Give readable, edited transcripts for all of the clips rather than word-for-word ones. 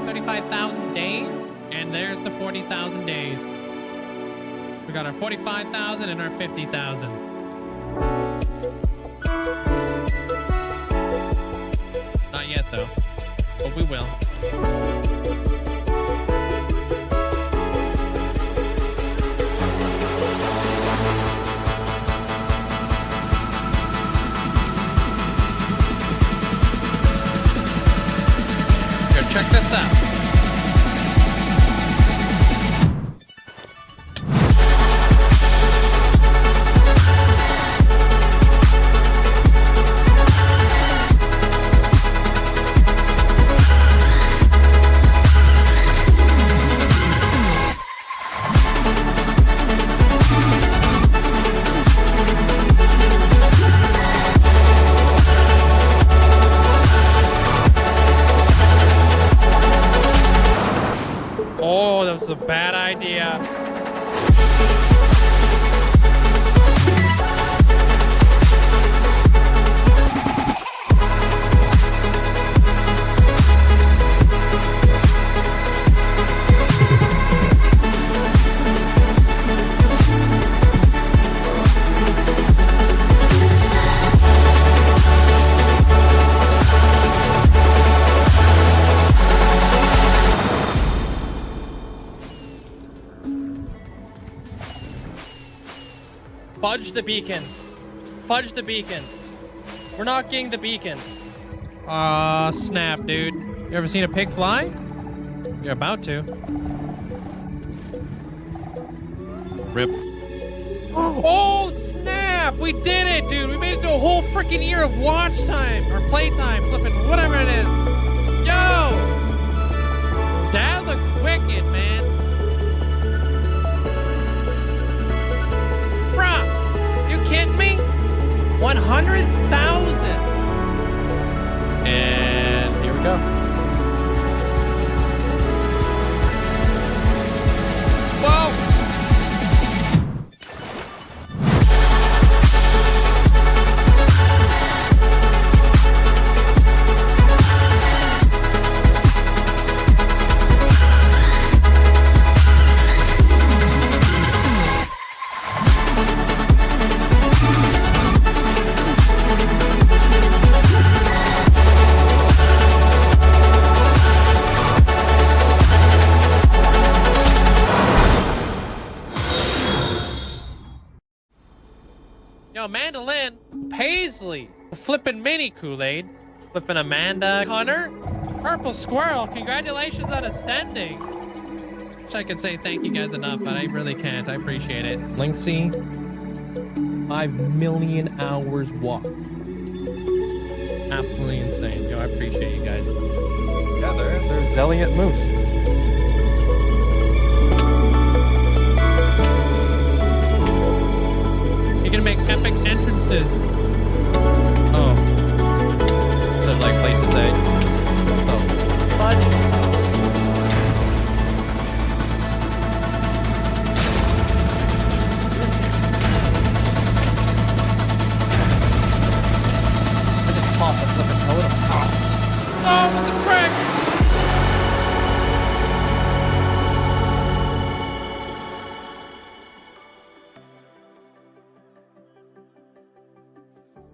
35,000 days. And there's the 40,000 days. We got our 45,000 and our 50,000. Not yet, though. But we will. Check this out. Oh, that was a bad idea. Fudge the beacons. Fudge the beacons. We're not getting the beacons. Aw, snap, dude. You ever seen a pig fly? You're about to. Rip. Oh, snap! We did it, dude! We made it to a whole freaking year of watch time. Or playtime, flipping, whatever it is. Yo! That looks wicked, man. Kidding me? 100,000. And here we go. Whoa. Yo, Mandolin, Paisley, flipping mini Kool-Aid, flipping Amanda, Hunter, Purple Squirrel, congratulations on ascending. Wish I could say thank you guys enough, but I really can't. I appreciate it. Linkzzey, 5 million hours walked. Absolutely insane. Yo, I appreciate you guys. Yeah, there's Zelliot Moose. You're gonna make epic entrances. Oh. Sounds like places A. Oh. Fudge. Oh, what the frick?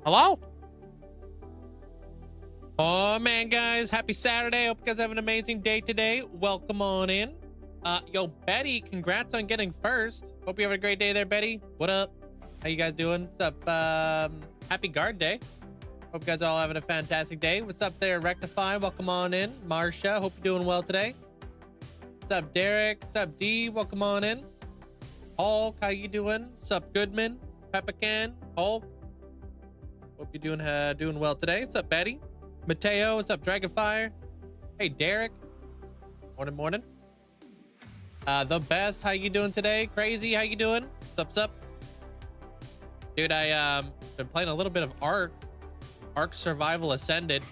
Hello? Oh man, guys, happy Saturday. Hope you guys have an amazing day today. Welcome on in. Yo, Betty, congrats on getting first. Hope you have a great day there, Betty. What up? How you guys doing? What's up? Happy guard day. Hope you guys are all having a fantastic day. What's up there, Rectify? Welcome on in. Marsha, hope you're doing well today. What's up, Derek? What's up, D? Welcome on in. Hulk, how you doing? What's up, Goodman? Peppacan, Hulk. Hope you're doing well today. What's up, Betty? Mateo, what's up, Dragonfire? Hey, Derek. Morning. The best, how you doing today? Crazy, how you doing? What's up? Dude, I been playing a little bit of Ark Survival Ascended.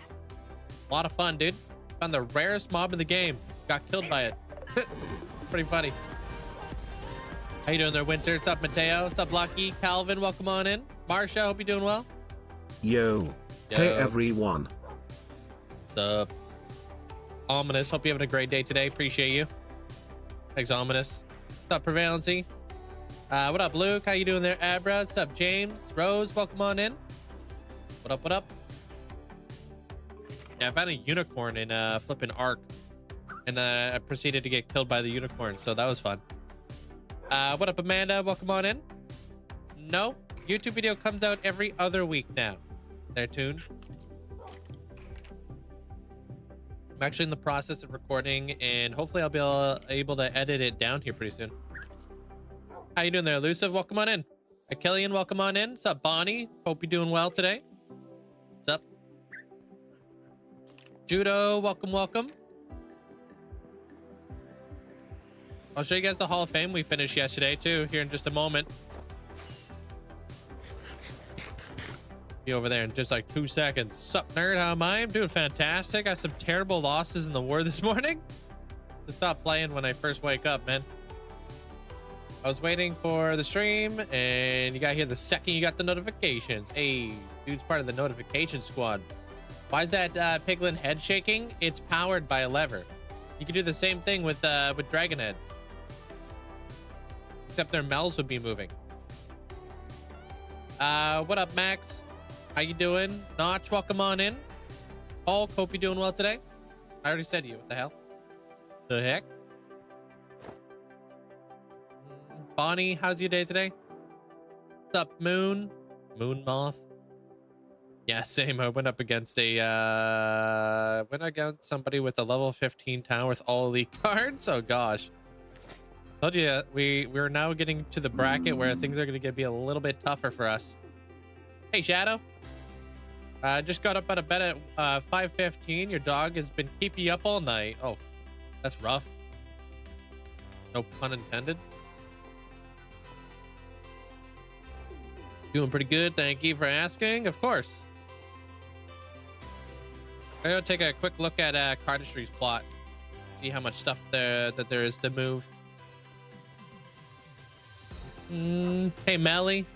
A lot of fun, dude. Found the rarest mob in the game. Got killed by it. Pretty funny. How you doing there, Winter? What's up, Mateo? What's up, Lucky? Calvin, welcome on in. Marsha, hope you're doing well. Yo. Hey, everyone. What's up? Ominous. Hope you're having a great day today. Appreciate you. Thanks, Ominous. What's up, Prevalency? What up, Luke? How you doing there, Abra? What's up, James? Rose, welcome on in. What up, what up? Yeah, I found a unicorn in flipping Ark. And I proceeded to get killed by the unicorn, so that was fun. What up, Amanda? Welcome on in. No, YouTube video comes out every other week now. There, Tune. I'm actually in the process of recording, and hopefully I'll be able to edit it down here pretty soon. How you doing there, Elusive? Welcome on in. Killian, welcome on in. What's up, Bonnie? Hope you're doing well today. What's up? Judo, welcome, welcome. I'll show you guys the Hall of Fame we finished yesterday, too, here in just a moment. Be over there in just like 2 seconds. Sup, nerd? How am I? I'm doing fantastic. Got some terrible losses in the war this morning. To stop playing when I first wake up, man. I was waiting for the stream, and you got here the second you got the notifications. Hey, dude's part of the notification squad. Why is that piglin head shaking? It's powered by a lever. You can do the same thing with dragon heads. Except their mouths would be moving. What up, Max? How you doing? Notch, welcome on in. Hulk, hope you're doing well today. I already said to you. What the hell? The heck? Bonnie, how's your day today? What's up, Moon? Moon Moth? Yeah, same. I went up against somebody with a level 15 town with all elite cards. Oh gosh. Told you we're now getting to the bracket where things are going to be a little bit tougher for us. Hey, Shadow. Just got up out of bed at 5:15. Your dog has been keeping you up all night. Oh, that's rough. No pun intended. Doing pretty good. Thank you for asking. Of course. I'm gonna take a quick look at Cardistry's plot. See how much stuff there is to move. Hey, Melly.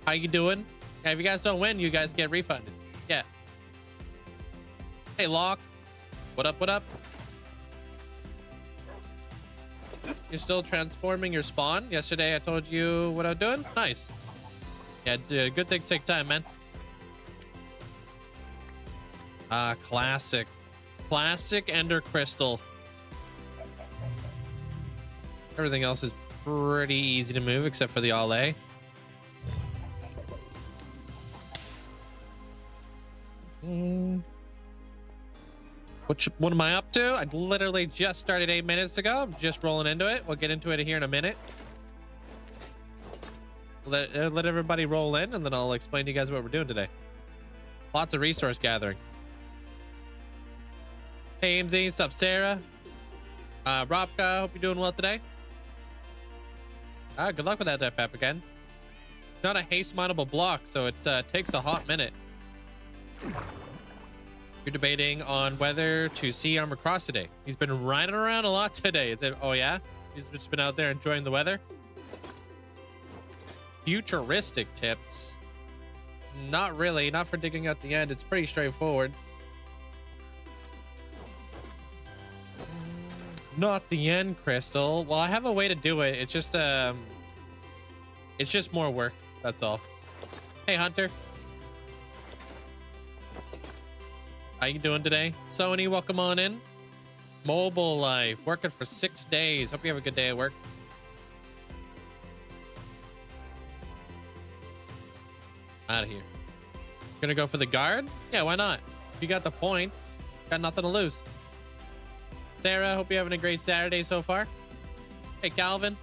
How you doing? Yeah, if you guys don't win, you guys get refunded. Yeah. Hey, Locke. What up, what up? You're still transforming your spawn? Yesterday I told you what I'm doing? Nice. Yeah, good things take time, man. Classic. Classic Ender Crystal. Everything else is pretty easy to move except for the Allay. What am I up to? I literally just started 8 minutes ago. I'm just rolling into it. We'll get into it here in a minute. Let everybody roll in, and then I'll explain to you guys what we're doing today. Lots of resource gathering. Hey, AMZ. What's up, Sarah? Robka, hope you're doing well today. Good luck with that pep again. It's not a haste mineable block, so it takes a hot minute. You're debating on whether to see Armor Cross today. He's been riding around a lot today. Is it? Oh yeah, he's just been out there enjoying the weather. Futuristic tips? Not really. Not for digging out the end. It's pretty straightforward. Not the end crystal. Well, I have a way to do it. It's just more work. That's all. Hey, Hunter. How you doing today? Sony, welcome on in. Mobile life. Working for 6 days. Hope you have a good day at work. Out of here. Gonna go for the guard? Yeah, why not? If you got the points, got nothing to lose. Sarah, hope you're having a great Saturday so far. Hey, Calvin.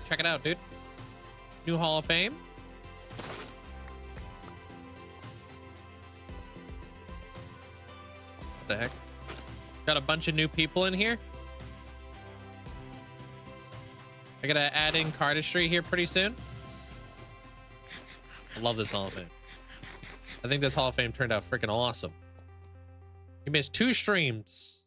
Check it out, dude. New Hall of Fame. What the heck? Got a bunch of new people in here. I gotta add in cardistry here pretty soon. I love this Hall of Fame. I think this Hall of Fame turned out freaking awesome. You missed 2 streams.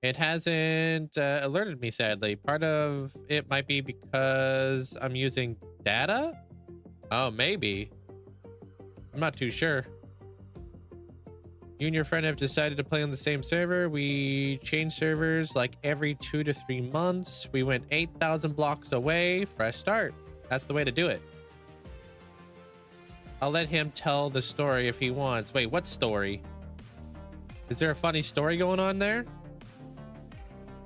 It hasn't alerted me, sadly. Part of it might be because I'm using data? Oh, maybe. I'm not too sure. You and your friend have decided to play on the same server. We change servers like every 2 to 3 months. We went 8,000 blocks away. Fresh start. That's the way to do it. I'll let him tell the story if he wants. Wait, what story? Is there a funny story going on there?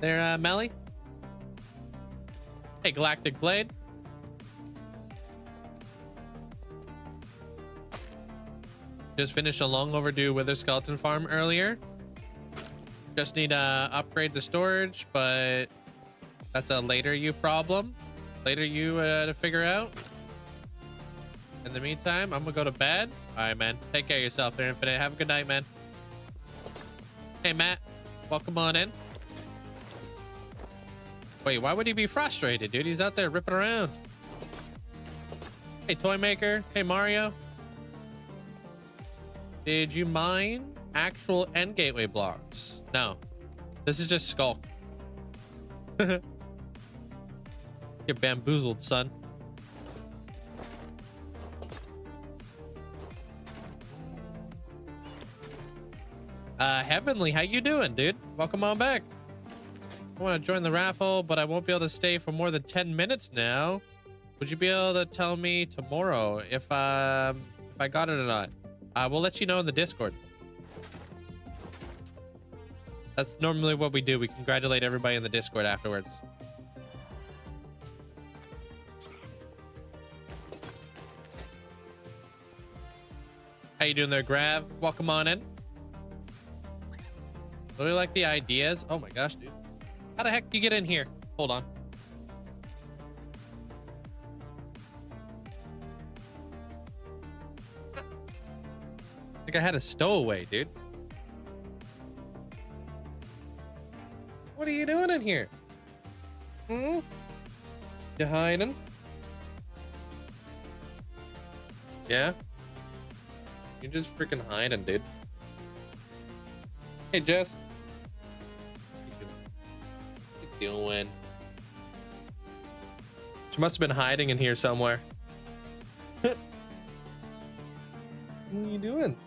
There, Melly? Hey, Galactic Blade. Just finished a long overdue wither skeleton farm earlier. Just need to upgrade the storage, but that's a later you problem. Later you to figure out. In the meantime, I'm gonna go to bed. All right, man. Take care of yourself there, Infinite. Have a good night, man. Hey, Matt. Welcome on in. Wait, why would he be frustrated, dude? He's out there ripping around. Hey, Toy Maker. Hey, Mario. Did you mine actual end gateway blocks? No. This is just Skulk. You're bamboozled, son. Heavenly, how you doing, dude? Welcome on back. I want to join the raffle, but I won't be able to stay for more than 10 minutes now. Would you be able to tell me tomorrow if I got it or not? We'll let you know in the Discord. That's normally what we do. We congratulate everybody in the Discord afterwards. How you doing there, Grav? Welcome on in. Really like the ideas. Oh my gosh, dude. How the heck do you get in here? Hold on. I think I had a stowaway, dude. What are you doing in here? Hmm? You hiding? Yeah? You're just freaking hiding, dude. Hey, Jess. What you doing? She must have been hiding in here somewhere. What are you doing?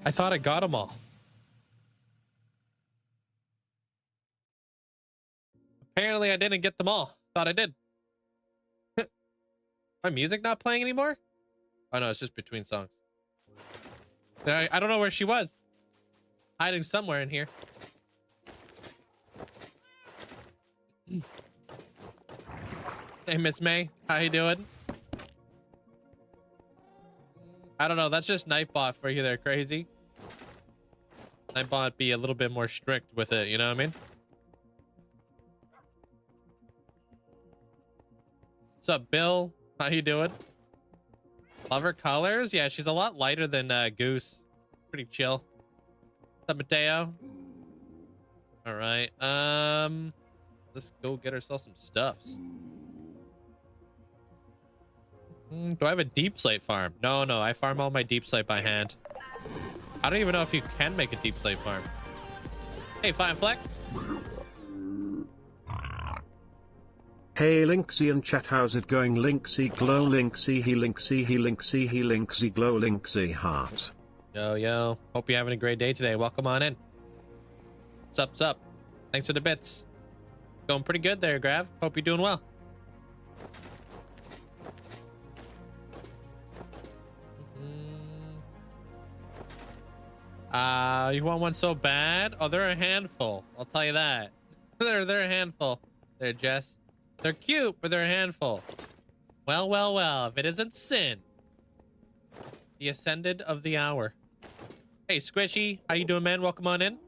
I thought I got them all. Apparently I didn't get them all. Thought I did. My music not playing anymore? Oh no, it's just between songs. I don't know where she was. Hiding somewhere in here. Hey, Miss May. How you doing? I don't know. That's just Nightbot for you there, crazy. Nightbot be a little bit more strict with it, you know what I mean? What's up, Bill? How you doing? Love her colors? Yeah, she's a lot lighter than Goose. Pretty chill. What's up, Mateo? All right. Let's go get ourselves some stuffs. Do I have a deep slate farm? No, I farm all my deep slate by hand. I don't even know if you can make a deep slate farm. Hey, Fine Flex. Hey Linkzzey and chat, how's it going? Linkzzey glow, Linkzzey he, Linkzzey he, Linkzzey he, Linkzzey glow, Linkzzey heart. Yo. Hope you're having a great day today. Welcome on in. Sup. Thanks for the bits. Going pretty good there, Grav. Hope you're doing well. You want one so bad? Oh, they're a handful. I'll tell you that. they're a handful. There, Jess. They're cute, but they're a handful. Well. If it isn't sin. The ascended of the hour. Hey, Squishy. How you doing, man? Welcome on in.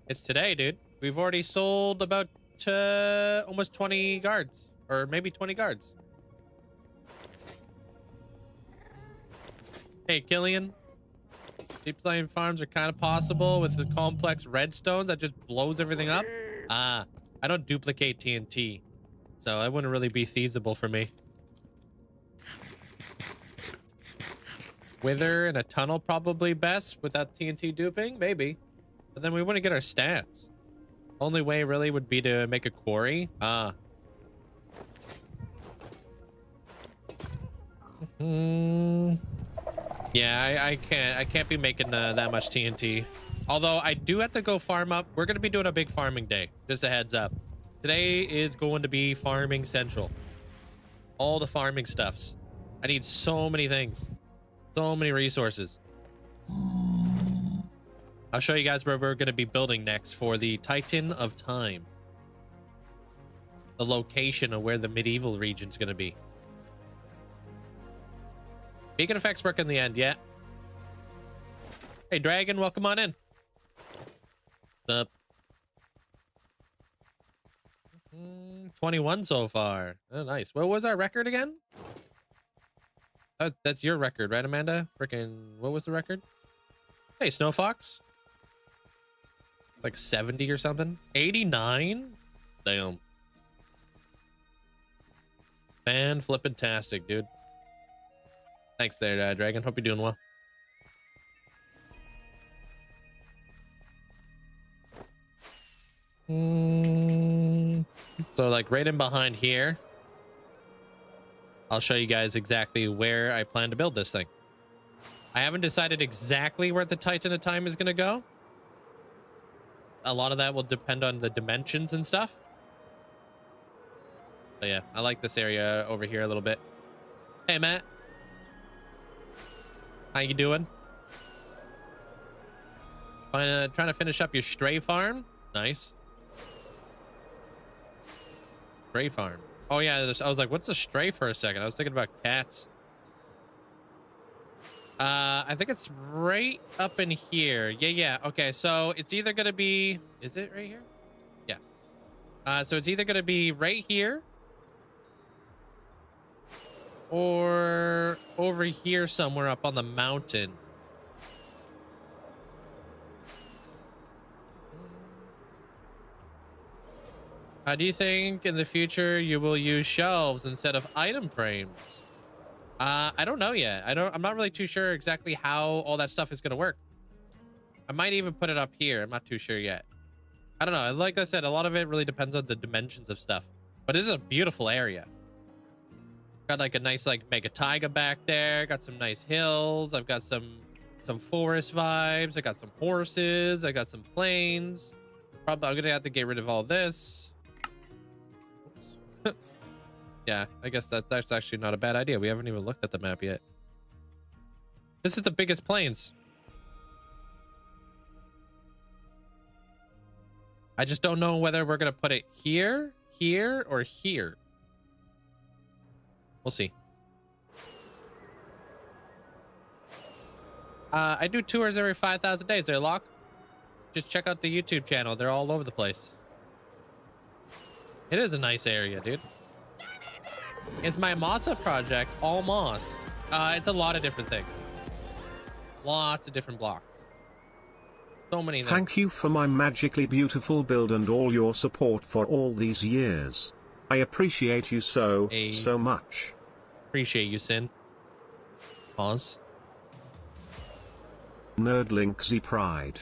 It's today, dude. We've already sold about almost 20 guards. Or maybe 20 guards. Hey, Killian. Deep slate farms are kind of possible with the complex redstone that just blows everything up. I don't duplicate TNT, so that wouldn't really be feasible for me. Wither in a tunnel probably best without TNT duping, maybe. But then we wouldn't get our stats. Only way really would be to make a quarry. Yeah, I can't be making that much TNT. Although I do have to go farm up. We're going to be doing a big farming day. Just a heads up. Today is going to be farming central. All the farming stuffs. I need so many things. So many resources. I'll show you guys where we're going to be building next for the Titan of Time. The location of where the medieval region's going to be. Beacon effects work in the end, yeah. Hey, Dragon, welcome on in. What's up? 21 so far. Oh, nice. What was our record again? Oh, that's your record, right, Amanda? Freaking, what was the record? Hey, Snow Fox. Like 70 or something? 89? Damn. Fan flippin-tastic, dude. Thanks there, Dragon. Hope you're doing well. So like right in behind here, I'll show you guys exactly where I plan to build this thing. I haven't decided exactly where the Titan of Time is going to go. A lot of that will depend on the dimensions and stuff. But yeah, I like this area over here a little bit. Hey, Matt. How you doing? Trying to finish up your stray farm? Nice. Stray farm. Oh yeah, I was like, what's a stray for a second? I was thinking about cats. I think it's right up in here. Yeah. Okay, so it's either gonna be, is it right here? Yeah. So it's either gonna be right here or over here somewhere up on the mountain. How do you think in the future you will use shelves instead of item frames? I don't know yet. I'm not really too sure exactly how all that stuff is going to work. I might even put it up here. I'm not too sure yet. I don't know. Like I said, a lot of it really depends on the dimensions of stuff. But this is a beautiful area. Got like a nice like mega taiga back there. Got some nice hills. I've got some forest vibes. I got some horses. I got some plains. Probably I'm gonna have to get rid of all this. Oops. Yeah, I guess that's actually not a bad idea. We haven't even looked at the map yet. This is the biggest plains. I just don't know whether we're gonna put it here, here, or here. We'll see. I do tours every 5,000 days there, Locke. Just check out the YouTube channel. They're all over the place. It is a nice area, dude. It's my Mossa project, all moss. It's a lot of different things. Lots of different blocks. So many things. Thank you for my magically beautiful build and all your support for all these years. I appreciate you so much. Appreciate you, Sin. Pause. Nerd Linkzzey pride.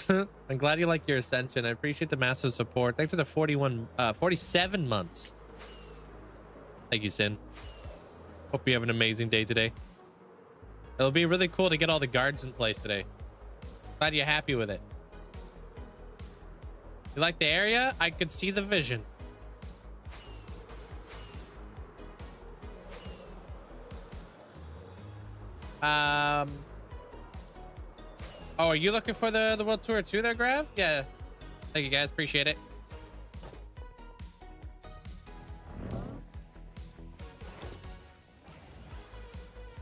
I'm glad you like your ascension. I appreciate the massive support. Thanks for the 47 months. Thank you, Sin. Hope you have an amazing day today. It'll be really cool to get all the guards in place today. Glad you're happy with it. You like the area? I could see the vision. Oh, are you looking for the world tour too there, Grav? Yeah. Thank you guys. Appreciate it.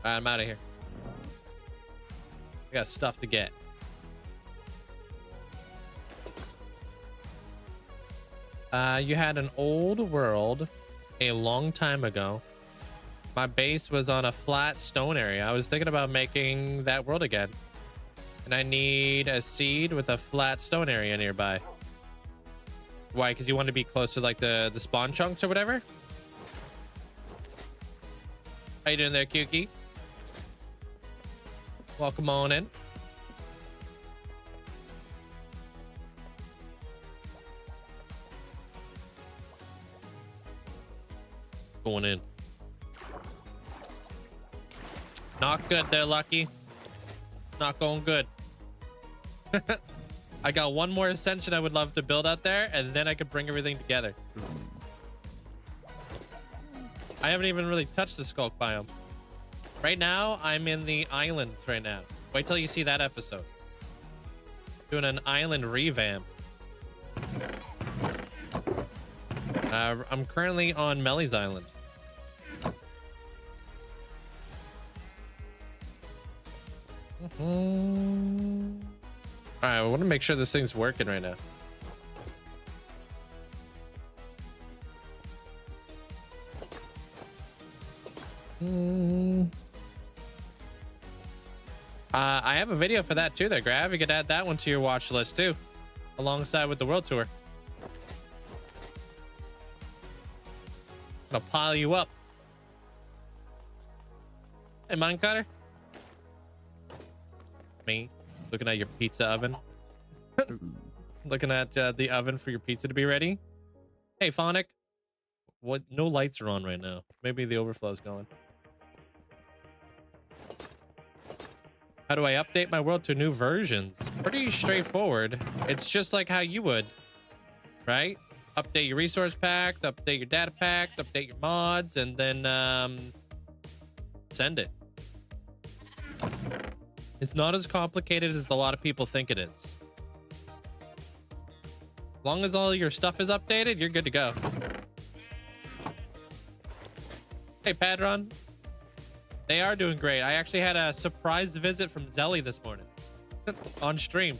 All right, I'm out of here. I got stuff to get. You had an old world a long time ago. My base was on a flat stone area. I was thinking about making that world again. And I need a seed with a flat stone area nearby. Why? Because you want to be close to like the spawn chunks or whatever? How you doing there, Kuki? Welcome on in. Going in. Not good there, Lucky. Not going good. I got one more ascension I would love to build out there, and then I could bring everything together. I haven't even really touched the Skulk biome. Right now, I'm in the islands right now. Wait till you see that episode. Doing an island revamp. I'm currently on Melly's Island. All right, I want to make sure this thing's working right now. I have a video for that too there, Grav. You could add that one to your watch list too, alongside with the world tour. Gonna pile you up. Hey, Minecutter. Me looking at your pizza oven. Looking at the oven for your pizza to be ready. Hey, Phonic. What? No lights are on right now. Maybe the overflow's going. How do I update my world to new versions? Pretty straightforward. It's just like how you would, right? Update your resource packs, update your data packs, update your mods, and then send it. It's not as complicated as a lot of people think it is. As long as all your stuff is updated, you're good to go. Hey, Padron. They are doing great. I actually had a surprise visit from Zelly this morning on stream.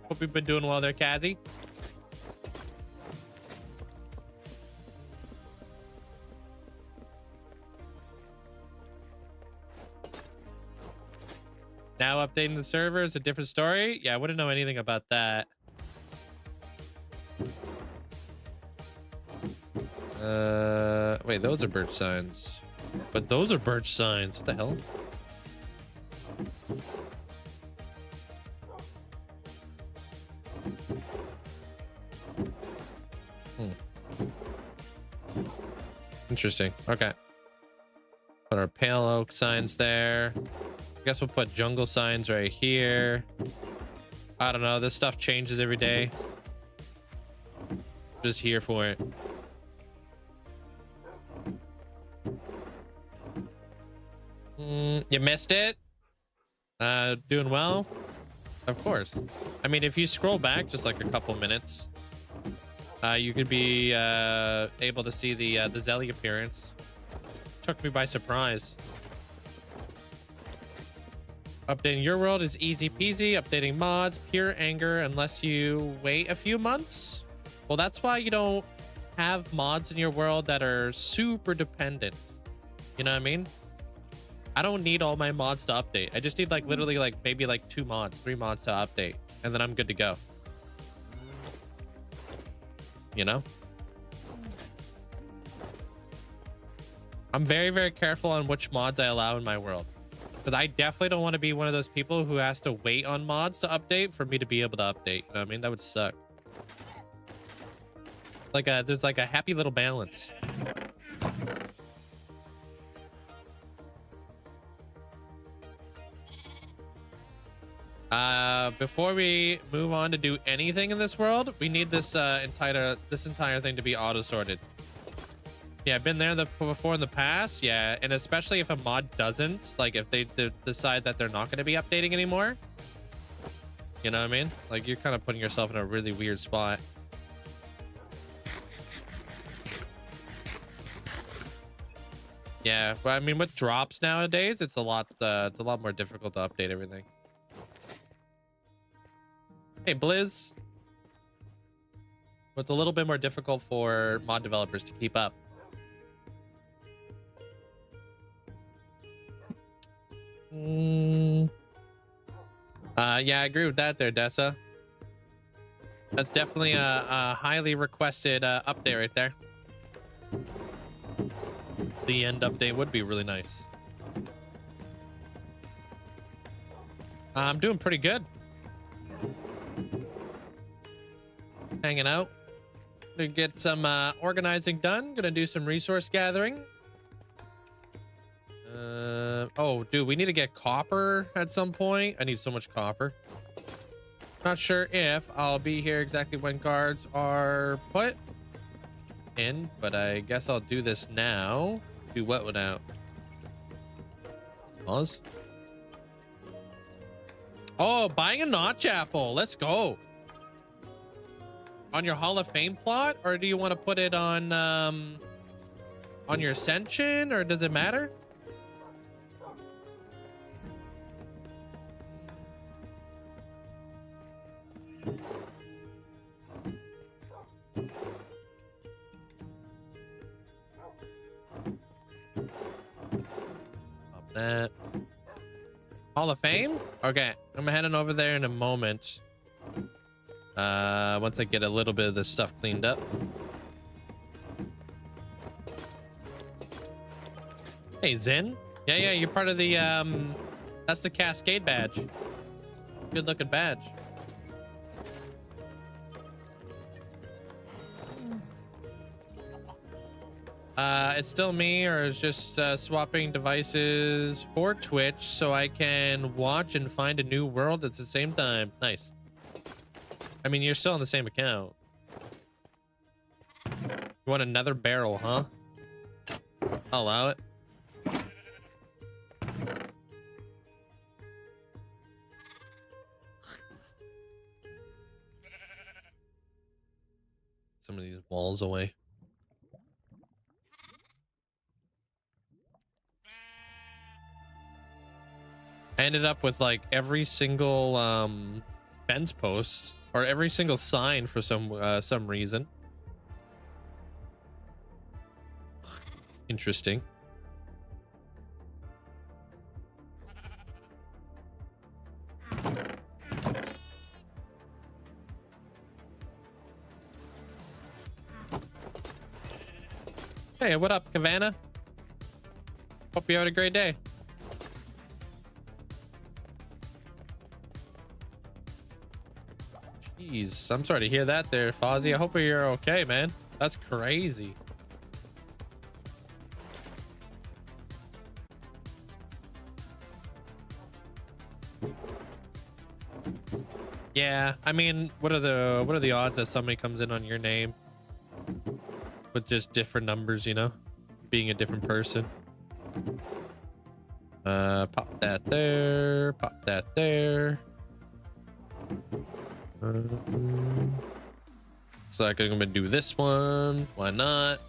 Hope you've been doing well there, Kazzy. Now updating the server is a different story. Yeah, I wouldn't know anything about that. Wait, those are birch signs. But those are birch signs. What the hell? Interesting. Okay. Put our pale oak signs there. I guess we'll put jungle signs right here. I don't know. This stuff changes every day. Just here for it. You missed it? Doing well? Of course. I mean, if you scroll back just like a couple minutes, you could be able to see the Zelly appearance. Took me by surprise. Updating your world is easy peasy. Updating mods, pure anger unless you wait a few months. Well, that's why you don't have mods in your world that are super dependent. You know what I mean? I don't need all my mods to update. I just need like literally like maybe like 2 mods, 3 mods to update, and then I'm good to go. You know? I'm very, very careful on which mods I allow in my world. Because I definitely don't want to be one of those people who has to wait on mods to update for me to be able to update. You know what I mean? That would suck. Like there's like a happy little balance. Before we move on to do anything in this world, we need this entire thing to be auto sorted. Yeah, I've been there before in the past. Yeah, and especially if a mod doesn't, like if they decide that they're not going to be updating anymore. You know what I mean? Like you're kind of putting yourself in a really weird spot. Yeah, but I mean, with drops nowadays, it's a lot more difficult to update everything. Hey, Blizz. But it's a little bit more difficult for mod developers to keep up. Yeah, I agree with that there, Dessa. That's definitely a highly requested update right there. The end update would be really nice. I'm doing pretty good. Hanging out. Gonna get some organizing done. Gonna do some resource gathering. Oh, dude, we need to get copper at some point. I need so much copper. Not sure if I'll be here exactly when guards are put in, but I guess I'll do this now. Do what now? Pause. Oh, buying a notch apple. Let's go. On your Hall of Fame plot, or do you want to put it on your Ascension, or does it matter? Pop that. Hall of Fame? Okay, I'm heading over there in a moment. Once I get a little bit of this stuff cleaned up. Hey, Zen. Yeah, you're part of the, that's the Cascade badge. Good looking badge. It's still me, or it's just swapping devices for Twitch so I can watch and find a new world at the same time. Nice. I mean, you're still on the same account. You want another barrel, huh? I'll allow it. Some of these walls away. I ended up with like every single fence post or every single sign for some reason. Interesting. Hey, what up, Havana? Hope you had a great day. Jeez, I'm sorry to hear that there, Fozzie. I hope you're okay, man. That's crazy. Yeah, I mean, what are the odds that somebody comes in on your name with just different numbers, you know, being a different person? Pop that there, pop that there. So I'm gonna do this one. Why not?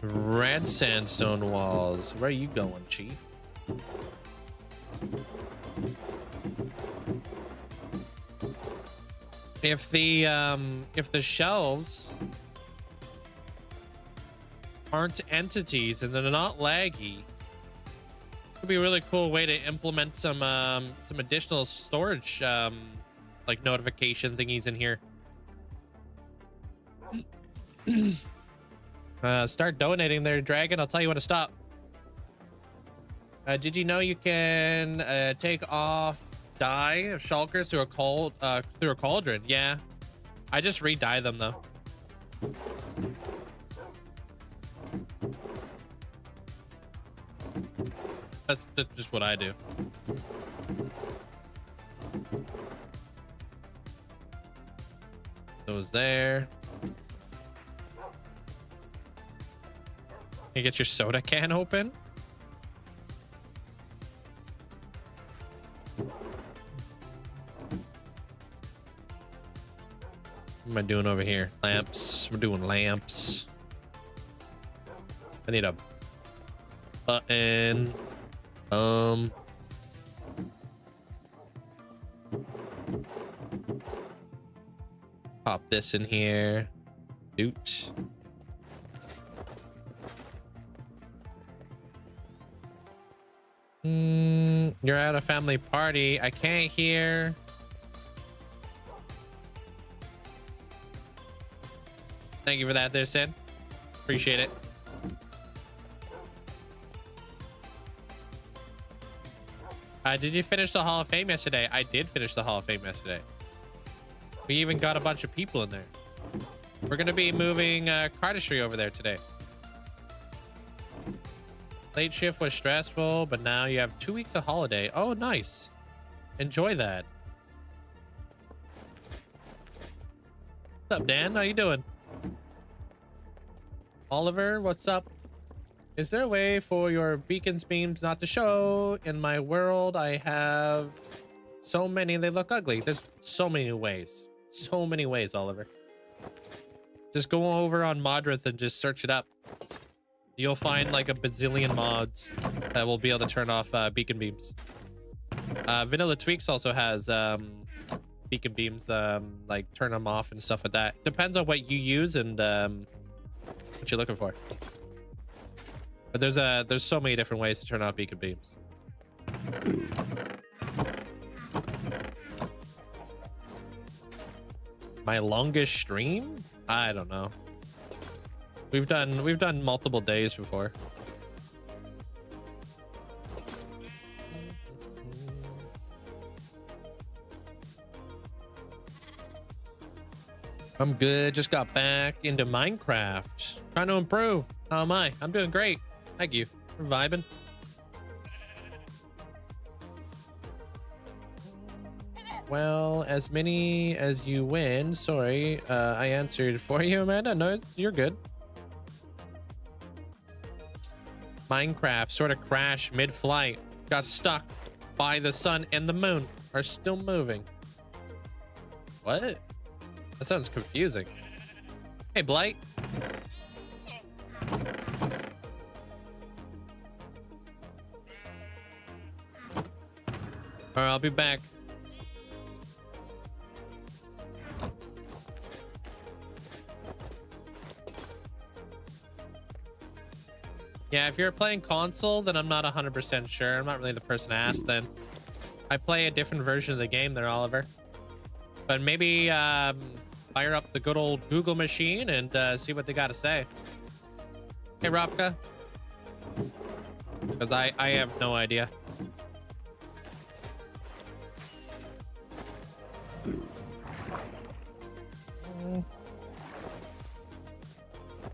Red sandstone walls. Where are you going, Chief? If the shelves aren't entities and they're not laggy, could be a really cool way to implement some additional storage like notification thingies in here. Start donating there, Dragon. I'll tell you when to stop. Did you know you can take off dye of shulkers through a cauldron? Yeah, I just re-dye them though. That's just what I do. Those there. You get your soda can open. What am I doing over here? Lamps. We're doing lamps. I need a button. Pop this in here. Doot. You're at a family party. I can't hear. Thank you for that there, Sid. Appreciate it. Did you finish the Hall of Fame yesterday? I did finish the Hall of Fame yesterday. We even got a bunch of people in there. We're going to be moving cardistry over there today. Late shift was stressful, but now you have 2 weeks of holiday. Oh, nice. Enjoy that. What's up, Dan? How you doing? Oliver, what's up? Is there a way for your beacons beams not to show? In my world, I have so many they look ugly. There's so many ways. So many ways, Oliver. Just go over on Modrith and just search it up. You'll find like a bazillion mods that will be able to turn off beacon beams. Vanilla Tweaks also has beacon beams, like turn them off and stuff like that. Depends on what you use and what you're looking for. But there's so many different ways to turn off beacon beams. My longest stream? I don't know. We've done multiple days before. I'm good. Just got back into Minecraft. Trying to improve. How am I? I'm doing great. Thank you. We're vibing. Well, as many as you win. Sorry, I answered for you, Amanda. No, you're good. Minecraft sort of crashed mid-flight. Got stuck by the sun and the moon are still moving. What? That sounds confusing. Hey, Blight. All right, I'll be back. Yeah, if you're playing console, then I'm not 100% sure. I'm not really the person to ask then. I play a different version of the game there, Oliver. But maybe fire up the good old Google machine and see what they got to say. Hey, Ropka. Because I have no idea.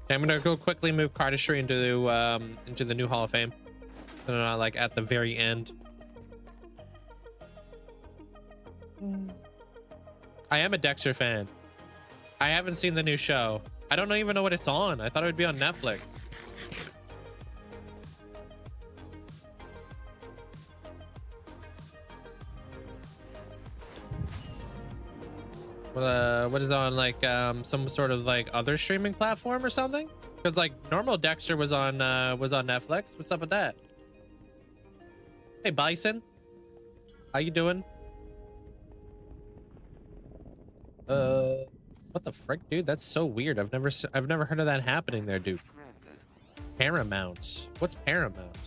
Okay, I'm gonna go quickly move cardistry into the new Hall of Fame. Like at the very end. I am a Dexter fan. I haven't seen the new show. I don't even know what it's on. I thought it would be on Netflix. What is it on, like some sort of like other streaming platform or something? Because like normal Dexter was on Netflix. What's up with that? Hey, Bison, how you doing? What the frick, dude? That's so weird. I've never heard of that happening there, dude. Paramount. What's Paramount?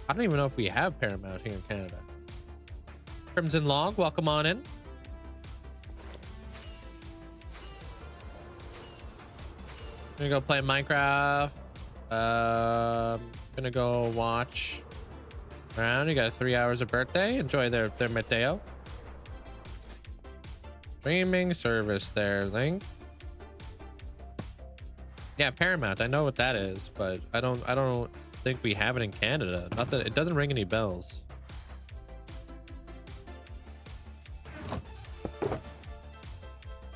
I don't even know if we have Paramount here in Canada. Crimson Log, welcome on in. Gonna go play Minecraft. Gonna go watch around. You got 3 hours of birthday. Enjoy their Mateo. Streaming service there, Link. Yeah, Paramount. I know what that is, but I don't think we have it in Canada. Not that it doesn't ring any bells.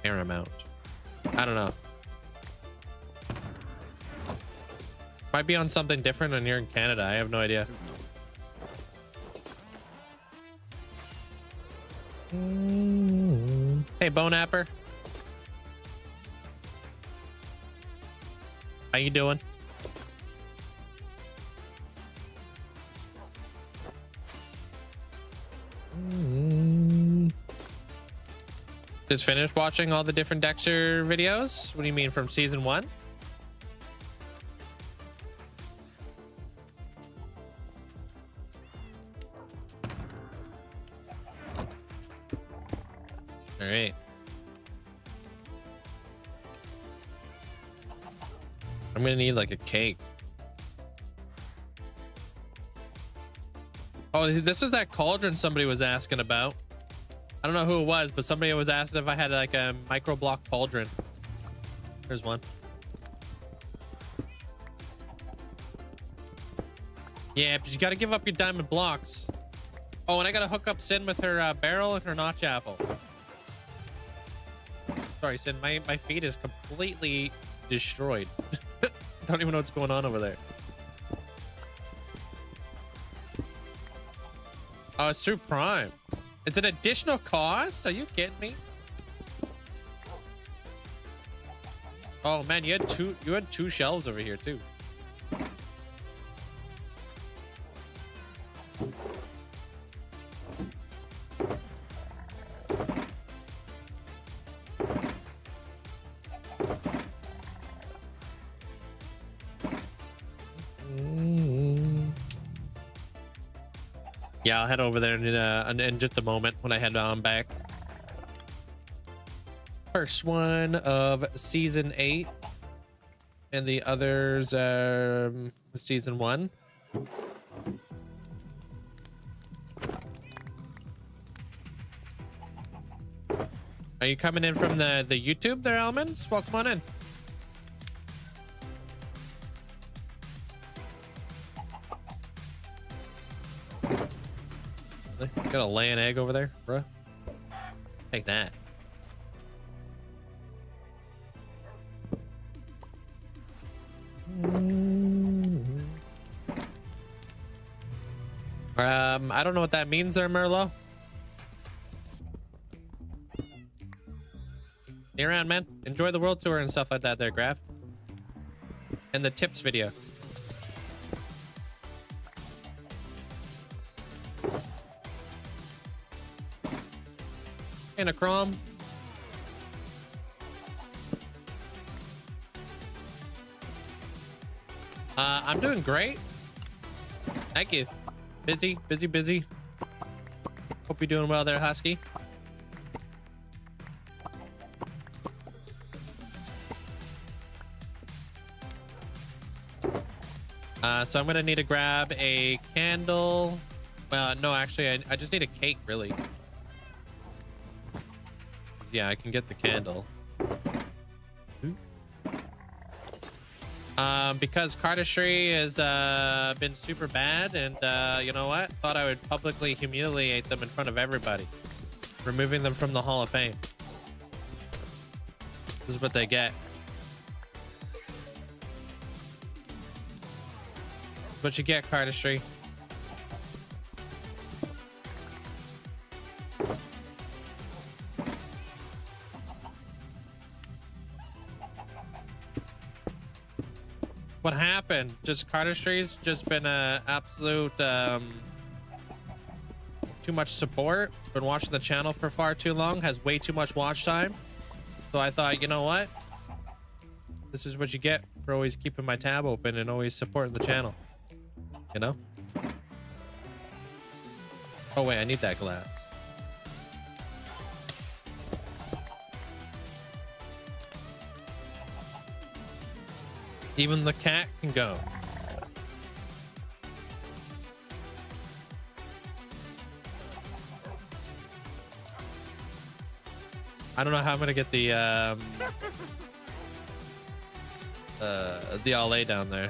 Paramount. I don't know. Might be on something different when you're in Canada. I have no idea. Hey, Bonapper. How you doing? Just finished watching all the different Dexter videos? What do you mean, from season 1? All right. I'm gonna need like a cake. Oh, this was that cauldron somebody was asking about. I don't know who it was, but somebody was asking if I had like a micro block cauldron. There's one. Yeah, but you got to give up your diamond blocks. Oh, and I got to hook up Sin with her barrel and her notch apple. Sorry, Sin, my feed is completely destroyed. Don't even know what's going on over there. Oh, it's through Prime. It's an additional cost? Are you kidding me? Oh man, you had two shelves over here too. Yeah, I'll head over there in just a moment when I head on back. First one of season 8, and the others are season 1. Are you coming in from the YouTube there, Elements? Welcome on in. Gotta lay an egg over there, bro. Take that. I don't know what that means there, Merlot. Stay around, man. Enjoy the world tour and stuff like that there, Graf. And the tips video. And a Chrome. I'm doing great. Thank you. Busy. Hope you're doing well there, Husky. So I'm gonna need to grab a candle. Well, no, actually, I just need a cake, really. Yeah, I can get the candle. Because cardistry has been super bad, and you know what? Thought I would publicly humiliate them in front of everybody, removing them from the Hall of Fame. This is what they get. This is what you get, cardistry. What happened? Just cardistry's just been a absolute too much support. Been watching the channel for far too long. Has way too much watch time. So I thought, you know what? This is what you get for always keeping my tab open and always supporting the channel. You know? Oh wait, I need that glass. Even the cat can go. I don't know how I'm gonna get the LA down there.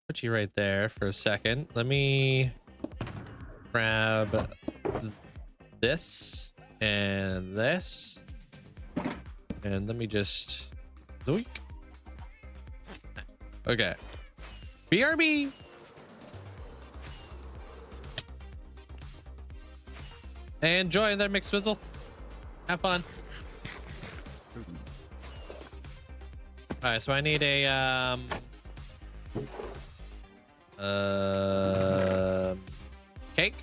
Put you right there for a second. Let me grab this. And this, and let me just zoink. Okay, BRB. Enjoy there, mixed swizzle. Have fun. All right, so I need a cake.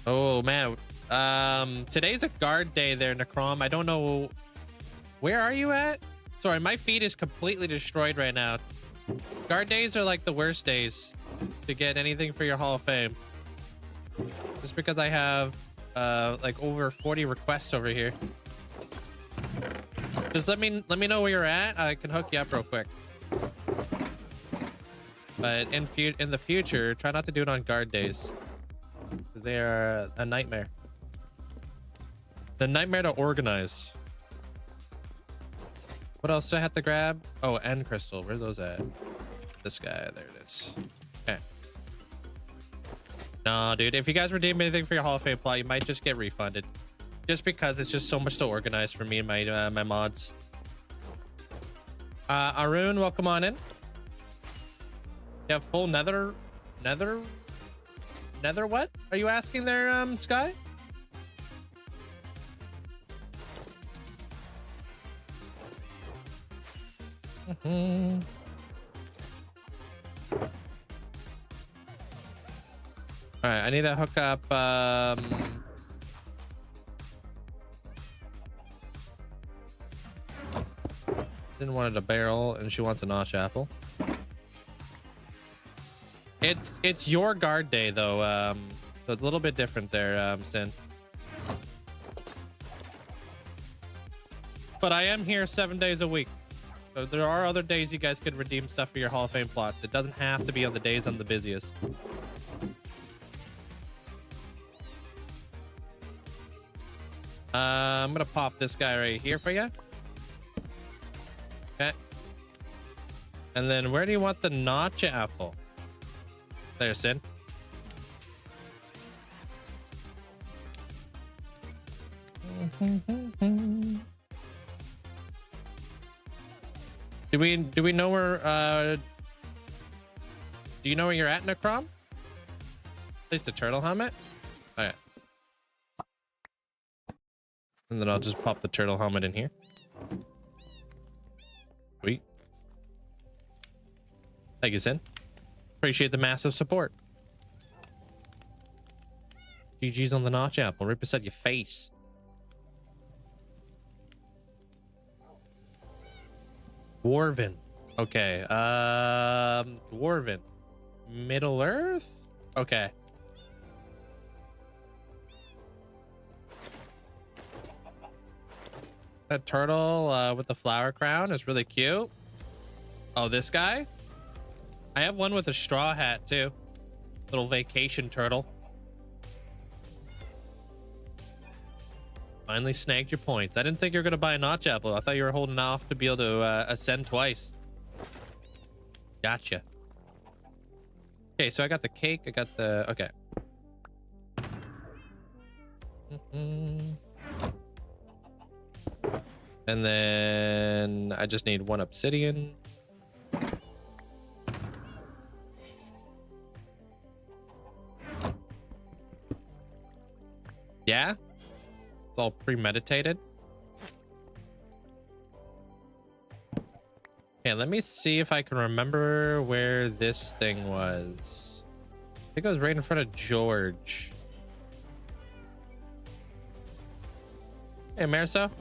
Oh man, today's a guard day there, Necrom. I don't know, where are you at? Sorry, my feed is completely destroyed right now. Guard days are like the worst days to get anything for your Hall of Fame. Just because I have like over 40 requests over here. Just let me know where you're at. I can hook you up real quick. But in the future, try not to do it on guard days, because they are a nightmare. The nightmare to organize. What else do I have to grab? Oh, end crystal. Where are those at? This guy. There it is. Okay. No, dude. If you guys redeem anything for your Hall of Fame plot, you might just get refunded. Just because it's just so much to organize for me and my my mods. Arun, welcome on in. You have full nether what? Are you asking there, Sky? All right, I need to hook up Sin wanted a barrel and she wants a notch apple. It's your guard day though, so it's a little bit different there, Sin. But I am here 7 days a week. So there are other days you guys could redeem stuff for your Hall of Fame plots. It doesn't have to be on the days I'm the busiest. I'm gonna pop this guy right here for you. Okay. And then where do you want the notch apple? There, Sin. Do we know where do you know where you're at, Necrom? At least the turtle helmet? Okay. And then I'll just pop the turtle helmet in here. Sweet. Thank you, Sin. Appreciate the massive support. GG's on the notch apple. Rip us at your face. Dwarven. Okay. Dwarven. Middle Earth? Okay. That turtle with the flower crown is really cute. Oh, this guy? I have one with a straw hat too. Little vacation turtle. Finally snagged your points. I didn't think you were going to buy a notch apple. I thought you were holding off to be able to ascend twice. Gotcha. Okay, so I got the cake. I got the... Okay. And then I just need one obsidian. Yeah? It's all premeditated. Okay, let me see if I can remember where this thing was. I think it was right in front of George. Hey, Marissa.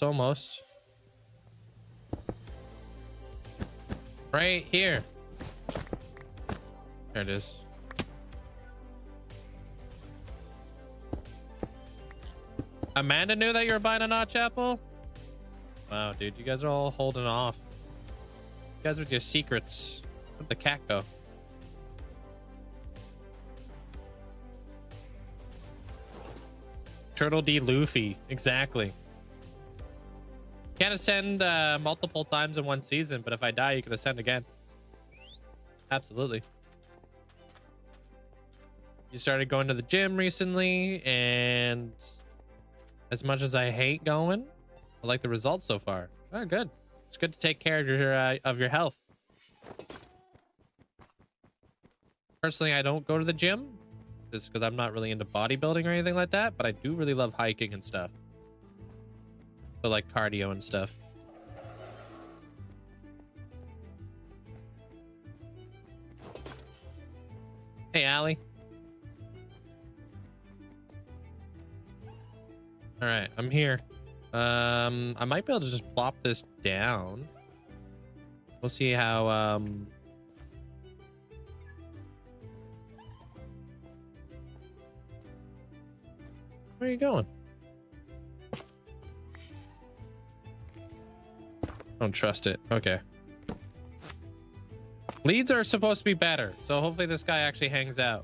Almost. Right here. There it is. Amanda knew that you were buying a notch apple? Wow, dude, you guys are all holding off. You guys with your secrets. Where'd the cat go? Turtle D Luffy. Exactly. Can't ascend multiple times in one season, but if I die, you can ascend again. Absolutely. You started going to the gym recently, and as much as I hate going, I like the results so far. Oh, good. It's good to take care of your health. Personally, I don't go to the gym just because I'm not really into bodybuilding or anything like that, but I do really love hiking and stuff. So like cardio and stuff. Hey, Allie. All right, I'm here. I might be able to just plop this down. We'll see how, where are you going? Don't trust it. Okay. Leads are supposed to be better, so hopefully this guy actually hangs out.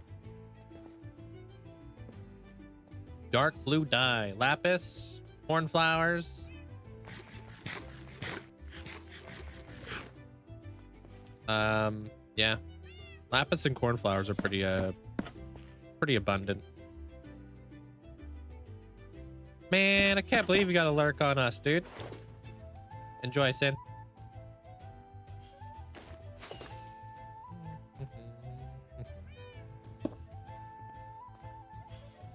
Dark blue dye, lapis, cornflowers. Yeah, lapis and cornflowers are pretty abundant. Man, I can't believe you got a lurk on us, dude. Enjoy, Sin.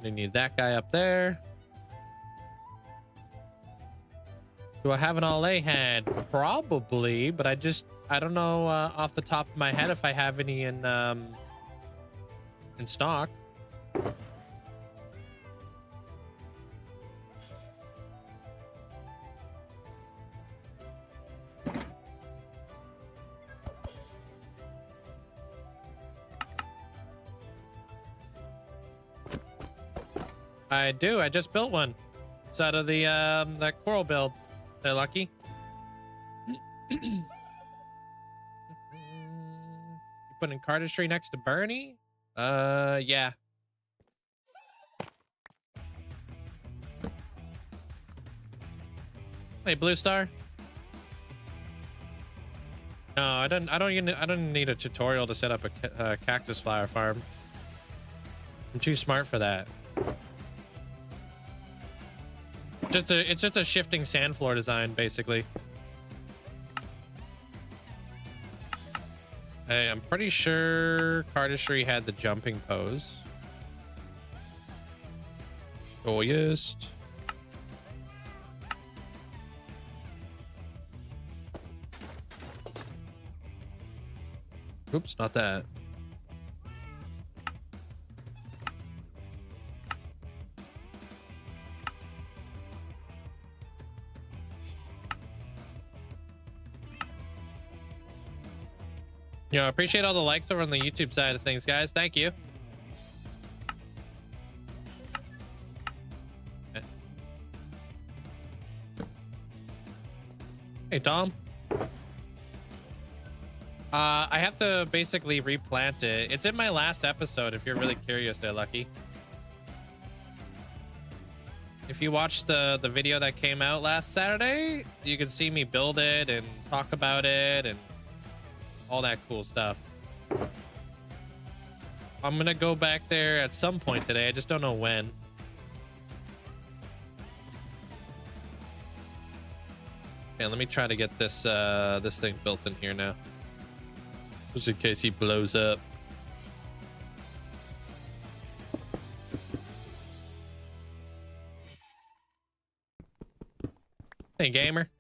We need that guy up there. Do I have an all A head? Probably, but I don't know off the top of my head if I have any in stock. I do. I just built one. It's out of the that coral build. They're lucky. You putting cardistry next to Bernie? Yeah. Hey, Blue Star. No, I don't need a tutorial to set up a cactus flower farm. I'm too smart for that. It's just a shifting sand floor design, basically. Hey, I'm pretty sure cardistry had the jumping pose. Oh, yes. Oops, not that. I appreciate all the likes over on the YouTube side of things, guys. Thank you. Hey, Tom. I have to basically replant it. It's in my last episode, if you're really curious there, Lucky. If you watched the video that came out last Saturday, you can see me build it and talk about it and all that cool stuff. I'm gonna go back there at some point today. I just don't know when. Okay, let me try to get this this thing built in here now, just in case he blows up. Hey, gamer.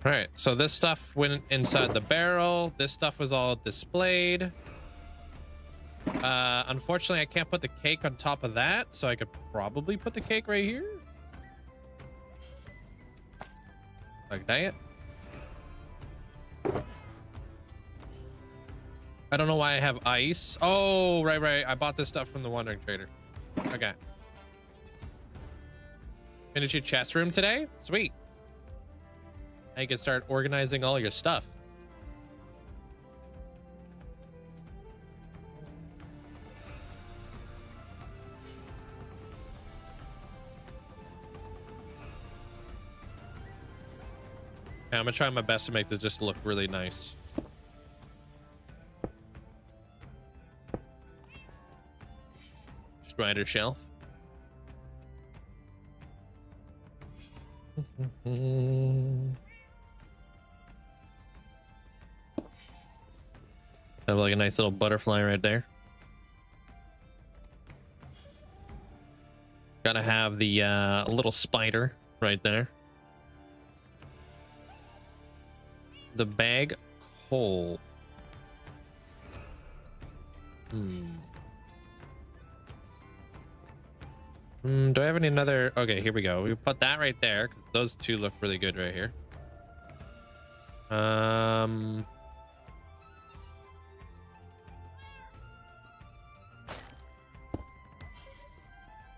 All right, so this stuff went inside the barrel. This stuff was all displayed. Unfortunately, I can't put the cake on top of that, so I could probably put the cake right here. Like that. I don't know why I have ice. Oh, right. I bought this stuff from the Wandering Trader. Okay. Finish your chest room today? Sweet. Now you can start organizing all your stuff. Yeah, I'm gonna try my best to make this just look really nice. Strider shelf. Have like a nice little butterfly right there. Gotta have the little spider right there. the bag of coal. Do I have any another? Okay, here we go. We put that right there because those two look really good right here.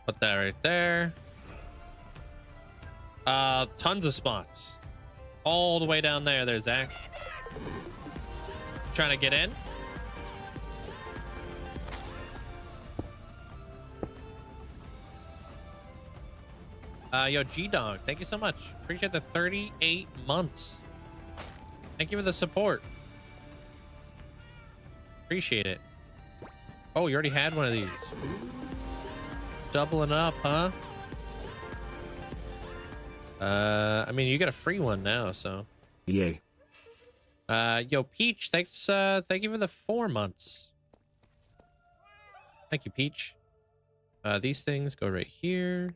Put that right there. Tons of spots. All the way down there. There's Zach. Trying to get in. Yo, G-Dog, thank you so much. Appreciate the 38 months. Thank you for the support. Appreciate it. Oh, you already had one of these. Doubling up, huh? I mean, you got a free one now, so. Yay. Yo, Peach, thanks, thank you for the 4 months. Thank you, Peach. These things go right here.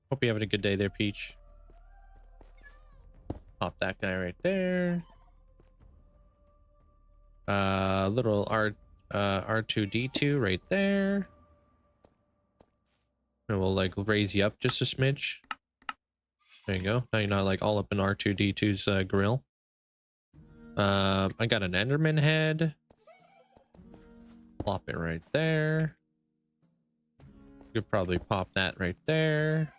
Hope you're having a good day there, Peach. Pop that guy right there. Little R2D2 right there. And we'll like raise you up just a smidge. There you go. Now you're not like all up in R2D2's grill. I got an Enderman head. Plop it right there. You could probably pop that right there.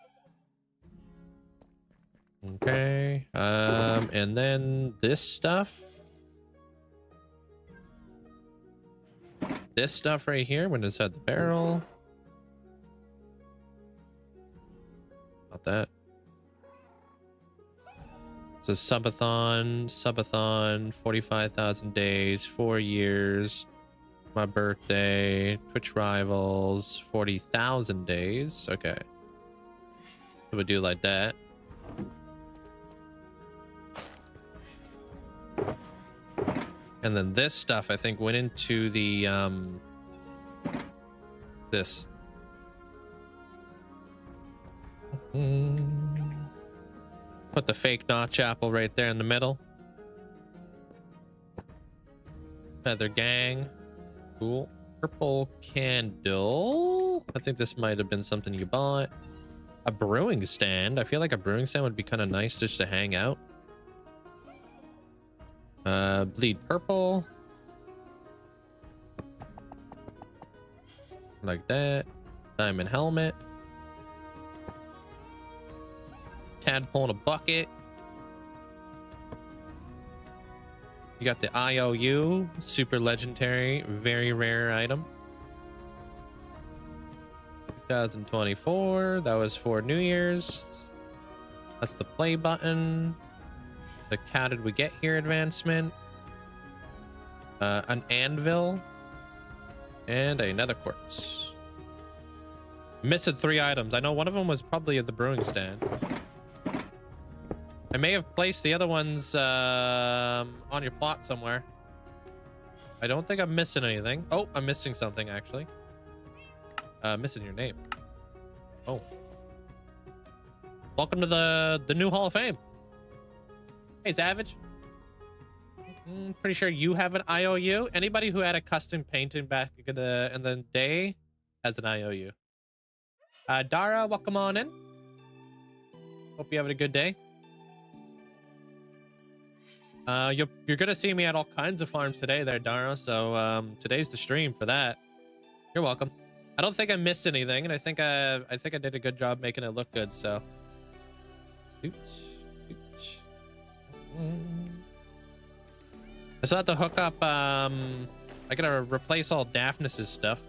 Okay. And then this stuff. This stuff right here when it's at the barrel. Not that. It's a subathon, 45,000 days, 4 years, my birthday, Twitch rivals, 40,000 days. Okay. So we do like that. And then this stuff I think went into the this. Put the fake notch apple right there in the middle. Feather gang. Cool. Purple candle. I think this might have been something you bought. A brewing stand. I feel like a brewing stand would be kind of nice just to hang out. Bleed purple. Like that. Diamond helmet. Tadpole in a bucket. You got the IOU. Super legendary. Very rare item. 2024. That was for New Year's. That's the play button. The how did we get here advancement. An anvil. And another quartz. Missing 3 items. I know one of them was probably at the brewing stand. I may have placed the other ones on your plot somewhere. I don't think I'm missing anything. Oh, I'm missing something actually. Missing your name. Oh. Welcome to the new Hall of Fame. Hey, Savage. Pretty sure you have an IOU. Anybody who had a custom painting back in the day has an IOU. Dara, welcome on in. Hope you're having a good day. You're gonna see me at all kinds of farms today there, Dara. So today's the stream for that. You're welcome. I don't think I missed anything, and I think I did a good job making it look good. So. Oops. I still have to hook up. I gotta replace all Daphnis's stuff.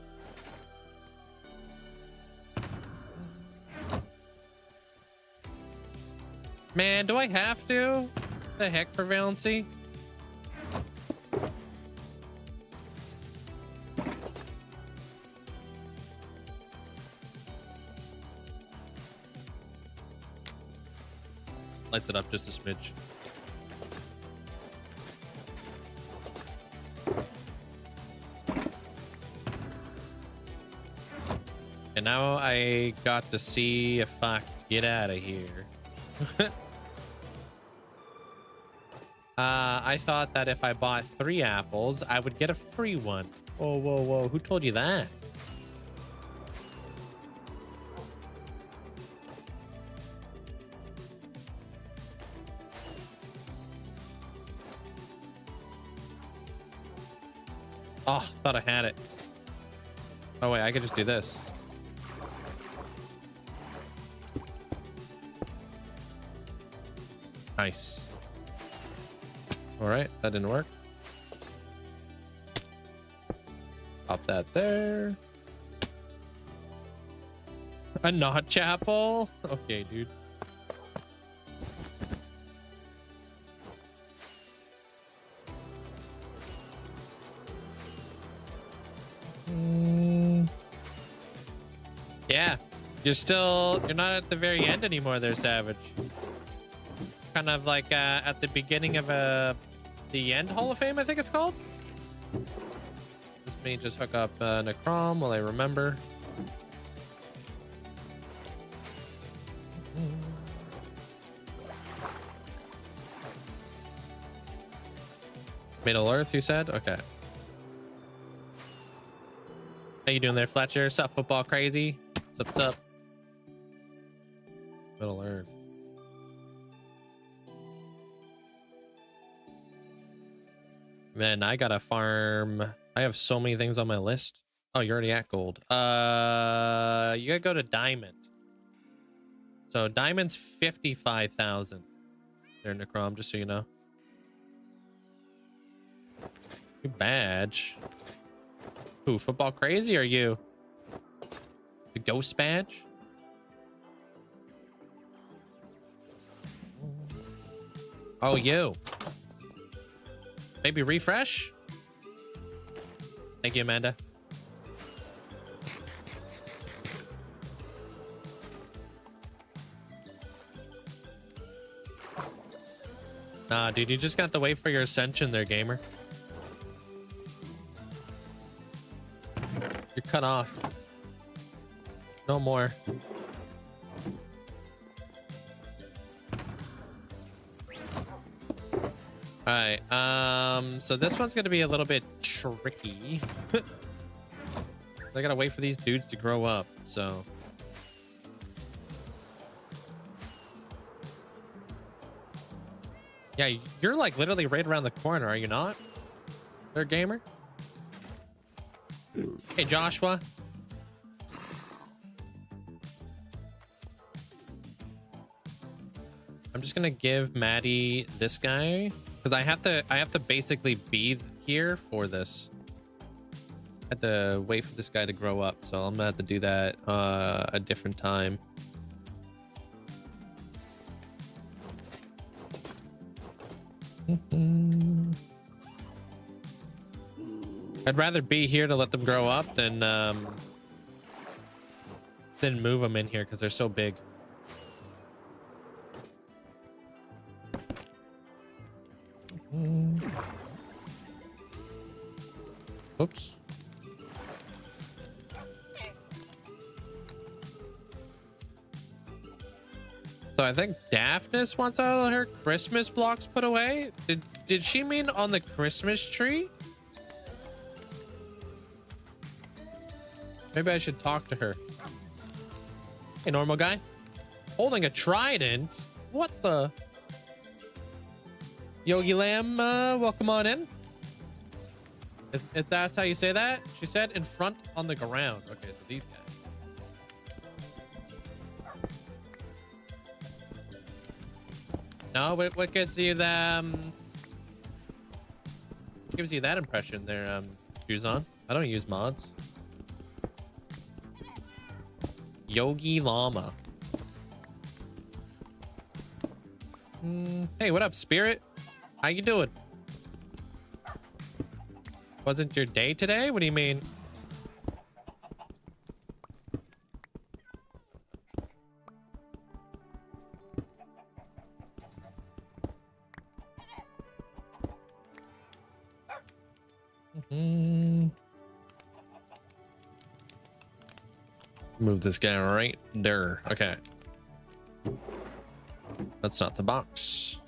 Man, do I have to? The heck, prevalency? Lights it up just a smidge. And now I got to see if I can get out of here. I thought that if I bought 3 apples, I would get a free one. Whoa, whoa, whoa. Who told you that? Oh, thought I had it. Oh, wait, I could just do this. Nice. All right, that didn't work. Pop that there. A not chapel? Okay, dude. Yeah, you're not at the very end anymore there, Savage. Kind of like at the beginning of the end Hall of Fame, I think it's called. This may just hook up Necrom while I remember. Middle Earth, you said? Okay. How you doing there, Fletcher? Sup, football crazy? Sup? Middle Earth. Man, I gotta farm. I have so many things on my list. Oh, you're already at gold. You gotta go to diamond. So diamond's 55,000. There, Necrom, just so you know. New badge. Who, football crazy or you? The ghost badge? Oh, you. Maybe refresh? Thank you, Amanda. Nah, dude, you just got to wait for your ascension there, gamer. You're cut off. No more. All right, so this one's gonna be a little bit tricky. I gotta wait for these dudes to grow up, so. Yeah, you're like literally right around the corner, are you not? There, gamer? Hey, Joshua. I'm just gonna give Maddie this guy because I have to basically be here for this. I have to wait for this guy to grow up, so I'm gonna have to do that a different time. I'd rather be here to let them grow up than move them in here because they're so big. Oops. So I think Daphnis wants all her Christmas blocks put away. Did she mean on the Christmas tree? Maybe I should talk to her. Hey, normal guy. Holding a trident? What the? Yogi Lamb, welcome on in. If that's how you say that. She said in front on the ground. Okay, so these guys. No, what gives you the gives you that impression there, shoes on? I don't use mods. Yogi Llama. Hey, what up, Spirit? How you doing? Wasn't your day today? What do you mean? Move this guy right there. Okay. That's not the box.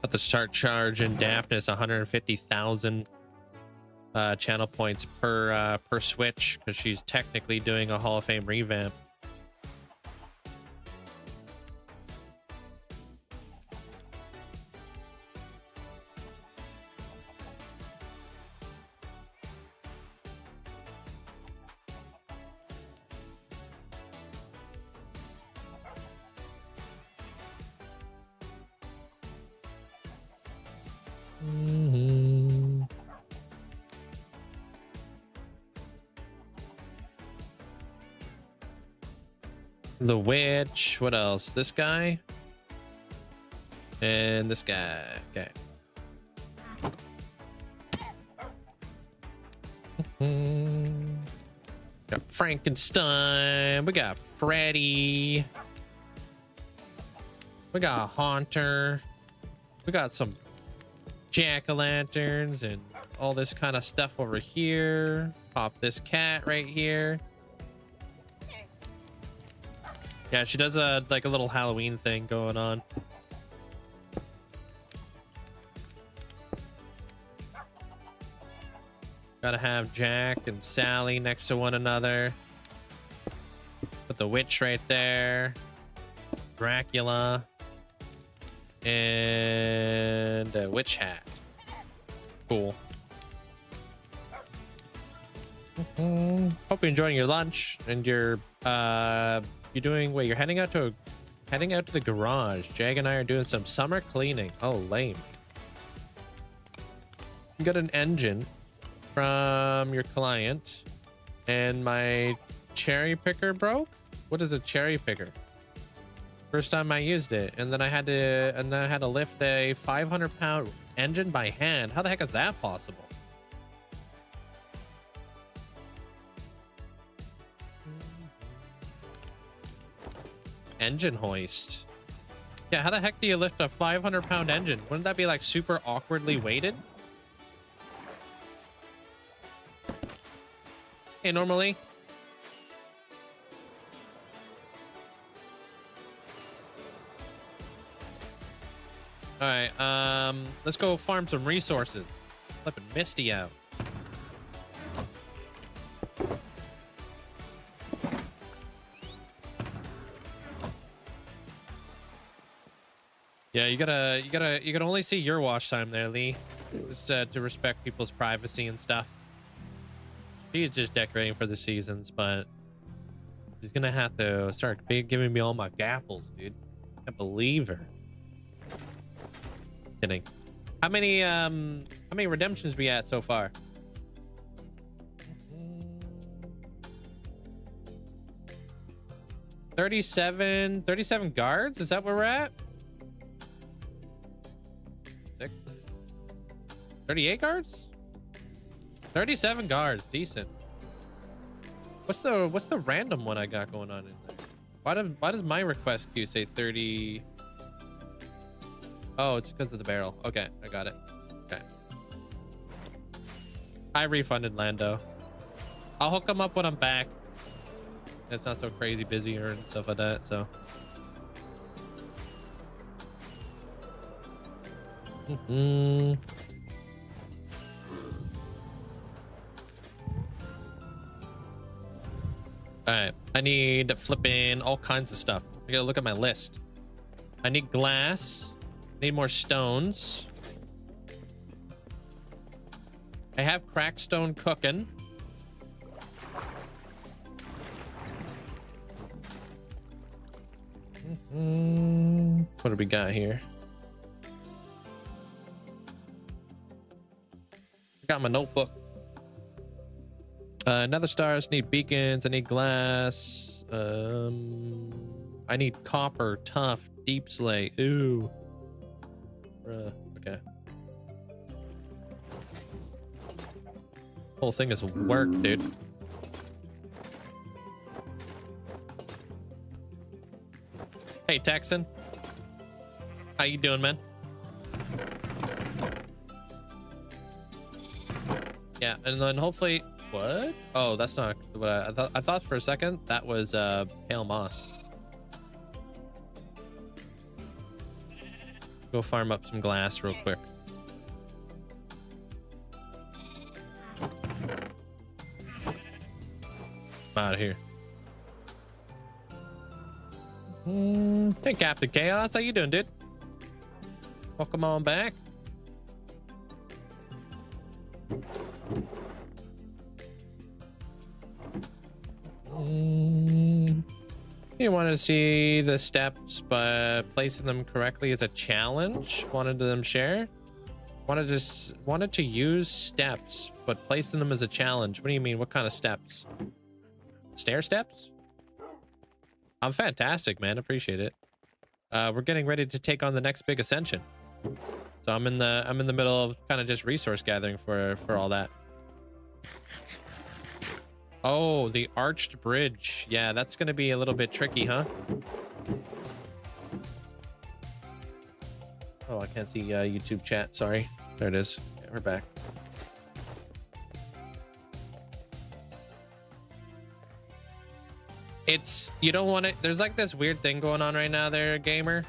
Have to start charging Daphnis 150,000 channel points per switch because she's technically doing a Hall of Fame revamp. The witch. What else? This guy. And this guy. Okay. Got Frankenstein. We got Freddy. We got Haunter. We got some jack-o'-lanterns and all this kind of stuff over here. Pop this cat right here. Yeah, she does a like a little Halloween thing going on. Gotta have Jack and Sally next to one another. Put the witch right there. Dracula. And a witch hat. Cool. Hope you're enjoying your lunch and your you're doing wait, you're heading out to the garage. Jag and I are doing some summer cleaning. Oh, lame. You got an engine from your client and my cherry picker broke. What is a cherry picker? First time I used it, and then I had to lift a 500-pound engine by hand. How the heck is that possible? Engine hoist. Yeah, how the heck do you lift a 500-pound engine? Wouldn't that be like super awkwardly weighted? Hey, normally. All right, let's go farm some resources. Flipping Misty out. Yeah, you gotta only see your wash time there, Lee. Just to respect people's privacy and stuff. She's just decorating for the seasons, but she's gonna have to start giving me all my gapples, dude. I can't believe her. Kidding. How many redemptions we at so far? 37 guards? Is that where we're at? 38 guards? 37 guards, decent. What's the random one I got going on in there? Why does my request queue say 30? Oh, it's because of the barrel. Okay, I got it. Okay. I refunded Lando. I'll hook him up when I'm back. It's not so crazy busy and stuff like that, so. All right, I need flipping all kinds of stuff. I gotta look at my list. I need glass. Need more stones. I have cracked stone cooking. What do we got here? I got my notebook. Nether stars, need beacons, I need glass. I need copper, tough, deep slate. Ooh. Okay. Whole thing is work, dude. Hey, Texan. How you doing, man? Yeah, and then hopefully... What? Oh, that's not what I thought. I thought for a second that was pale moss. Go farm up some glass real quick. Out of here. Hey, Captain Chaos, how you doing, dude? Welcome on back. You wanted to see the steps, but placing them correctly is a challenge. Wanted them share. Wanted to use steps, but placing them as a challenge. What do you mean? What kind of steps? Stair steps? I'm fantastic, man. Appreciate it. We're getting ready to take on the next big ascension. So I'm in the middle of kind of just resource gathering for all that. Oh, the arched bridge. Yeah, that's gonna be a little bit tricky, huh? Oh, I can't see YouTube chat. Sorry. There it is. Yeah, we're back. It's, you don't want it. There's like this weird thing going on right now there, gamer,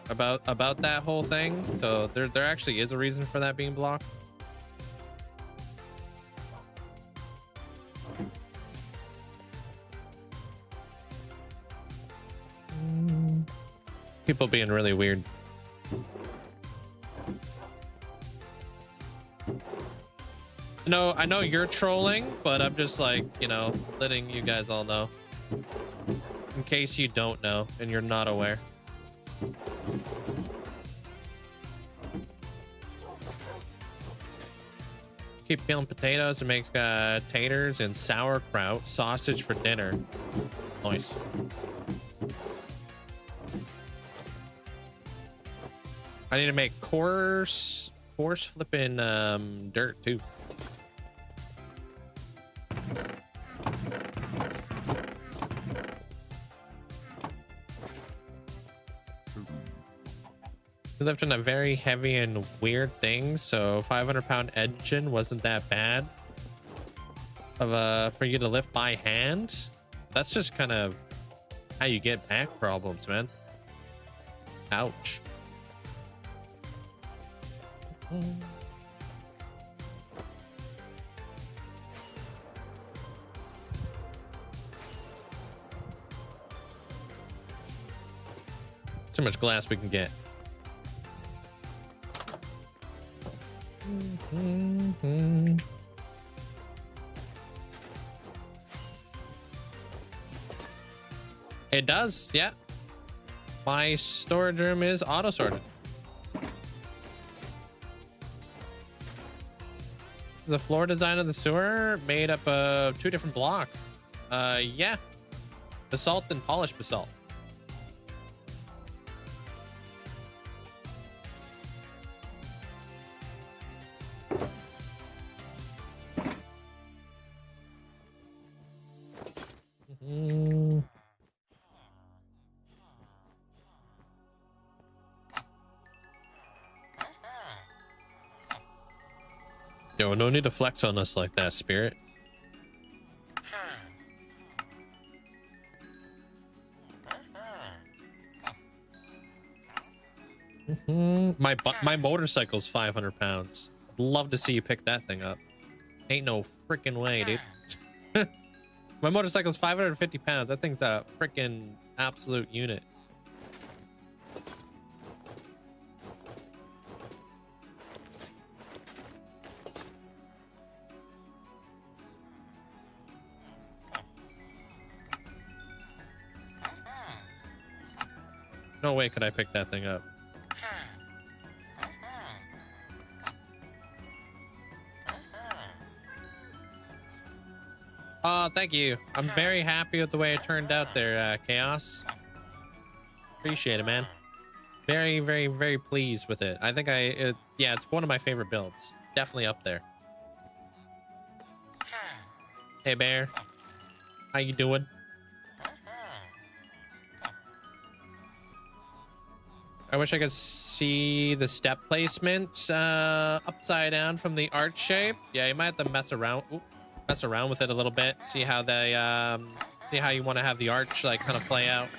about that whole thing. So there actually is a reason for that being blocked. People being really weird. No, I know you're trolling, but I'm just like, you know, letting you guys all know. In case you don't know and you're not aware. Keep peeling potatoes to make taters and sauerkraut sausage for dinner. Nice. I need to make coarse flipping dirt too. We lived in a very heavy and weird thing, so 500-pound engine wasn't that bad of for you to lift by hand. That's just kind of how you get back problems, man. Ouch. So much glass we can get. It does, yeah. My storage room is auto sorted. The floor design of the sewer made up of 2 different blocks. Yeah. Basalt and polished basalt. Yo, no need to flex on us like that, Spirit. My motorcycle's 500 pounds. I'd love to see you pick that thing up. Ain't no freaking way, dude. My motorcycle's 550 pounds. That thing's a freaking absolute unit. No way could I pick that thing up. Oh, thank you. I'm very happy with the way it turned out there, Chaos. Appreciate it, man. Very, very, very pleased with it. I think yeah, it's one of my favorite builds. Definitely up there. Hey, Bear. How you doing? I wish I could see the step placement upside down from the arch shape. Yeah, you might have to mess around with it a little bit. See how they see how you want to have the arch like kind of play out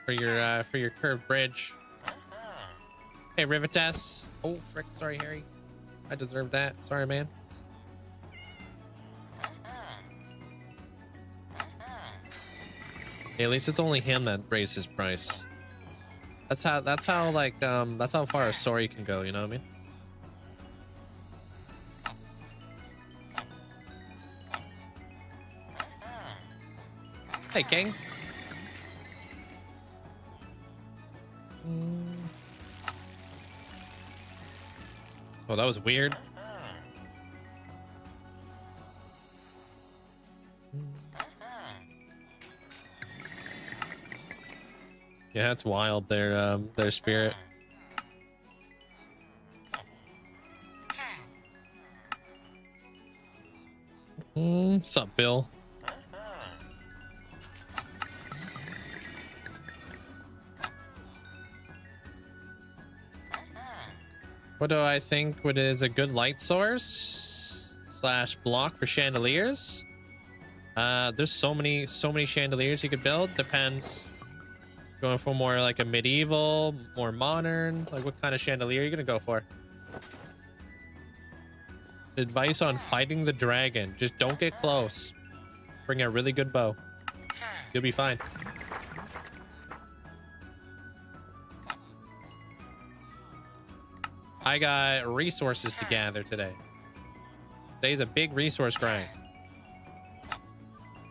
for your curved bridge. Hey, Rivitas. Oh, frick. Sorry, Harry. I deserve that. Sorry, man. Hey, at least it's only him that raised his price. That's how like that's how far a sorry can go, you know what I mean? Hey, King. Oh, that was weird. Yeah, that's wild. Their spirit. Sup, Bill? What do I think? What is a good light source / block for chandeliers? There's so many chandeliers you could build. Depends. Going for more like a medieval, more modern. Like, what kind of chandelier are you gonna go for? Advice on fighting the dragon: just don't get close. Bring a really good bow. You'll be fine. I got resources to gather today. Today's a big resource grind.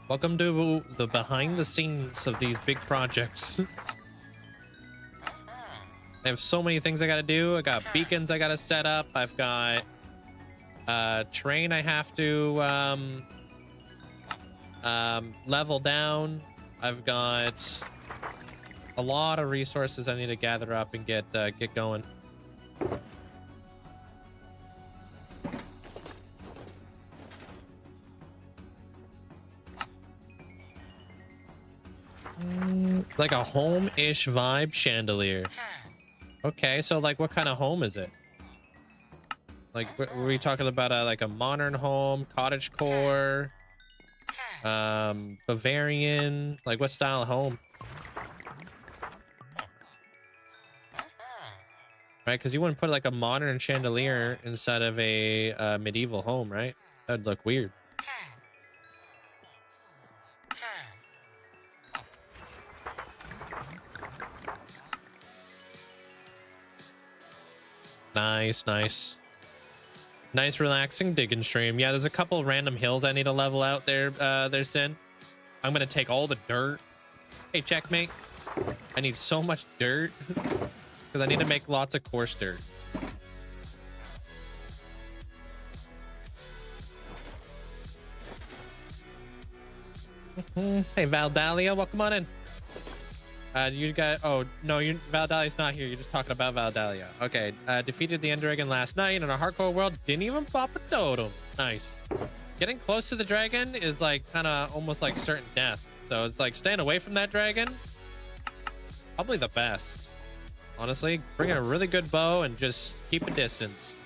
Welcome to the behind the scenes of these big projects. I have so many things I gotta do. I got beacons I gotta set up. I've got terrain I have to level down. I've got a lot of resources I need to gather up and get going. Like a home-ish vibe chandelier. Okay, so like what kind of home is it? Like, were we talking about like a modern home, cottage core, Bavarian? Like, what style of home? Right, because you wouldn't put like a modern chandelier inside of a medieval home, right? That'd look weird. Nice relaxing digging stream. Yeah, there's a couple random hills I need to level out there, Sin. I'm gonna take all the dirt. Hey, checkmate. I need so much dirt because I need to make lots of coarse dirt. Hey, Valdalia, welcome on in. You got, oh no, Valdalia's not here. You're just talking about Valdalia. Okay. Defeated the End Dragon last night in a hardcore world. Didn't even pop a totem. Nice. Getting close to the dragon is like kind of almost like certain death. So it's like staying away from that dragon. Probably the best. Honestly, bring a really good bow and just keep a distance.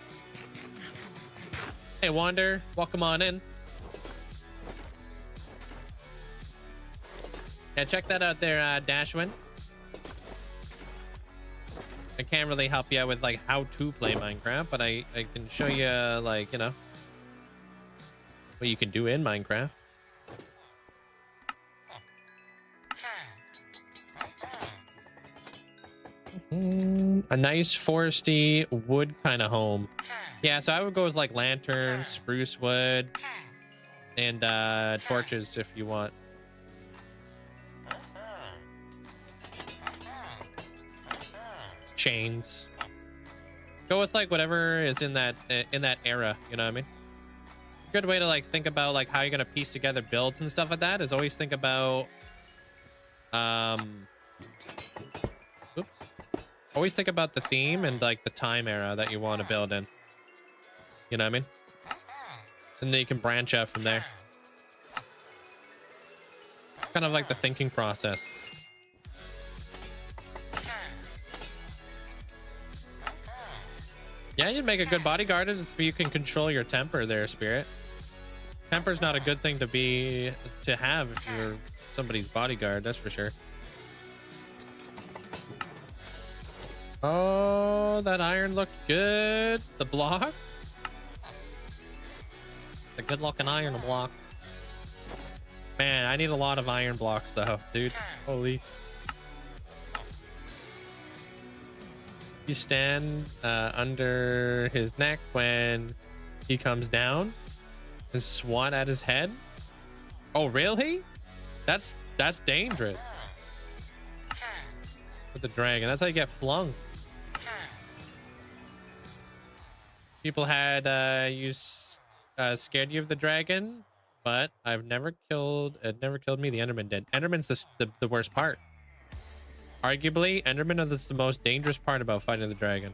Hey, Wander, welcome on in. Yeah, check that out there, Dashwin. I can't really help you out with like how to play Minecraft, but I can show you like, you know, what you can do in Minecraft. A nice foresty wood kind of home. Yeah, so I would go with like lanterns, spruce wood, and torches if you want. Chains. Go with like whatever is in that era, you know what I mean? Good way to like think about like how you're gonna piece together builds and stuff like that is always think about oops. Always think about the theme and like the time era that you want to build in. You know what I mean? And then you can branch out from there. Kind of like the thinking process. Yeah, you'd make a good bodyguard if you can control your temper there, Spirit. Temper's not a good thing to have if you're somebody's bodyguard, that's for sure. Oh, that iron looked good. The block. The good looking iron block. Man, I need a lot of iron blocks though, dude. Holy. You stand under his neck when he comes down and swat at his head. Oh, really? That's dangerous. With the dragon, that's how you get flung. People had scared you of the dragon, but I've never killed. It never killed me. The Enderman did. Enderman's the worst part. Arguably, Enderman is the most dangerous part about fighting the dragon.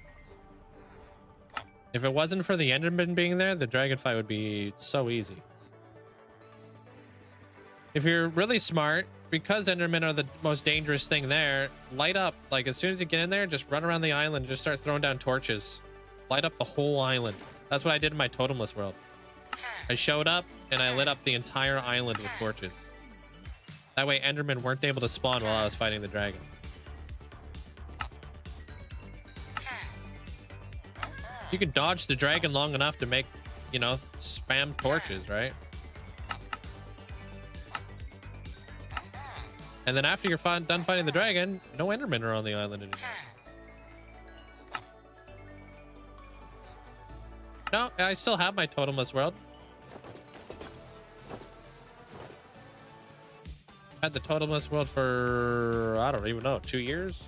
If it wasn't for the Enderman being there, the dragon fight would be so easy. If you're really smart, because Endermen are the most dangerous thing there, light up, like as soon as you get in there, just run around the island and just start throwing down torches. Light up the whole island. That's what I did in my totemless world. I showed up and I lit up the entire island with torches. That way Endermen weren't able to spawn while I was fighting the dragon. You can dodge the dragon long enough to make, you know, spam torches, right? And then after you're done fighting the dragon, no Endermen are on the island anymore. No, I still have my totemless world. Had the totemless world for, I don't even know, 2 years?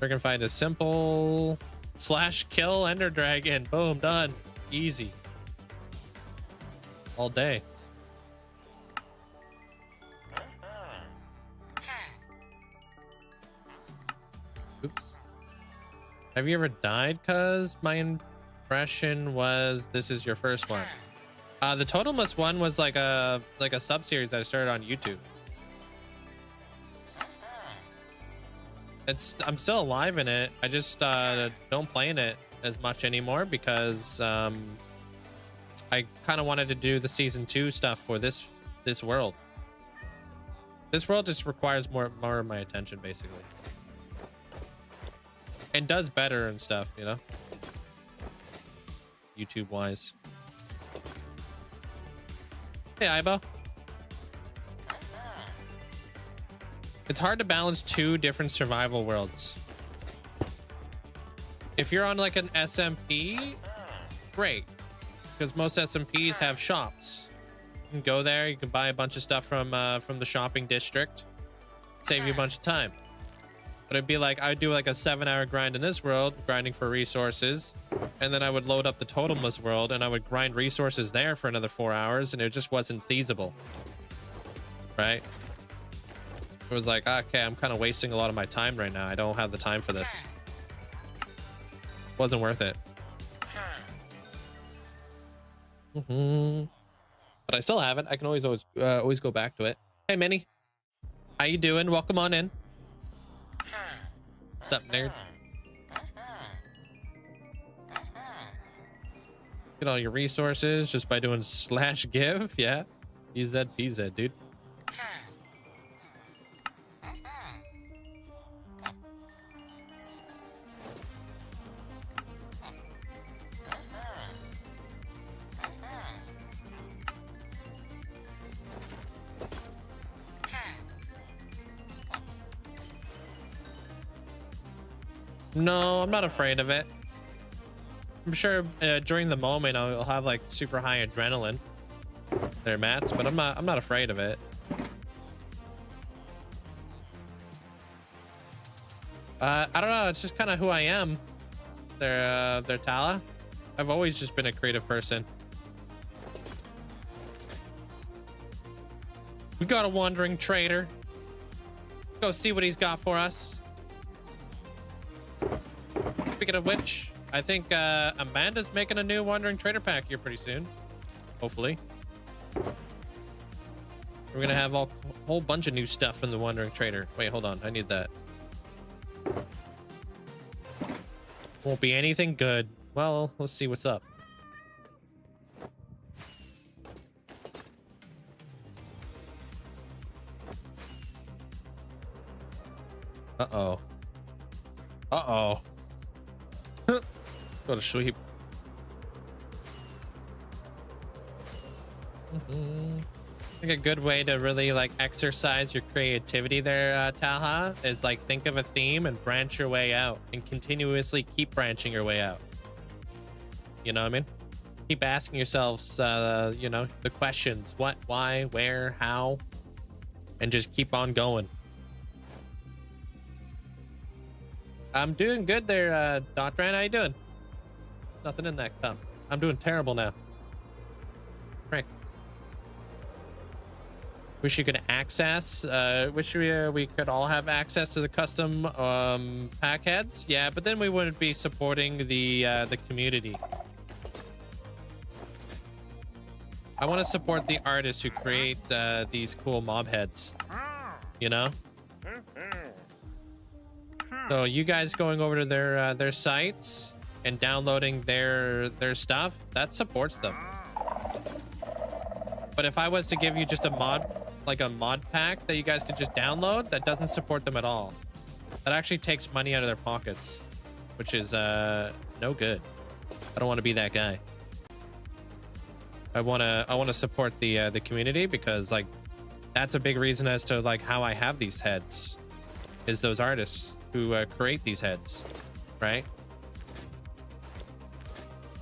We're gonna find a simple / kill ender dragon. Boom, done. Easy. All day. Oops. Have you ever died? Cause my impression was this is your first one. The totemless one was like a sub-series that I started on YouTube. I'm still alive in it. I just don't play in it as much anymore because I kind of wanted to do the season 2 stuff for this world. This world just requires more of my attention, basically. And does better and stuff, you know, YouTube wise. Hey, Ibo. It's hard to balance 2 different survival worlds. If you're on like an SMP, great, because most SMPs have shops. You can go there, you can buy a bunch of stuff from the shopping district, save you a bunch of time. But it'd be like, I would do like a 7-hour grind in this world, grinding for resources. And then I would load up the totemless world and I would grind resources there for another 4 hours. And it just wasn't feasible. Right? It was like, okay, I'm kind of wasting a lot of my time right now. I don't have the time for this. Wasn't worth it. But I still have it. I can always go back to it. Hey, Minnie. How you doing? Welcome on in. What's up, nerd? Get all your resources just by doing /give. Yeah. PZ, dude. No, I'm not afraid of it. I'm sure during the moment I'll have like super high adrenaline there, Mats, but I'm not afraid of it. I don't know, it's just kind of who I am. They're Tala. I've always just been a creative person. We got a wandering trader. Go see what he's got for us. Speaking of which, I think Amanda's making a new Wandering Trader pack here pretty soon. Hopefully. We're gonna have a whole bunch of new stuff in the Wandering Trader. Wait, hold on. I need that. Won't be anything good. Well, let's see what's up. Uh-oh. Uh-oh. Go to sleep. I think a good way to really like exercise your creativity there, Talha, is like think of a theme and branch your way out and continuously keep branching your way out. You know what I mean? Keep asking yourselves, you know, the questions: what, why, where, how, and just keep on going. I'm doing good there, Dotran. How you doing? Nothing in that cup. I'm doing terrible now. Frick. Wish you could access. Wish we could all have access to the custom pack heads. Yeah, but then we wouldn't be supporting the community. I want to support the artists who create these cool mob heads. You know. So you guys going over to their sites and downloading their stuff, that supports them. But if I was to give you just a mod, like a mod pack that you guys could just download, that doesn't support them at all. That actually takes money out of their pockets, which is no good. I don't want to be that guy. I want to support the community, because like that's a big reason as to like how I have these heads, is those artists who create these heads, right?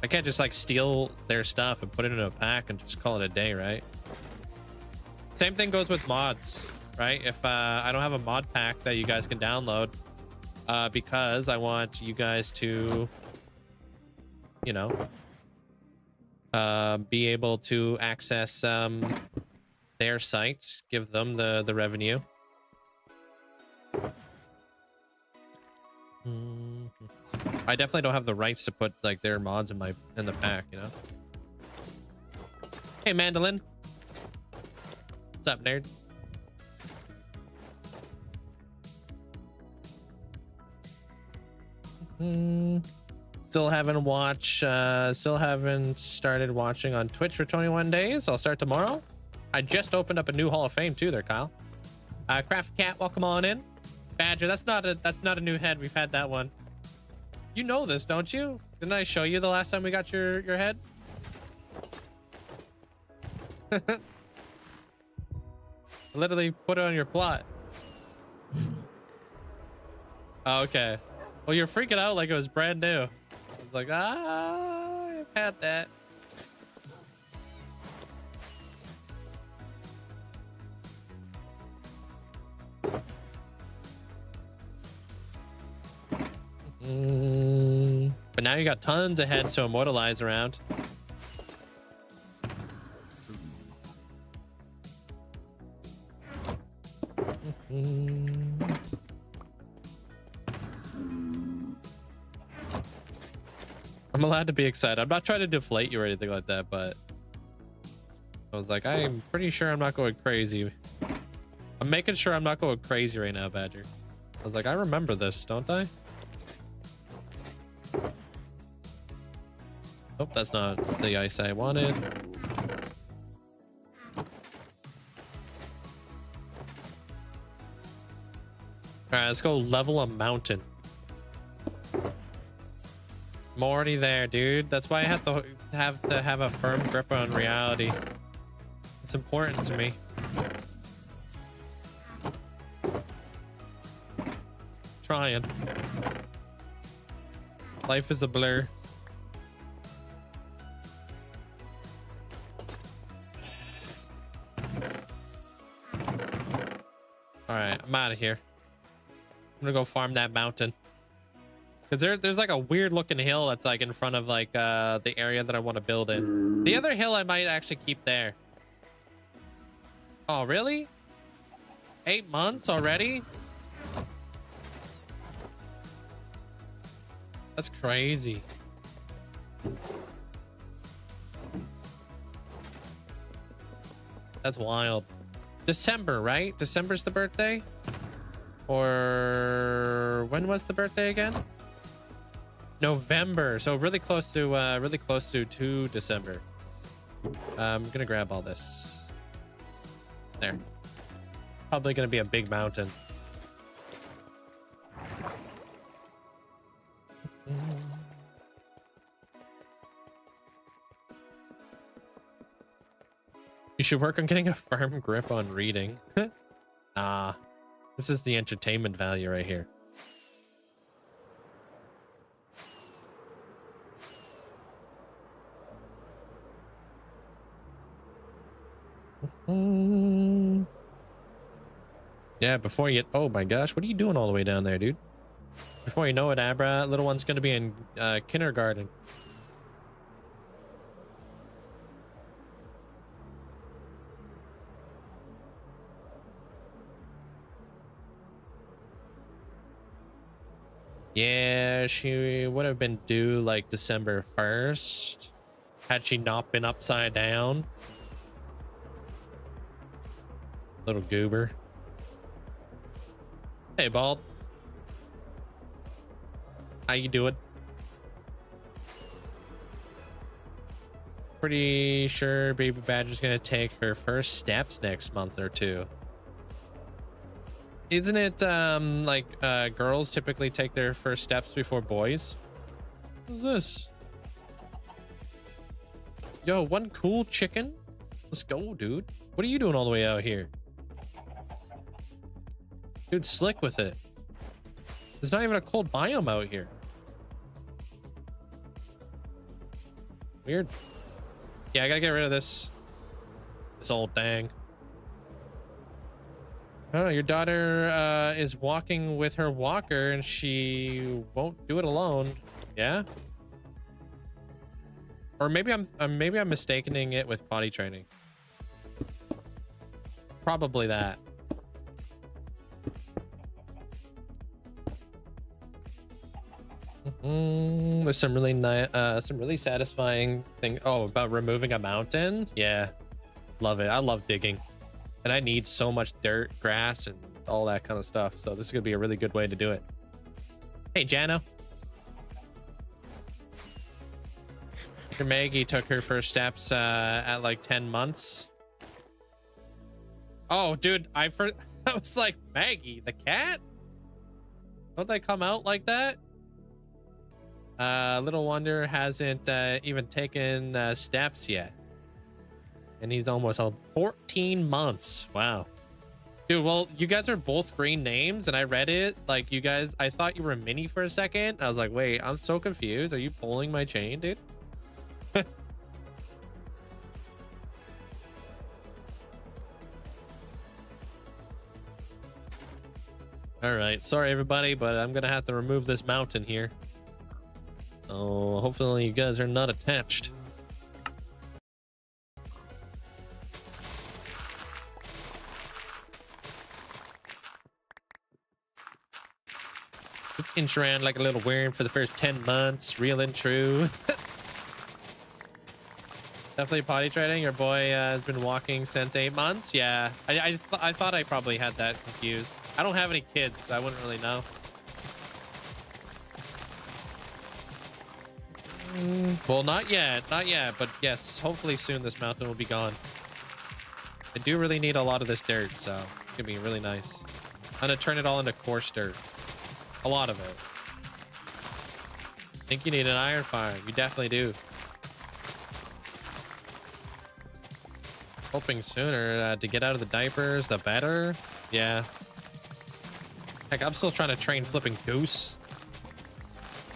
I can't just like steal their stuff and put it in a pack and just call it a day, right? Same thing goes with mods, right? If I don't have a mod pack that you guys can download, because I want you guys to, you know, be able to access their sites, give them the revenue. I definitely don't have the rights to put like their mods in the pack, you know. Hey, Mandolin. What's up, nerd? Still haven't started watching on Twitch for 21 days. I'll start tomorrow. I just opened up a new Hall of Fame too there, Kyle. Craft Cat, welcome on in. Badger, that's not a new head. We've had that one. You know this, don't you? Didn't I show you the last time we got your head? Literally put it on your plot. Oh, okay. Well, you're freaking out like it was brand new. I was like, I've had that. But now you got tons of heads to immortalize around. I'm allowed to be excited. I'm not trying to deflate you or anything like that, but I was like, I'm pretty sure I'm not going crazy. I'm making sure I'm not going crazy right now, Badger. I was like, I remember this, don't I? Oh, that's not the ice I wanted. All right, let's go level a mountain. I'm already there, dude. That's why I have to have a firm grip on reality. It's important to me. Trying. Life is a blur. All right, I'm out of here. I'm gonna go farm that mountain. Cause there's like a weird looking hill that's like in front of like the area that I want to build in. The other hill I might actually keep there. Oh, really? 8 months already? That's crazy. That's wild. December, right? December's the birthday? Or when was the birthday again? November. So really close to 2 December. I'm gonna grab all this. There. Probably gonna be a big mountain. should work on getting a firm grip on reading. Nah, this is the entertainment value right here. Yeah, before you... Oh my gosh, what are you doing all the way down there, dude? Before you know it, Abra, little one's gonna be in kindergarten. Yeah, she would have been due like December 1st had she not been upside down. Little goober. Hey, Bald. How you doing? Pretty sure Baby Badger's gonna take her first steps next month or two. Isn't it like girls typically take their first steps before boys? What's this? Yo, one cool chicken. Let's go, dude. What are you doing all the way out here? Dude, slick with it. There's not even a cold biome out here. Weird. Yeah, I gotta get rid of this old dang. I don't know, your daughter is walking with her walker and she won't do it alone. Yeah? Or maybe I'm mistaking it with potty training. Probably that. There's some really nice, some really satisfying thing. Oh, about removing a mountain. Yeah, love it. I love digging, and I need so much dirt, grass, and all that kind of stuff. So this is gonna be a really good way to do it. Hey, Jano. Your Maggie took her first steps at like 10 months. Oh, dude, I was like, Maggie, the cat? Don't they come out like that? Little Wonder hasn't even taken steps yet. And he's almost 14 months. Wow. Dude, well, you guys are both green names, and I read it. Like, you guys, I thought you were Minnie for a second. I was like, wait, I'm so confused. Are you pulling my chain, dude? All right, sorry everybody, but I'm gonna have to remove this mountain here. So hopefully you guys are not attached. Inch around like a little worm for the first 10 months, real and true. Definitely potty training. Your boy has been walking since 8 months. Yeah, I thought I probably had that confused. I don't have any kids, so I wouldn't really know. Well, not yet, but yes, hopefully soon this mountain will be gone. I do really need a lot of this dirt, so it's gonna be really nice. I'm gonna turn it all into coarse dirt. A lot of it. I think you need an iron farm. You definitely do. Hoping sooner to get out of the diapers, the better. Yeah. Heck, I'm still trying to train flipping Goose.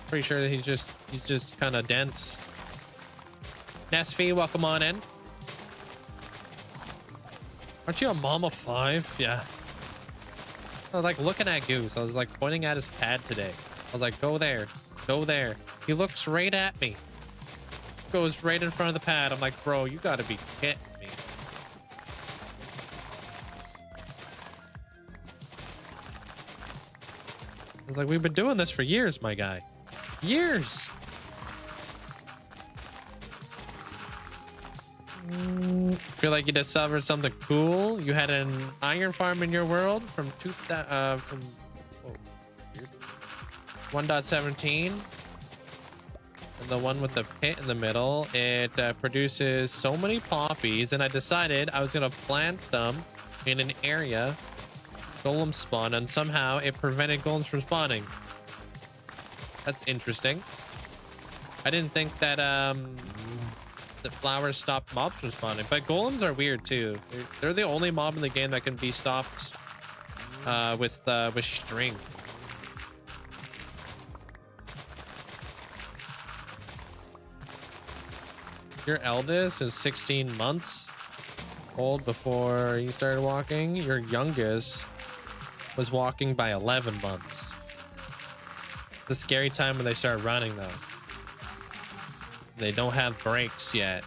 Pretty sure that he's just kind of dense. Nesfee, welcome on in. Aren't you a mom of 5? Yeah. I was like looking at Goose. I was like pointing at his pad today. I was like, go there, go there. He looks right at me. Goes right in front of the pad. I'm like, bro, you gotta be kidding me. I was like, we've been doing this for years, my guy. Years. Feel like you discovered something cool. You had an iron farm in your world from 1.17, and the one with the pit in the middle. It produces so many poppies, and I decided I was gonna plant them in an area golem spawn, and somehow it prevented golems from spawning. That's interesting. I didn't think that that flowers stop mobs from spawning, but golems are weird too. They're the only mob in the game that can be stopped with string. Your eldest is 16 months old before you started walking. Your youngest was walking by 11 months. The scary time when they start running though. They don't have brakes yet.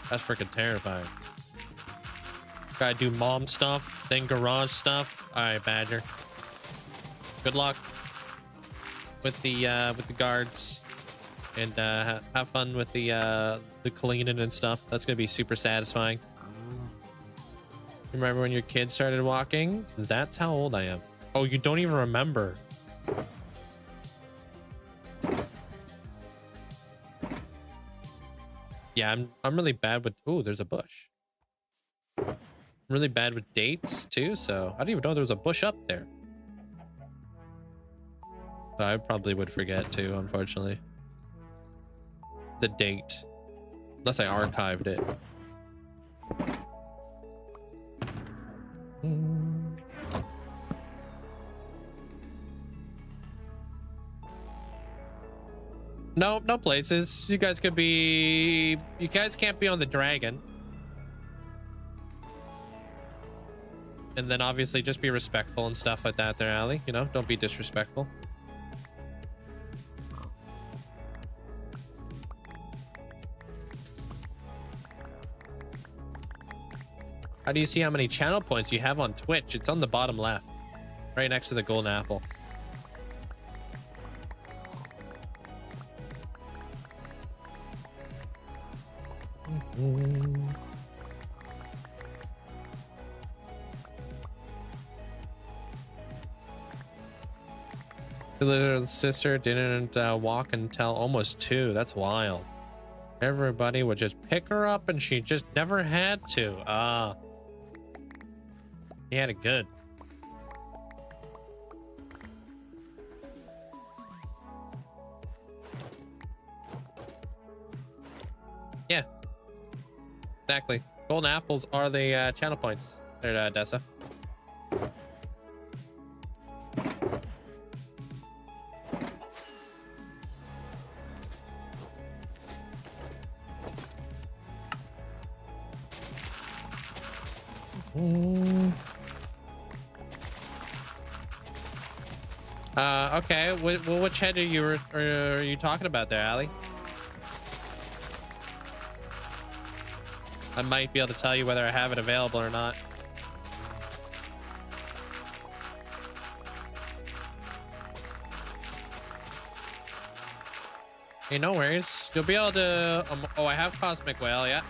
That's freaking terrifying. Gotta do mom stuff, then garage stuff. All right, Badger. Good luck with the guards, and have fun with the cleaning and stuff. That's gonna be super satisfying. Remember when your kid started walking? That's how old I am. Oh, you don't even remember. Yeah, I'm really bad with. Oh, there's a bush. I'm really bad with dates too, so I didn't even know there was a bush up there. I probably would forget too, unfortunately. The date, unless I archived it. No, no places. You guys could be. You guys can't be on the dragon. And then obviously just be respectful and stuff like that there, Allie. You know, don't be disrespectful. How do you see how many channel points you have on Twitch? It's on the bottom left, right next to the golden apple. The little sister didn't walk until almost 2. That's wild. Everybody would just pick her up and she just never had to. He had it good. Yeah. Exactly. Golden apples are the channel points. There, Dessa. Okay. Which head are you talking about there, Allie? I might be able to tell you whether I have it available or not. Hey, no worries. You'll be able to. Oh, I have Cosmic Whale, yeah.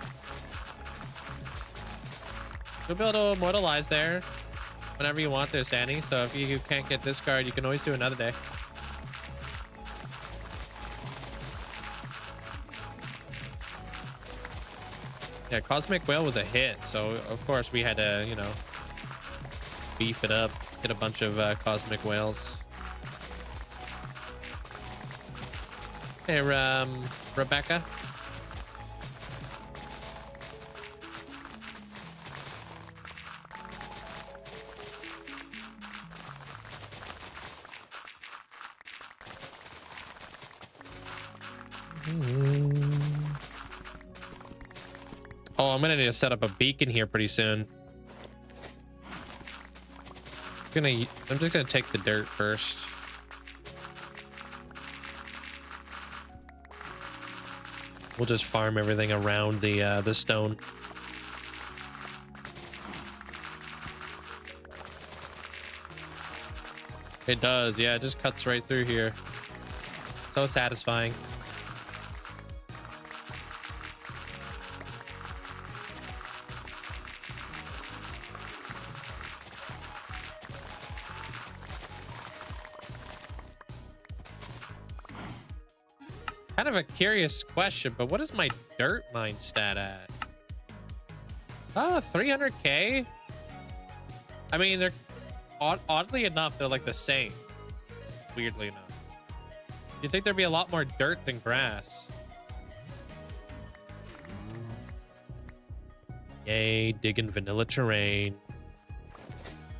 You'll be able to immortalize there whenever you want there, Sandy. So if you can't get this card, you can always do another day. Yeah, Cosmic Whale was a hit, so of course we had to, you know, beef it up, get a bunch of Cosmic Whales. Hey, Rebecca. Oh, I'm gonna need to set up a beacon here pretty soon. I'm just gonna take the dirt first. We'll just farm everything around the stone. It does, yeah. It just cuts right through here. So satisfying. Kind of a curious question, but what is my dirt mine stat at? Oh, 300k. I mean, they're oddly enough, they're like the same. Weirdly enough, you'd think there'd be a lot more dirt than grass. Yay, digging vanilla terrain.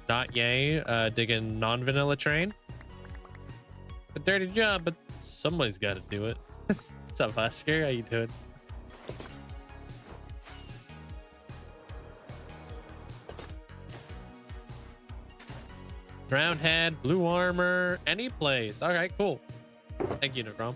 Not yay, digging non-vanilla terrain. A dirty job, but somebody's got to do it. What's up, Husker? How you doing? Round head, blue armor, any place. All right, cool. Thank you, Negrom.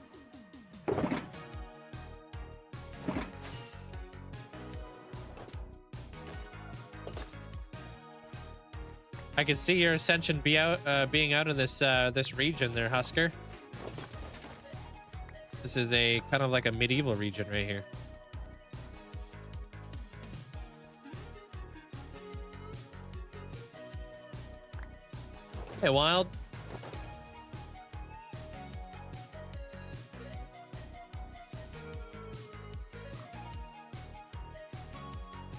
I can see your ascension being out of this this region there, Husker. This is a kind of like a medieval region right here. Hey, Wild.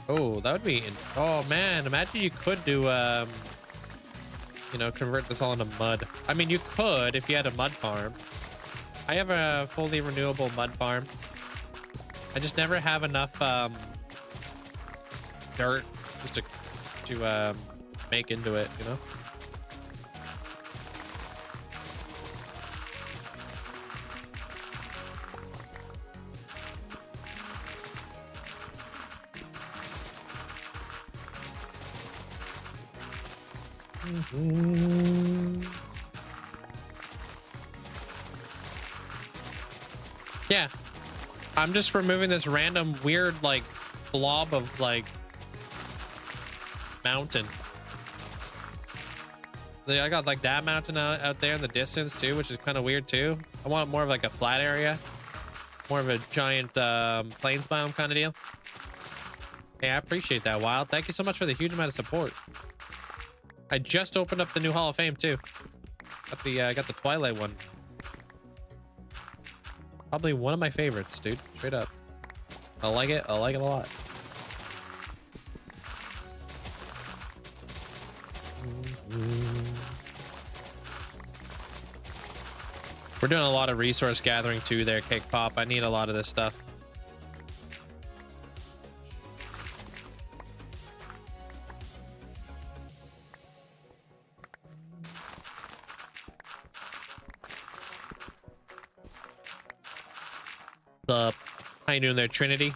Oh, that would be. Oh man, imagine you could do you know, convert this all into mud. I mean, you could if you had a mud farm. I have a fully renewable mud farm. I just never have enough dirt just to make into it, you know. Yeah, I'm just removing this random weird like blob of like mountain. I got like that mountain out there in the distance too, which is kind of weird too. I want more of like a flat area, more of a giant plains biome kind of deal. Hey, I appreciate that, Wild. Thank you so much for the huge amount of support. I just opened up the new Hall of Fame too. Got the Twilight one. Probably one of my favorites, dude. Straight up. I like it. I like it a lot. We're doing a lot of resource gathering too there, Cake Pop. I need a lot of this stuff. What's up? How you doing there, Trinity?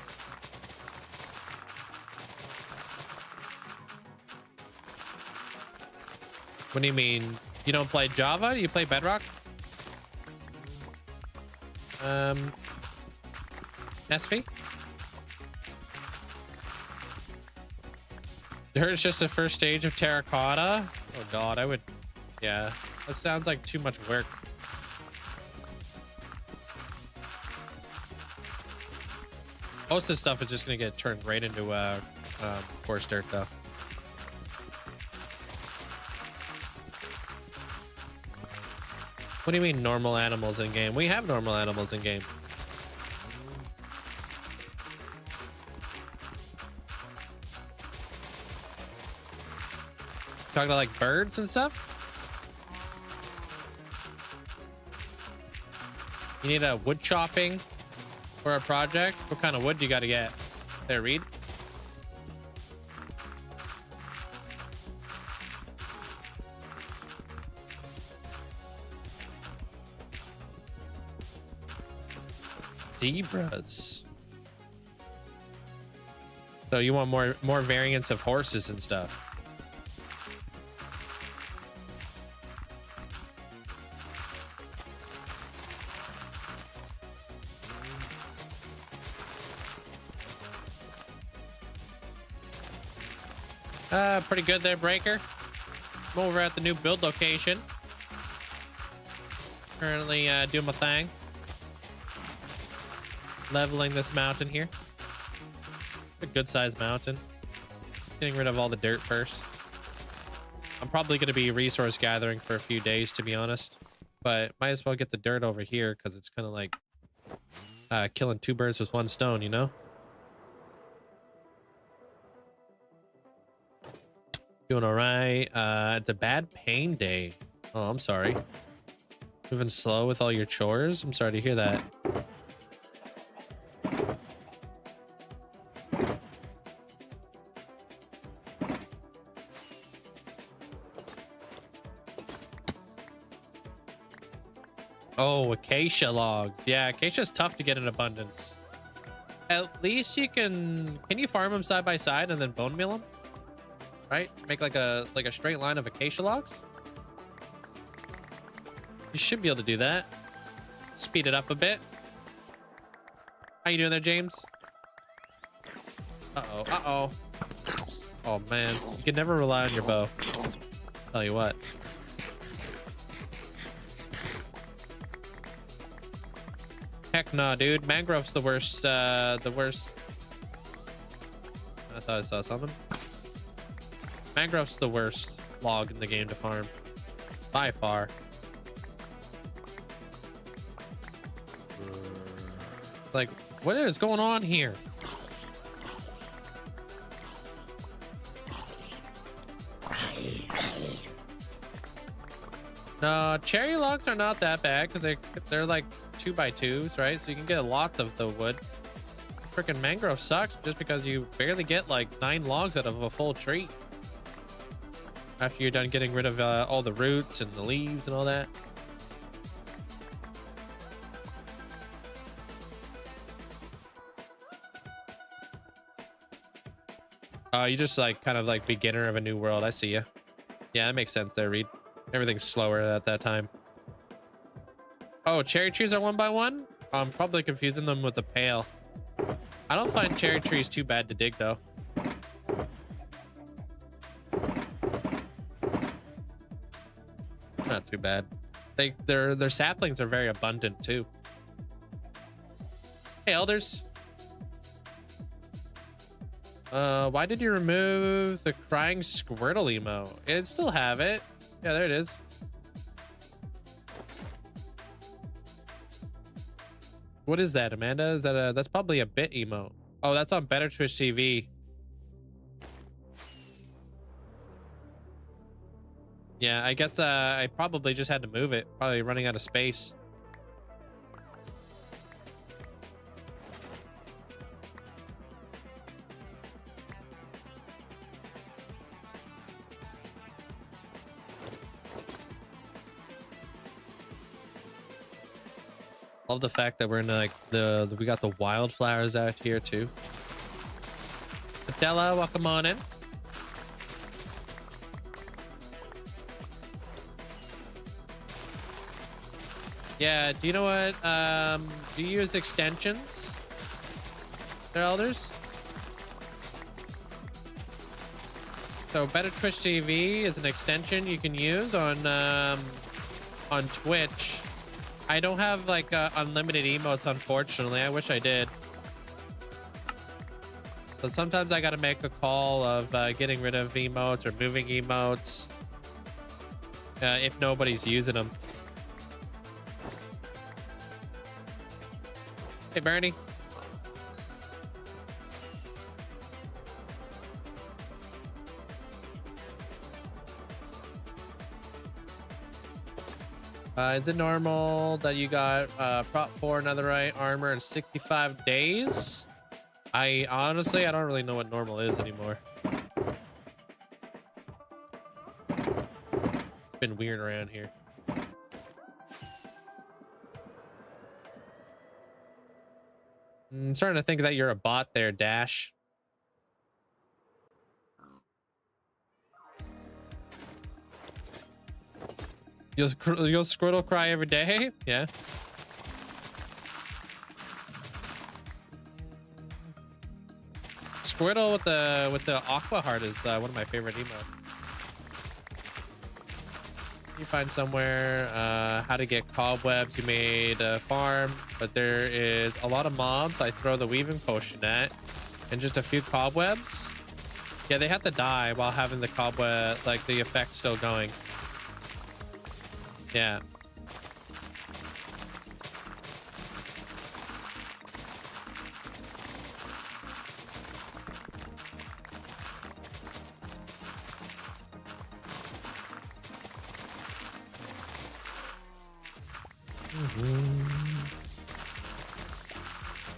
What do you mean? You don't play Java? Do you play Bedrock? Nesfi? There's just the first stage of terracotta. Oh god, I would. Yeah, that sounds like too much work. Most of this stuff is just gonna get turned right into coarse dirt, though. What do you mean normal animals in game? We have normal animals in game. Talking about like birds and stuff? You need a wood chopping for a project? What kind of wood you got to get? There, Reed. Zebras. So you want more variants of horses and stuff. Pretty good there, Breaker. I'm over at the new build location. Currently doing my thing. Leveling this mountain here. A good sized mountain. Getting rid of all the dirt first. I'm probably going to be resource gathering for a few days, to be honest. But might as well get the dirt over here because it's kind of like killing two birds with one stone, you know? Doing all right. It's a bad pain day. Oh, I'm sorry. Moving slow with all your chores. I'm sorry to hear that. Oh, acacia logs. Yeah, acacia's tough to get in abundance. At least you can you farm them side by side and then bone meal them? Right? Make like a straight line of acacia logs? You should be able to do that. Speed it up a bit. How you doing there, James? Uh-oh, uh-oh. Oh, man. You can never rely on your bow. Tell you what. Heck nah, dude. Mangrove's the worst, the worst. I thought I saw something. Mangrove's the worst log in the game to farm. By far. It's like, what is going on here? No, cherry logs are not that bad because they're like 2x2s, right? So you can get lots of the wood. Freaking mangrove sucks just because you barely get like 9 logs out of a full tree after you're done getting rid of all the roots and the leaves and all that. You just like kind of like beginner of a new world. I see you. Yeah, that makes sense there, Reed. Everything's slower at that time. Oh, cherry trees are 1x1? I'm probably confusing them with a pail. I don't find cherry trees too bad to dig though. Not too bad. Their saplings are very abundant too. Hey, elders. Why did you remove the crying Squirtle emo? It still have it. Yeah, there it is. What is that, Amanda? Is that that's probably a bit emo. Oh, that's on Better Twitch TV. Yeah, I guess I probably just had to move it. Probably running out of space. Love the fact that we're in like we got the wildflowers out here too. Adela, welcome on in. Yeah, do you know what? Do you use extensions? They're elders. So Better Twitch TV is an extension you can use on Twitch. I don't have like unlimited emotes, unfortunately. I wish I did. So sometimes I gotta make a call of getting rid of emotes or moving emotes if nobody's using them. Hey, Bernie. Is it normal that you got prop 4 netherite armor in 65 days? I honestly don't really know what normal is anymore. It's been weird around here. I'm starting to think that you're a bot there, Dash. You'll Squirtle cry every day? Yeah. Squirtle with the aqua heart is one of my favorite emotes. You find somewhere how to get cobwebs. You made a farm, but there is a lot of mobs I throw the weaving potion at, and just a few cobwebs. Yeah, they have to die while having the cobweb, like the effect still going. Yeah.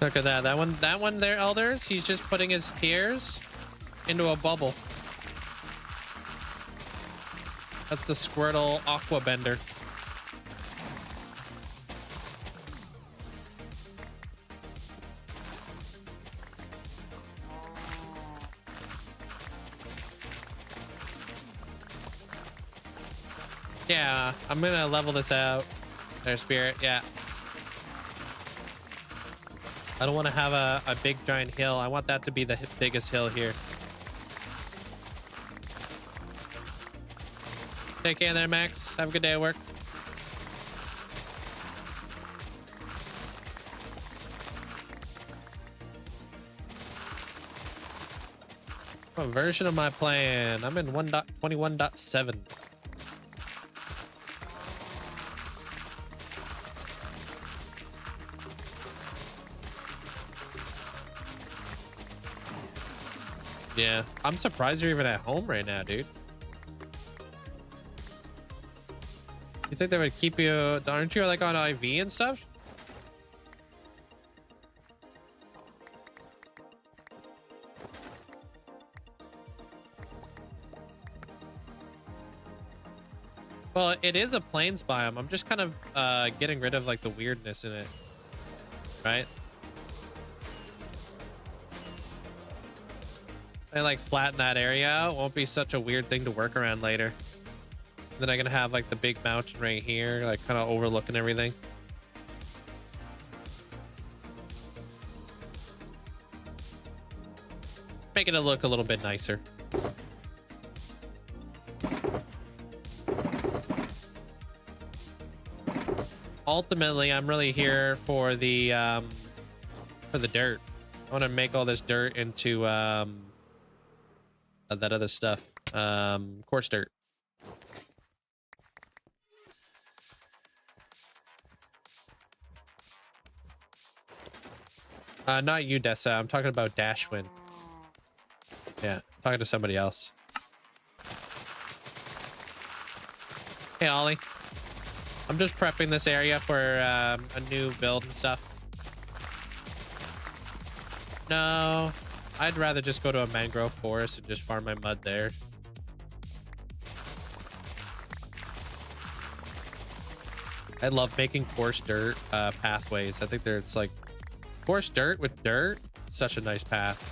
Look at that. That one there, elders. He's just putting his tears into a bubble. That's the Squirtle Aqua Bender. Yeah, I'm gonna level this out. There, Spirit. Yeah. I don't want to have a big giant hill. I want that to be the biggest hill here. Take care there, Max. Have a good day at work. What version of my plan? I'm in 1.21.7. Yeah, I'm surprised you're even at home right now, dude. You think they would keep you? Aren't you like on IV and stuff? Well, it is a plains biome. I'm just kind of getting rid of like the weirdness in it, right? I like flatten that area out. Won't be such a weird thing to work around later. Then I'm gonna have like the big mountain right here, like kind of overlooking everything. Making it look a little bit nicer. Ultimately, I'm really here for the dirt. I want to make all this dirt into that other stuff, coarse dirt. Not you, Dessa. I'm talking about Dashwin. Yeah, talking to somebody else. Hey, Ollie. I'm just prepping this area for a new build and stuff. No, I'd rather just go to a mangrove forest and just farm my mud there. I love making coarse dirt pathways. I think it's like coarse dirt with dirt. Such a nice path.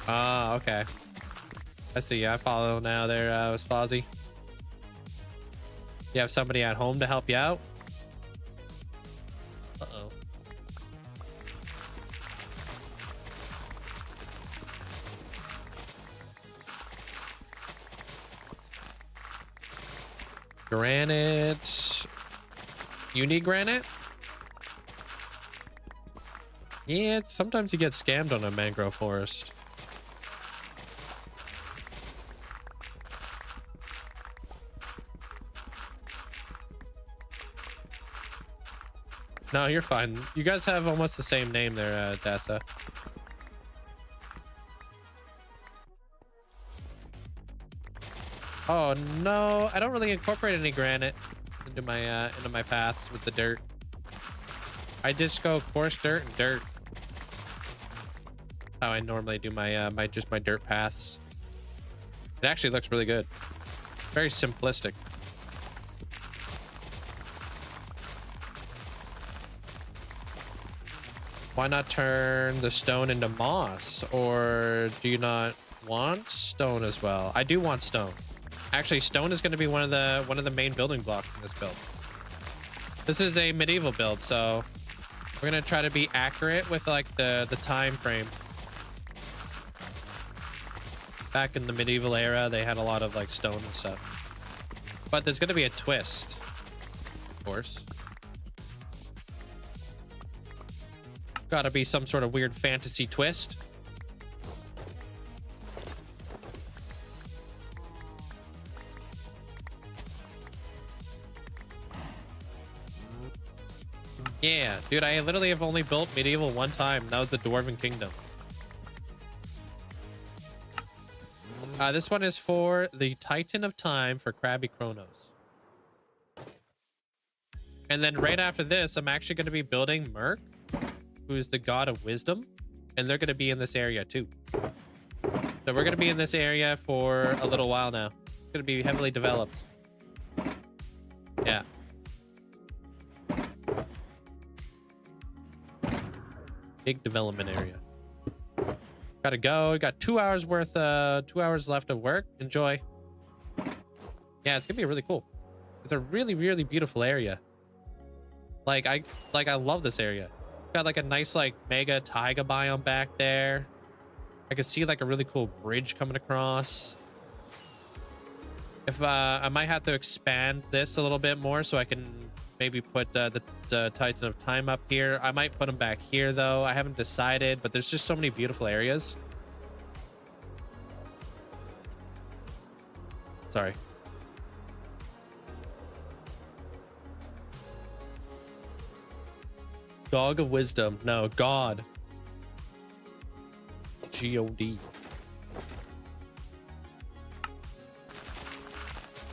Ah, okay. I see. I follow now there, was Fozzie. You have somebody at home to help you out? Uh-oh. Granite. You need granite? Yeah, sometimes you get scammed on a mangrove forest. No, you're fine. You guys have almost the same name there, Dassa. Oh no, I don't really incorporate any granite into my paths with the dirt. I just go coarse dirt and dirt. How I normally do my my dirt paths. It actually looks really good. Very simplistic. Why not turn the stone into moss? Or do you not want stone as well? I do want stone. Actually, stone is going to be one of the main building blocks in this build. This is a medieval build, so we're going to try to be accurate with like the time frame. Back in the medieval era, they had a lot of like stone and stuff. But there's going to be a twist, of course. Gotta be some sort of weird fantasy twist. Yeah, dude, I literally have only built medieval one time. That was the Dwarven Kingdom. This one is for the Titan of Time for Krabby Kronos. And then right after this, I'm actually going to be building Merc, who's the god of wisdom, and they're going to be in this area too. So we're going to be in this area for a little while now. It's going to be heavily developed. Yeah. Big development area. Gotta go. Got 2 hours worth, 2 hours left of work. Enjoy. Yeah, it's gonna be really cool. It's a really, really beautiful area. Like I love this area. Got like a nice like mega taiga biome back there. I could see like a really cool bridge coming across. If I might have to expand this a little bit more so I can maybe put the Titan of Time up here. I might put them back here though. I haven't decided, but there's just so many beautiful areas. Sorry. Dog of Wisdom. No, God. G-O-D.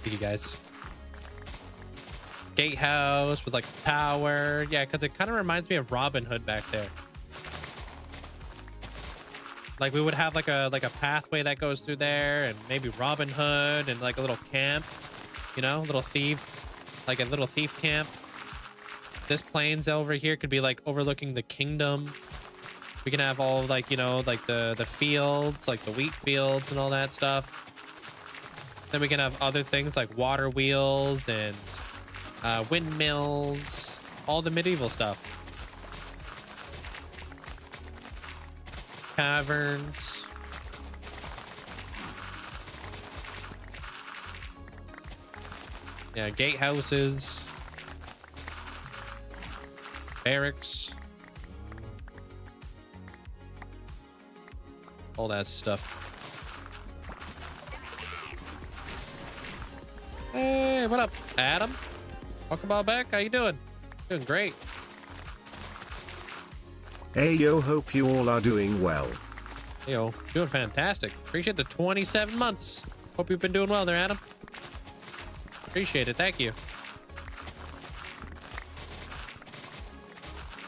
Thank you guys. Gatehouse with like tower. Yeah, because it kind of reminds me of Robin Hood back there. Like we would have like a pathway that goes through there, and maybe Robin Hood and like a little camp, you know, little thief, like a little thief camp. This plains over here could be like overlooking the kingdom. We can have all like, you know, like the fields, like the wheat fields and all that stuff. Then we can have other things like water wheels and windmills, all the medieval stuff. Caverns. Yeah, gatehouses. Barracks. All that stuff. Hey, what up, Adam? Welcome on back. How you doing? Doing great. Hey yo, hope you all are doing well. Hey, yo, doing fantastic. Appreciate the 27 months. Hope you've been doing well there, Adam. Appreciate it. Thank you.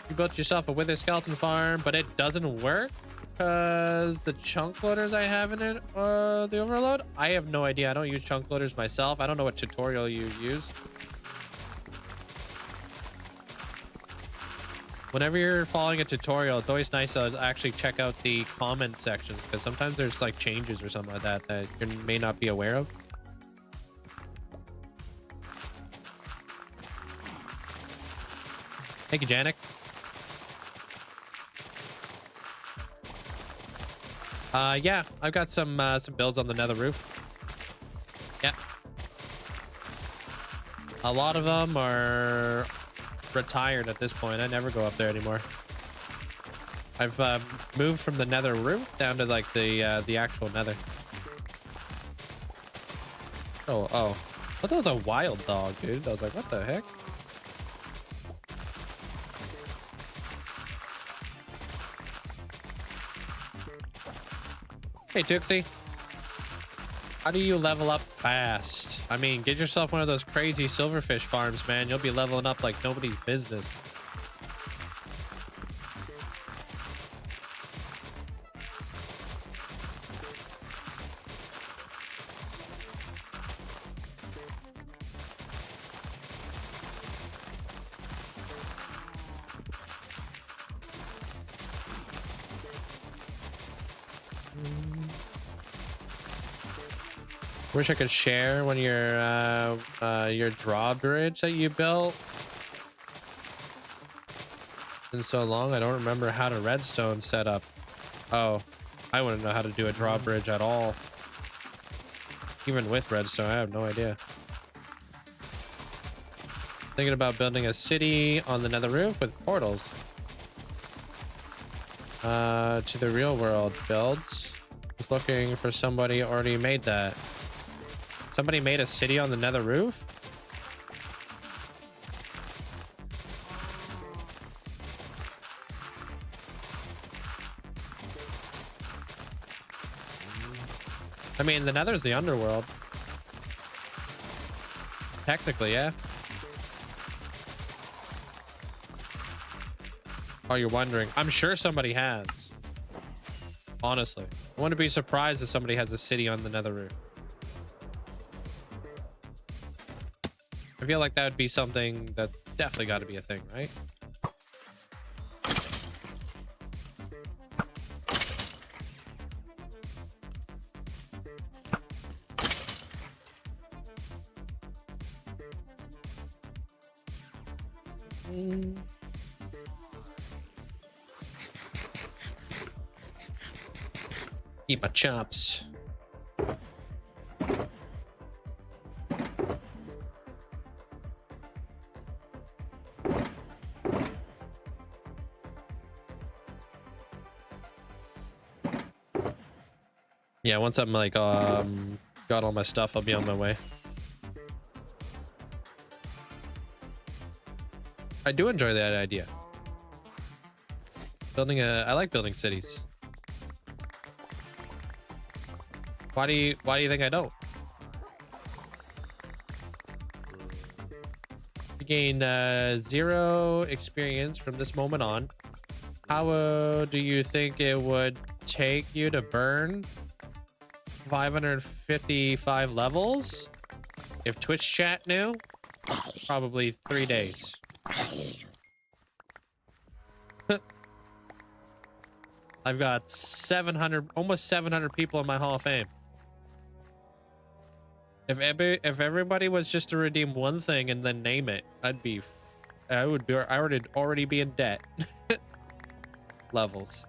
You built yourself a wither skeleton farm, but it doesn't work because the chunk loaders I have in it, the overload. I have no idea. I don't use chunk loaders myself. I don't know what tutorial you use. Whenever you're following a tutorial, it's always nice to actually check out the comment section because sometimes there's like changes or something like that that you may not be aware of. Thank you, Janik. Yeah, I've got some builds on the nether roof. Yeah. A lot of them are retired at this point. I never go up there anymore. I've moved from the nether roof down to like the actual nether. Oh, I thought that was a wild dog, dude. I was like, what the heck? Hey, Tuxie. How do you level up fast? I mean, get yourself one of those crazy silverfish farms, man. You'll be leveling up like nobody's business. Wish I could share one of your drawbridge that you built. Been so long, I don't remember how to redstone set up. Oh, I wouldn't know how to do a drawbridge at all. Even with redstone, I have no idea. Thinking about building a city on the nether roof with portals. To the real world builds. Just looking for somebody already made that. Somebody made a city on the nether roof? I mean, the nether's the underworld. Technically, yeah. Oh, you're wondering. I'm sure somebody has. Honestly. I wouldn't be surprised if somebody has a city on the nether roof. I feel like that would be something that definitely got to be a thing, right? Eat my chops. Yeah, once I'm like got all my stuff, I'll be on my way. I do enjoy that idea. I like building cities. Why do you think I don't? You gain 0 experience from this moment on. How do you think it would take you to burn 555 levels? If Twitch chat knew, probably 3 days. I've got 700, almost 700 people in my Hall of Fame. If everybody was just to redeem one thing and then name it, I would already be in debt. Levels.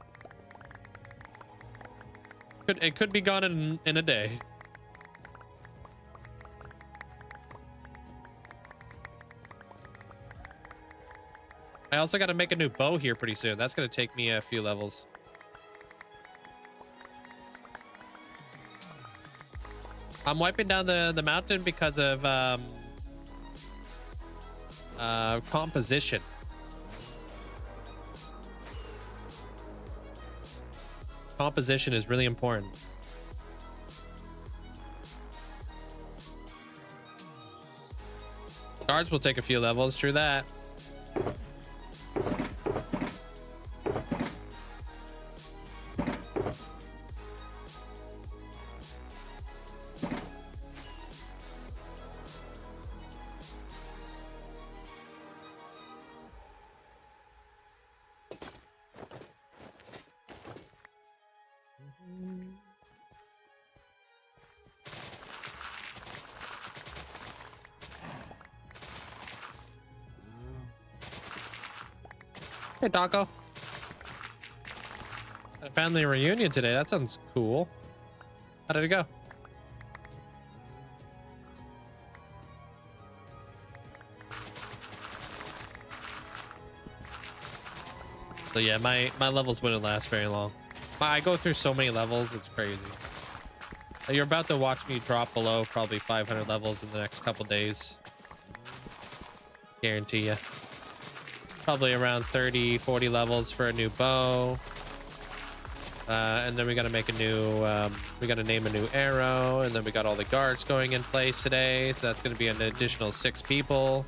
It could be gone in a day. I also got to make a new bow here pretty soon. That's going to take me a few levels. I'm wiping down the mountain because of composition. Composition is really important. Guards will take a few levels, true that. Hey, Taco. A family reunion today. That sounds cool. How did it go? So yeah, my levels wouldn't last very long. I go through so many levels, it's crazy. You're about to watch me drop below probably 500 levels in the next couple days. Guarantee you. Probably around 30, 40 levels for a new bow. And then we got to make a new, we got to name a new arrow. And then we got all the guards going in place today. So that's going to be an additional 6 people.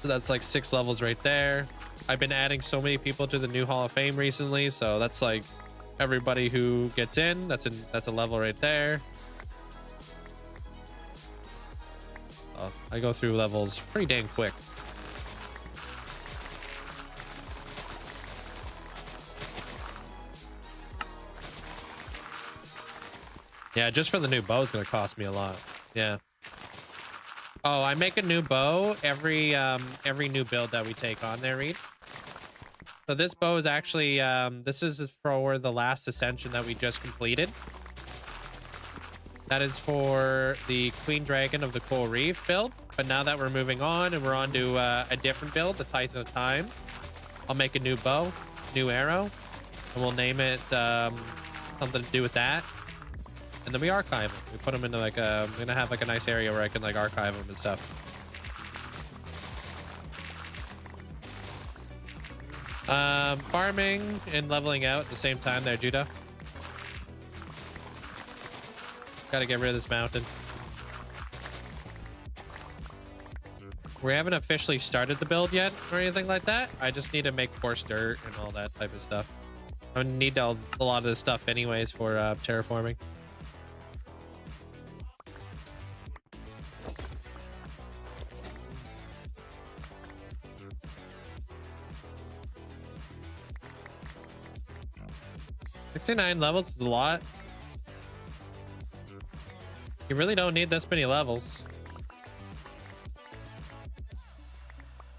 So that's like 6 levels right there. I've been adding so many people to the new Hall of Fame recently. So that's like everybody who gets in. That's a level right there. I go through levels pretty dang quick. Yeah, just for the new bow is going to cost me a lot. Yeah. Oh, I make a new bow every new build that we take on there, Reed. So this bow is actually, this is for the last ascension that we just completed. That is for the Queen Dragon of the Coral Reef build. But now that we're moving on and we're on to a different build, the Titan of Time, I'll make a new bow, new arrow, and we'll name it something to do with that. And then we archive them. We put them into like a, I'm gonna have like a nice area where I can like archive them and stuff. Farming and leveling out at the same time there, Judah. Gotta get rid of this mountain. We haven't officially started the build yet or anything like that. I just need to make coarse dirt and all that type of stuff. I need a lot of this stuff anyways for terraforming. $69 levels is a lot. You really don't need this many levels.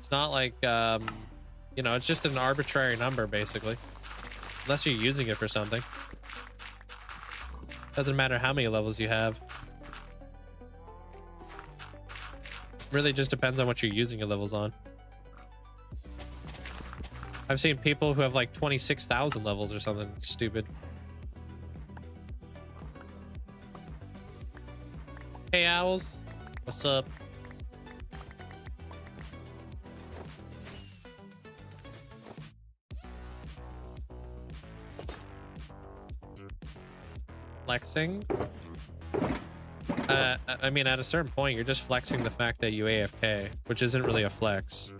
It's not like, you know, it's just an arbitrary number, basically. Unless you're using it for something. Doesn't matter how many levels you have. Really just depends on what you're using your levels on. I've seen people who have like 26,000 levels or something stupid. Hey, Owls. What's up? Flexing? I mean, at a certain point, you're just flexing the fact that you AFK, which isn't really a flex.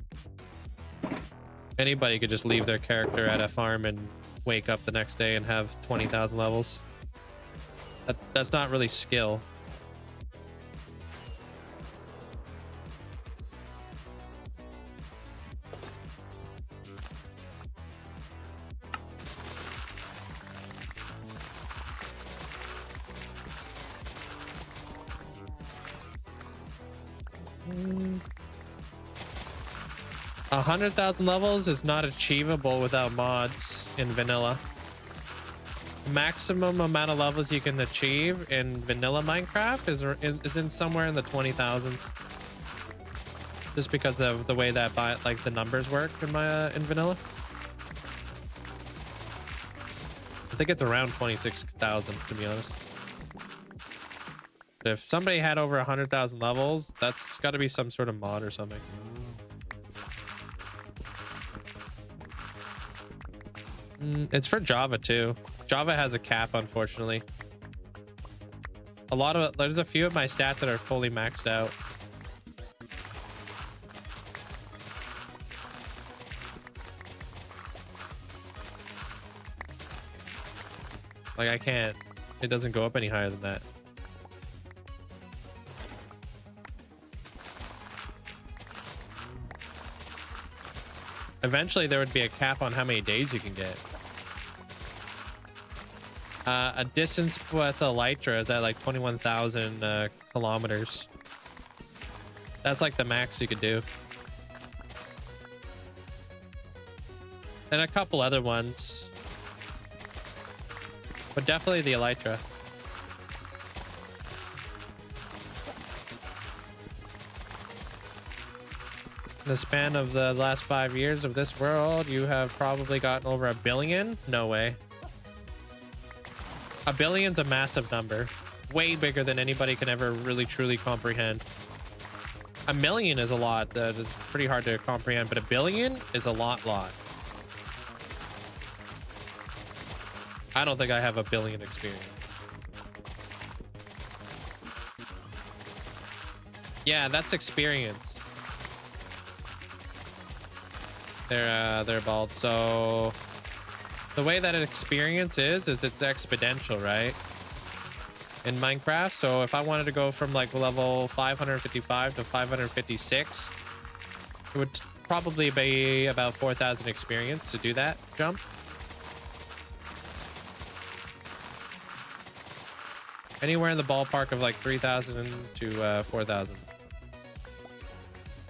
Anybody could just leave their character at a farm and wake up the next day and have 20,000 levels. That's not really skill. Mm. 100,000 levels is not achievable without mods in vanilla. Maximum amount of levels you can achieve in vanilla Minecraft is in somewhere in the 20,000s. Just because of the way that like the numbers work in my in vanilla. I think it's around 26,000 to be honest. But if somebody had over 100,000 levels, that's got to be some sort of mod or something. It's for Java too. Java has a cap, unfortunately. There's a few of my stats that are fully maxed out. Like I can't, it doesn't go up any higher than that. Eventually there would be a cap on how many days you can get. A distance with Elytra is at like 21,000 kilometers. That's like the max you could do. And a couple other ones. But definitely the Elytra. In the span of the last 5 years of this world, you have probably gotten over 1 billion? No way. 1 billion's a massive number. Way bigger than anybody can ever really truly comprehend. 1 million is a lot. That is pretty hard to comprehend, but 1 billion is a lot. I don't think I have 1 billion experience. Yeah, that's experience. They're bald. So the way that an experience is it's exponential, right? In Minecraft. So if I wanted to go from like level 555 to 556, it would probably be about 4,000 experience to do that jump. Anywhere in the ballpark of like 3,000 to 4,000.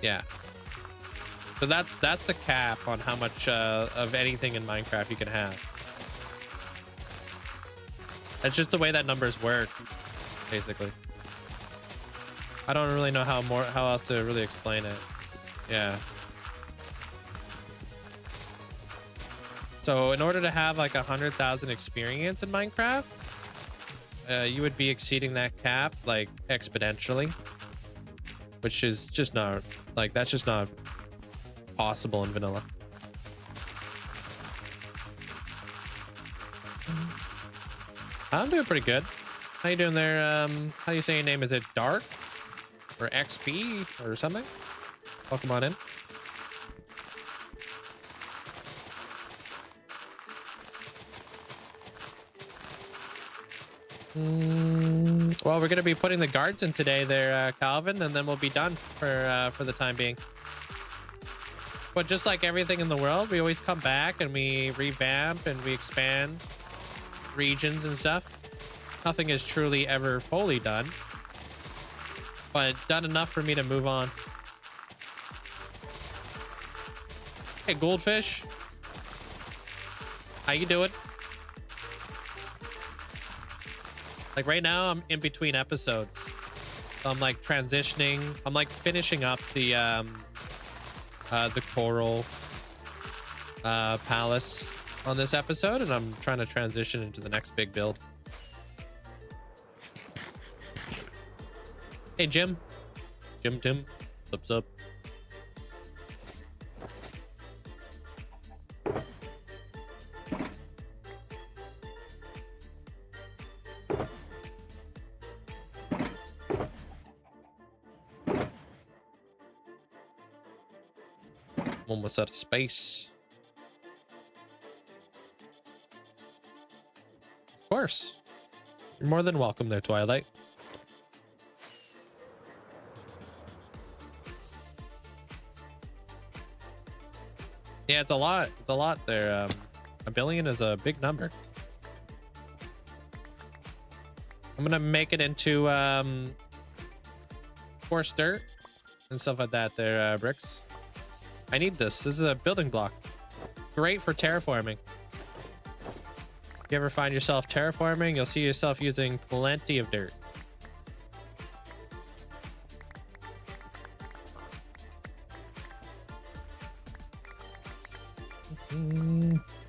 Yeah. So that's the cap on how much of anything in Minecraft you can have. That's just the way that numbers work, basically. I don't really know how else to really explain it. Yeah. So in order to have like 100,000 experience in Minecraft, you would be exceeding that cap like exponentially, which is just not like that's just not possible in vanilla. I'm doing pretty good. How you doing there? How do you say your name? Is it Dark or XP or something? Welcome on in. Well, we're gonna be putting the guards in today there, Calvin, and then we'll be done for the time being. But just like everything in the world, we always come back and we revamp and we expand regions and stuff. Nothing is truly ever fully done, but done enough for me to move on. Hey, goldfish. How you doing? Like right now, I'm in between episodes. So I'm like transitioning. I'm like finishing up the coral palace on this episode, and I'm trying to transition into the next big build. Hey, Jim. Tim. What's up? Almost out of space. Of course. You're more than welcome there, Twilight. Yeah, it's a lot. It's a lot there. A billion is a big number. I'm gonna make it into coarse dirt and stuff like that there, Bricks. I need this. This is a building block. Great for terraforming. If you ever find yourself terraforming, you'll see yourself using plenty of dirt.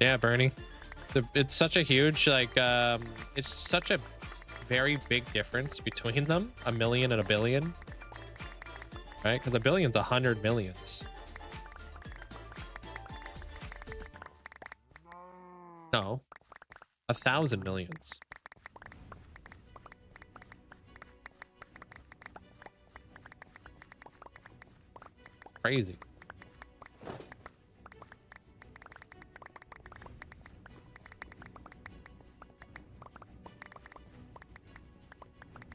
Yeah, Bernie. It's such a huge, like, it's such a very big difference between them. A million and a billion. Right? Because a billion's 100 millions. No. 1,000 millions. Crazy.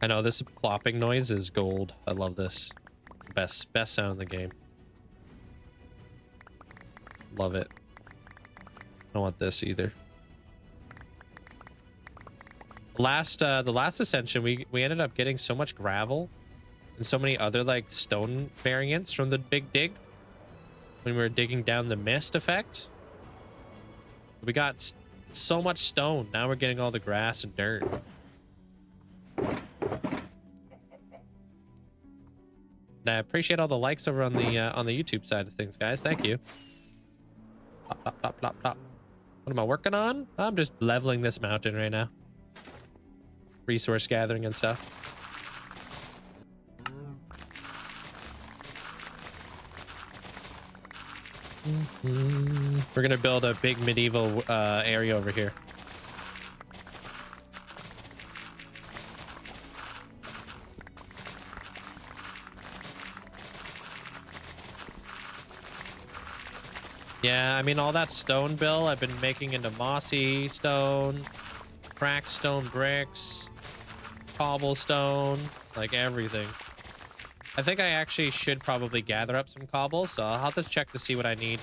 I know this plopping noise is gold. I love this. Best sound in the game. Love it. I don't want this either. The last ascension, we ended up getting so much gravel and so many other like stone variants from the big dig when we were digging down the mist effect. We got so much stone. Now we're getting all the grass and dirt. And I appreciate all the likes over on the YouTube side of things, guys. Thank you. Plop, plop, plop, plop, plop. What am I working on? I'm just leveling this mountain right now. Resource gathering and stuff. We're gonna build a big medieval area over here. Yeah, I mean, all that stone, Bill, I've been making into mossy stone, cracked stone bricks, cobblestone, like everything. I think I actually should probably gather up some cobble, so I'll have to check to see what I need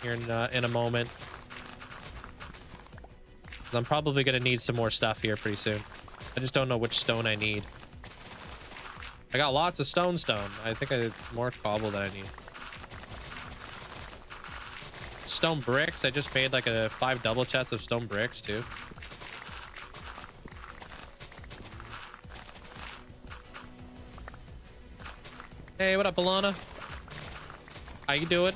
here in a moment. I'm probably going to need some more stuff here pretty soon. I just don't know which stone I need. I got lots of stone. I think it's more cobble that I need. Stone bricks. I just made like 5 double chests of stone bricks too. Hey, what up, Alana? How you doing?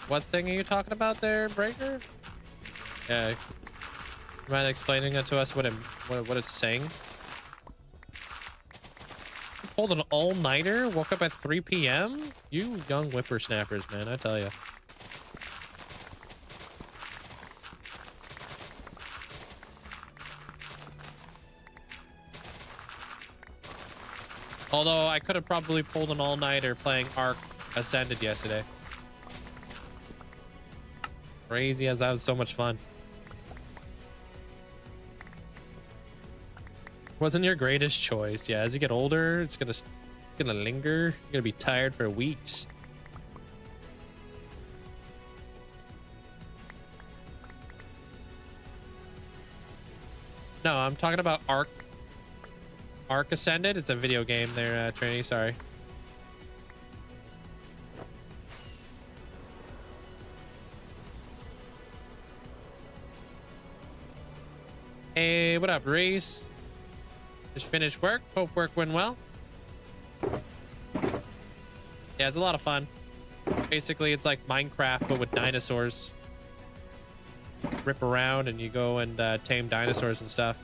What thing are you talking about there, Breaker? Yeah. You mind explaining it to us what it's saying? Pulled an all-nighter? Woke up at 3 p.m.? You young whippersnappers, man, I tell you. Although I could have probably pulled an all-nighter playing Ark Ascended yesterday. Crazy as that was so much fun. Wasn't your greatest choice. Yeah, as you get older, it's gonna linger. You're gonna be tired for weeks. No, I'm talking about Ark. Ark Ascended. It's a video game there, Trini. Sorry. Hey, what up, Reese? Just finished work. Hope work went well. Yeah, it's a lot of fun. Basically, it's like Minecraft, but with dinosaurs. Rip around and you go and tame dinosaurs and stuff.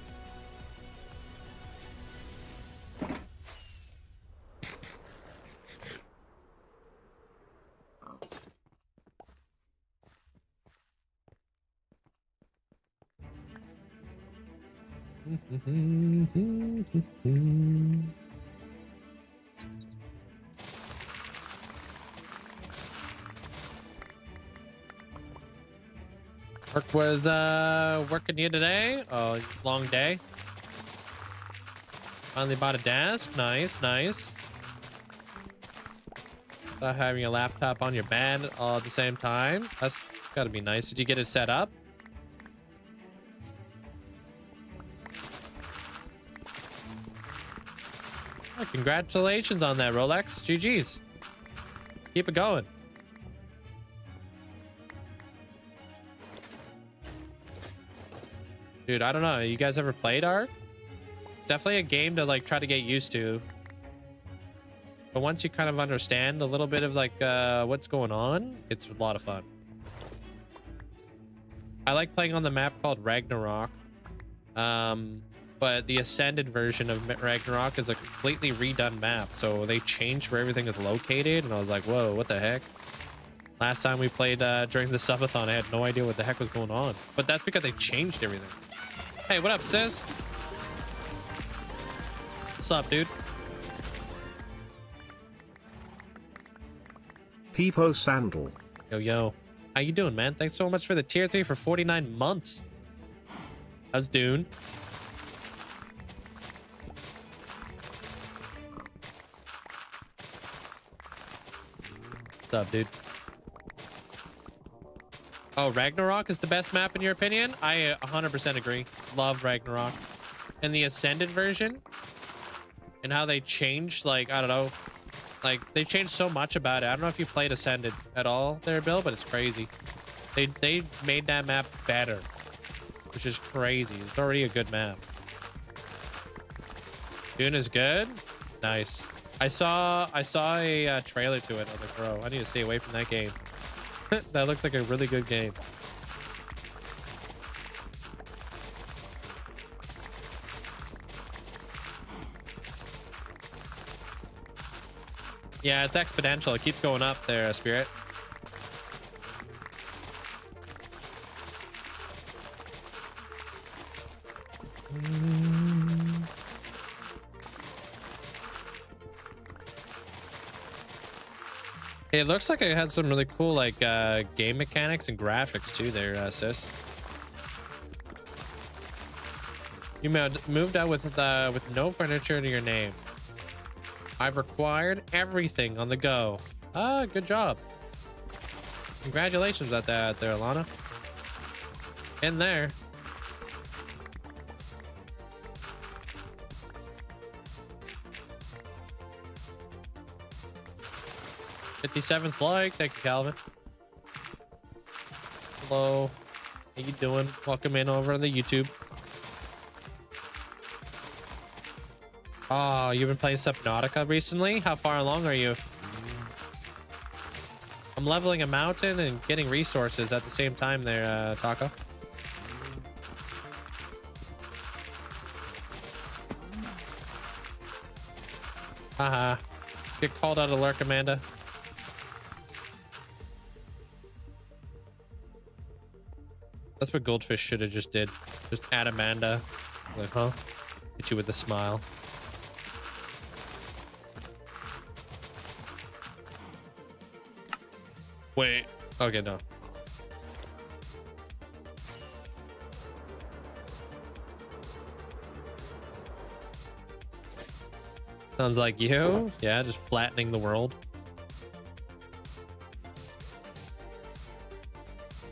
Work was working here today. Oh, long day. Finally bought a desk. Nice, nice. Not having a laptop on your bed all at the same time. That's gotta be nice. Did you get it set up? Oh, congratulations on that, Rolex. GG's. Keep it going. Dude, I don't know. You guys ever played Ark? It's definitely a game to like try to get used to. But once you kind of understand a little bit of like what's going on, it's a lot of fun. I like playing on the map called Ragnarok. But the Ascended version of Ragnarok is a completely redone map. So they changed where everything is located. And I was like, whoa, what the heck? Last time we played during the subathon, I had no idea what the heck was going on. But that's because they changed everything. Hey, what up, sis? What's up, dude? Peepo Sandal. Yo, yo. How you doing, man? Thanks so much for the tier 3 for 49 months. How's Dune? What's up, dude? Oh, Ragnarok is the best map in your opinion? I 100% agree. Love Ragnarok. And the Ascended version and how they changed, like, I don't know. Like, they changed so much about it. I don't know if you played Ascended at all there, Bill, but it's crazy. They made that map better, which is crazy. It's already a good map. Dune is good? Nice. I saw a trailer to it. I was like, bro, I need to stay away from that game. That looks like a really good game. Yeah, it's exponential. It keeps going up there, Spirit. It looks like it had some really cool like game mechanics and graphics too there, sis. You moved out with no furniture to your name. I've required everything on the go. Ah, good job. Congratulations at that there, Alana. In there. '57th like. Thank you, Calvin. Hello. How you doing? Welcome in over on the YouTube. Oh, you've been playing Subnautica recently? How far along are you? I'm leveling a mountain and getting resources at the same time there, Taco. Haha. Get called out of lurk, Amanda. That's what Goldfish should have just did. Just add Amanda. Like, huh? Hit you with a smile. Wait. Okay, no. Sounds like you. Yeah, just flattening the world.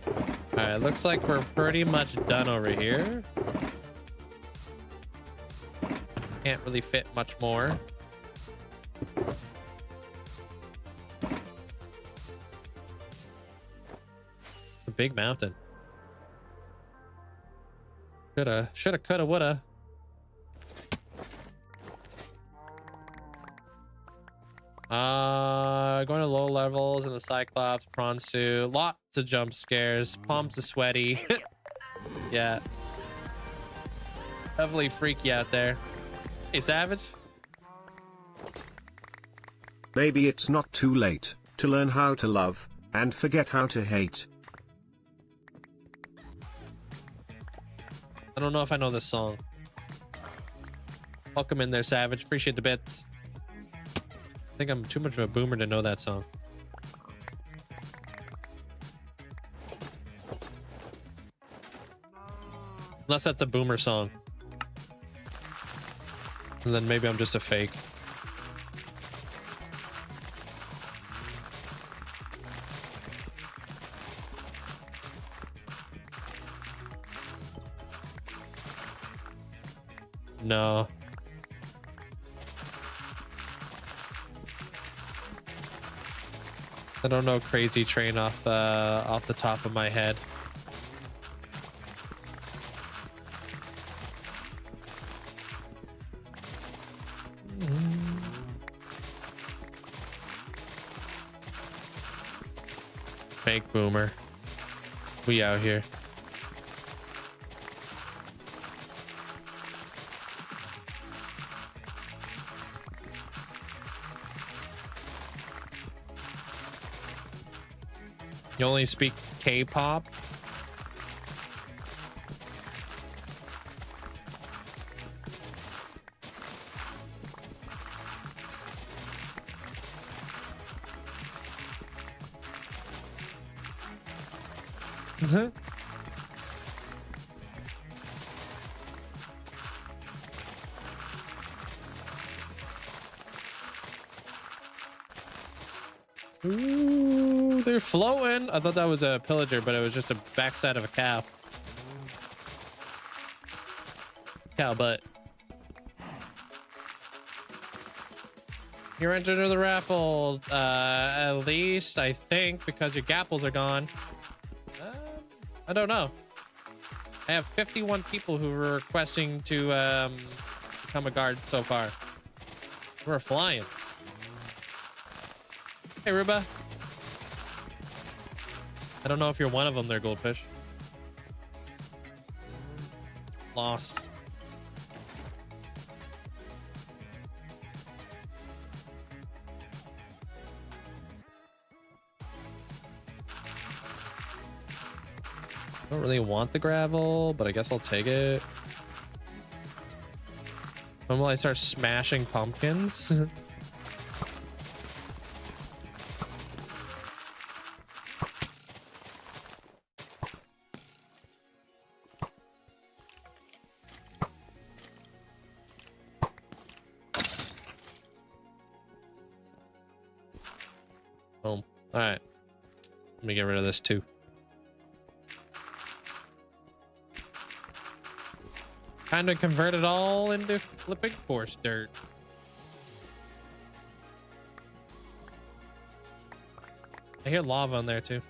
All right, looks like we're pretty much done over here. Can't really fit much more. A big mountain. Shoulda, coulda, woulda. Going to low levels in the Cyclops, prawn suit, lots of jump scares, palms are sweaty. Yeah. Definitely freaky out there. Hey, Savage? Maybe it's not too late to learn how to love and forget how to hate. I don't know if I know this song. Welcome in there, Savage. Appreciate the bits. I think I'm too much of a boomer to know that song. Unless that's a boomer song. And then maybe I'm just a fake. No. I don't know Crazy Train off the top of my head. Fake boomer. We out here. You only speak K-pop? Ooh, they're floating. I thought that was a pillager, but it was just a backside of a cow. Cow butt. You're entered into the raffle, at least, I think, because your gapples are gone. I don't know. I have 51 people who were requesting to become a guard so far. We're flying. Hey, Ruba. I don't know if you're one of them there, Goldfish. Lost. Don't really want the gravel, but I guess I'll take it. When will I start smashing pumpkins? Boom. All right. Let me get rid of this too. Kind of convert it all into flipping coarse dirt. I hear lava in there too.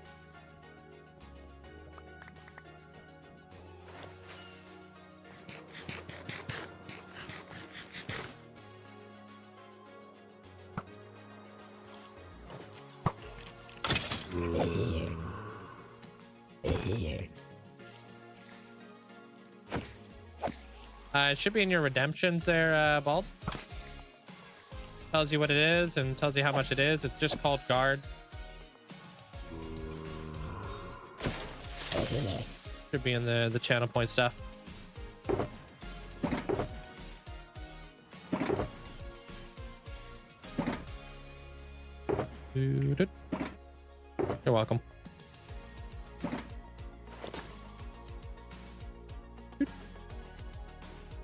It should be in your redemptions there, Bald. Tells you what it is and tells you how much it is. It's just called guard. Should be in the channel point stuff. You're welcome.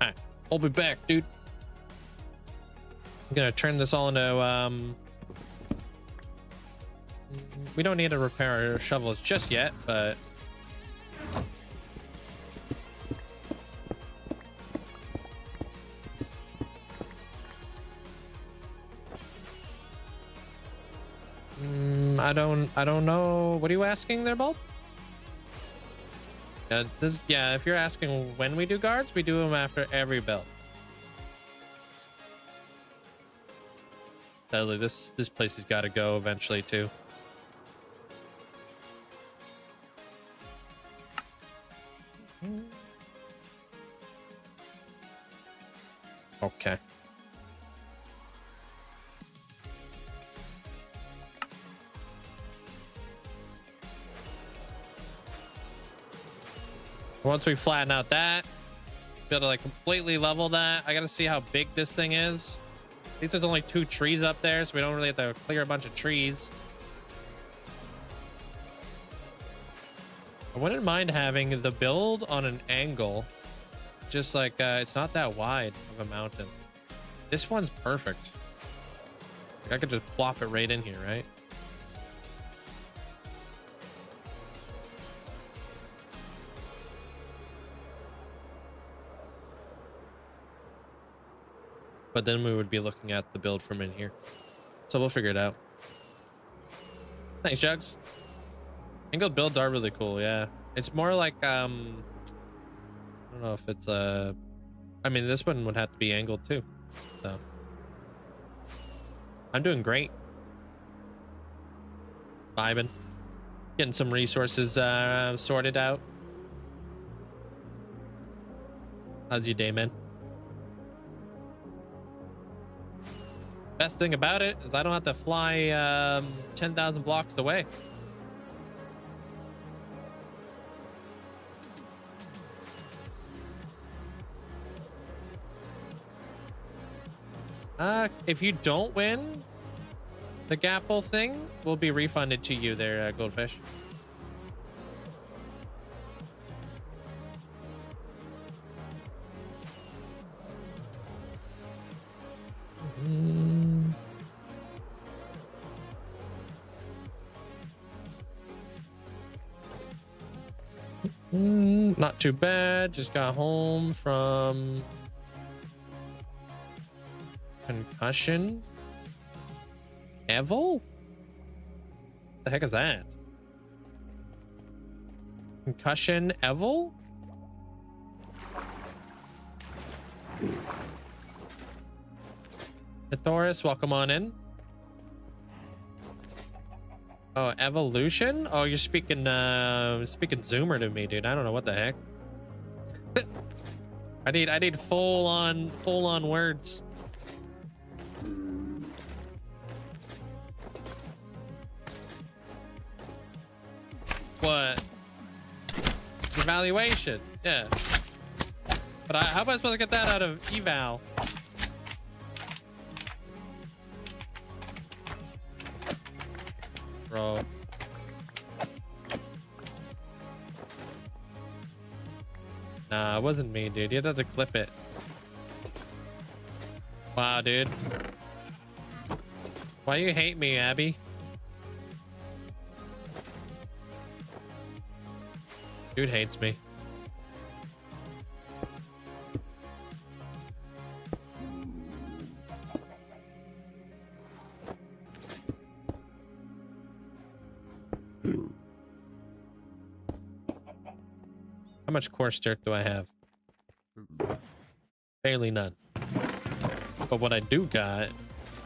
Alright, I'll be back, dude. I'm gonna turn this all into we don't need to repair our shovels just yet, but I don't know. What are you asking there, Bolt? Yeah, if you're asking when we do guards, we do them after every build. Sadly, this place has got to go eventually too. Okay. Once we flatten out that, be able to like completely level that. I gotta see how big this thing is. At least there's only 2 trees up there, so we don't really have to clear a bunch of trees. I wouldn't mind having the build on an angle. Just like, it's not that wide of a mountain. This one's perfect. Like I could just plop it right in here, right? But then we would be looking at the build from in here. So we'll figure it out. Thanks, Jugs. Angled builds are really cool, yeah. It's more like, I don't know if it's, I mean, this one would have to be angled too. So. I'm doing great. Vibing. Getting some resources, sorted out. How's your day, man? Best thing about it is I don't have to fly 10,000 blocks away. If you don't win the Gapple thing, will be refunded to you there, Goldfish. Not too bad. Just got home from concussion. Evil? The heck is that? Concussion Evil? Thoris, welcome on in. Oh, evolution? Oh, you're speaking speaking Zoomer to me, dude. I don't know what the heck. I need full on words. What? Evaluation. Yeah. But how am I supposed to get that out of eval? Bro. Nah, it wasn't me, dude. You had to clip it. Wow, dude. Why you hate me, Abby? Dude hates me. How much coarse dirt do I have? Barely none. But what I do got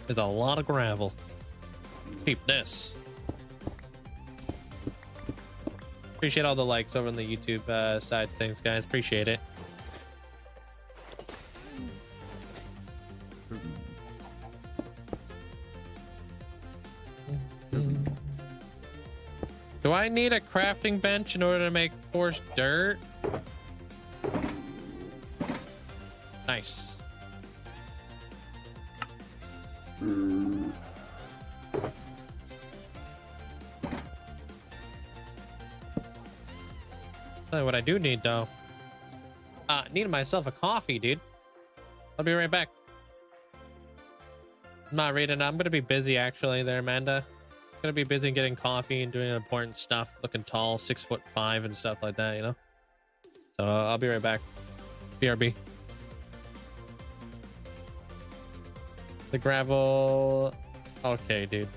is a lot of gravel. Keep this. Appreciate all the likes over on the YouTube side. Thanks, guys. Appreciate it. Do I need a crafting bench in order to make coarse dirt? Nice. Tell you what I do need though. Need myself a coffee, dude. I'll be right back. I'm not reading. I'm gonna be busy actually there, Amanda. Gonna be busy getting coffee and doing important stuff, looking tall, 6'5" and stuff like that, you know. So I'll be right back. BRB. The gravel. Okay, dude.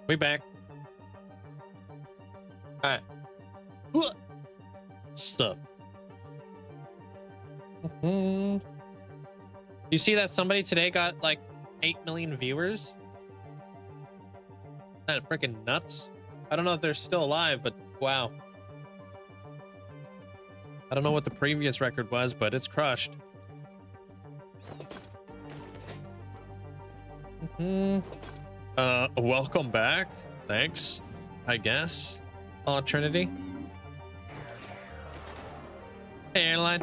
We back. Alright. Stop. You see that somebody today got like 8 million viewers? Isn't that freaking nuts? I don't know if they're still alive, but wow. I don't know what the previous record was, but it's crushed. Welcome back. Thanks, I guess. Oh, Trinity. Hey, Airline.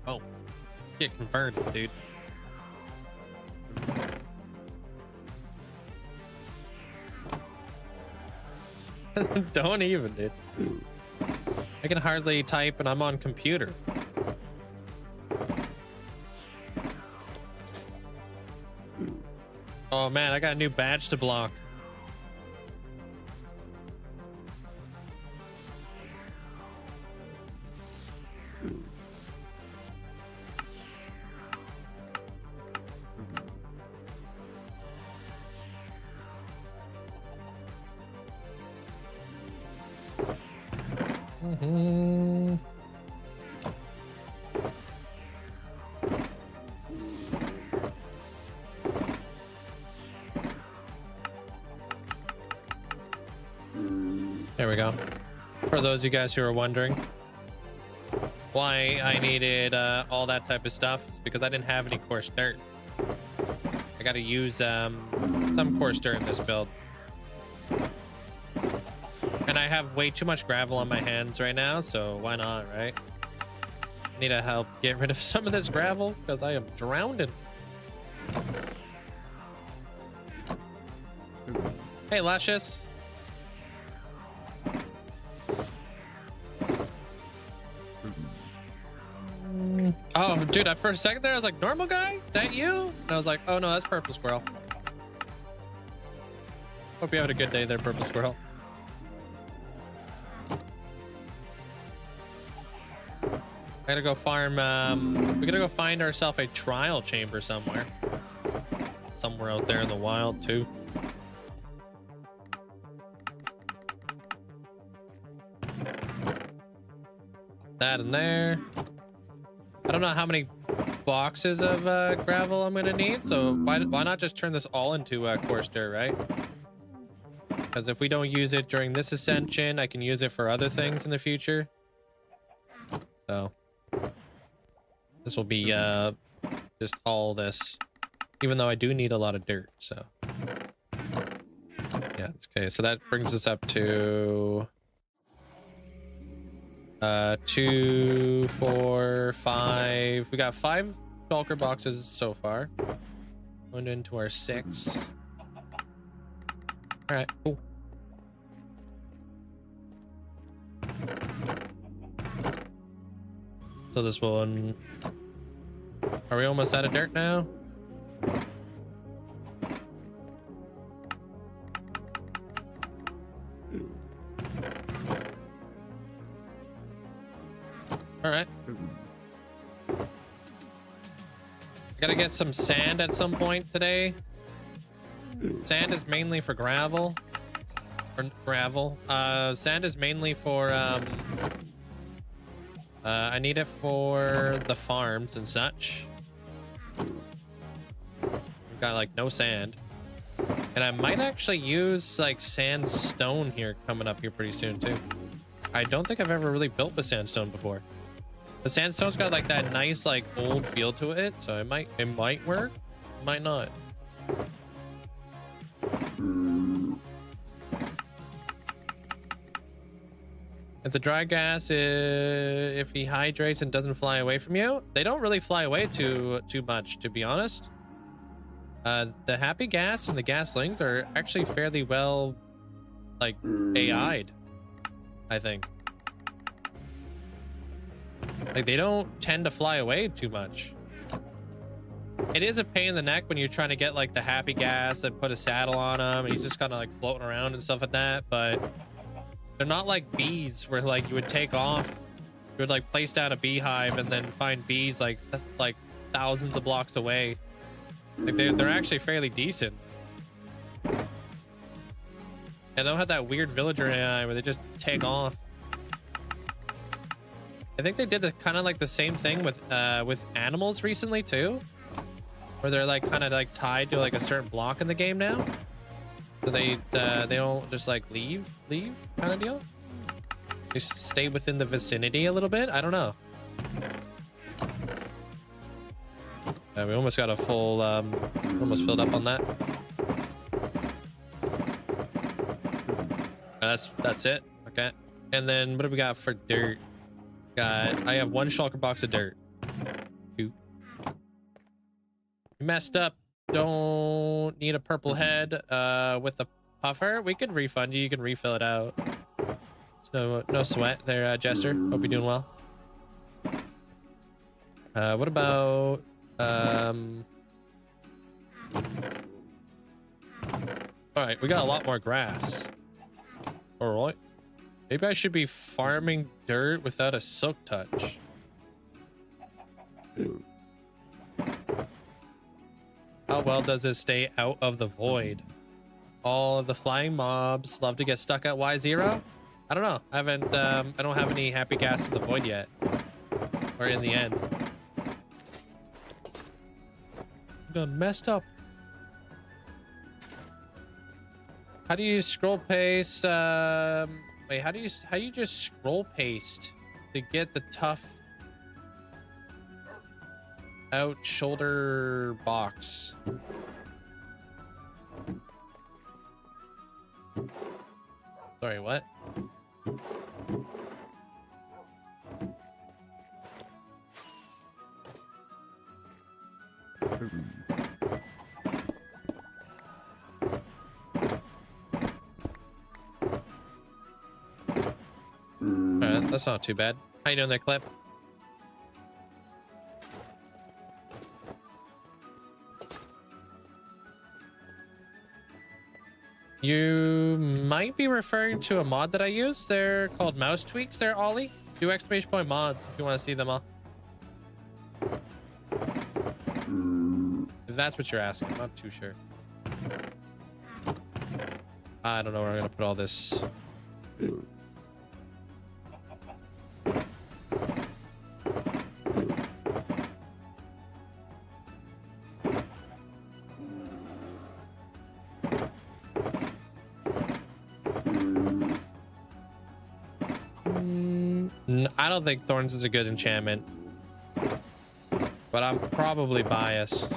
Oh, get converted, dude. Don't even, dude. I can hardly type and I'm on computer. Oh man, I got a new badge to block. There we go. For those of you guys who are wondering why I needed all that type of stuff, it's because I didn't have any coarse dirt. I got to use some coarse dirt in this build. And I have way too much gravel on my hands right now, so why not, right? I need to help get rid of some of this gravel because I am drowning. Hey, Luscious. Oh, dude, for a second there, I was like, normal guy? That you? And I was like, oh no, that's Purple Squirrel. Hope you had a good day there, Purple Squirrel. I gotta go farm, we gotta go find ourselves a trial chamber somewhere. Somewhere out there in the wild, too. That in there. I don't know how many boxes of gravel I'm gonna need, so why not just turn this all into coarse dirt, right? Because if we don't use it during this ascension, I can use it for other things in the future. So this will be just all this, even though I do need a lot of dirt. So yeah, okay. So that brings us up to 2, 4, 5. We got 5 shulker boxes so far. Going into our 6. All right, cool. So this one, are we almost out of dirt now? All right. I gotta get some sand at some point today. Sand is mainly for gravel. Or gravel. Sand is mainly for I need it for the farms and such. We've got like no sand. And I might actually use like sandstone here coming up here pretty soon too. I don't think I've ever really built with sandstone before. The sandstone's got like that nice like old feel to it, so it might work, might not. If the dry gas, if he hydrates and doesn't fly away from you, they don't really fly away too much, to be honest. The happy gas and the gaslings are actually fairly well, like, AI'd, I think. Like, they don't tend to fly away too much. It is a pain in the neck when you're trying to get, like, the happy gas and put a saddle on him, and he's just kind of, like, floating around and stuff like that, but they're not like bees where, like, you would take off, you would, like, place down a beehive and then find bees, like thousands of blocks away. Like, they're actually fairly decent. And they don't have that weird villager AI where they just take off. I think they did the kind of like the same thing with animals recently too, where they're like kind of like tied to like a certain block in the game now, so they don't just like leave kind of deal. They stay within the vicinity a little bit. I don't know. We almost got a full almost filled up on that. That's it. Okay, and then what do we got for dirt? I have 1 shulker box of dirt. 2. Messed up. Don't need a purple head with a puffer. We could refund you. You can refill it out. So no sweat there, Jester. Hope you're doing well. What about all right, we got a lot more grass. All right. Maybe I should be farming dirt without a silk touch. How well does it stay out of the void? All of the flying mobs love to get stuck at Y0. I don't know. I don't have any happy gas in the void yet. Or in the end. Done messed up. How do you scroll paste? Wait, how do you just scroll paste to get the tough out shoulder box? Sorry, what? Alright, that's not too bad. How you doing there, Clip? You might be referring to a mod that I use. They're called mouse tweaks. They're Ollie. Do exclamation point mods if you want to see them all. If that's what you're asking, I'm not too sure. I don't know where I'm gonna put all this. I don't think Thorns is a good enchantment, but I'm probably biased.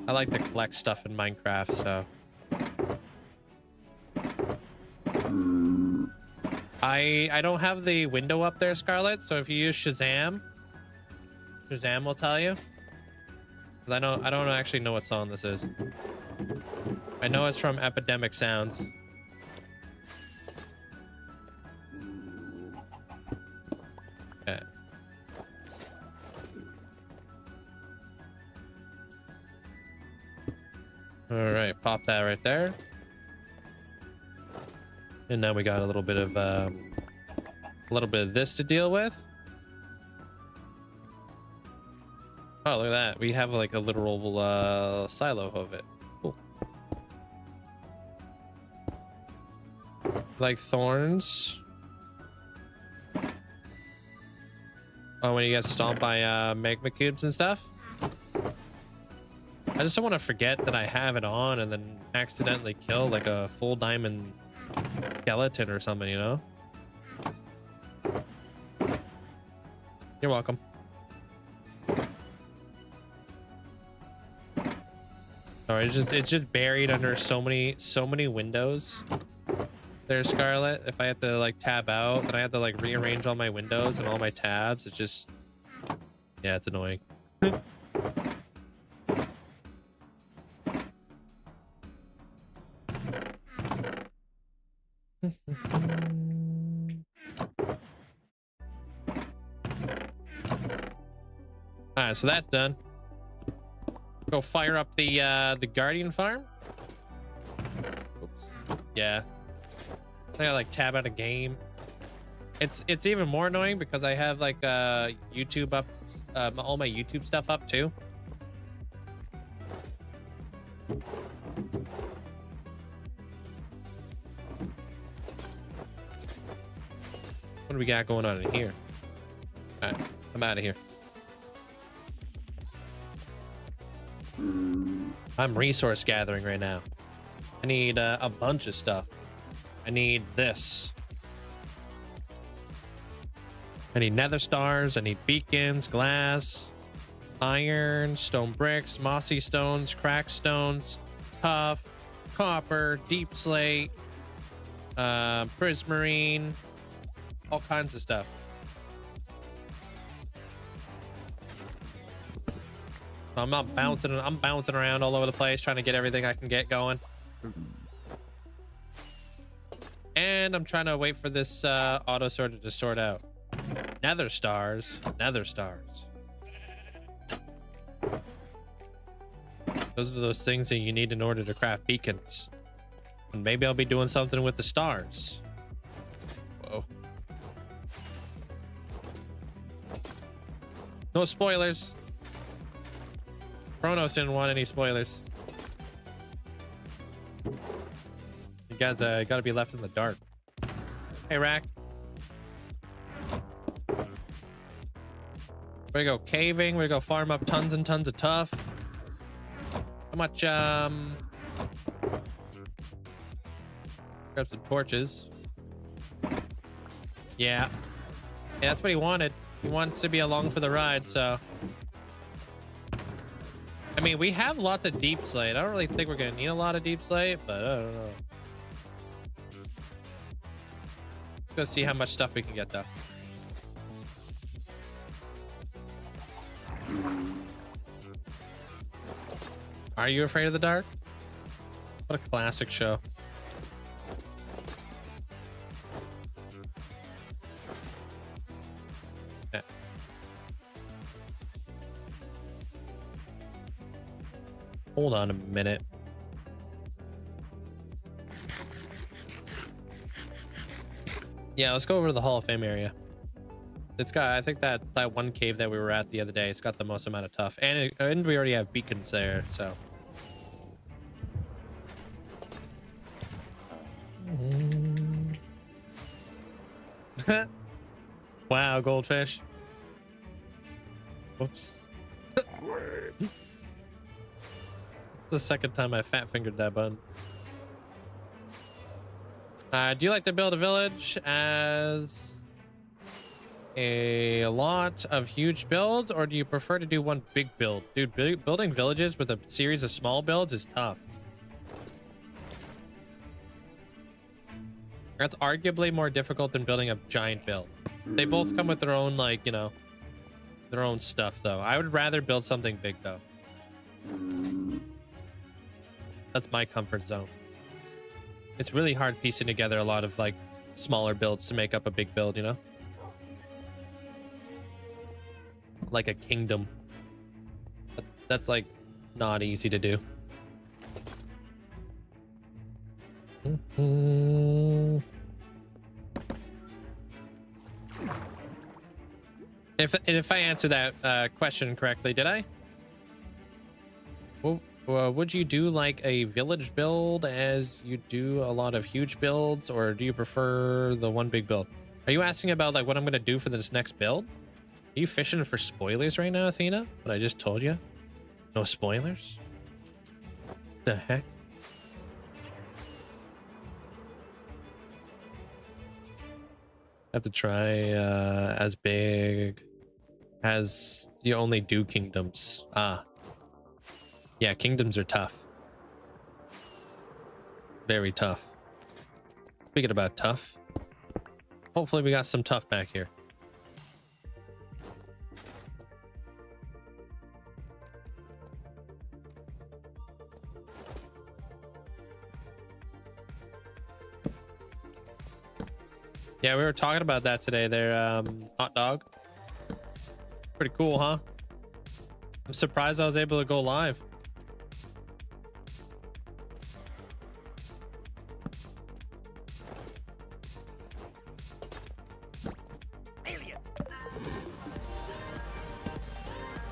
I like to collect stuff in Minecraft, so I don't have the window up there, Scarlet, so if you use Shazam will tell you. I don't actually know what song this is. I know it's from Epidemic Sounds. Okay. All right, pop that right there. And now we got a little bit of this to deal with. Oh, look at that. We have like a literal silo of it. Cool. Like thorns. Oh, when you get stomped by magma cubes and stuff. I just don't want to forget that I have it on and then accidentally kill like a full diamond skeleton or something, you know? You're welcome. Sorry, it's just buried under so many windows. There's Scarlet. If I have to like tab out, then I have to like rearrange all my windows and all my tabs. It's just, yeah, it's annoying. All right, so that's done. Go fire up the Guardian farm. Oops. Yeah. I gotta like tab out a game. It's even more annoying because I have like YouTube up, all my YouTube stuff up too. What do we got going on in here? All right, I'm out of here. I'm resource gathering right now. I need a bunch of stuff. I need this. I need nether stars. I need beacons, glass, iron, stone bricks, mossy stones, cracked stones, tough, copper, deep slate, prismarine, all kinds of stuff. I'm bouncing around all over the place trying to get everything I can get going. And I'm trying to wait for this auto sorter to sort out. Nether stars. Those are those things that you need in order to craft beacons. And maybe I'll be doing something with the stars. Whoa. No spoilers. Chronos didn't want any spoilers. You guys gotta be left in the dark. Hey, Rack. We're gonna go caving. We're gonna go farm up tons and tons of tough. How much, grab some torches. Yeah. Yeah, that's what he wanted. He wants to be along for the ride, so. I mean, we have lots of deep slate. I don't really think we're gonna need a lot of deep slate, but I don't know. Let's go see how much stuff we can get, though. Are you afraid of the dark? What a classic show. Yeah. Hold on a minute. Yeah, let's go over to the Hall of Fame area. It's got, I think that one cave that we were at the other day, it's got the most amount of tough, and we already have beacons there, so. Wow, goldfish. Whoops. It's the second time I fat fingered that button. Do you like to build a village as a lot of huge builds, or do you prefer to do one big build? Dude, building villages with a series of small builds is tough. That's arguably more difficult than building a giant build. They both come with their own, like, you know, their own stuff, though. I would rather build something big, though. That's my comfort zone. It's really hard piecing together a lot of, like, smaller builds to make up a big build, you know? Like a kingdom. That's, like, not easy to do. If I answer that question correctly, did I? Well, would you do like a village build as you do a lot of huge builds, or do you prefer the one big build? Are you asking about like what I'm gonna do for this next build? Are you fishing for spoilers right now, Athena? What I just told you? No spoilers? The heck? Have to try as big as you only do kingdoms. Yeah, kingdoms are tough. Very tough. Speaking about tough, hopefully we got some tough back here. Yeah, we were talking about that today there, hot dog. Pretty cool, huh? I'm surprised I was able to go live.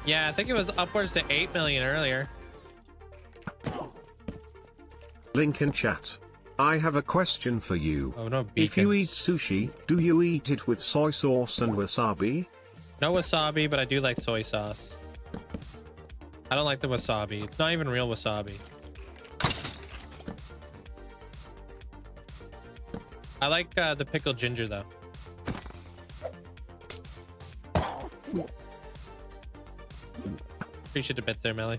Yeah, I think it was upwards to 8 million earlier. Link in chat. I have a question for you. Oh, no, if you eat beacons. sushi, do you eat it with soy sauce and wasabi? No wasabi, but I do like soy sauce. I don't like the wasabi. It's not even real wasabi. I like the pickled ginger, though. Appreciate the bits there, Melly.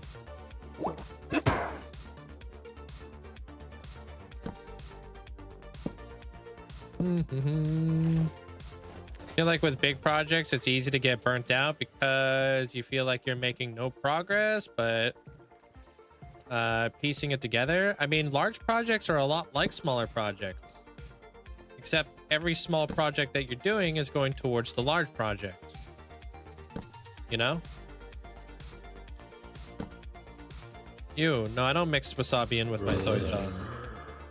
Feel like with big projects, it's easy to get burnt out because you feel like you're making no progress, but piecing it together. I mean, large projects are a lot like smaller projects, except every small project that you're doing is going towards the large project. You know? Ew, no, I don't mix wasabi in with my soy sauce.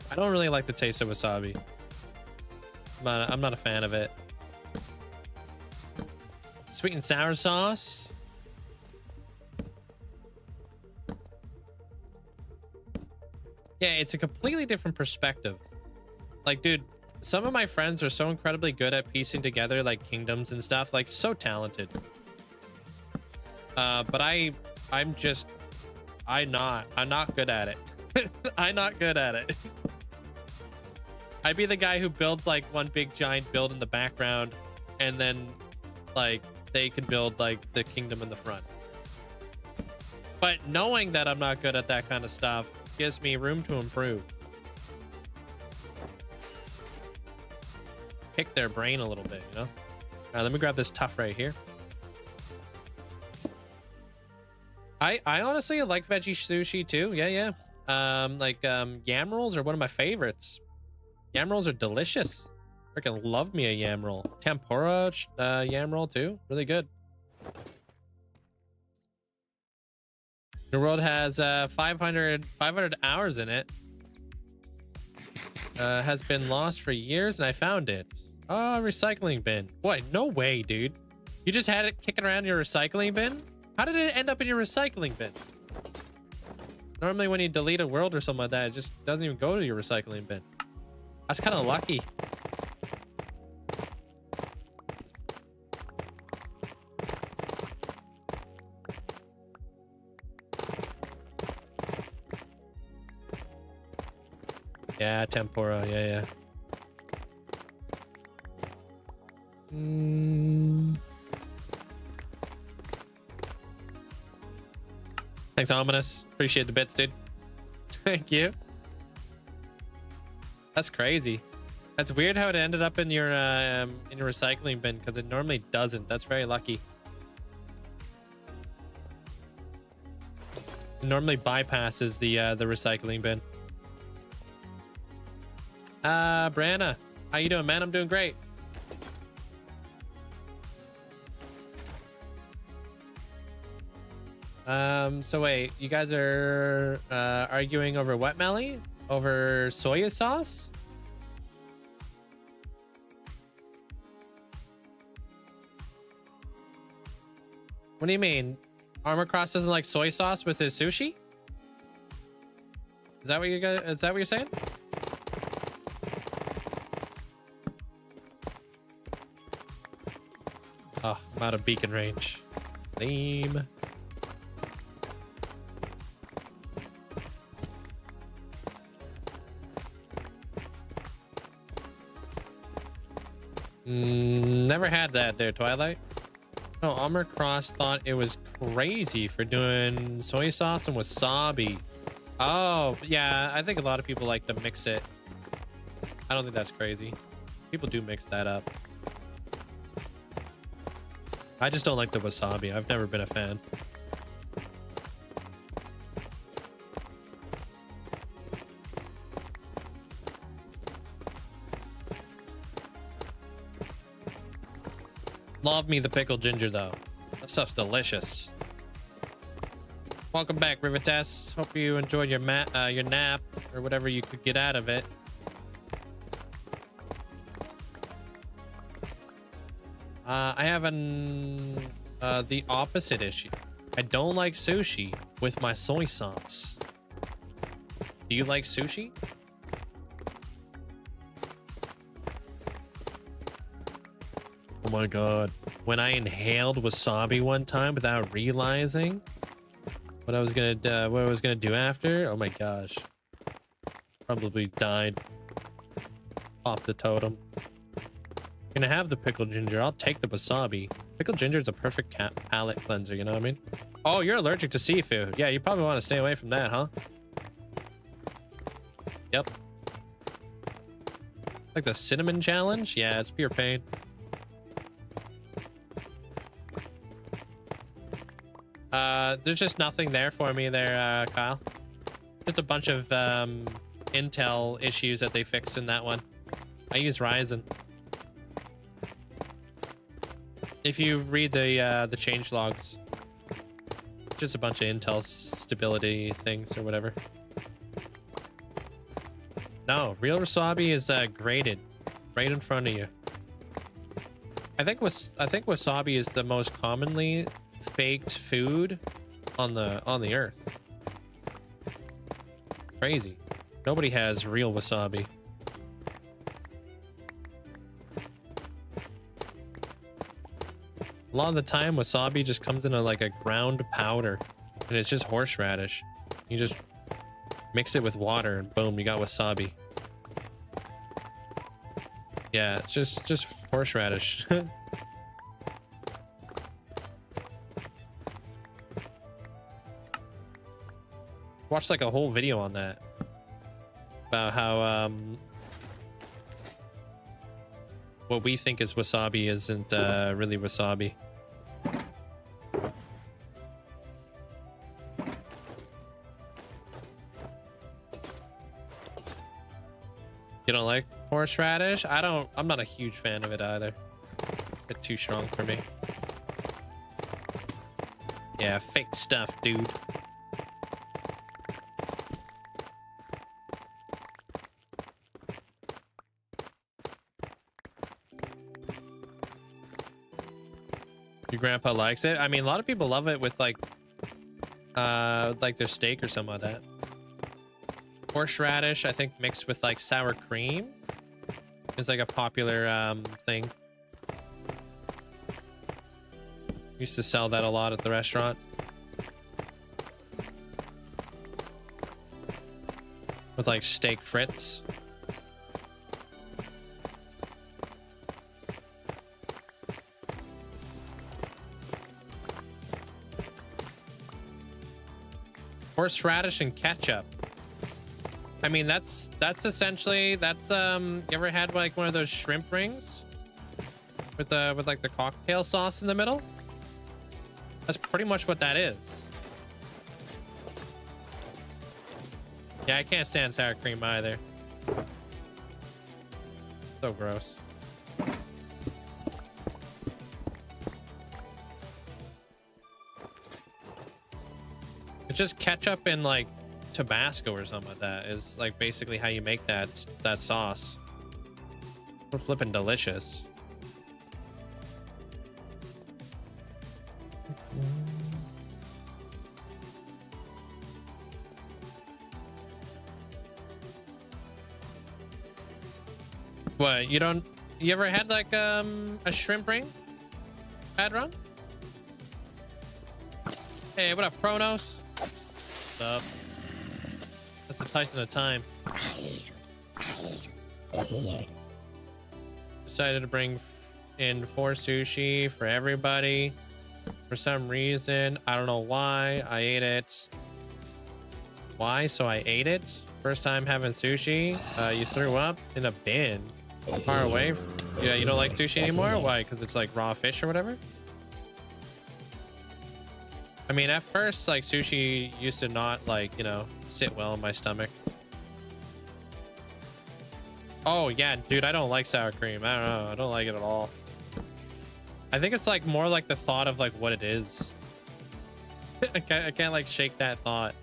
I don't really like the taste of wasabi. I'm not a fan of it. Sweet and sour sauce. Yeah, it's a completely different perspective. Like, dude, some of my friends are so incredibly good at piecing together like kingdoms and stuff, like so talented. But I'm not good at it. I'm not good at it. I'd be the guy who builds like one big giant build in the background, and then like they can build like the kingdom in the front. But knowing that I'm not good at that kind of stuff gives me room to improve. Pick their brain a little bit, you know? All right, let me grab this tough right here. I honestly like veggie sushi too. Yeah. Yam rolls are one of my favorites. Yam rolls are delicious. Freaking love me a yam roll. Tempura yam roll too. Really good. Your world has 500 hours in it. Has been lost for years, and I found it. Oh, recycling bin. What? No way, dude. You just had it kicking around your recycling bin? How did it end up in your recycling bin? Normally when you delete a world or something like that, it just doesn't even go to your recycling bin. That's kind of lucky. Yeah, tempura. Yeah. Thanks, Ominous. Appreciate the bits, dude. Thank you. That's crazy. That's weird how it ended up in your recycling bin, because it normally doesn't. That's very lucky. It normally bypasses the recycling bin. Brianna, how you doing, man? I'm doing great. So wait, you guys are arguing over what, Melly? Over soya sauce? What do you mean? Armor Cross doesn't like soy sauce with his sushi? Is that what you guys? Is that what you're saying? Oh, I'm out of beacon range. Lame. Never had that there, Twilight. No, Armor Cross thought it was crazy for doing soy sauce and wasabi. Oh, yeah, I think a lot of people like to mix it. I don't think that's crazy. People do mix that up. I just don't like the wasabi. I've never been a fan. Love me the pickled ginger, though. That stuff's delicious. Welcome back, Rivitas. Hope you enjoyed your nap or whatever you could get out of it. I have the opposite issue. I don't like sushi with my soy sauce. Do you like sushi? Oh my god. When I inhaled wasabi one time without realizing what I was gonna do after, oh my gosh. Probably died. Pop the totem. Gonna have the pickled ginger. I'll take the wasabi. Pickled ginger is a perfect palate cleanser, you know what I mean? Oh, you're allergic to seafood. Yeah, you probably want to stay away from that, huh? Yep. Like the cinnamon challenge? Yeah, it's pure pain. There's just nothing there for me there, Kyle. Just a bunch of Intel issues that they fixed in that one. I use Ryzen. If you read the change logs, just a bunch of Intel stability things or whatever. No, real wasabi is grated right in front of you. I think wasabi is the most commonly faked food on the earth. Crazy. Nobody has real wasabi. A lot of the time, wasabi just comes in like a ground powder, and it's just horseradish. You just mix it with water, and boom, you got wasabi. Yeah, it's just horseradish. Watched like a whole video on that about how what we think is wasabi isn't really wasabi. You don't like horseradish? I'm not a huge fan of it either. It's too strong for me. Yeah, fake stuff, dude. Your grandpa likes it. I mean, a lot of people love it with like their steak or something like that. Horseradish, I think, mixed with like sour cream is like a popular thing. Used to sell that a lot at the restaurant. With like steak frites. Horseradish and ketchup. I mean, that's essentially, you ever had like one of those shrimp rings with like the cocktail sauce in the middle? That's pretty much what that is. Yeah, I can't stand sour cream either. So gross. It's just ketchup and like Tabasco or something like that is like basically how you make that sauce. We're flipping delicious. What, you ever had like a shrimp ring, Adron? Hey, what up, Kronos? What's up? That's the Tyson of time. Decided to bring in 4 sushi for everybody. For some reason, I don't know why. I ate it. Why? So I ate it. First time having sushi. You threw up in a bin. Far away. Yeah, you don't like sushi anymore? Why? Because it's like raw fish or whatever? I mean, at first, like, sushi used to not, like, you know, sit well in my stomach. Oh, yeah, dude, I don't like sour cream. I don't know. I don't like it at all. I think it's, like, more like the thought of, like, what it is. I can't, like, shake that thought.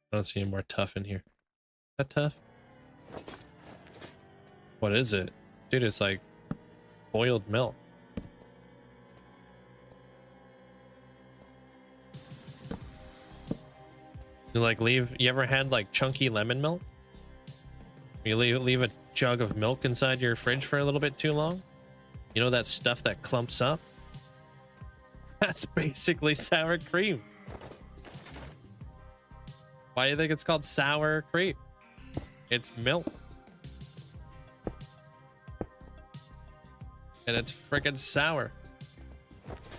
I don't see any more tough in here. Is that tough? What is it? Dude, it's like boiled milk. You ever had like chunky lemon milk? You leave a jug of milk inside your fridge for a little bit too long? You know that stuff that clumps up? That's basically sour cream. Why do you think it's called sour cream? It's milk. And it's freaking sour.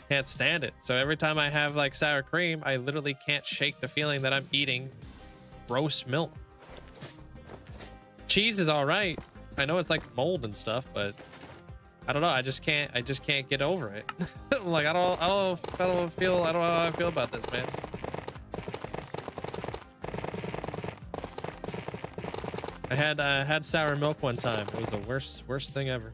Can't stand it. So every time I have like sour cream, I literally can't shake the feeling that I'm eating gross milk. Cheese is all right. I know it's like mold and stuff, but I don't know. I just can't get over it. Like I don't know how I feel about this, man. I had sour milk one time. It was the worst thing ever.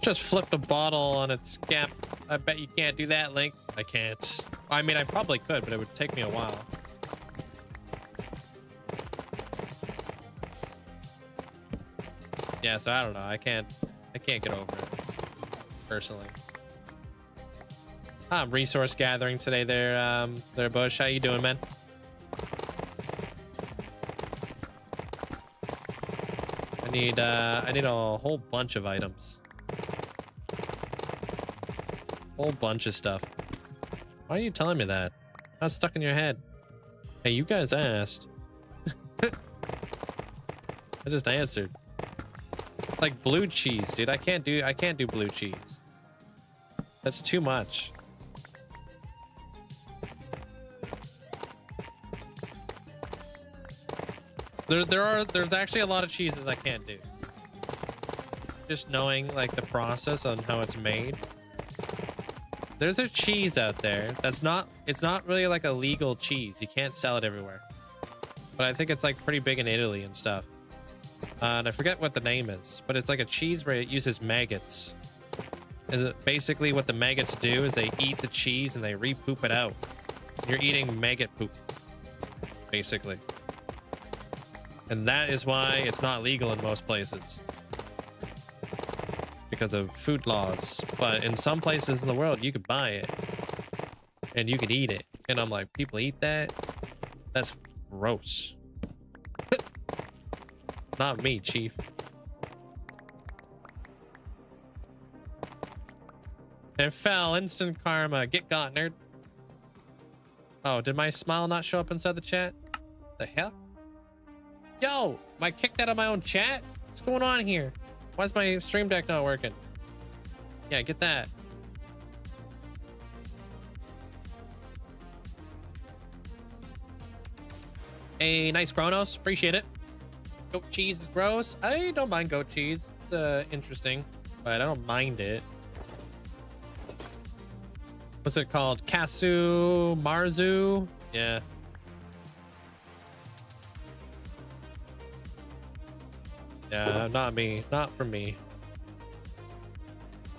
Just flipped a bottle on its cap. I bet you can't do that, Link. I can't. I mean, I probably could, but it would take me a while. Yeah, so I don't know. I can't get over it personally. Resource gathering today there, Bush. How you doing, man? I need a whole bunch of items. Whole bunch of stuff. Why are you telling me that? That's stuck in your head. Hey, you guys asked. I just answered. Like blue cheese, dude. I can't do blue cheese. That's too much. There's actually a lot of cheeses I can't do. just knowing like the process on how it's made. There's a cheese out there that's not, it's not really like a legal cheese. You can't sell it everywhere. But I think it's like pretty big in Italy and stuff. And I forget what the name is, but it's like a cheese where it uses maggots. And basically what the maggots do is they eat the cheese and they re-poop it out. You're eating maggot poop, basically. And that is why it's not legal in most places. Because of food laws. But in some places in the world, you could buy it. And you could eat it. And I'm like, people eat that? That's gross. Not me, Chief. It fell. Instant karma. Get got, nerd. Oh, did my smile not show up inside the chat? The hell? Yo, am I kicked out of my own chat? What's going on here? Why is my stream deck not working? Yeah, get that. Hey, nice Chronos. Appreciate it. Goat cheese is gross. I don't mind goat cheese. It's interesting, but I don't mind it. What's it called? Kasu Marzu? Yeah. Yeah, not me. Not for me.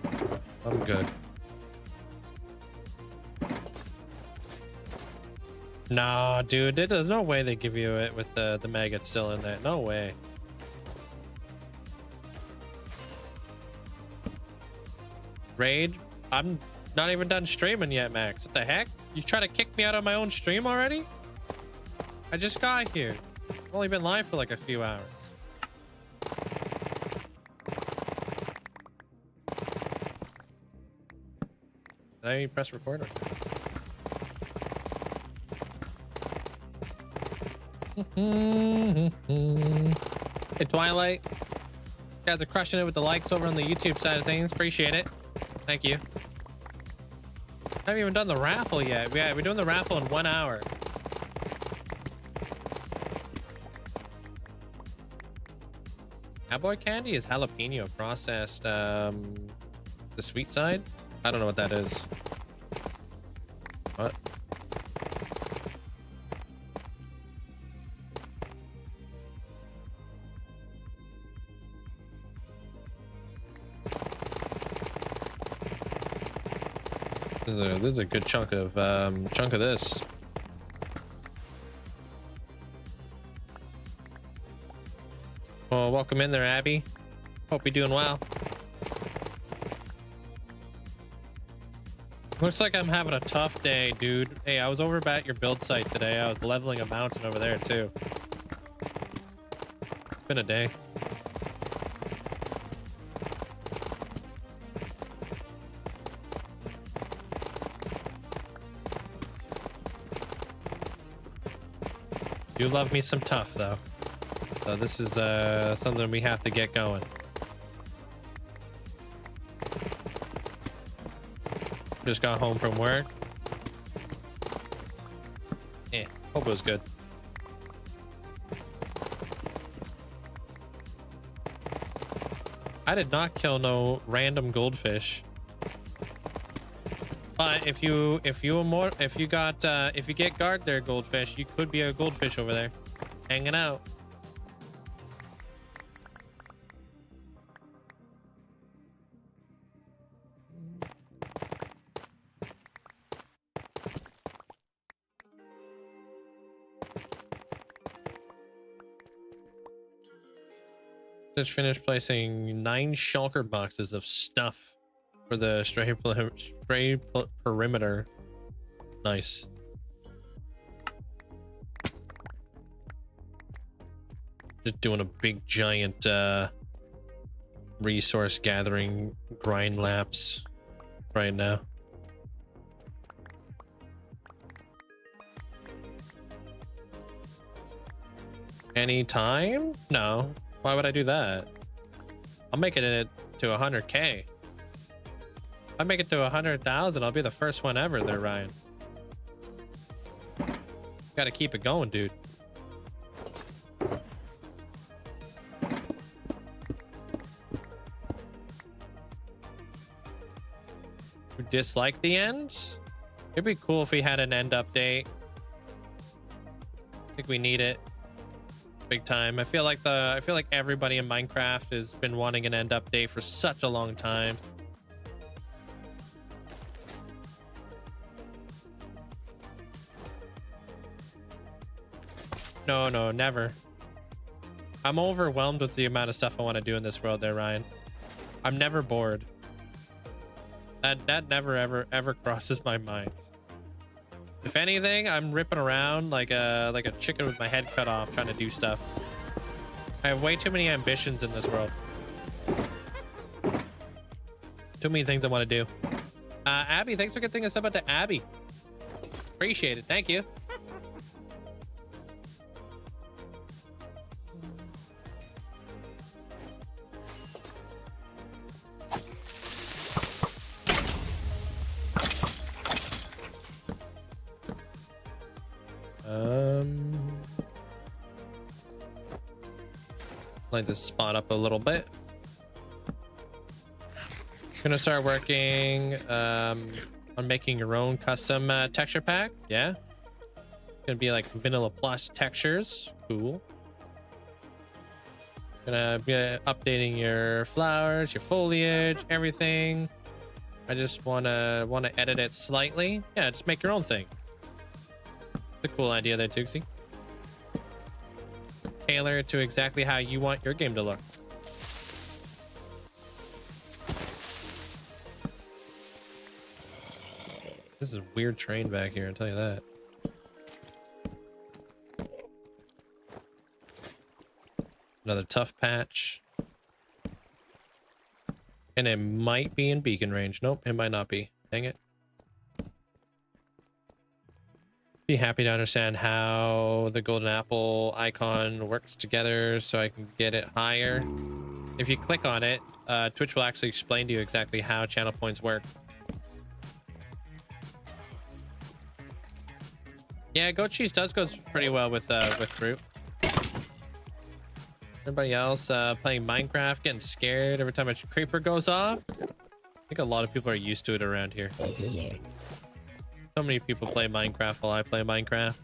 I'm good. Nah, dude, there's no way they give you it with the maggot still in there. No way. Raid? I'm not even done streaming yet, Max. What the heck? You trying to kick me out of my own stream already? I just got here. I've only been live for like a few hours. Did I press record? Hey, Twilight. You guys are crushing it with the likes over on the YouTube side of things. Appreciate it. Thank you. I haven't even done the raffle yet. Yeah, we're doing the raffle in 1 hour. Cowboy candy is jalapeno processed. The sweet side? I don't know what that is. What? This is a good chunk of this. Well, welcome in there, Abby. Hope you're doing well. Looks like I'm having a tough day, dude. Hey, I was over at your build site today. I was leveling a mountain over there too. It's been a day. You love me some tough though. So this is something we have to get going. Just got home from work. Yeah, hope it was good. I did not kill no random goldfish. But if you get guard there goldfish, you could be a goldfish over there hanging out. Just finished placing 9 shulker boxes of stuff for the stray perimeter. Nice. Just doing a big giant resource gathering grind laps right now. Anytime? No. Why would I do that? I'm making it to 100K. If I make it to 100,000, I'll be the first one ever there, Ryan. Gotta keep it going, dude. dislike the end. It'd be cool if we had an end update. I think we need it big time. I feel like everybody in Minecraft has been wanting an end update for such a long time. No, no, never. I'm overwhelmed with the amount of stuff I want to do in this world there, Ryan. I'm never bored. That never ever crosses my mind. If anything, I'm ripping around like a chicken with my head cut off trying to do stuff. I have way too many ambitions in this world. Too many things I want to do. Abby, thanks for getting us up to Abby. Appreciate it. Thank you. Light this spot up a little bit. Gonna start working on making your own custom texture pack. Yeah, gonna be like vanilla plus textures. Cool. Gonna be updating your flowers, your foliage, everything. I just wanna edit it slightly. Yeah, just make your own thing. It's a cool idea there, Tuxie. Tailor it to exactly how you want your game to look. This is a weird train back here, I'll tell you that. Another tough patch. And it might be in beacon range. Nope, it might not be. Dang it. Be happy to understand how the golden apple icon works together so I can get it higher. If you click on it, Twitch will actually explain to you exactly how channel points work. Yeah, goat cheese does go pretty well with fruit. Everybody else playing Minecraft, getting scared every time a creeper goes off. I think a lot of people are used to it around here. So many people play Minecraft while I play Minecraft.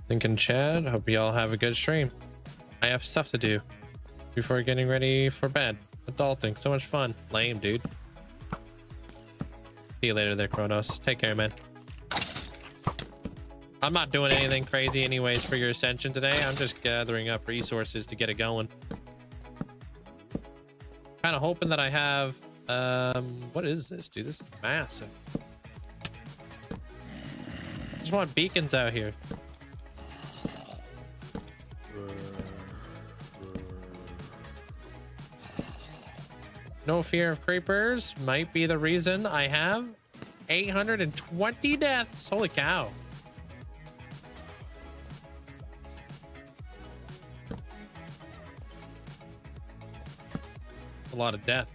Thinking Chad, hope you all have a good stream. I have stuff to do before getting ready for bed. Adulting, so much fun. Lame, dude. See you later there, Kronos. Take care, man. I'm not doing anything crazy anyways for your ascension today. I'm just gathering up resources to get it going. Kind of hoping that I have... what is this, dude? This is massive. Just want beacons out here. No fear of creepers might be the reason I have 820 deaths. Holy cow. A lot of death.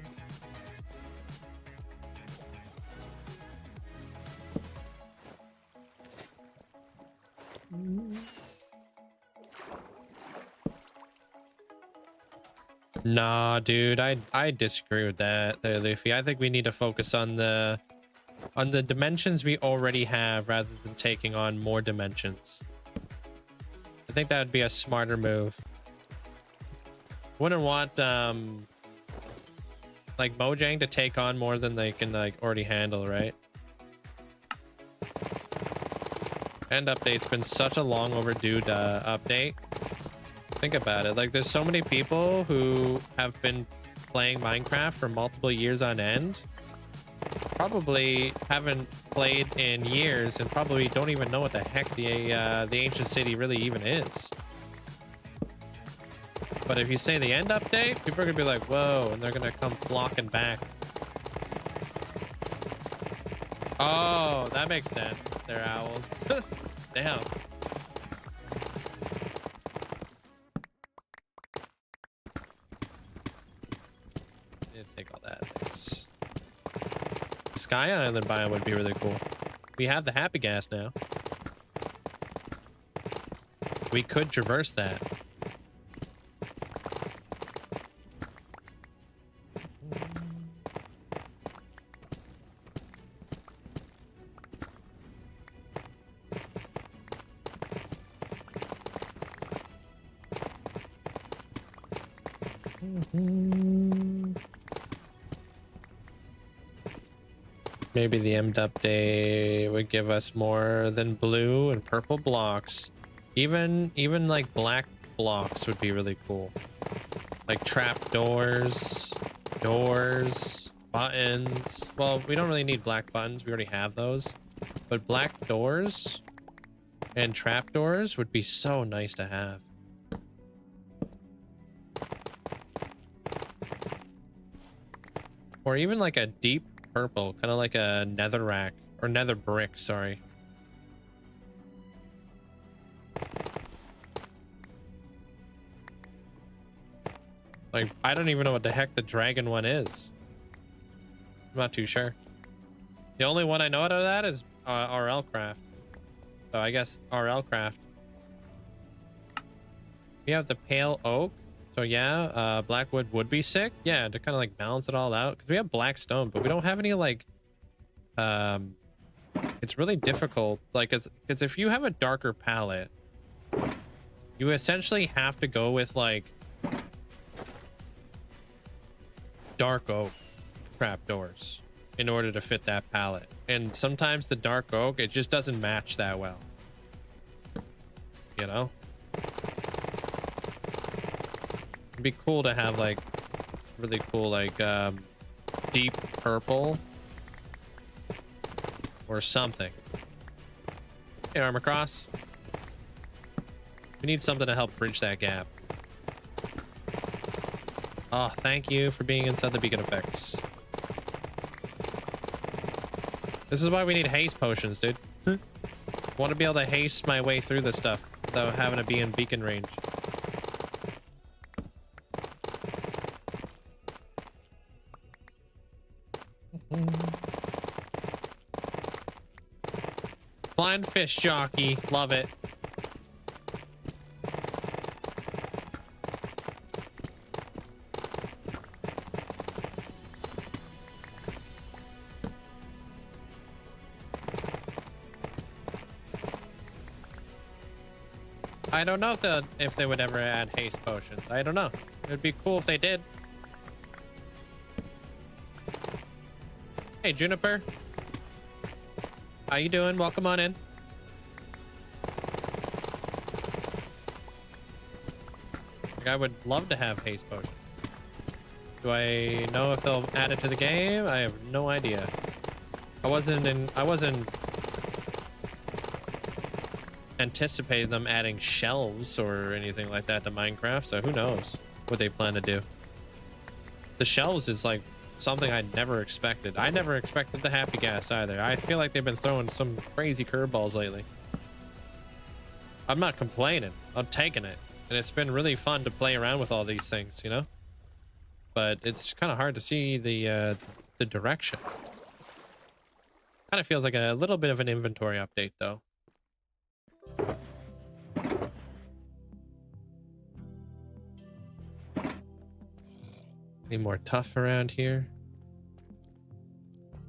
Nah, dude, I disagree with that there, Luffy. I think we need to focus on the dimensions we already have rather than taking on more dimensions. I think that would be a smarter move. Wouldn't want like Mojang to take on more than they can like already handle, right? End update's been such a long overdue update. Think about it. Like, there's so many people who have been playing Minecraft for multiple years on end. Probably haven't played in years and probably don't even know what the heck the ancient city really even is. But if you say the end update, people are gonna be like, whoa, and they're gonna come flocking back. Oh, that makes sense. They're owls. Damn. Take all that. Thanks. Sky Island biome would be really cool. We have the happy gas now. We could traverse that. Maybe the end update would give us more than blue and purple blocks. Even like black blocks would be really cool. Like trap doors, buttons. Well, we don't really need black buttons. We already have those. But black doors and trap doors would be so nice to have. Or even like a deep purple, kind of like a netherrack or nether brick, sorry. Like, I don't even know what the heck the dragon one is. I'm not too sure. The only one I know out of that is RL Craft. So I guess RL Craft. We have the pale oak. So yeah, blackwood would be sick. Yeah, to kind of like balance it all out. Because we have black stone, but we don't have any like... it's really difficult. Like, it's if you have a darker palette, you essentially have to go with like... dark oak trapdoors in order to fit that palette. And sometimes the dark oak, it just doesn't match that well. You know? It'd be cool to have like really cool like deep purple or something. Hey, armor cross. We need something to help bridge that gap. Oh, thank you for being inside the beacon effects. This is why we need haste potions, dude. I want to be able to haste my way through this stuff without having to be in beacon range. Blind fish jockey, love it. I don't know if they would ever add haste potions. I don't know. It would be cool if they did. Hey, Juniper. How you doing? Welcome on in. Like, I would love to have haste potions. Do I know if they'll add it to the game? I have no idea. I wasn't anticipating them adding shelves or anything like that to Minecraft, so who knows what they plan to do. The shelves is like something I never expected. I never expected the happy gas either. I feel like they've been throwing some crazy curveballs lately. I'm not complaining. I'm taking it. And it's been really fun to play around with all these things, you know? But it's kind of hard to see the direction. Kind of feels like a little bit of an inventory update, though. Any more tough around here?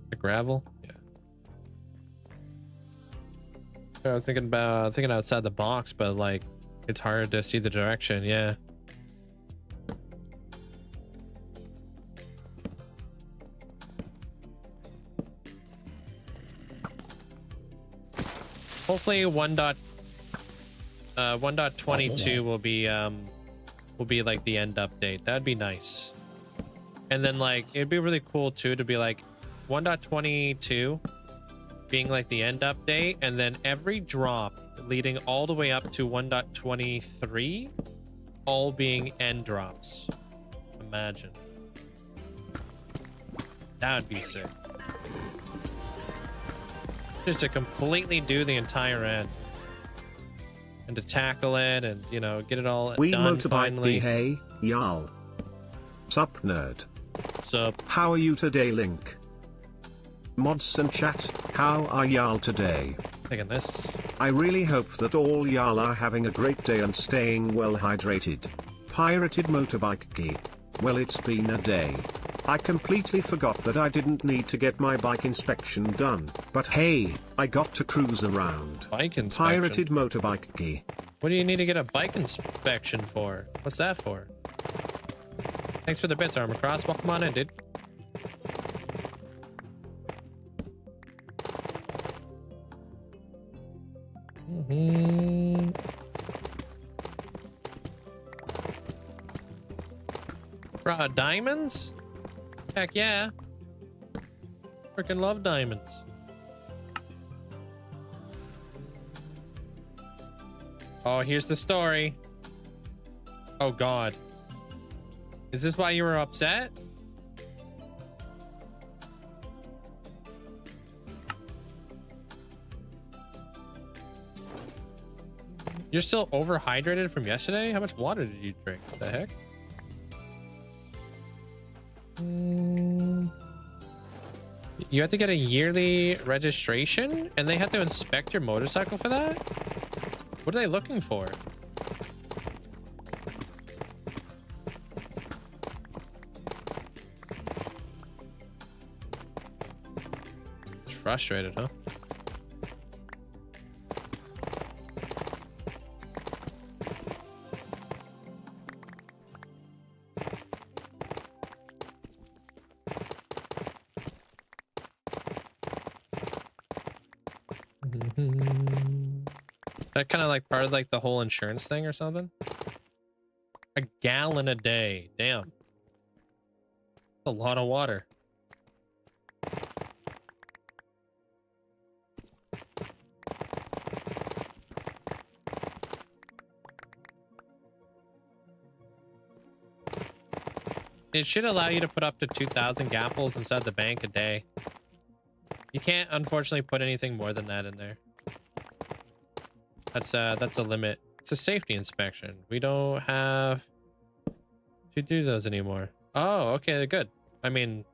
The gravel? Yeah. I was thinking outside the box, but like it's hard to see the direction. Yeah. Hopefully 1.22 will be like the end update. That'd be nice. And then like it'd be really cool too to be like 1.22 being like the end update, and then every drop leading all the way up to 1.23 all being end drops. Imagine. That would be sick. Just to completely do the entire end. And to tackle it and, you know, get it all We done motorbike finally. Hey, y'all. Sup, nerd? Sup? How are you today, Link? Mods and chat, how are y'all today? Taking this. I really hope that all y'all are having a great day and staying well hydrated. Pirated motorbike key. Well, it's been a day. I completely forgot that I didn't need to get my bike inspection done, but hey, I got to cruise around. Bike inspection? Pirated motorbike key. What do you need to get a bike inspection for? What's that for? Thanks for the bits, Armor Cross. Welcome on in, dude. Raw diamonds? Heck yeah. Freaking love diamonds. Oh, here's the story. Oh God. Is this why you were upset? You're still overhydrated from yesterday? How much water did you drink? What the heck? You have to get a yearly registration and they have to inspect your motorcycle for that? What are they looking for? It's frustrated, huh? That kind of like part of like the whole insurance thing or something. A gallon a day. Damn. A lot of water. It should allow you to put up to 2,000 gapples inside the bank a day. You can't unfortunately put anything more than that in there. That's a limit. It's a safety inspection. We don't have to do those anymore. Oh, okay, they're good. I mean,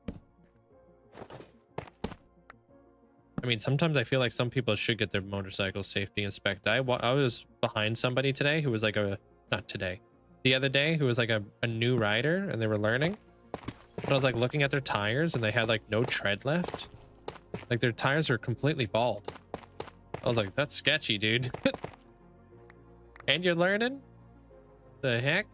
sometimes I feel like some people should get their motorcycle safety inspected. I was behind somebody today who was like the other day, who was like a new rider and they were learning. But I was like looking at their tires and they had like no tread left. Like their tires are completely bald. I was like, that's sketchy, dude. And you're learning? The heck?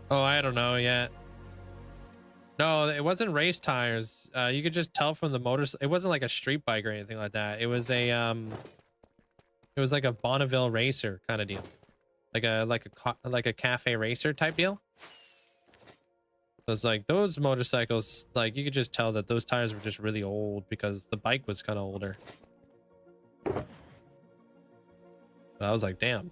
Oh, I don't know yet. No, it wasn't race tires. You could just tell from the motors. It wasn't like a street bike or anything like that. It was a it was like a Bonneville racer kind of deal, like a cafe racer type deal. So it's like those motorcycles, like you could just tell that those tires were just really old because the bike was kind of older. I was like, damn.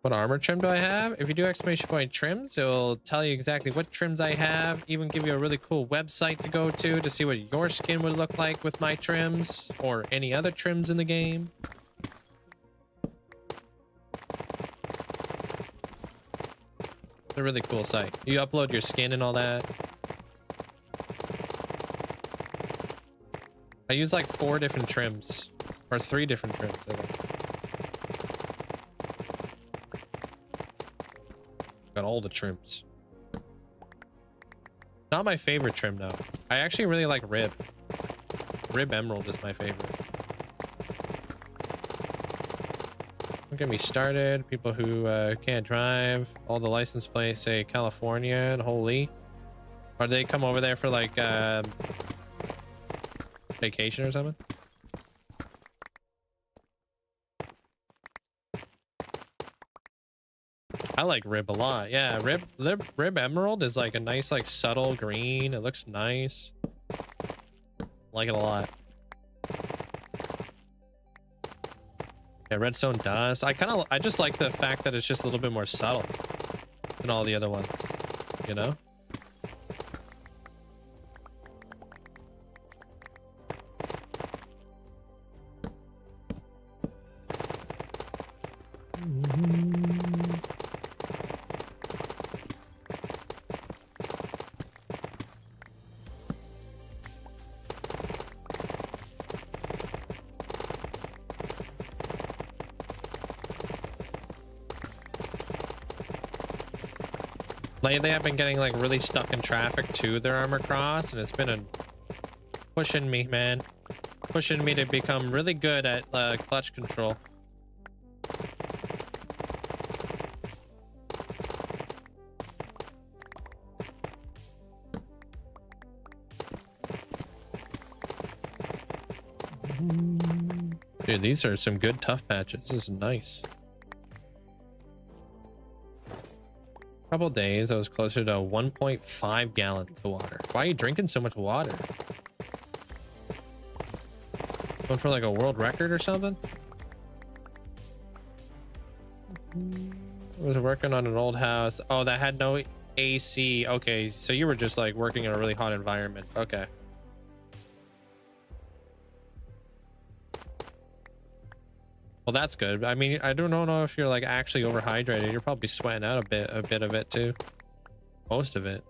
What armor trim do I have? If you do exclamation point trims, it'll tell you exactly what trims I have, even give you a really cool website to go to see what your skin would look like with my trims or any other trims in the game. It's a really cool site. You upload your skin and all that. I use like 4 different trims or 3 different trims, I think. Got all the trims. Not my favorite trim though. I actually really like Rib. Rib Emerald is my favorite. Don't get me started. People who can't drive. All the license plates say California and holy. Or they come over there for like vacation or something. I like Rib a lot. Yeah, Rib Emerald is like a nice, like subtle green. It looks nice. Like it a lot. Yeah, redstone dust. I just like the fact that it's just a little bit more subtle than all the other ones, you know? Lately, I've been getting like really stuck in traffic to their armor cross, and it's been pushing me, man. Pushing me to become really good at clutch control. Dude, these are some good tough patches. This is nice. Couple days, I was closer to 1.5 gallons of water. Why are you drinking so much water? Going for like a world record or something? I was working on an old house. Oh, that had no AC. Okay, so you were just like working in a really hot environment. Okay. Well, that's good. I mean, I don't know if you're like actually overhydrated. You're probably sweating out a bit of it too. Most of it.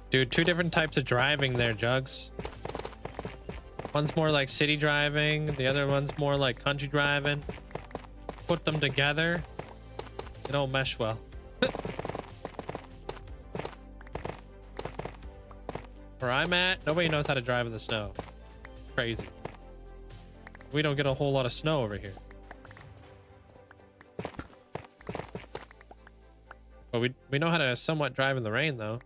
Dude, two different types of driving there, Jugs. One's more like city driving. The other one's more like country driving. Put them together, they don't mesh well. Where I'm at, nobody knows how to drive in the snow. Crazy. We don't get a whole lot of snow over here. But we know how to somewhat drive in the rain, though.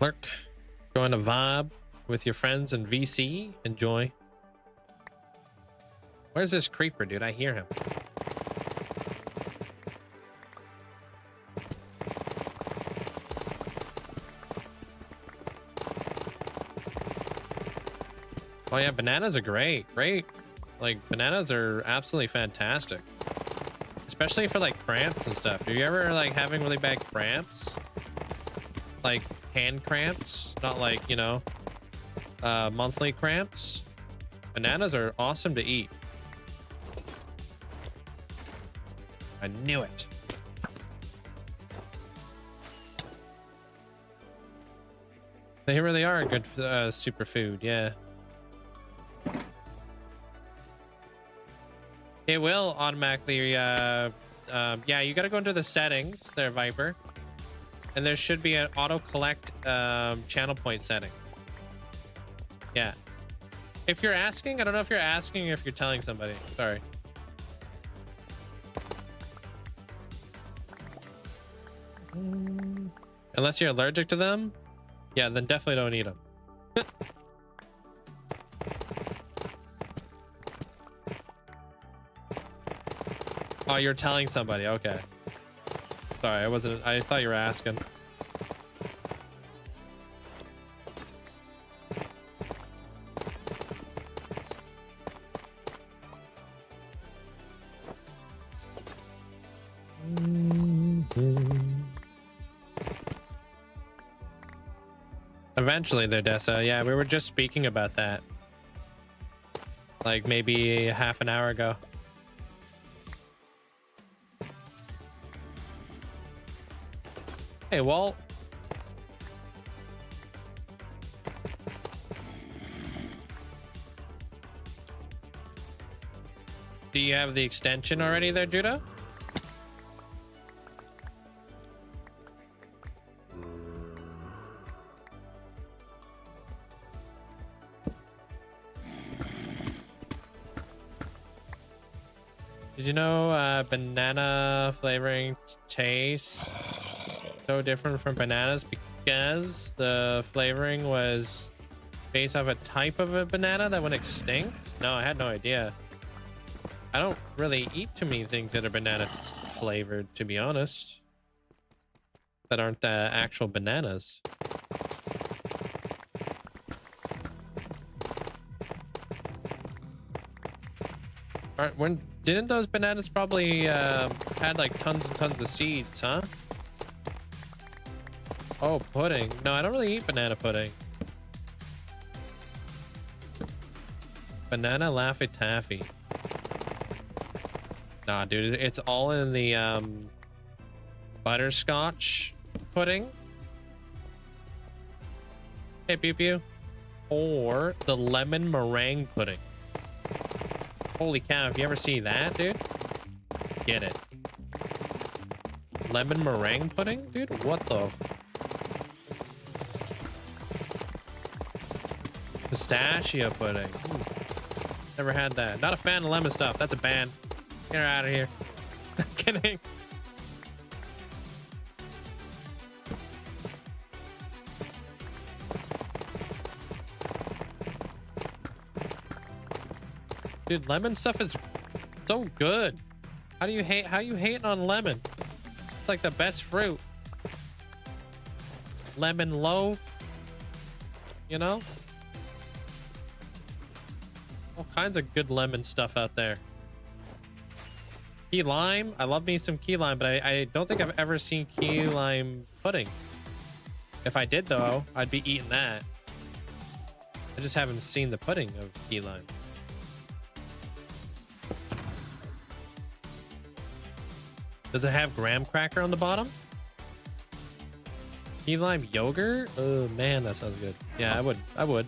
Lurk, join a vibe with your friends in VC. Enjoy. Where's this creeper, dude? I hear him. Oh yeah, bananas are great. Like, bananas are absolutely fantastic. Especially for like cramps and stuff. Do you ever like having really bad cramps? Like hand cramps, not like, you know, monthly cramps. Bananas are awesome to eat. I knew it. They really are a good superfood, yeah. It will automatically, yeah, you gotta go into the settings there, Viper. And there should be an auto collect channel point setting. Yeah. If you're asking, I don't know if you're asking or if you're telling somebody. Sorry. Unless you're allergic to them, yeah, then definitely don't eat them. Oh, you're telling somebody. Okay. Sorry, I thought you were asking. Eventually, there, Dessa. Yeah, we were just speaking about that. Like maybe half an hour ago. Hey, Walt. Do you have the extension already there, Judah? Did you know banana flavoring tastes so different from bananas because the flavoring was based off a type of a banana that went extinct? No, I had no idea. I don't really eat too many things that are banana flavored, to be honest, that aren't actual bananas. When didn't those bananas probably had like tons and tons of seeds, huh? Oh, pudding. No, I don't really eat banana pudding. Banana Laffy Taffy. Nah, dude, it's all in the butterscotch pudding. Hey, pew pew. Or the lemon meringue pudding. Holy cow, if you ever see that, dude, get it. Lemon meringue pudding? Dude, what the? Pistachio pudding. Never had that. Not a fan of lemon stuff. That's a ban. Get her out of here. Kidding. Dude, lemon stuff is so good. How you hating on lemon? It's like the best fruit. Lemon loaf, you know? All kinds of good lemon stuff out there. Key lime. I love me some key lime, but I don't think I've ever seen key lime pudding. If I did, though, I'd be eating that. I just haven't seen the pudding of key lime. Does it have graham cracker on the bottom? Key lime yogurt? Oh man, that sounds good. Yeah, I would.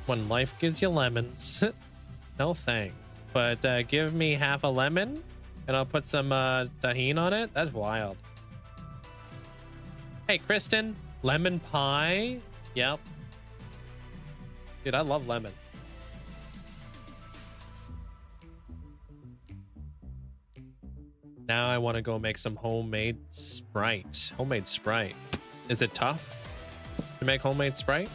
When life gives you lemons. No thanks. But give me half a lemon and I'll put some tahini on it. That's wild. Hey, Kristen. Lemon pie? Yep. Dude, I love lemon. Now I want to go make some homemade Sprite. Homemade Sprite. Is it tough to make homemade Sprite?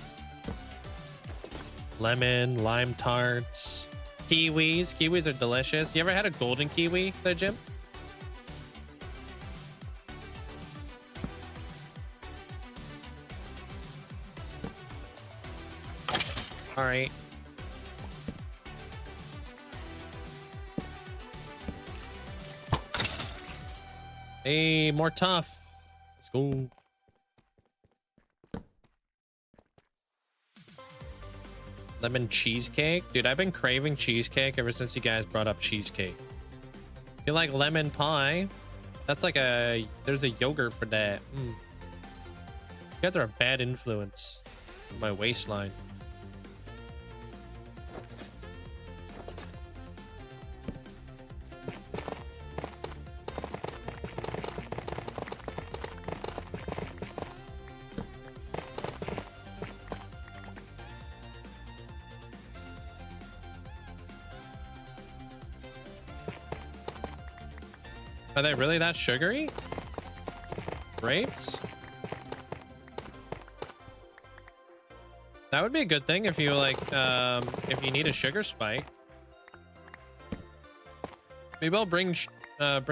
Lemon, lime tarts, kiwis. Kiwis are delicious. You ever had a golden kiwi there, Jim? All right. Hey, more tough. Let's go. Lemon cheesecake. Dude, I've been craving cheesecake ever since you guys brought up cheesecake. You like lemon pie? That's like there's a yogurt for that. You guys are a bad influence on my waistline. Are they really that sugary? Grapes? That would be a good thing if you like, if you need a sugar spike. Maybe I'll bring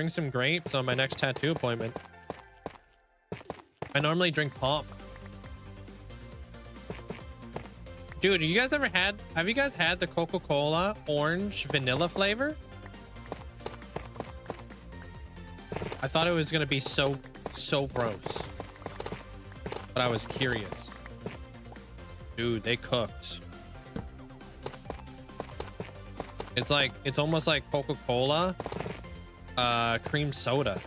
some grapes on my next tattoo appointment. I normally drink pop. Dude, have you guys had the Coca-Cola orange vanilla flavor? I thought it was gonna be so gross, but I was curious. Dude, they cooked. It's almost like Coca-Cola, cream soda.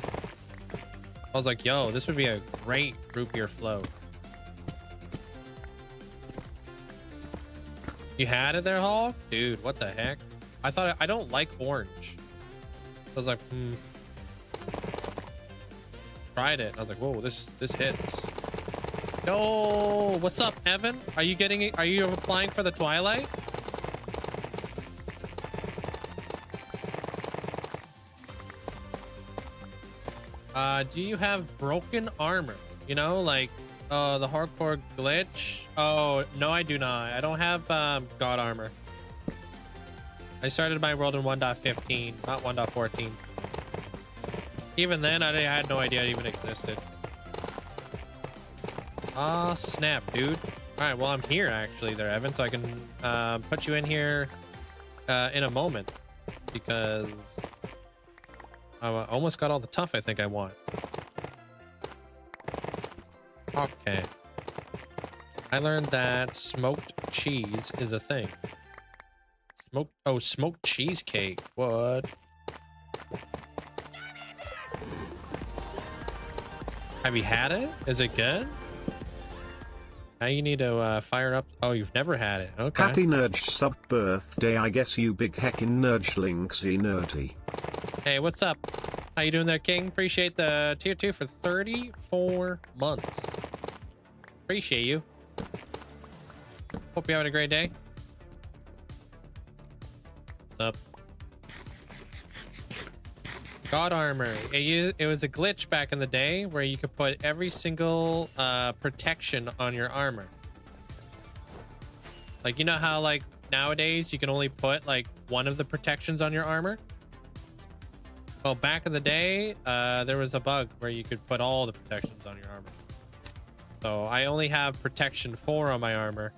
I was like, yo, this would be a great root beer float. You had it there, Hall? Dude, what the heck? I don't like orange. I was like, Tried it. I was like, whoa, this hits. No, what's up, Evan? Are you applying for the Twilight? Do you have broken armor? You know, like, the hardcore glitch? Oh, no, I do not. I don't have, god armor. I started my world in 1.15, not 1.14. Even then, I had no idea it even existed. Ah, snap, dude. All right, well, I'm here, actually, there, Evan, so I can, put you in here, in a moment. Because I almost got all the tough I think I want. Okay. I learned that smoked cheese is a thing. Smoked cheesecake. What? Have you had it? Is it good? Now you need to fire up. Oh, you've never had it. Okay. Happy Nerdge sub birthday, I guess, you big heckin' Nerdge Linkzzey nerdy. Hey, what's up? How you doing there, King? Appreciate the tier 2 for 34 months. Appreciate you. Hope you're having a great day. What's up? God armor. It was a glitch back in the day where you could put every single protection on your armor. Like, you know how like nowadays you can only put like one of the protections on your armor? Well, back in the day, there was a bug where you could put all the protections on your armor. So I only have protection 4 on my armor.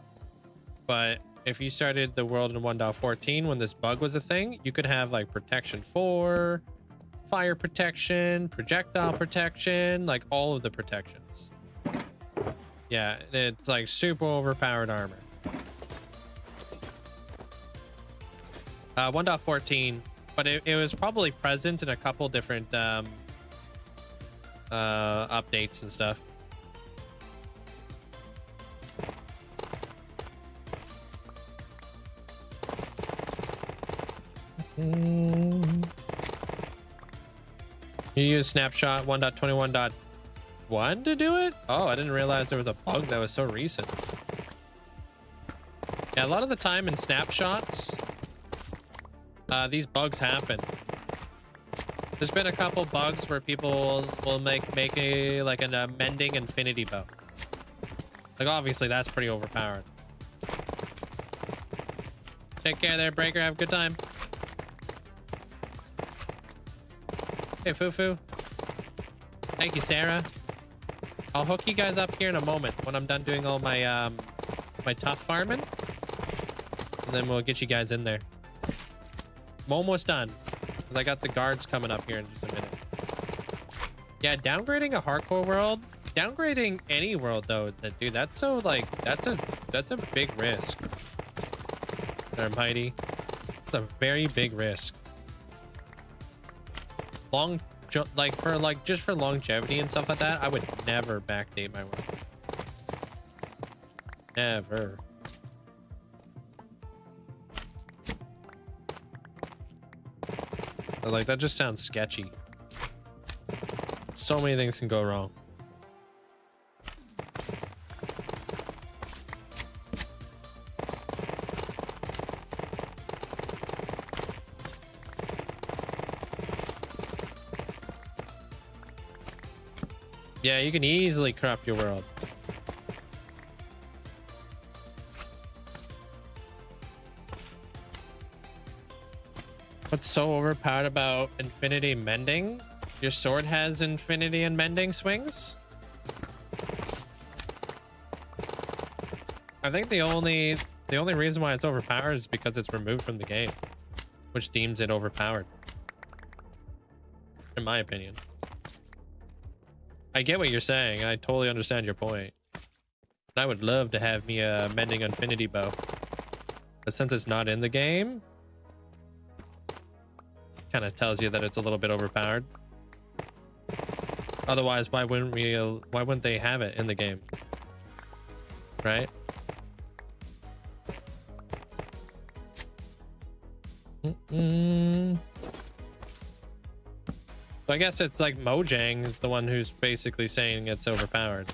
But if you started the world in 1.14 when this bug was a thing, you could have like protection 4, fire protection, projectile protection, like all of the protections. Yeah, it's like super overpowered armor. 1.14, but it was probably present in a couple different updates and stuff. You use snapshot 1.21.1 to do it? Oh, I didn't realize there was a bug that was so recent. Yeah, a lot of the time in snapshots, these bugs happen. There's been a couple bugs where people will make a like a mending infinity bow. Like, obviously that's pretty overpowered. Take care there, Breaker. Have a good time. Hey, Fufu. Thank you, Sarah. I'll hook you guys up here in a moment when I'm done doing all my my tough farming, and then we'll get you guys in there. I'm almost done because I got the guards coming up here in just a minute. Yeah, downgrading a hardcore world, downgrading any world though, dude, that's so like that's a big risk. There, Mighty. It's a very big risk. Just for longevity and stuff like that, I would never backdate my work. Never. But like, that just sounds sketchy. So many things can go wrong. Yeah, you can easily corrupt your world. What's so overpowered about infinity mending? Your sword has infinity and mending swings? I think the only reason why it's overpowered is because it's removed from the game, which deems it overpowered. In my opinion. I get what you're saying, and I totally understand your point. And I would love to have me a mending infinity bow. But since it's not in the game, kind of tells you that it's a little bit overpowered. Otherwise, why wouldn't they have it in the game? Right? So I guess it's like Mojang is the one who's basically saying it's overpowered.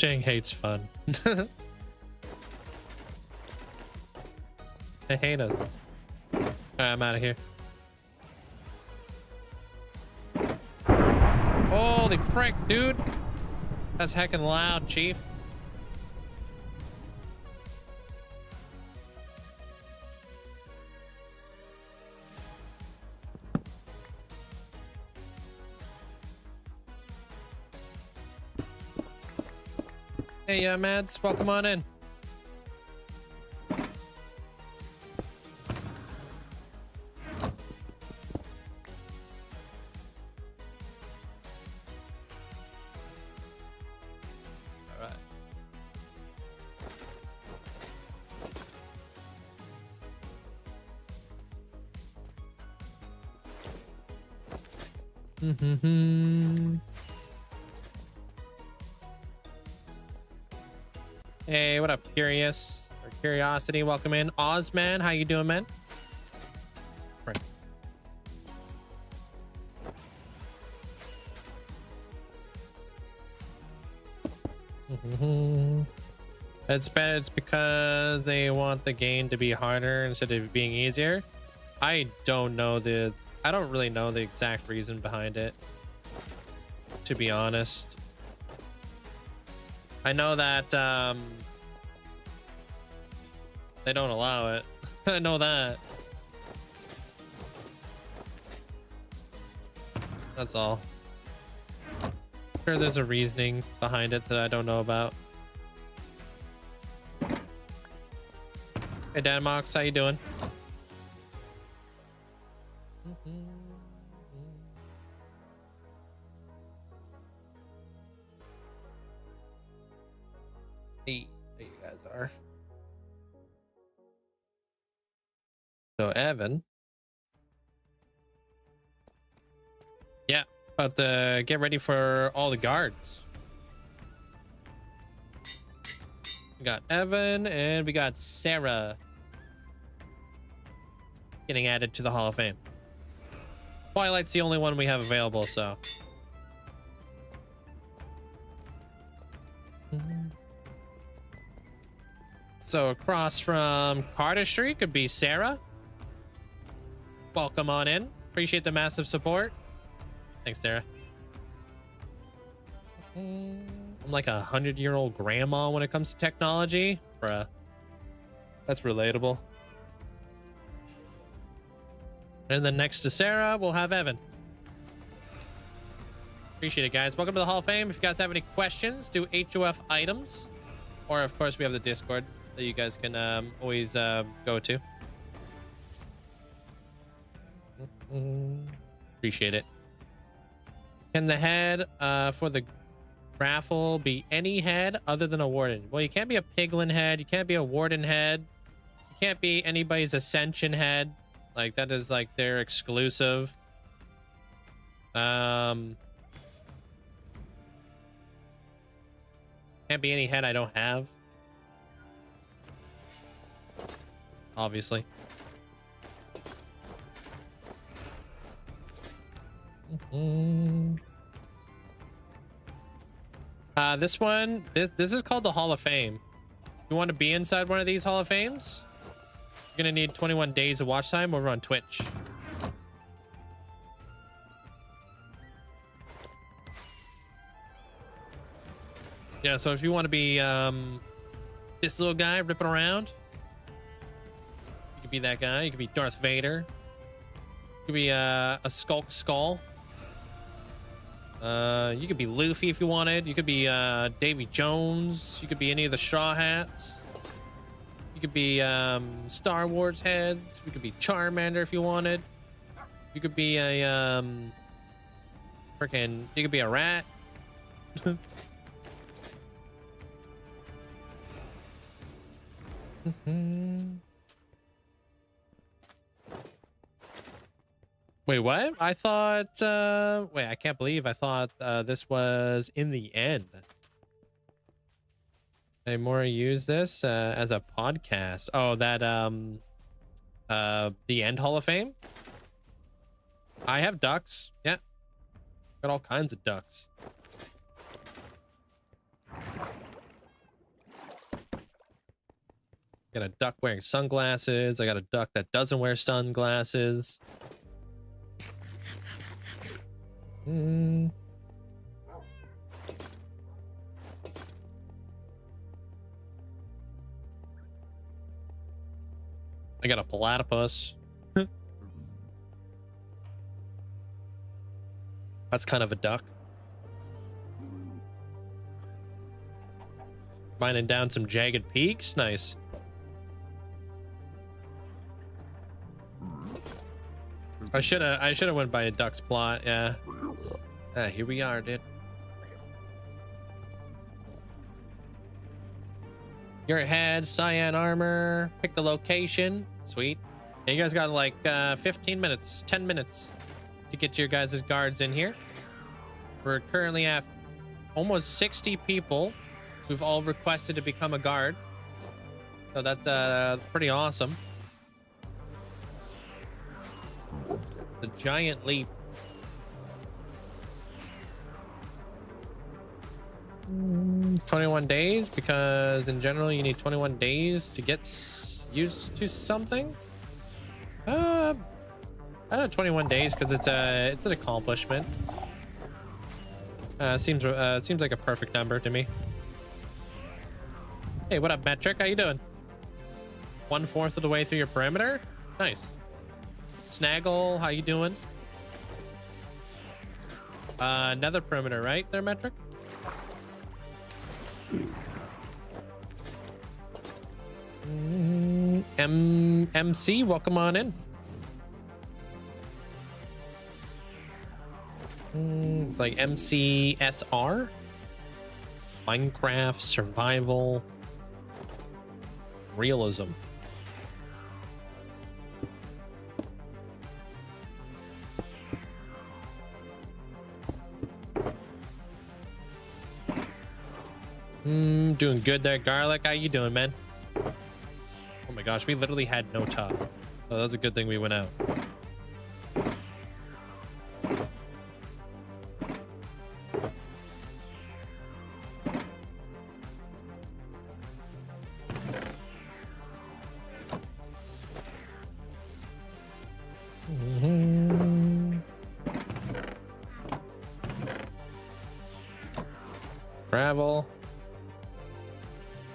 Jang hates fun. They hate us. All right, I'm out of here. Holy frick, dude. That's heckin' loud, Chief. Hey, Mads, welcome on in. All right. Hey, what up, Curious or Curiosity? Welcome in. Ozman, how you doing, man? Right. It's because they want the game to be harder instead of being easier. I don't really know the exact reason behind it, to be honest. I know that they don't allow it. I know that. That's all. Sure, there's a reasoning behind it that I don't know about. Hey, Danmox, how you doing? Hey, there you guys are. So, Evan. Yeah, but get ready for all the guards. We got Evan and we got Sarah getting added to the Hall of Fame. Twilight's the only one we have available, so. So across from Carter Street could be Sarah. Welcome on in. Appreciate the massive support. Thanks, Sarah. I'm like 100-year-old grandma when it comes to technology. Bruh. That's relatable. And then next to Sarah, we'll have Evan. Appreciate it, guys. Welcome to the Hall of Fame. If you guys have any questions, do HOF items. Or, of course, we have the Discord that you guys can always go to. Appreciate it. Can the head for the raffle be any head other than a warden? Well, you can't be a piglin head. You can't be a warden head. You can't be anybody's ascension head. Like, that is like their exclusive. Can't be any head I don't have. Obviously. This one, this is called the Hall of Fame. You want to be inside one of these Hall of Fames? You're gonna need 21 days of watch time over on Twitch. Yeah, so if you want to be this little guy ripping around, you could be that guy. You could be Darth Vader. You could be a Skulk Skull. You could be Luffy if you wanted. You could be Davy Jones. You could be any of the Straw Hats. You could be Star Wars heads. You could be Charmander if you wanted. You could be a you could be a rat. Wait, what? I thought wait, I can't believe I thought this was in the end. I more use this as a podcast. Oh, that the End Hall of Fame. I have ducks. Yeah, got all kinds of ducks. Got a duck wearing sunglasses. I got a duck that doesn't wear sunglasses. I got a platypus. That's kind of a duck. Mining down some jagged peaks. Nice. I should have went by a duck's plot. Yeah. Ah, here we are, dude. Your head, cyan armor. Pick the location. Sweet. Yeah, you guys got like 15 minutes, 10 minutes to get your guys' guards in here. We're currently at almost 60 people who've all requested to become a guard. So that's pretty awesome. The giant leap. 21 days, because in general you need 21 days to get used to something. I don't know, 21 days because it's an accomplishment. Seems like a perfect number to me. Hey, what up, Metric? How you doing? 1/4 of the way through your perimeter. Nice. Snaggle, how you doing? Another perimeter, right there, Metric? MC, welcome on in. It's like MCSR, Minecraft survival realism. Doing good there, Garlic. How you doing, man? Oh my gosh, we literally had no top. Oh, that's a good thing we went out. Travel.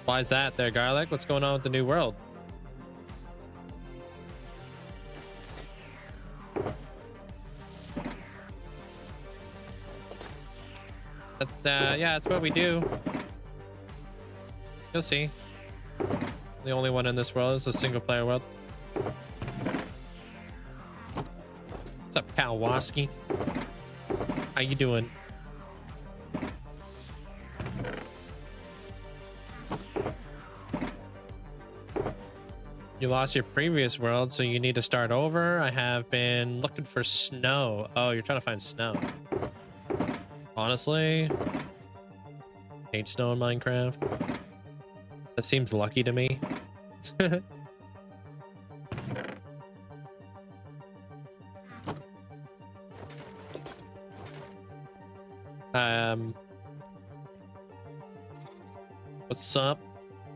Why is that there, Garlic? What's going on with the new world? Yeah, that's what we do. You'll see. The only one in this world is a single player world. What's up, Kalwaski? How you doing? You lost your previous world, so you need to start over. I have been looking for snow. Oh, you're trying to find snow. Honestly, hate snow in Minecraft. That seems lucky to me. What's up?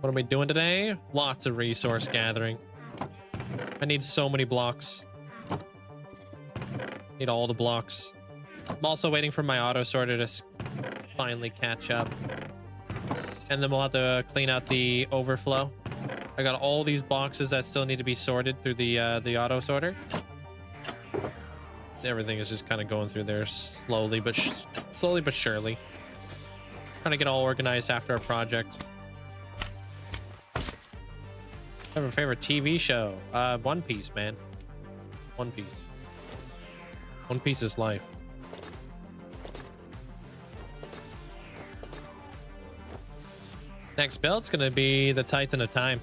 What am I doing today? Lots of resource gathering. I need so many blocks. Need all the blocks. I'm also waiting for my auto sorter to finally catch up. And then we'll have to clean out the overflow. I got all these boxes that still need to be sorted through the auto sorter. So everything is just kind of going through there slowly but surely. Trying to get all organized after a project. I have a favorite TV show. One Piece, man. One Piece. One Piece is life. Next build's gonna be the Titan of Time.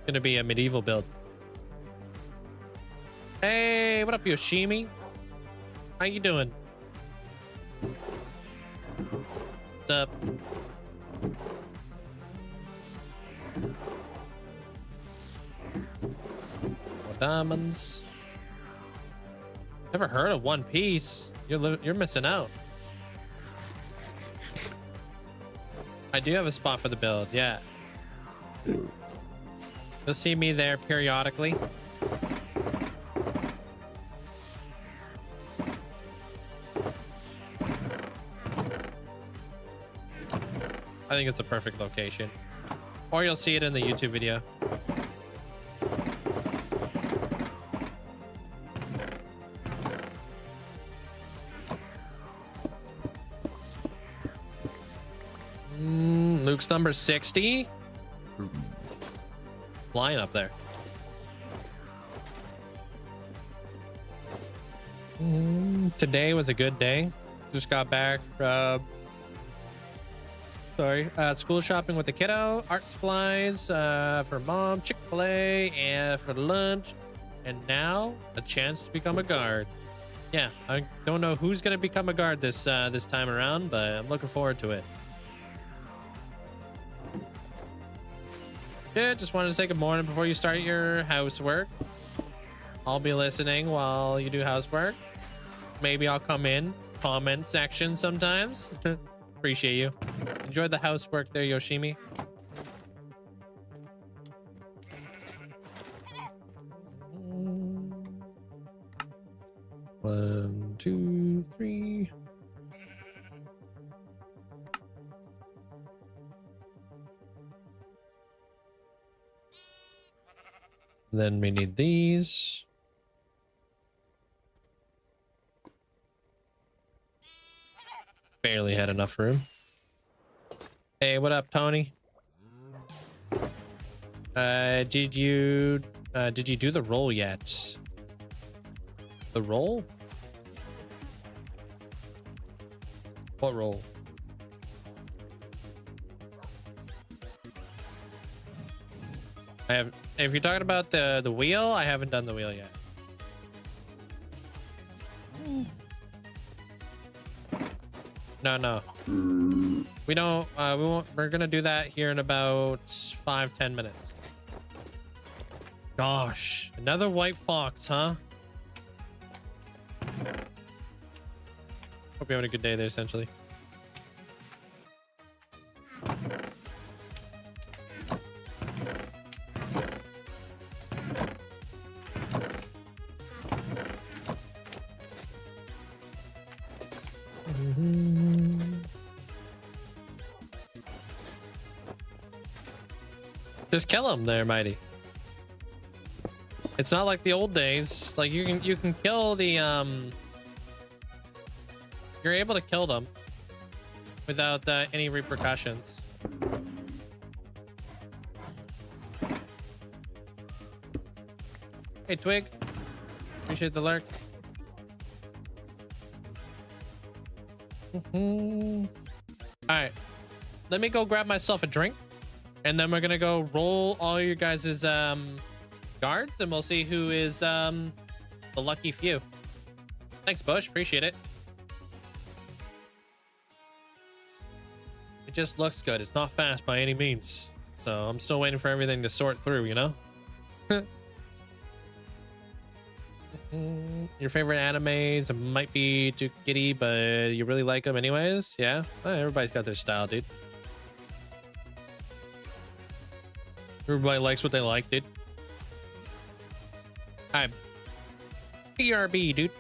Gonna be a medieval build. Hey, what up, Yoshimi? How you doing? What's up? More diamonds. Never heard of One Piece. You're missing out. I do have a spot for the build, yeah. You'll see me there periodically. I think it's a perfect location. Or you'll see it in the YouTube video. Luke's number 60. Flying up there. Today was a good day. Just got back from school shopping with the kiddo, art supplies for mom, Chick-fil-A, and for lunch, and now a chance to become a guard. Yeah, I don't know who's gonna become a guard this time around, but I'm looking forward to it. Yeah, just wanted to say good morning before you start your housework. I'll be listening while you do housework. Maybe I'll come in comment section sometimes. Appreciate you. Enjoy the housework there, Yoshimi. One, two, three. Then we need these. Barely had enough room. Hey, what up, Tony? Did you do the roll yet? The roll? What roll? If you're talking about the wheel, I haven't done the wheel yet. No. We don't, we're gonna do that here in about 5-10 minutes. Gosh, another white fox, huh? Hope you're having a good day there, essentially. Just kill him there, Mighty. It's not like the old days. Like you can kill the you're able to kill them without any repercussions. Hey, Twig. Appreciate the lurk. All right, let me go grab myself a drink, and then we're gonna go roll all your guys's guards, and we'll see who is the lucky few. Thanks, Bush. Appreciate it. It just looks good. It's not fast by any means, so I'm still waiting for everything to sort through, you know. Your favorite animes might be too giddy, but you really like them anyways. Yeah, well, everybody's got their style, dude. Everybody likes what they like, dude. All right, BRB, dude.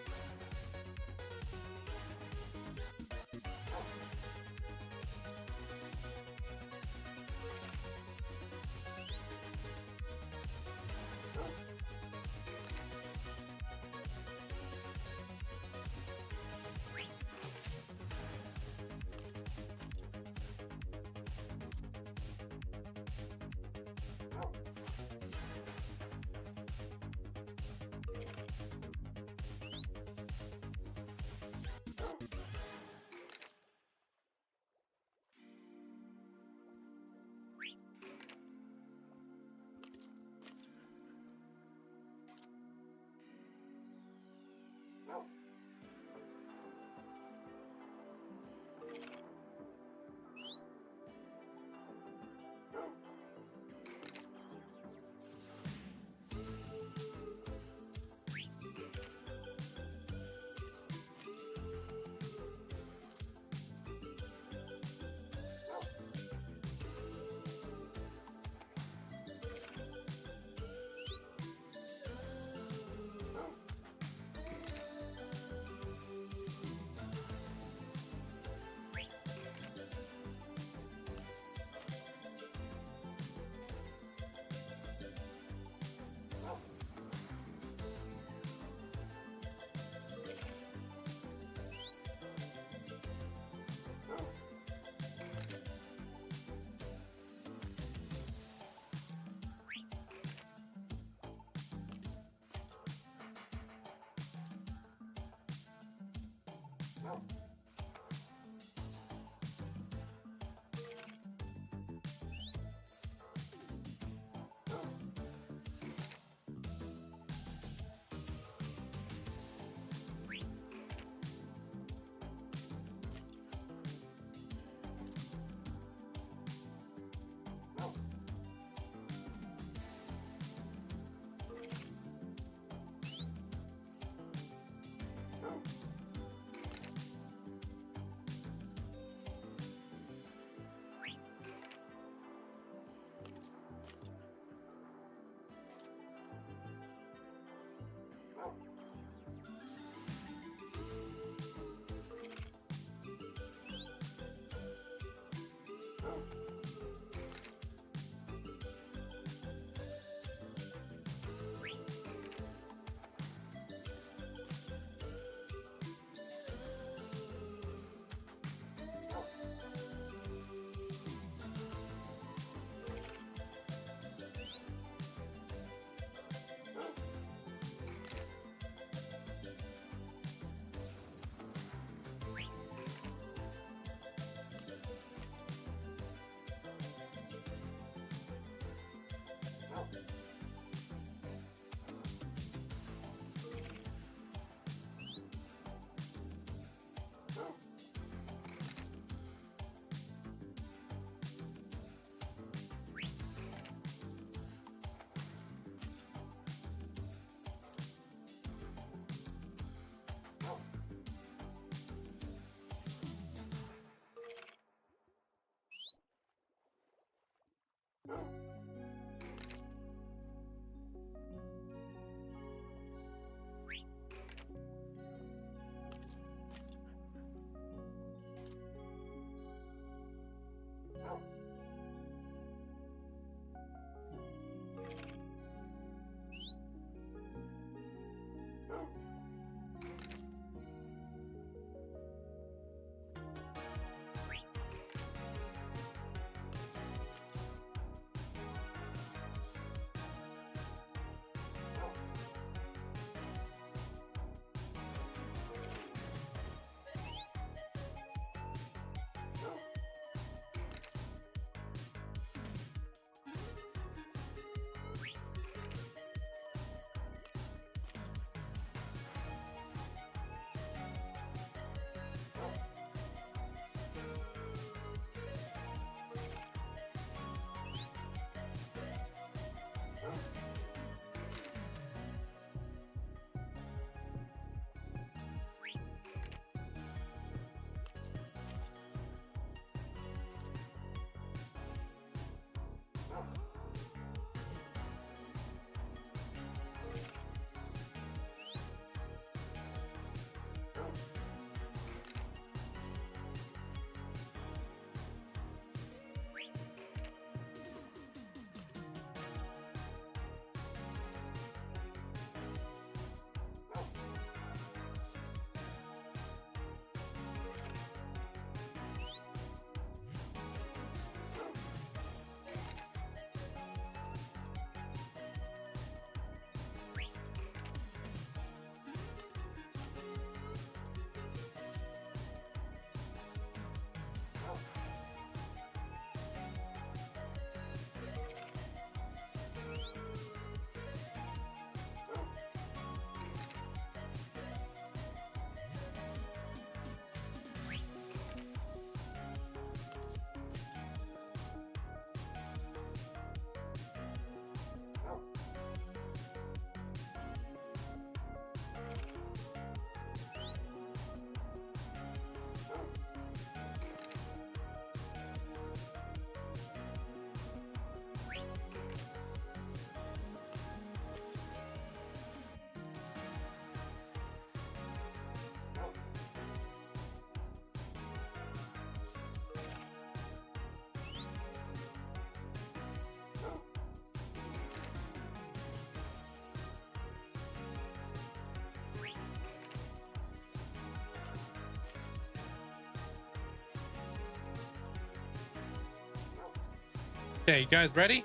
Okay, you guys ready?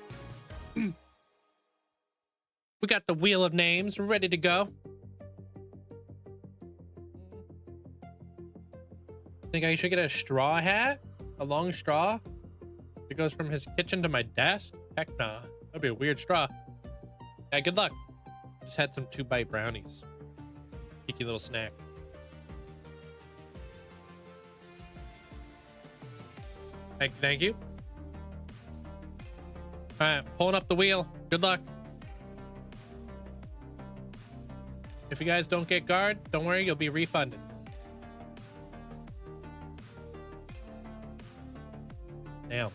We got the wheel of names ready to go. Think I should get a straw hat? A long straw? It goes from his kitchen to my desk? Heck nah. That'd be a weird straw. Yeah, good luck. Just had some 2-bite brownies. Cheeky little snack. Thank you. All right, pulling up the wheel. Good luck. If you guys don't get guard, don't worry, you'll be refunded. Damn.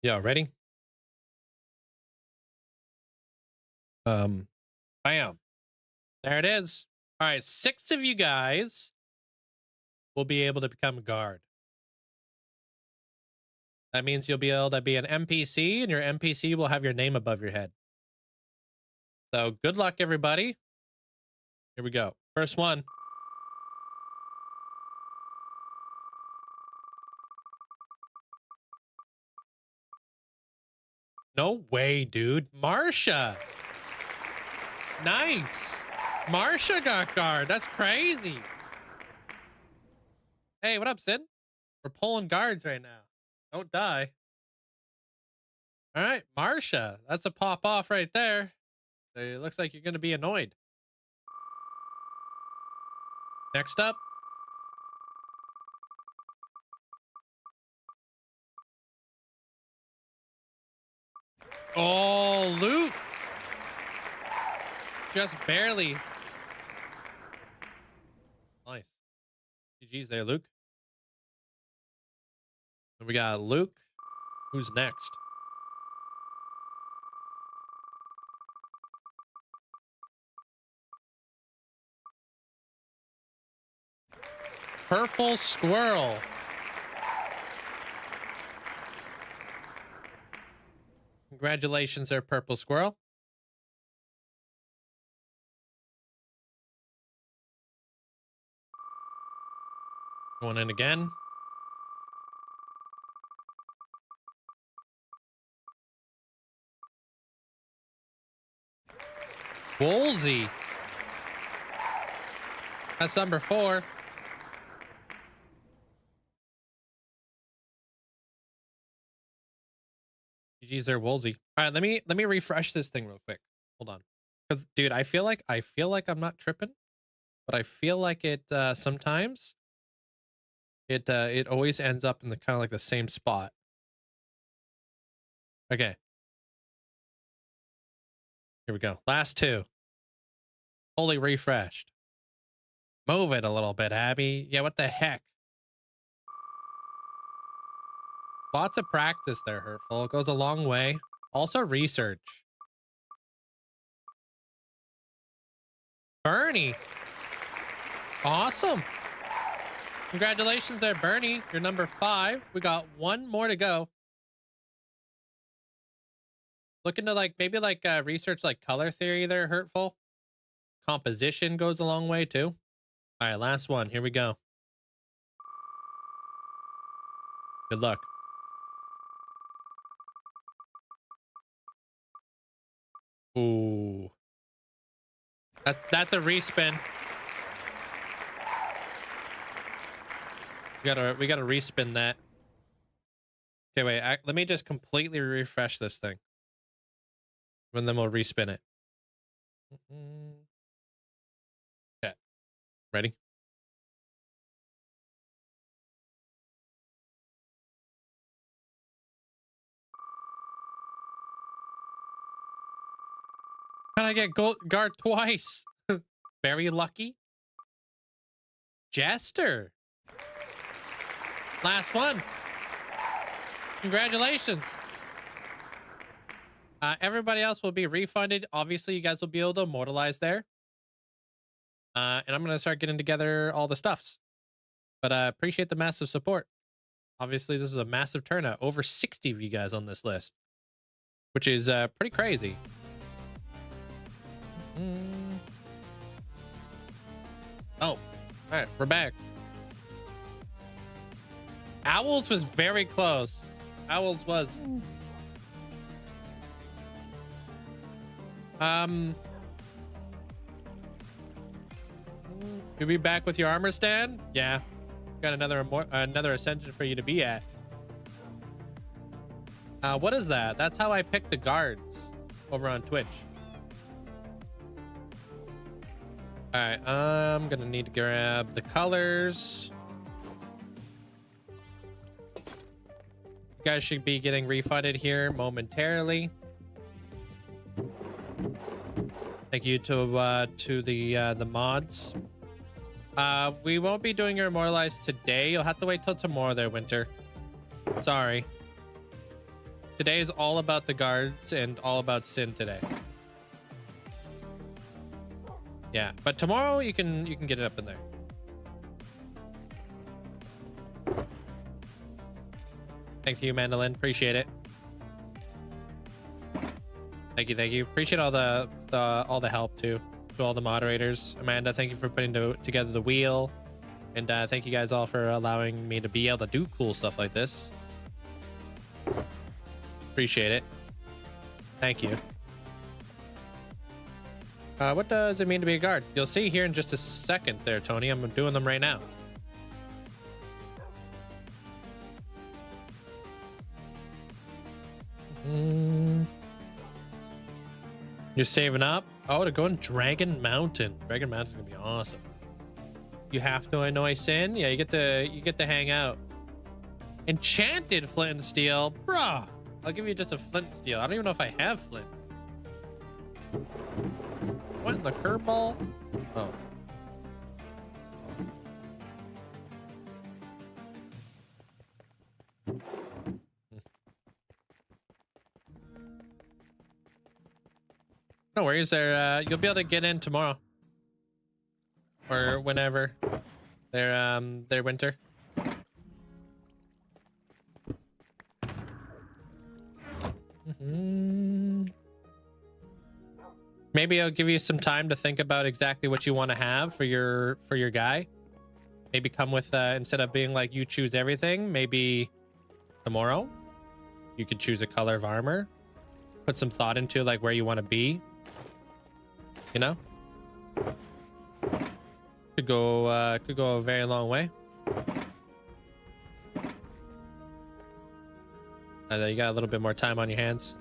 Yeah, ready? Bam. There it is. All right, 6 of you guys will be able to become a guard. That means you'll be able to be an NPC, and your NPC will have your name above your head. So good luck, everybody. Here we go. First one. No way, dude. Marsha. Nice. Marsha got guard. That's crazy. Hey, what up, Sid? We're pulling guards right now. Don't die. All right, Marsha. That's a pop off right there. So it looks like you're going to be annoyed. Next up. Oh, Luke. Just barely. Nice. GG's there, Luke. And we got Luke. Who's next? Purple Squirrel. Congratulations there, Purple Squirrel. Going in again. Woolsey. That's number 4. GG's there, Woolsey. All right, let me refresh this thing real quick. Hold on. Cuz dude, I feel like I'm not tripping, but I feel like it sometimes it always ends up in the kind of like the same spot. Okay. Here we go. Last 2. Fully refreshed. Move it a little bit, Abby. Yeah, what the heck? Lots of practice there, Hurtful. It goes a long way. Also research. Bernie. Awesome. Congratulations there, Bernie. You're number 5. We got 1 more to go. Looking to maybe research color theory there, Hurtful. Composition goes a long way too. All right, last one. Here we go. Good luck. Ooh. That's a respin. We gotta respin that. Okay, wait. Let me just completely refresh this thing. And then we'll respin it. Okay. Ready? How'd I get guard twice? Very lucky. Jester. Last one. Congratulations. Everybody else will be refunded. Obviously, you guys will be able to immortalize there. And I'm going to start getting together all the stuffs. But appreciate the massive support. Obviously, this is a massive turnout. Over 60 of you guys on this list. Which is pretty crazy. Oh, all right, we're back. Owls was very close. Owls was. You'll be back with your armor stand? Yeah. Got another ascension for you to be at. What is that? That's how I pick the guards over on Twitch. All right, I'm gonna need to grab the colors. You guys should be getting refunded here momentarily. Thank you to the mods. We won't be doing your immortalized today. You'll have to wait till tomorrow there, Winter. Sorry. Today is all about the guards and all about Sin today. Yeah, but tomorrow you can get it up in there. Thanks to you, Mandolin. Appreciate it. Thank you. Appreciate all the help too. To all the moderators. Amanda, thank you for putting together the wheel. And thank you guys all for allowing me to be able to do cool stuff like this. Appreciate it. Thank you. What does it mean to be a guard? You'll see here in just a second there, Tony. I'm doing them right now. You're saving up? Oh, to go in Dragon Mountain. Dragon Mountain's gonna be awesome. You have to annoy Sin? Yeah, you get to hang out. Enchanted flint and steel, bruh. I'll give you just a flint and steel. I don't even know if I have flint. What in the curveball? Oh. No worries there. You'll be able to get in tomorrow. Or whenever. They're winter. Maybe I'll give you some time to think about exactly what you want to have for your guy. Maybe come with instead of being like you choose everything, maybe tomorrow you could choose a color of armor. Put some thought into like where you want to be. You know? Could go a very long way. You got a little bit more time on your hands.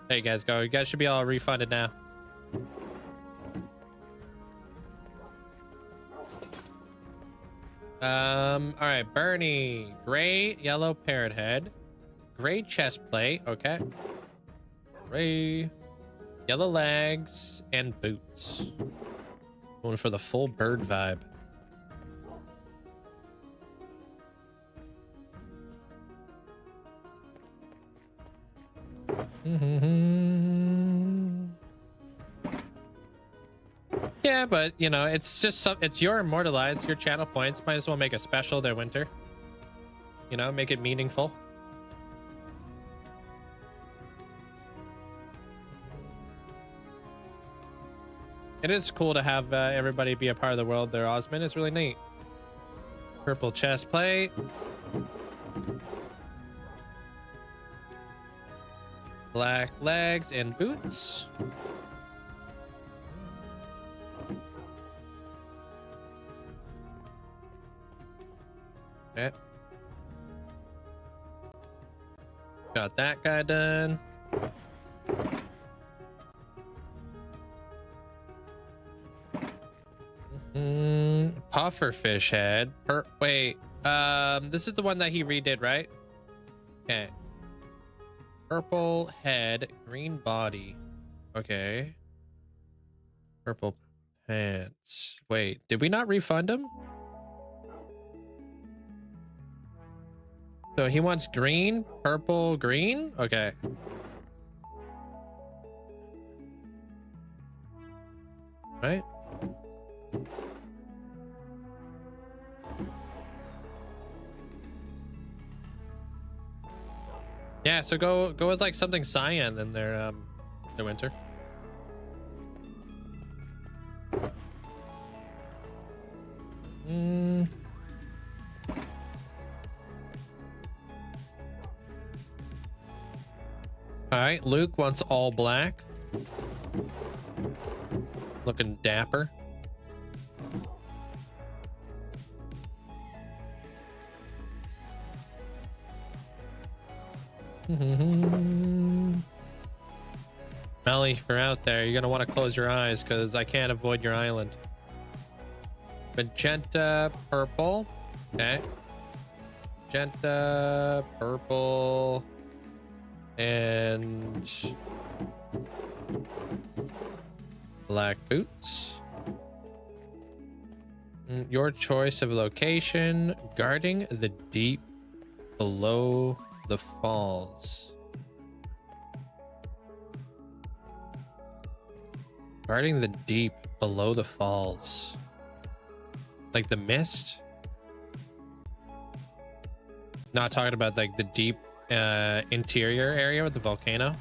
There you guys go. You guys should be all refunded now. All right, Bernie. Gray, yellow parrot head. Gray chest plate. Okay. Gray, yellow legs, and boots. Going for the full bird vibe. Yeah, but you know, it's just it's your immortalized, your channel points. Might as well make a special there, Winter. You know, make it meaningful. It is cool to have everybody be a part of the world there, Osmond. It's really neat. Purple chest plate. Black legs and boots. Okay. Got that guy done. Pufferfish head. Wait. This is the one that he redid, right? Okay. Purple head, green body. Okay. Purple pants. Wait, did we not refund him? So he wants green, purple, green? Okay. Right? Yeah, so go with like something cyan in their winter. All right, Luke wants all black. Looking dapper. Melly, if you're out there, you're gonna want to close your eyes because I can't avoid your island. Magenta, purple. Okay. Magenta, purple, and black boots. Your choice of location, guarding the deep below the falls. Guarding the deep below the falls. Like the mist? Not talking about like the deep interior area with the volcano.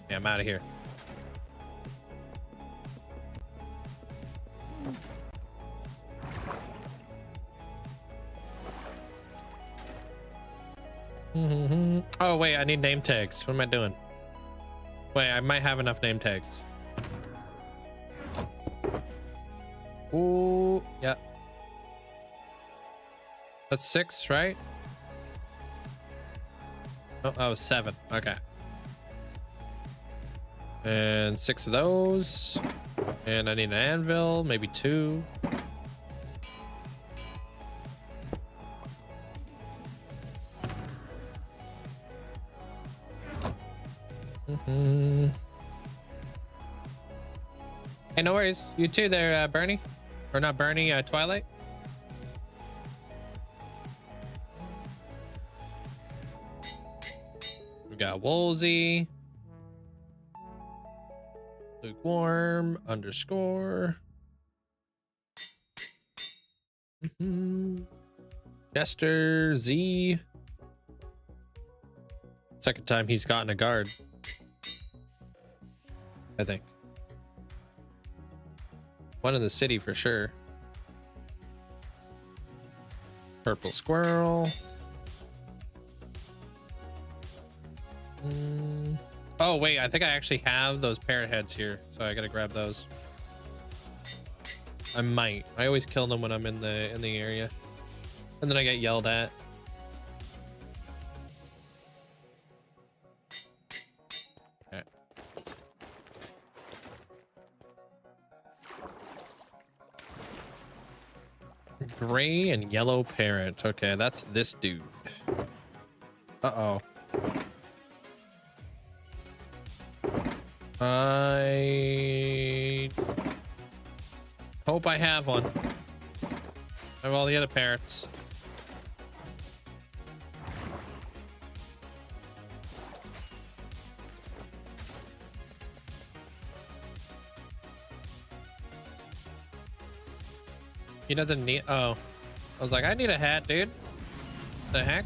Yeah, I'm out of here. Oh wait, I need name tags. What am I doing? Wait, I might have enough name tags. Ooh, yeah. That's 6, right? Oh, that was 7. Okay. And 6 of those. And I need an anvil, maybe 2. Hey, no worries. You too there, Bernie. Or not Bernie, Twilight. We got Woolsey. Lukewarm _ Jester Z. Second time he's gotten a guard, I think. One in the city for sure. Purple squirrel. Oh wait, I think I actually have those parrot heads here, so I gotta grab those. I might. I always kill them when I'm in the area, and then I get yelled at. Okay. Gray and yellow parrot. Okay, that's this dude. Uh-oh. I hope I have one. I have all the other parrots. He doesn't need. Oh, I was like, I need a hat, dude. The heck?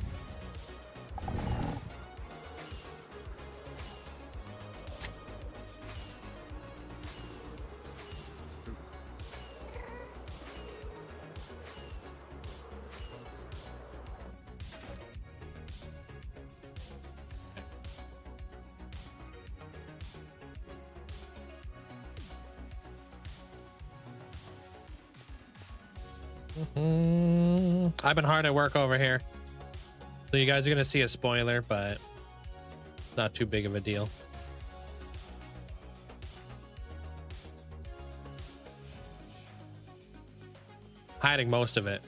I've been hard at work over here, so you guys are gonna see a spoiler, but not too big of a deal. Hiding most of it.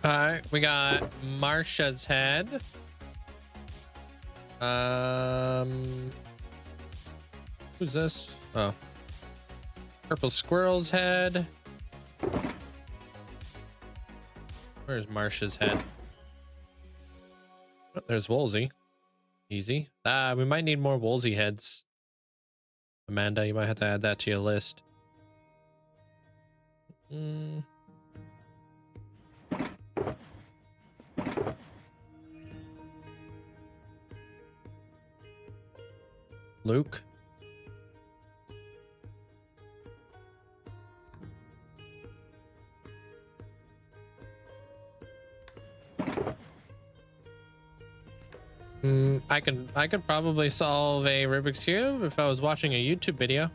Alright, we got Marsha's head. Who's this? Oh. Purple squirrel's head. Where's Marsha's head? Oh, there's Woolsey. Easy. We might need more Woolsey heads. Amanda, you might have to add that to your list. Luke. I could probably solve a Rubik's Cube if I was watching a YouTube video.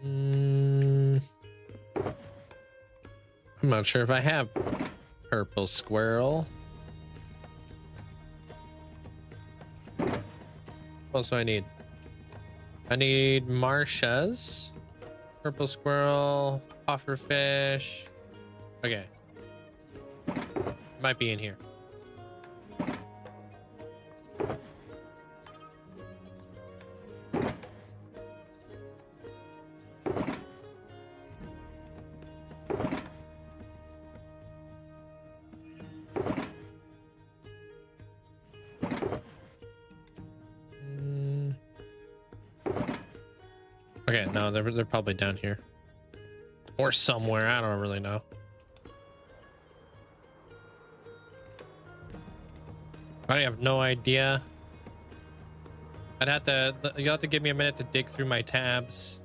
I'm not sure if I have purple squirrel. What else do I need? I need Marsha's. Purple squirrel, puffer fish. Okay. Might be in here. Okay, no, they're probably down here. Or somewhere, I don't really know. I have no idea. I'd have to, you'll have to give me a minute to dig through my tabs.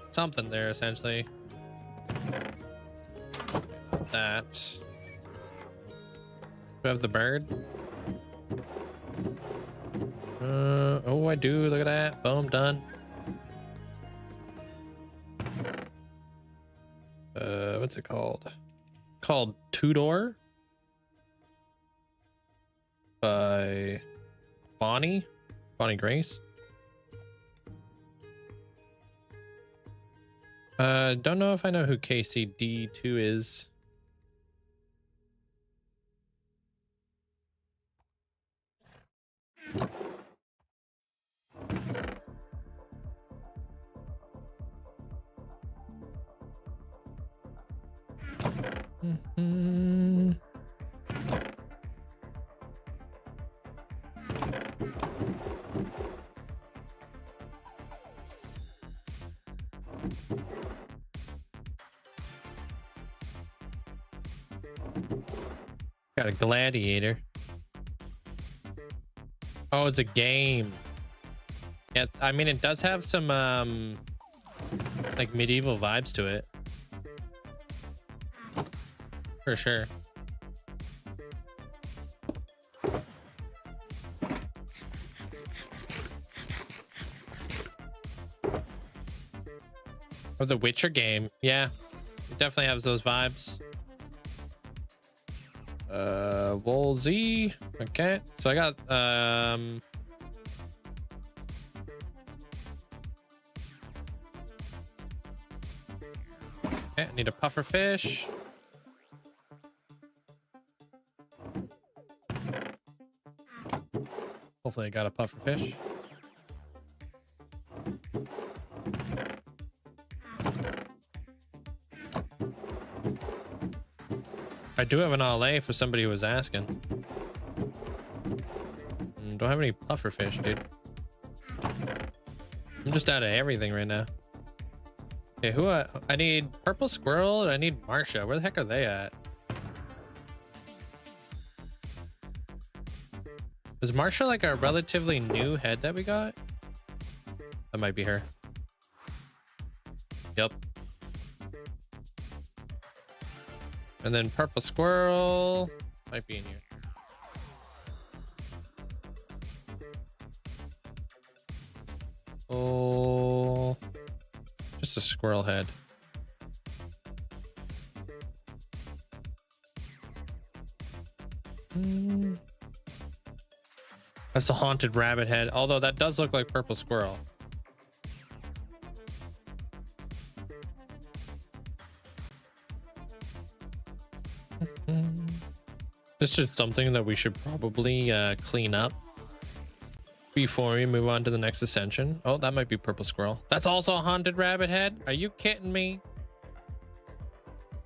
Something there, essentially. That. Do I have the bird? Oh, I do. Look at that. Boom, done. What's it called? Called Tudor by Bonnie Grace. Don't know if I know who KCD2 is. Got a gladiator. Oh, it's a game. Yeah, I mean, it does have some like medieval vibes to it. For sure. Or the Witcher game. Yeah, it definitely has those vibes. Woolsey. Okay, so I got okay, I need a puffer fish. Hopefully I got a puffer fish. I do have an LA for somebody who was asking. Don't have any puffer fish, dude. I'm just out of everything right now. Okay, who I need purple squirrel and I need Marsha. Where the heck are they at? Is Marsha like a relatively new head that we got? That might be her. Yep. And then purple squirrel might be in here. Oh, just a squirrel head. That's a haunted rabbit head, although that does look like purple squirrel. This is something that we should probably clean up before we move on to the next ascension. Oh, that might be purple squirrel. That's also a haunted rabbit head. Are you kidding me?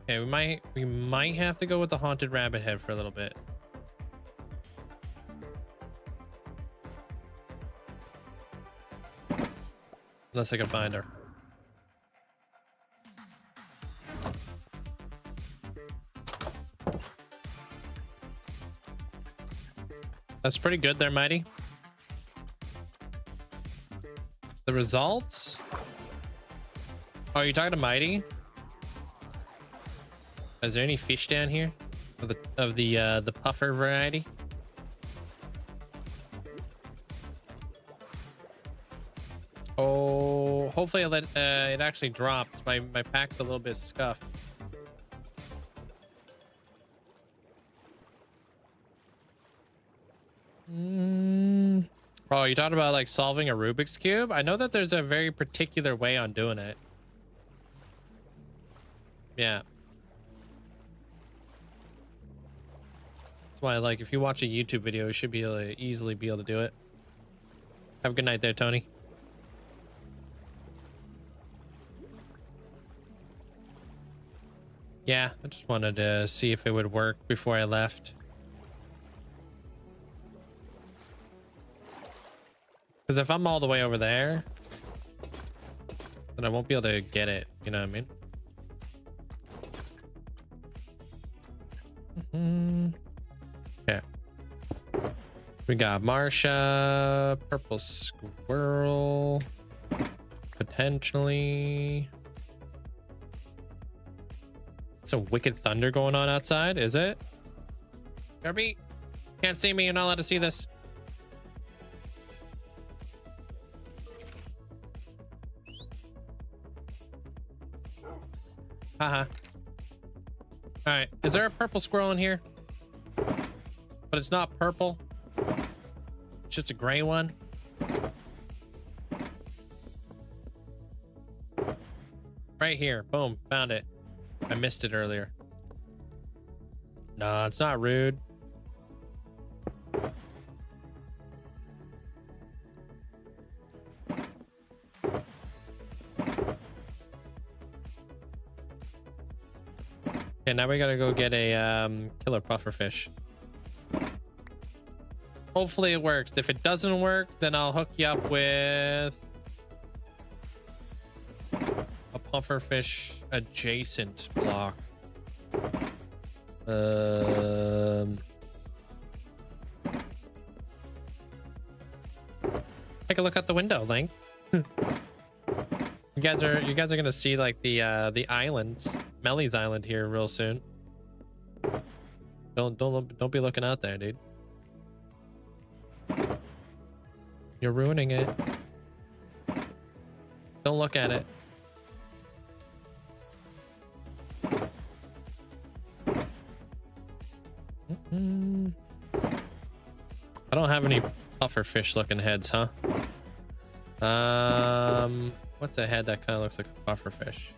Okay, we might have to go with the haunted rabbit head for a little bit. Unless I can find her. That's pretty good there, Mighty. The results? Oh, you're talking to Mighty? Is there any fish down here of the puffer variety? Oh, hopefully it actually drops. My pack's a little bit scuffed. Oh, you talking about like solving a Rubik's Cube? I know that there's a very particular way on doing it. Yeah. That's why, like, if you watch a YouTube video, you should be able to easily be able to do it. Have a good night there, Tony. Yeah, I just wanted to see if it would work before I left. Because if I'm all the way over there, then I won't be able to get it. You know what I mean? Okay. We got Marsha, purple squirrel, potentially. Some wicked thunder going on outside, is it? Kirby, can't see me. You're not allowed to see this. Haha. All right. Is there a purple squirrel in here? But it's not purple. It's just a gray one. Right here. Boom. Found it. I missed it earlier. No, it's not rude. Okay, now we gotta go get a killer pufferfish. Hopefully it works. If it doesn't work, then I'll hook you up with a pufferfish adjacent block. Take a look out the window, Link. You guys are gonna see like the islands, Melly's Island here real soon. Don't be looking out there, dude. You're ruining it. Don't look at it. I don't have any pufferfish looking heads, huh? What's a head that kind of looks like a pufferfish?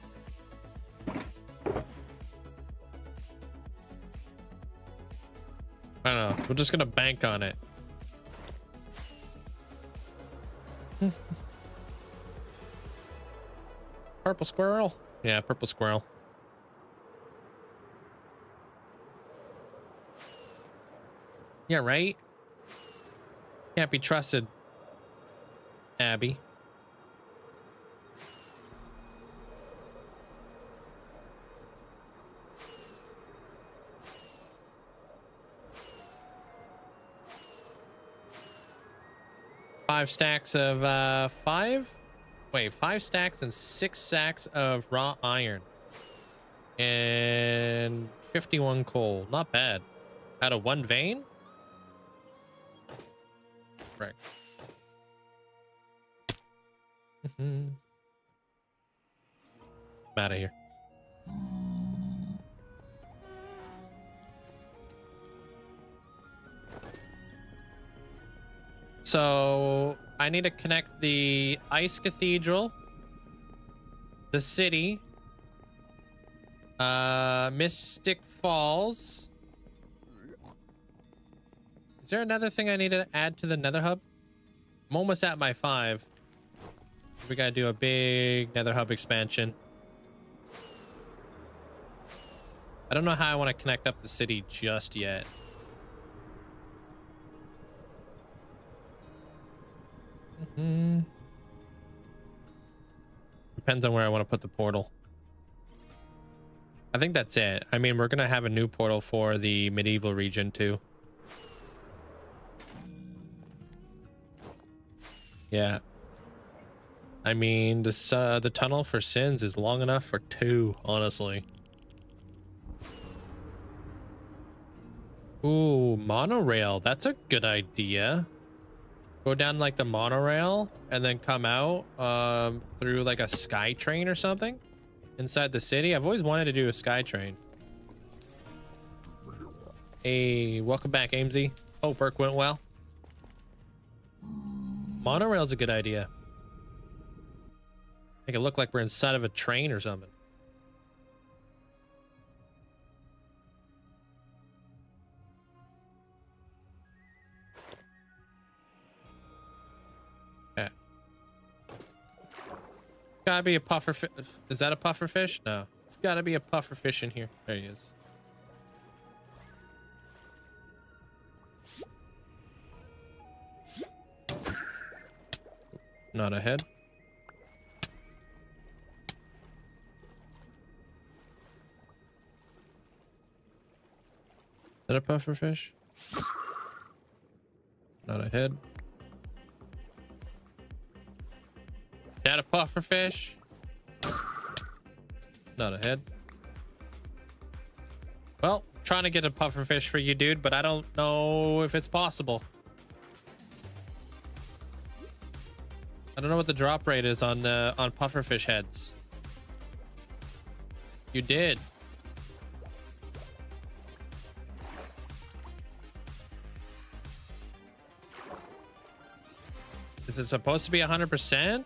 I don't know. We're just gonna bank on it. Purple squirrel? Yeah, purple squirrel. Yeah, right? Can't be trusted, Abby. Five stacks of 5 stacks and 6 stacks of raw iron and 51 coal. Not bad. Out of 1 vein. Right. I'm out of here. So I need to connect the Ice Cathedral, the city, Mystic Falls. Is there another thing I need to add to the Nether Hub? I'm almost at my 5. We gotta do a big Nether Hub expansion. I don't know how I want to connect up the city just yet. Depends on where I want to put the portal. I think that's it. I mean, we're gonna have a new portal for the medieval region too. Yeah. I mean, this the tunnel for sins is long enough for 2, honestly. Ooh, monorail. That's a good idea. Go down like the monorail and then come out through like a sky train or something inside the city. I've always wanted to do a sky train. Hey, welcome back, Amesy. Hope work went well. Monorail's a good idea. Make it look like we're inside of a train or something. Okay. Gotta be a puffer fish. Is that a puffer fish? No. It's gotta be a puffer fish in here. There he is. Not ahead. Is that a puffer fish? Not ahead. Is that a puffer fish? Not ahead. Well, trying to get a puffer fish for you, dude, but I don't know if it's possible. I don't know what the drop rate is on pufferfish heads. You did. Is it supposed to be 100%?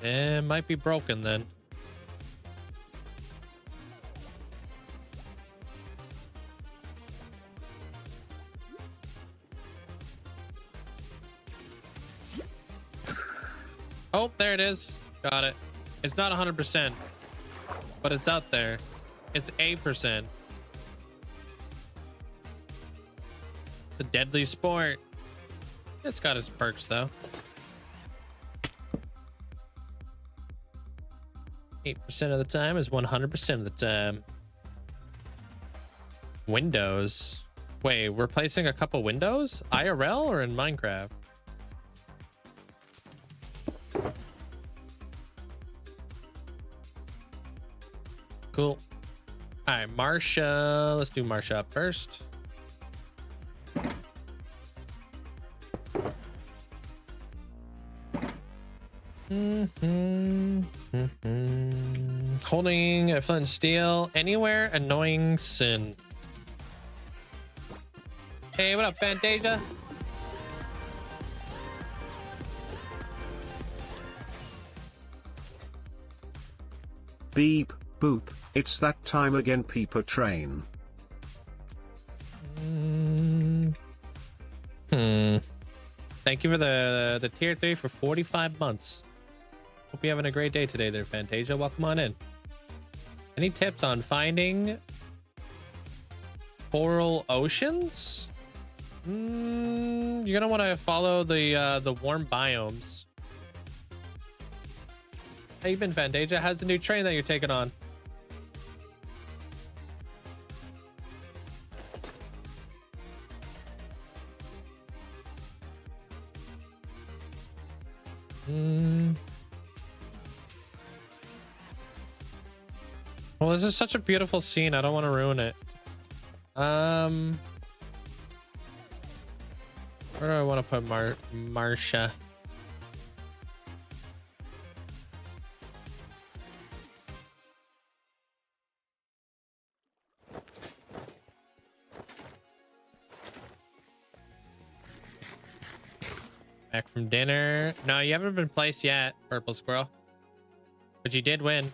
It might be broken then. Oh, there it is. Got it. It's not 100%, but it's out there. It's 8%. The deadly sport. It's got its perks though. 8% of the time is 100% of the time. Windows. Wait, we're placing a couple windows? IRL or in Minecraft? Cool. All right, Marsha. Let's do Marsha up first. Holding a flint and steel anywhere, annoying sin. Hey, what up, Fantasia? Beep, boop, it's that time again, Peeper Train. Thank you for the tier 3 for 45 months. Hope you're having a great day today there, Fantasia. Welcome on in. Any tips on finding coral oceans? You're gonna want to follow the warm biomes. How you been, Fantasia? How's the new train that you're taking on? Well, this is such a beautiful scene. I don't want to ruin it. Where do I want to put Marsha? Back from dinner. No, you haven't been placed yet, Purple Squirrel. But you did win.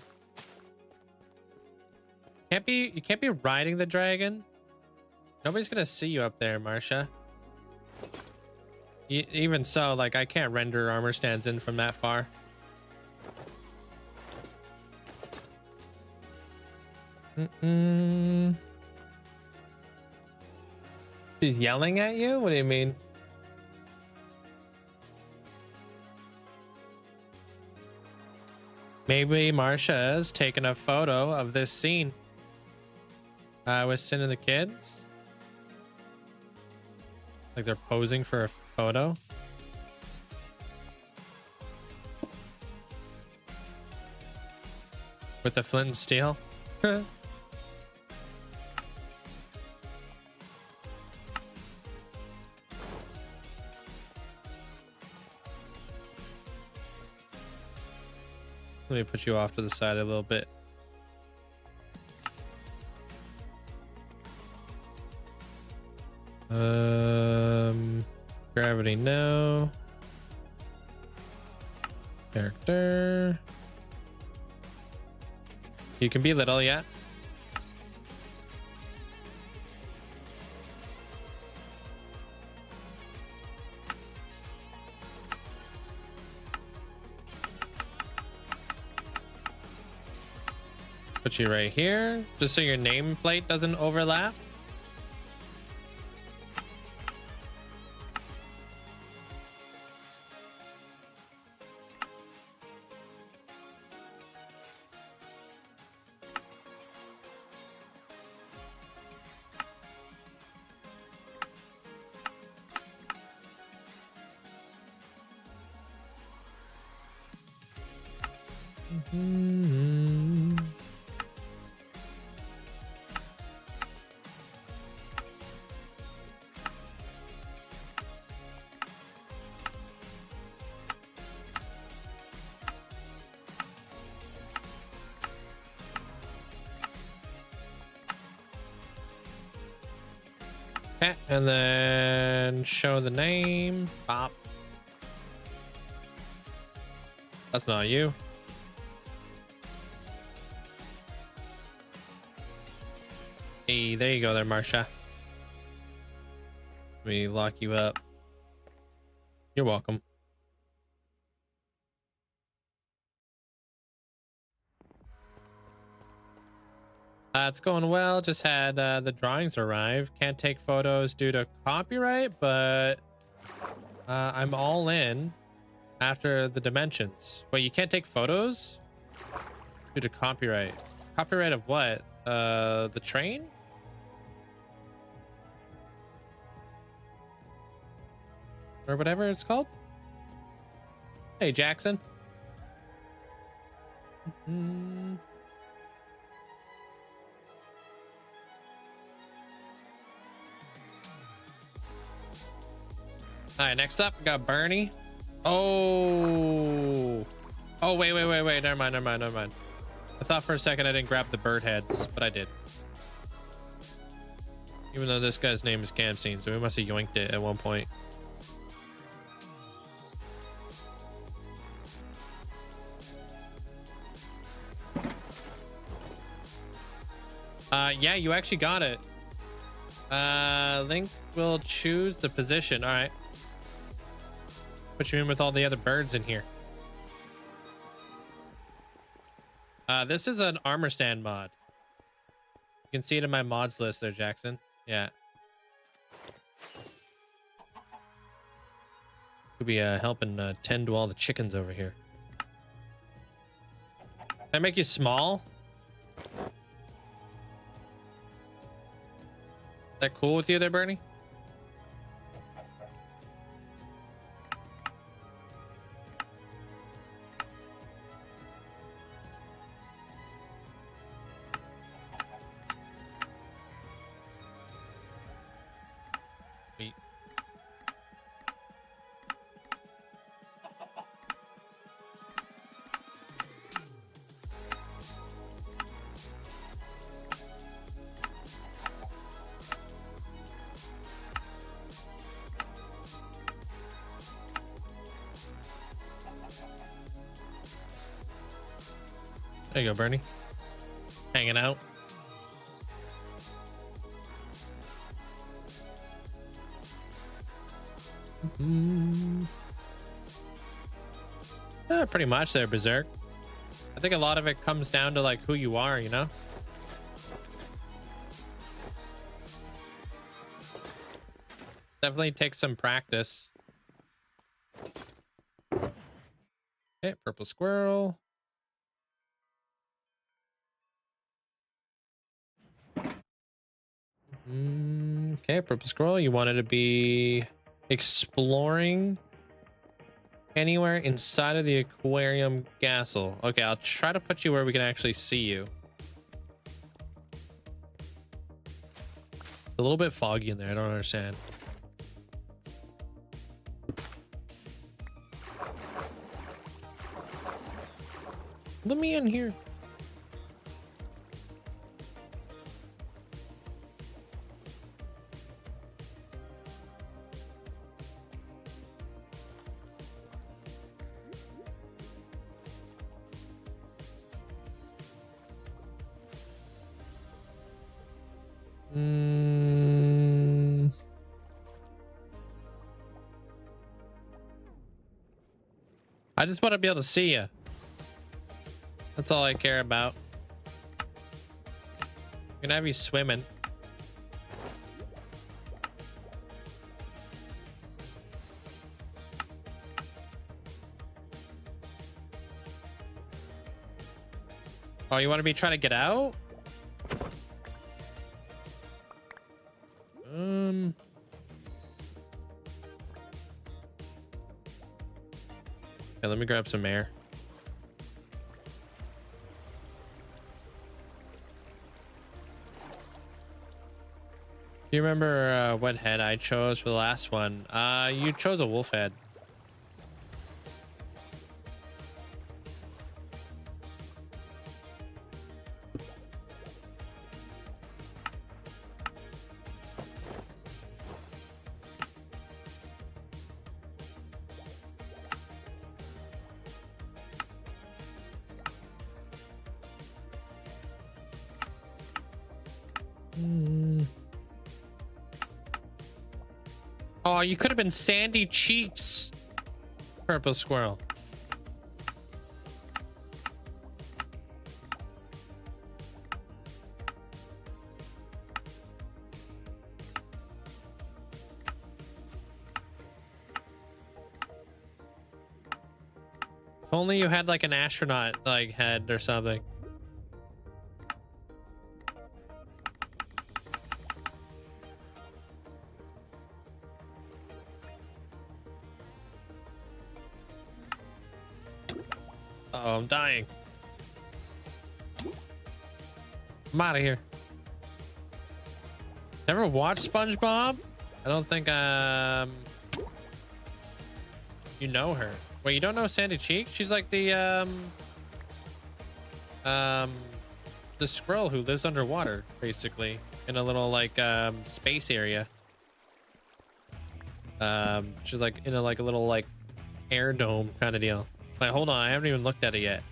You can't be riding the dragon. Nobody's gonna see you up there, Marsha. Even so, like, I can't render armor stands in from that far. She's yelling at you? What do you mean? Maybe Marsha's taking a photo of this scene. With Sin and the kids. Like they're posing for a photo. With the flint and steel. Let me put you off to the side a little bit. Gravity, no. Character. You can be little, yeah. Put you right here, just so your nameplate doesn't overlap. Okay, and then show the name. Pop. That's not you. Hey, there you go there, Marsha. Let me lock you up. You're welcome. It's going well. Just had the drawings arrive. Can't take photos due to copyright, but I'm all in after the dimensions. Wait, you can't take photos due to copyright? Copyright of what? The train? Or whatever it's called? Hey, Jackson. All right, next up, we got Bernie. Oh, wait. Never mind. I thought for a second I didn't grab the bird heads, but I did. Even though this guy's name is Camscene, so we must have yoinked it at one point. Yeah, you actually got it. Link will choose the position. All right. Put you in with all the other birds in here. This is an armor stand mod. You can see it in my mods list there, Jackson. Yeah. Could be helping tend to all the chickens over here. Can I make you small? Is that cool with you there, Bernie? Sweet. There you go, Bernie. Hanging out. Pretty much there, Berserk. I think a lot of it comes down to like who you are, you know? Definitely takes some practice. Okay, purple squirrel. Okay, purple scroll. You wanted to be exploring anywhere inside of the aquarium castle. Okay, I'll try to put you where we can actually see you. A little bit foggy in there. I don't understand. Let me in here. I just want to be able to see you. That's all I care about. I'm gonna have you swimming. Oh, you want to be trying to get out? Yeah, let me grab some air. Do you remember what head I chose for the last one? You chose a wolf head. Oh, you could have been Sandy Cheeks, purple squirrel. If only you had like an astronaut like head or something. Oh, I'm dying. I'm out of here. Never watched SpongeBob? I don't think you know her. Wait, you don't know Sandy Cheek? She's like the squirrel who lives underwater, basically, in a little like space area. She's like in a like a little like air dome kind of deal. Like, hold on, I haven't even looked at it yet.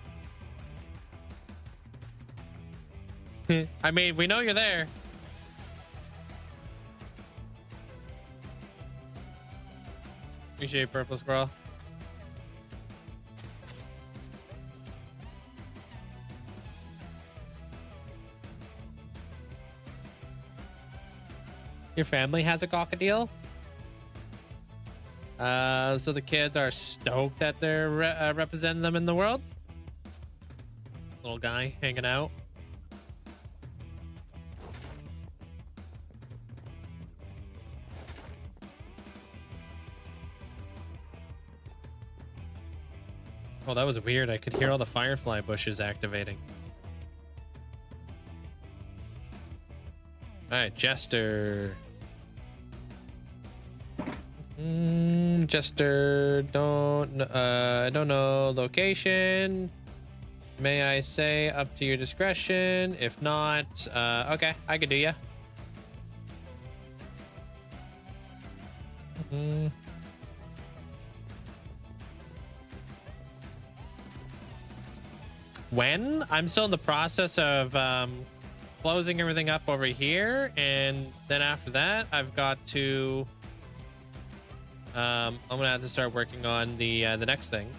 I mean, we know you're there. Appreciate purple squirrel. Your family has a cockatiel? So the kids are stoked that they're representing them in the world. Little guy hanging out. Oh, that was weird. I could hear all the firefly bushes activating. All right, Jester. Jester, don't know location. May I say up to your discretion? If not, okay, I could do ya. When? I'm still in the process of closing everything up over here, and then after that, I've got to. I'm gonna have to start working on the next thing,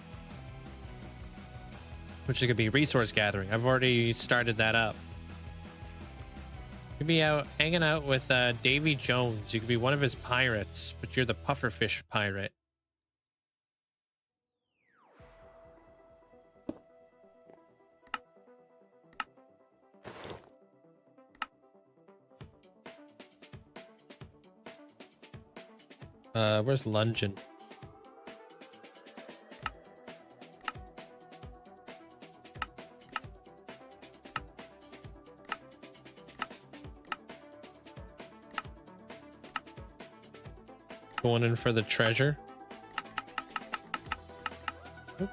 which is gonna be resource gathering. I've already started that up. You could be out hanging out with Davy Jones. You could be one of his pirates, but you're the pufferfish pirate. Where's Lungin? Going in for the treasure. Oop.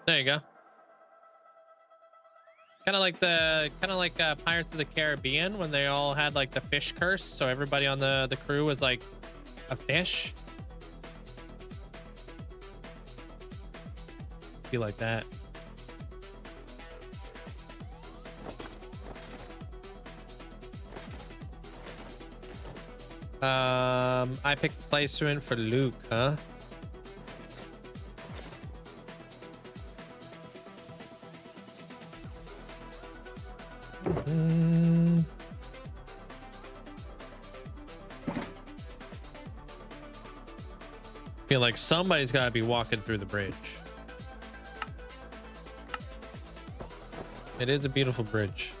There you go. Kind of like Pirates of the Caribbean when they all had like the fish curse, so everybody on the crew was like a fish. Be like that. I picked placement for Luke, huh? Feel like somebody's got to be walking through the bridge. It is a beautiful bridge.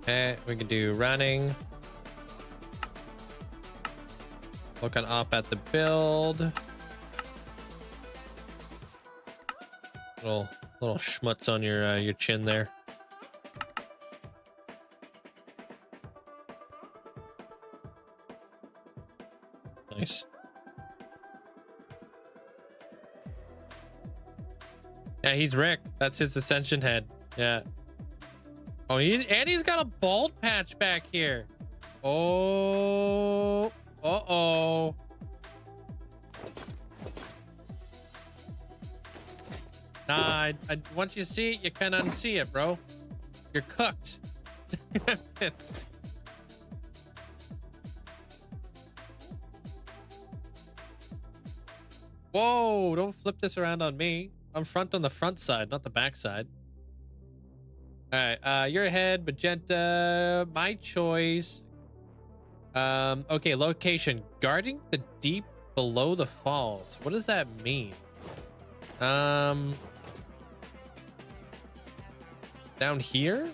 Okay, we can do running. Looking up at the build. Little schmutz on your chin there. Nice. Yeah, he's Rick. That's his ascension head. Yeah. Oh, and he's got a bald patch back here. Oh. Uh-oh. Nah, once you see it, you can't unsee it, bro. You're cooked. Whoa, don't flip this around on me. I'm front on the front side, not the back side. All right, your head, magenta, my choice. Okay, location, guarding the deep below the falls. What does that mean? Down here?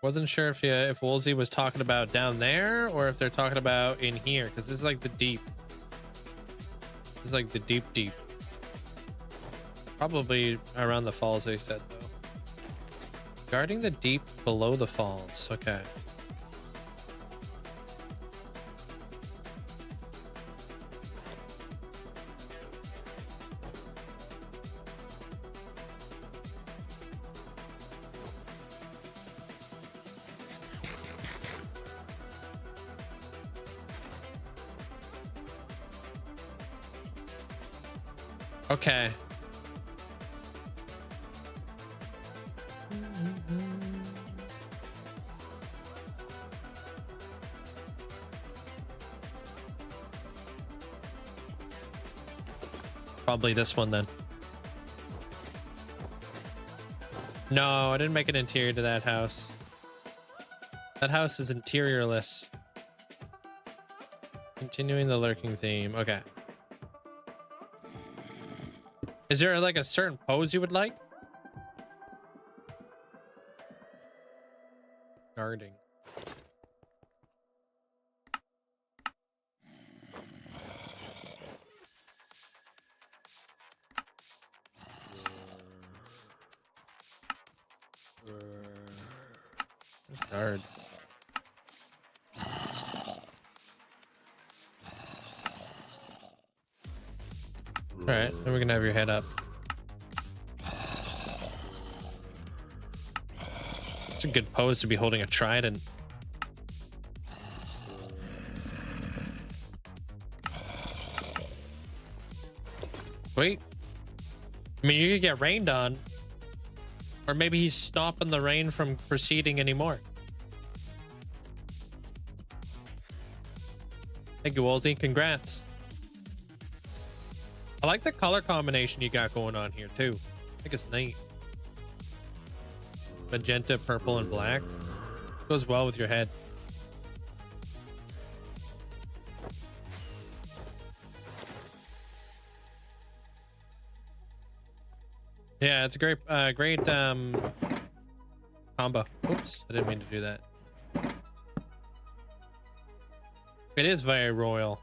Wasn't sure if Woolsey was talking about down there or if they're talking about in here, because this is like the deep. This is like the deep. Probably around the falls, they said, though. Guarding the deep below the falls. Okay. Okay. Probably this one then. No, I didn't make an interior to that house. That house is interiorless. Continuing the lurking theme. Okay. Is there like a certain pose you would like? Guarding. Guard. All right, then we're gonna have your head up. It's a good pose to be holding a trident. Wait. I mean, you could get rained on. Or maybe he's stopping the rain from proceeding anymore. Thank you, Woolsey. Congrats. I like the color combination you got going on here, too. I think it's neat. magenta, purple, and black. Goes well with your head. Yeah, it's a great, great combo. Oops, I didn't mean to do that. It is very royal.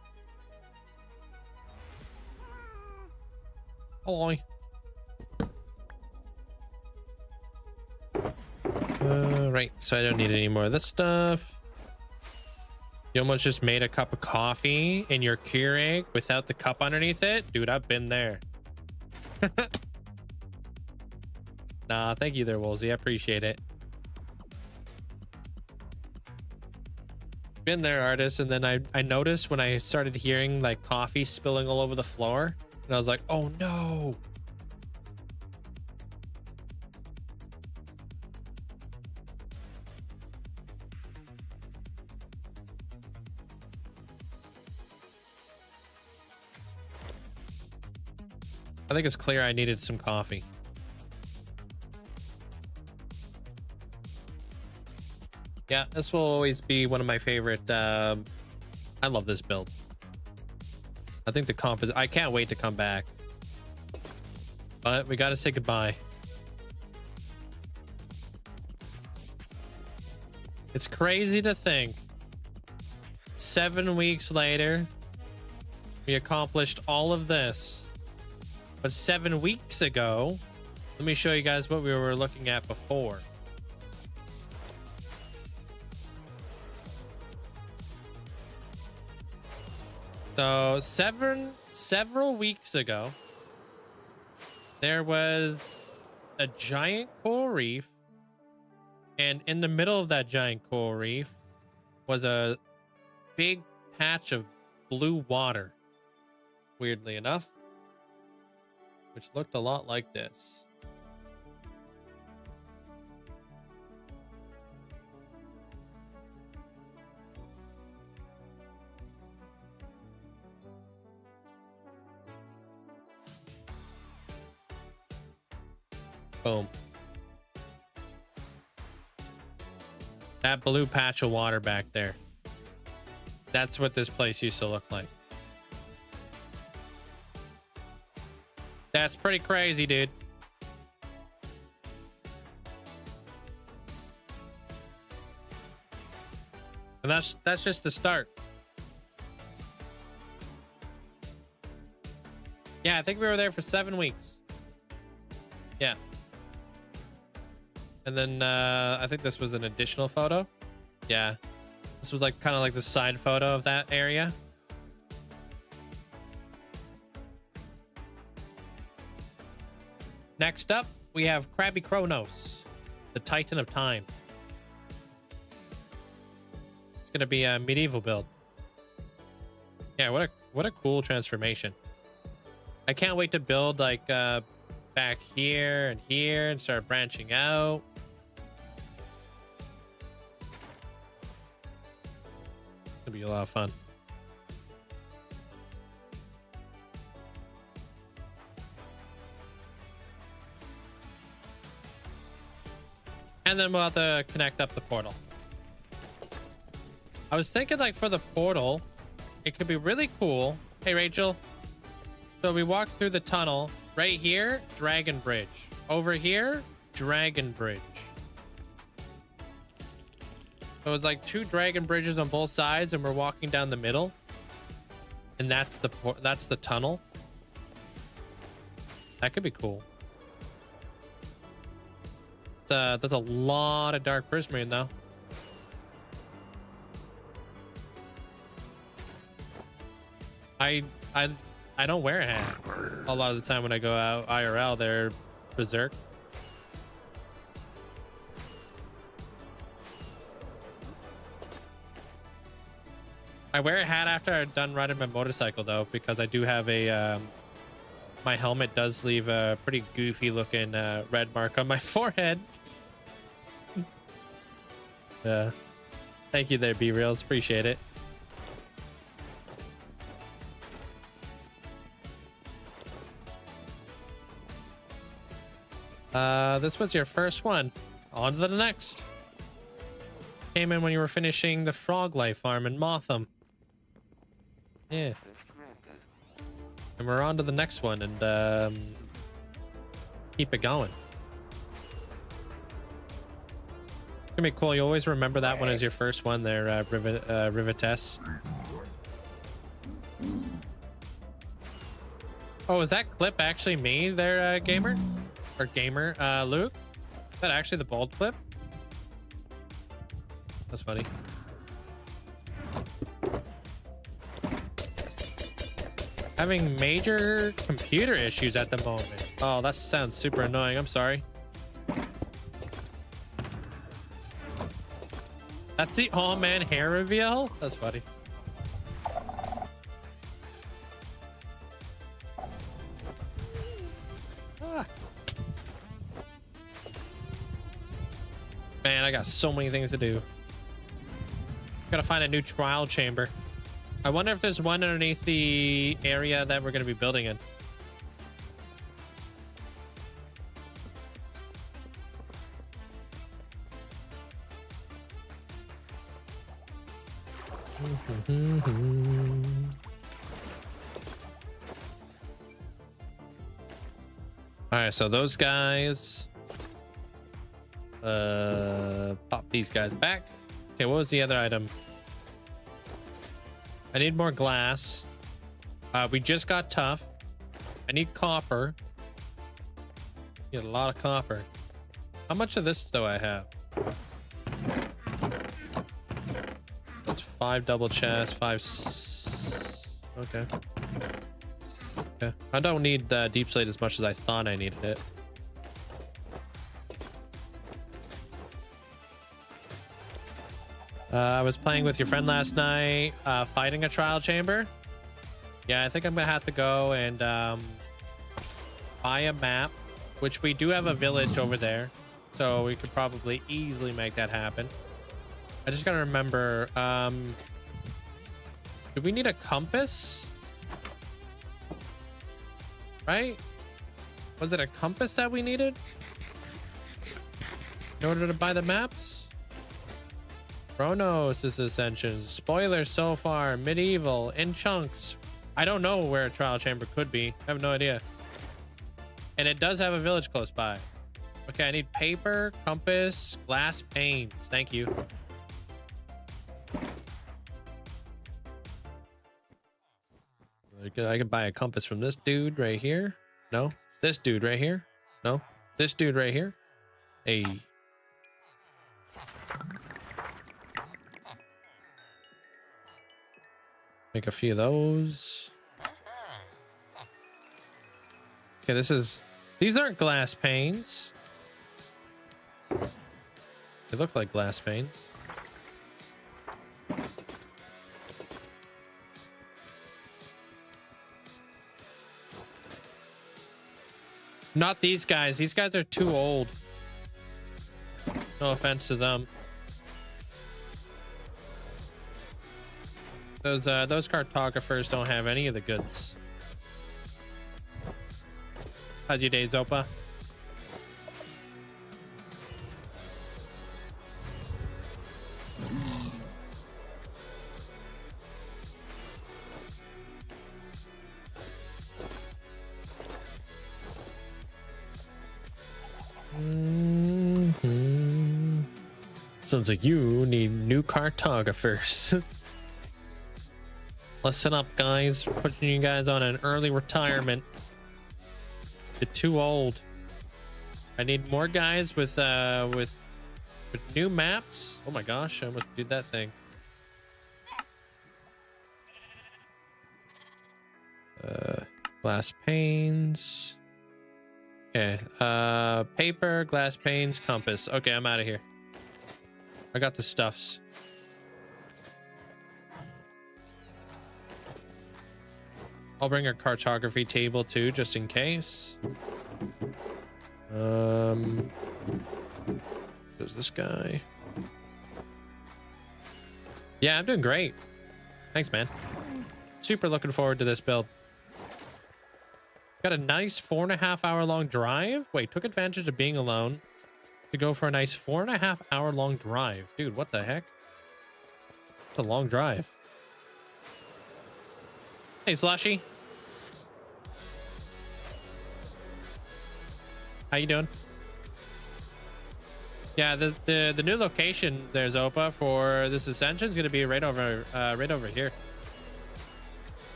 Oh. Right, so I don't need any more of this stuff. You almost just made a cup of coffee in your Keurig without the cup underneath it? Dude, I've been there. Nah, thank you there, Woolsey. I appreciate it. Been there, artist. And then I noticed when I started hearing like coffee spilling all over the floor, and I was like, oh no. I think it's clear I needed some coffee. Yeah, this will always be one of my favorite. I love this build. I think the comp is. I can't wait to come back. But we got to say goodbye. It's crazy to think 7 weeks later, we accomplished all of this. But 7 weeks ago, let me show you guys what we were looking at before. So several weeks ago, there was a giant coral reef, and in the middle of that giant coral reef was a big patch of blue water, weirdly enough, which looked a lot like this. Boom. That blue patch of water back there. That's what this place used to look like. That's pretty crazy, dude. And that's just the start. Yeah, I think we were there for 7 weeks. Yeah. And then I think this was an additional photo. Yeah. This was like kind of like the side photo of that area. Next up, we have Krabby Kronos, the Titan of Time. It's gonna be a medieval build. Yeah, what a cool transformation. I can't wait to build like back here and start branching out. It'll be a lot of fun. And then we'll have to connect up the portal. I was thinking like for the portal, it could be really cool. Hey, Rachel. So we walk through the tunnel. Right here, Dragon Bridge. Over here, Dragon Bridge. So it's like 2 dragon bridges on both sides, and we're walking down the middle. And that's the tunnel. That could be cool. That's a lot of dark prismarine, though. I don't wear a hat a lot of the time when I go out IRL. They're berserk. I wear a hat after I'm done riding my motorcycle, though, because I do have a my helmet does leave a pretty goofy looking red mark on my forehead. Thank you there, B-Reals. Appreciate it. This was your first one. on to the next. Came in when you were finishing the frog life farm in Motham. Yeah. And we're on to the next one and keep it going. It's gonna be cool. You always remember that one as your first one there, Rivetess. Oh, is that clip actually me there, gamer? Or gamer, Luke? Is that actually the bald clip? That's funny. Having major computer issues at the moment. Oh, that sounds super annoying. I'm sorry. That's the all-man hair reveal? That's funny. Ah. Man, I got so many things to do. Gotta find a new trial chamber. I wonder if there's one underneath the area that we're gonna be building in. All right, so those guys, pop these guys back. Okay, what was the other item? I need more glass. We just got tough. I need copper. Get a lot of copper. How much of this do I have? That's 5 double chests, 5. Okay. Okay. I don't need deep slate as much as I thought I needed it. I was playing with your friend last night, fighting a trial chamber. Yeah, I think I'm gonna have to go and buy a map, which we do have a village over there, so we could probably easily make that happen. I just gotta remember, do we need a compass? Right? Was it a compass that we needed in order to buy the maps? Chronos is Ascension. Spoilers so far. Medieval. In chunks. I don't know where a trial chamber could be. I have no idea. And it does have a village close by. Okay, I need paper, compass, glass panes. Thank you. I could buy a compass from this dude right here. No. This dude right here. No. This dude right here. Hey. Make a few of those. Okay, these aren't glass panes. They look like glass panes. Not these guys. These guys are too old. No offense to them. Those cartographers don't have any of the goods. How's your day, Zopa? Sounds like you need new cartographers. Listen up, guys. Putting you guys on an early retirement. You're too old. I need more guys with new maps. Oh my gosh, I almost did that thing. Glass panes. Okay. Paper, glass panes, compass. Okay, I'm out of here. I got the stuffs. I'll bring a cartography table too, just in case. There's this guy. Yeah, I'm doing great. Thanks, man. Super looking forward to this build. Got a nice 4.5 hour long drive. Wait, took advantage of being alone. to go for a nice 4.5 hour long drive. Dude, what the heck? It's a long drive. Hey, Slushy. How you doing? Yeah, the new location there's Opa for this ascension is gonna be right over here.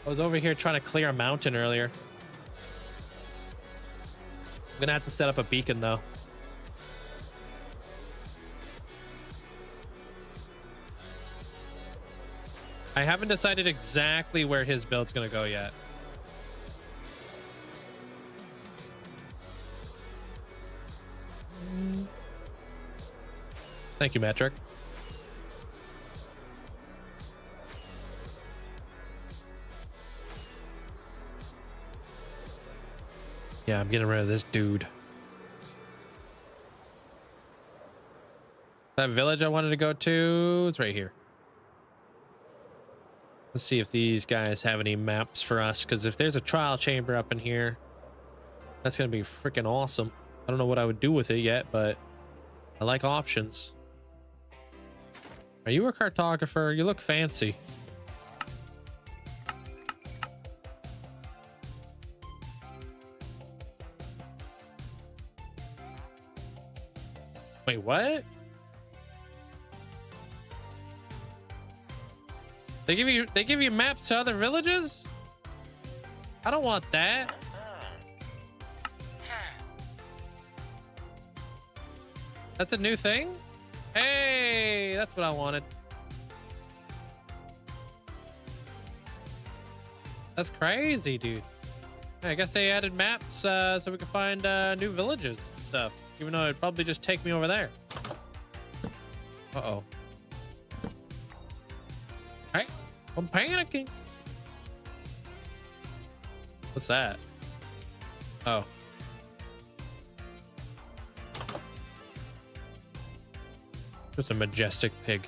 I was over here trying to clear a mountain earlier. I'm gonna have to set up a beacon though. I haven't decided exactly where his build's gonna go yet. Thank you, Metric. Yeah, I'm getting rid of this dude. That village I wanted to go to, it's right here. Let's see if these guys have any maps for us, because if there's a trial chamber up in here, that's going to be freaking awesome. I don't know what I would do with it yet, but I like options. Are you a cartographer? You look fancy. Wait, what? They give you maps to other villages? I don't want that. That's a new thing? Hey, that's what I wanted. That's crazy, dude. I guess they added maps so we can find new villages and stuff. Even though it'd probably just take me over there. Uh-oh. Hey, I'm panicking. What's that? Oh. Just a majestic pig.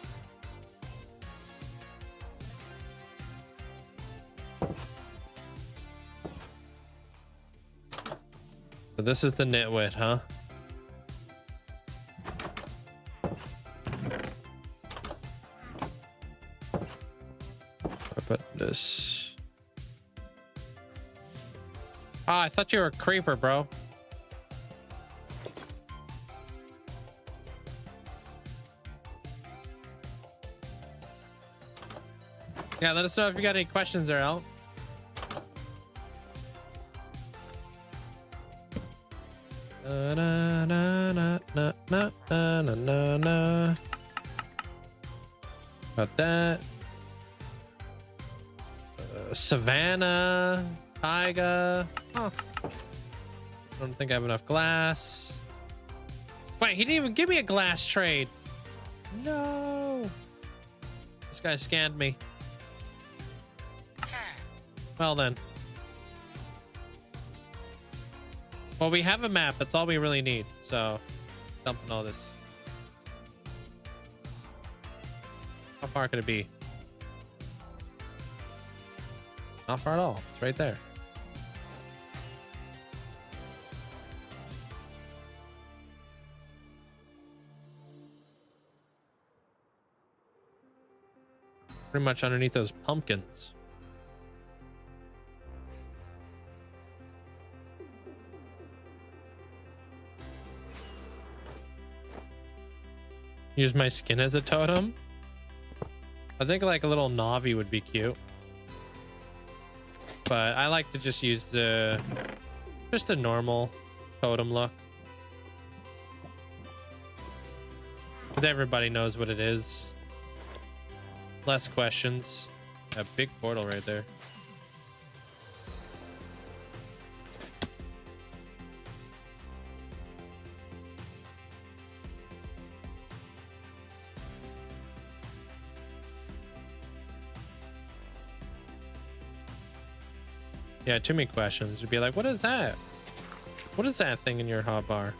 So this is the nitwit, huh? I put this. Ah, I thought you were a creeper, bro. Yeah, let us know if you got any questions there, Al. Na na na na na na na na. Got that. Savannah, Taiga. Huh. I don't think I have enough glass. Wait, he didn't even give me a glass trade. No. This guy scanned me. Well then. Well, we have a map. That's all we really need. So, dumping all this. How far could it be? Not far at all. It's right there. Pretty much underneath those pumpkins. Use my skin as a totem. I think like a little Navi would be cute. But I like to just use just a normal totem look. But everybody knows what it is. Less questions. A big portal right there. Yeah, too many questions. You'd be like, what is that? What is that thing in your hotbar?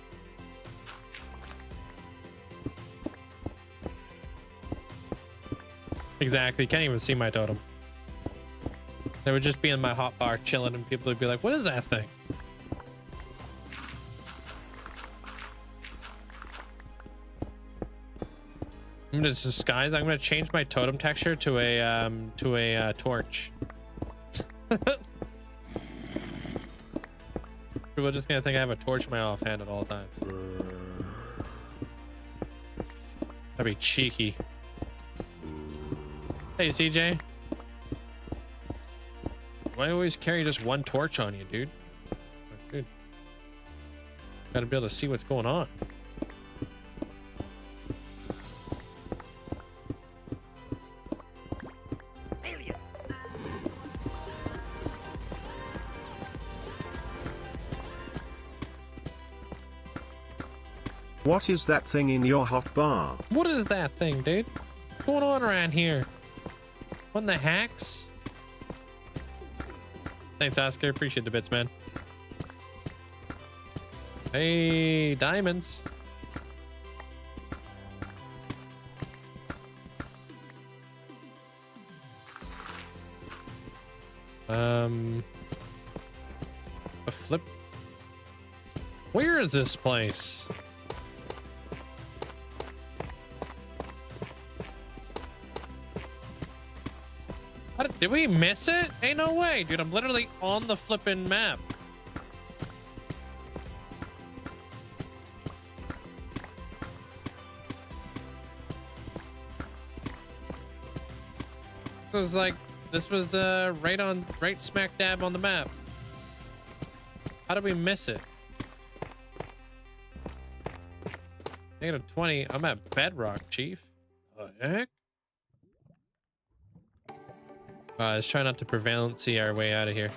Exactly. Can't even see my totem. They would just be in my hotbar chilling and people would be like, what is that thing? I'm gonna disguise. I'm gonna change my totem texture to a torch. People are just gonna think I have a torch in my offhand at all times. That'd be cheeky. Hey, CJ. Why always carry just one torch on you, dude? Dude, gotta be able to see what's going on. What is that thing in your hot bar? What is that thing, dude? What's going on around here? What in the hacks? Thanks, Oscar. Appreciate the bits, man. Hey, diamonds. A flip. Where is this place? Did we miss it? Ain't no way, dude. I'm literally on the flipping map. This was right smack dab on the map. How did we miss it? -20. I'm at bedrock, chief. What the heck? Let's try not to prevalency our way out of here.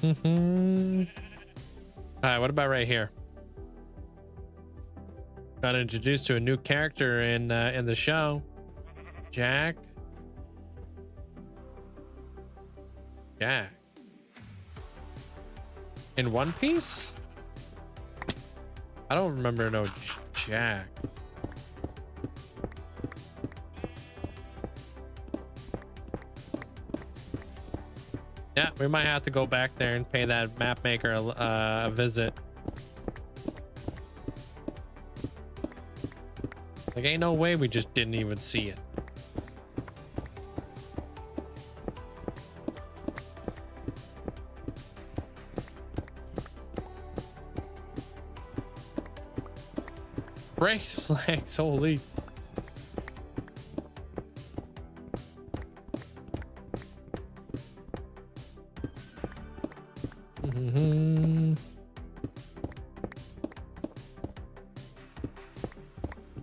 All right, what about right here? Got introduced to a new character in the show. Jack. In One Piece? I don't remember no Jack. Yeah, we might have to go back there and pay that map maker a visit. Like, ain't no way we just didn't even see it. Brace legs, holy.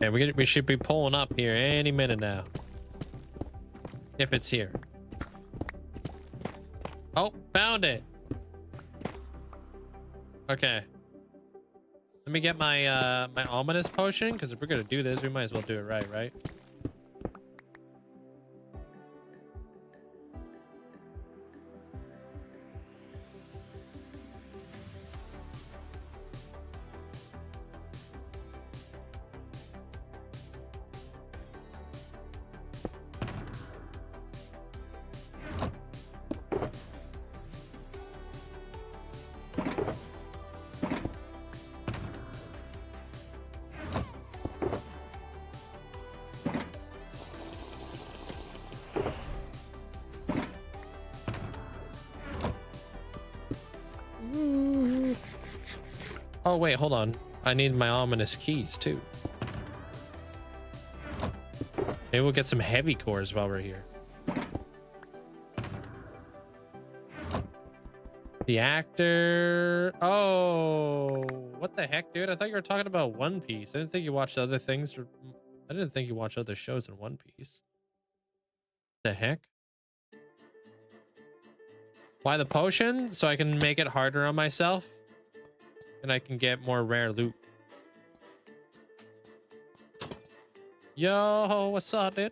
Yeah, we should be pulling up here any minute now. If it's here. Oh, found it. Okay. Let me get my my ominous potion, because if we're gonna do this, we might as well do it right? Oh wait, hold on. I need my ominous keys too. Maybe we'll get some heavy cores while we're here. The actor. Oh, what the heck, dude? I thought you were talking about One Piece. I didn't think you watched other things. I didn't think you watched other shows in One Piece. The heck? Why the potion? So I can make it harder on myself. And I can get more rare loot. Yo, what's up, dude?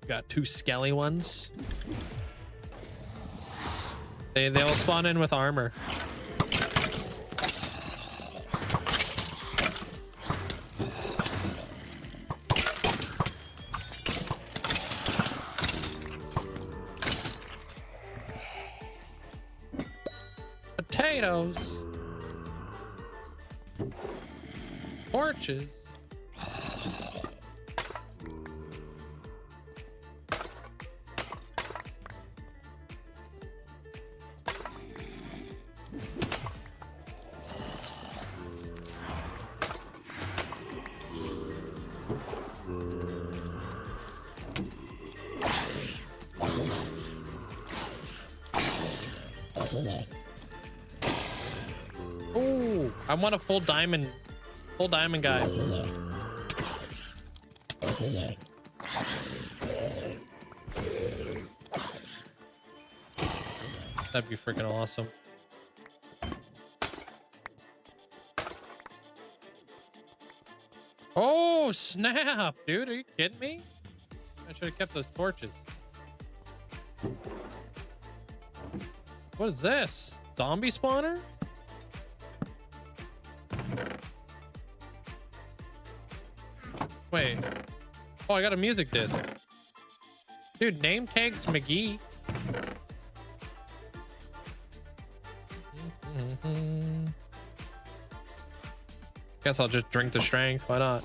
Got 2 skelly ones. They'll spawn in with armor. Potatoes. Torches. Ooh, I want a full diamond guy. That'd be freaking awesome. Oh, snap, dude. Are you kidding me? I should have kept those torches. What is this? Zombie spawner? Wait. Oh, I got a music disc. Dude, name tags McGee. Guess I'll just drink the strength. Why not?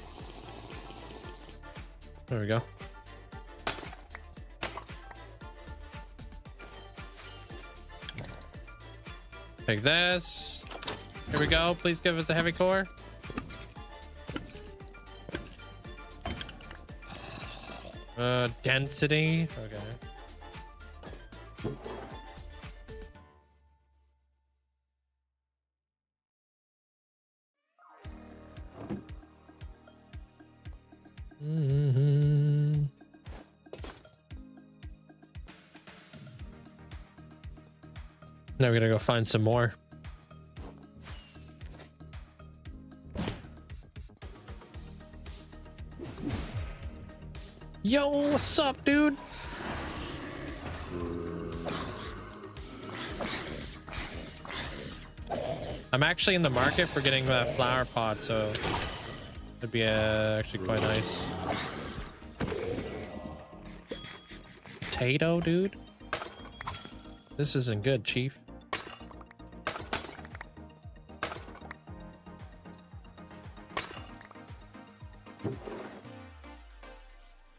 There we go. Take this. Here we go. Please give us a heavy core. Density. Okay. Now we gotta go find some more. Yo, what's up, dude? I'm actually in the market for getting that flower pot, so it'd be actually quite nice. Potato, dude. This isn't good, Chief.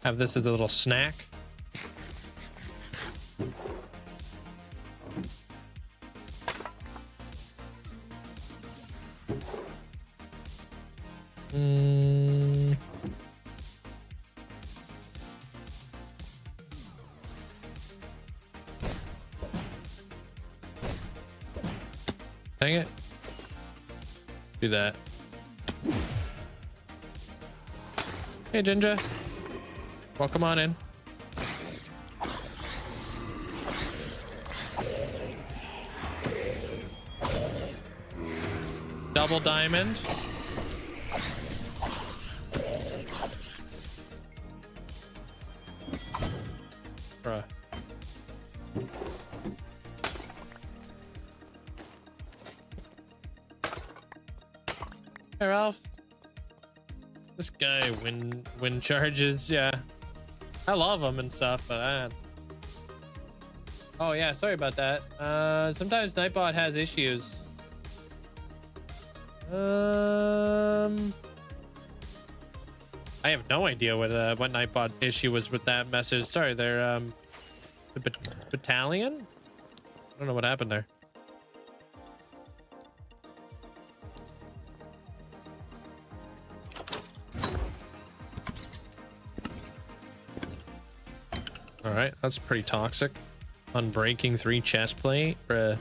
Have this as a little snack. Dang it. Do that. Hey, Ginger. Welcome on in. Double diamond. Bruh. Hey, Ralph. This guy wind charges, yeah. I love them and stuff, but oh yeah, sorry about that. Sometimes Nightbot has issues. I have no idea what Nightbot issue was with that message. Sorry, they're the battalion. I don't know what happened there. All right, that's pretty toxic. Unbreaking 3 chest plate, bruh.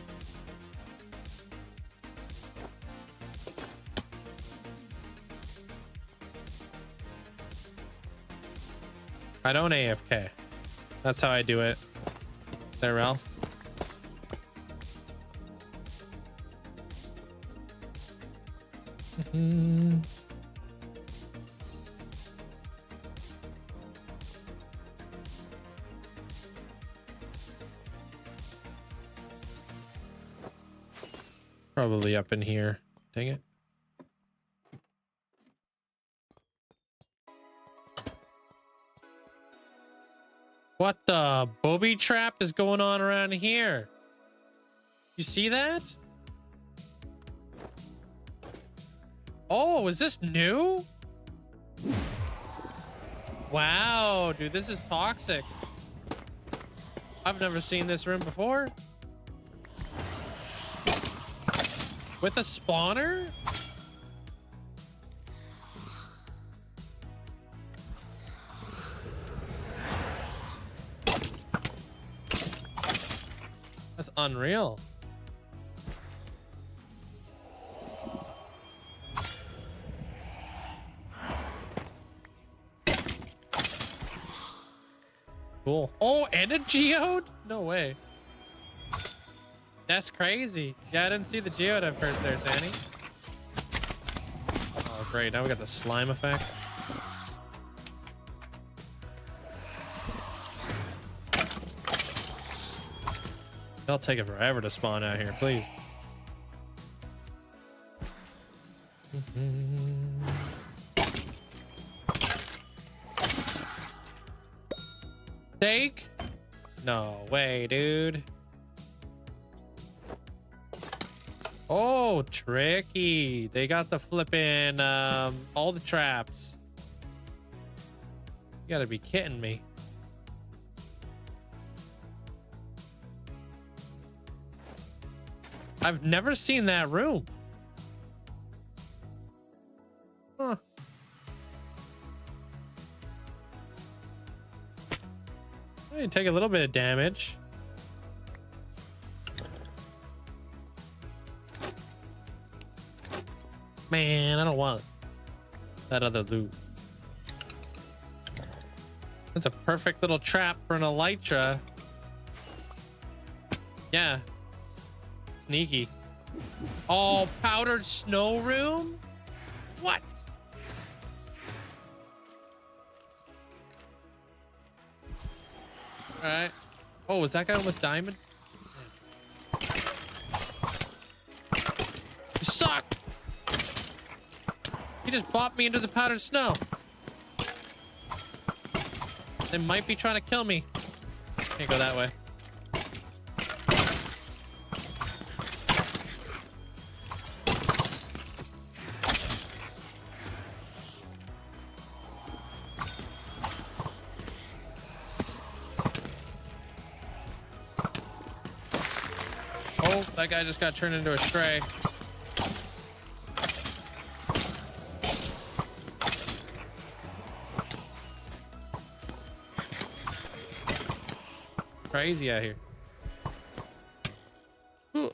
I don't AFK. That's how I do it. There, Ralph. Probably up in here. Dang it. What the booby trap is going on around here? You see that? Oh, is this new? Wow, dude, this is toxic. I've never seen this room before. With a spawner? That's unreal. Cool. Oh, and a geode? No way. That's crazy. Yeah, I didn't see the geode at first there, Sandy. Oh, great. Now we got the slime effect. It'll take it forever to spawn out here, please. Steak? No way, dude. Oh, tricky. They got the flipping, all the traps. You gotta be kidding me. I've never seen that room. Huh. You take a little bit of damage. Man, I don't want that other loot. That's a perfect little trap for an elytra. Yeah. Sneaky. Oh, powdered snow room? What? All right. Oh, was that guy almost diamond? You suck. He just popped me into the powdered snow. They might be trying to kill me. Can't go that way. Oh, that guy just got turned into a stray. Crazy out here. Ooh.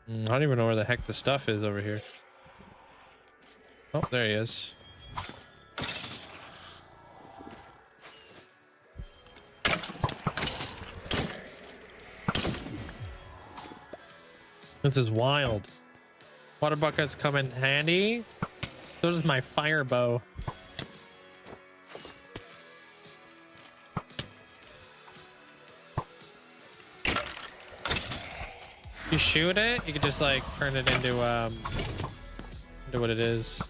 I don't even know where the heck the stuff is over here. Oh, there he is. This is wild. Water buckets come in handy. So does my fire bow. You shoot it, you can just like turn it into what it is.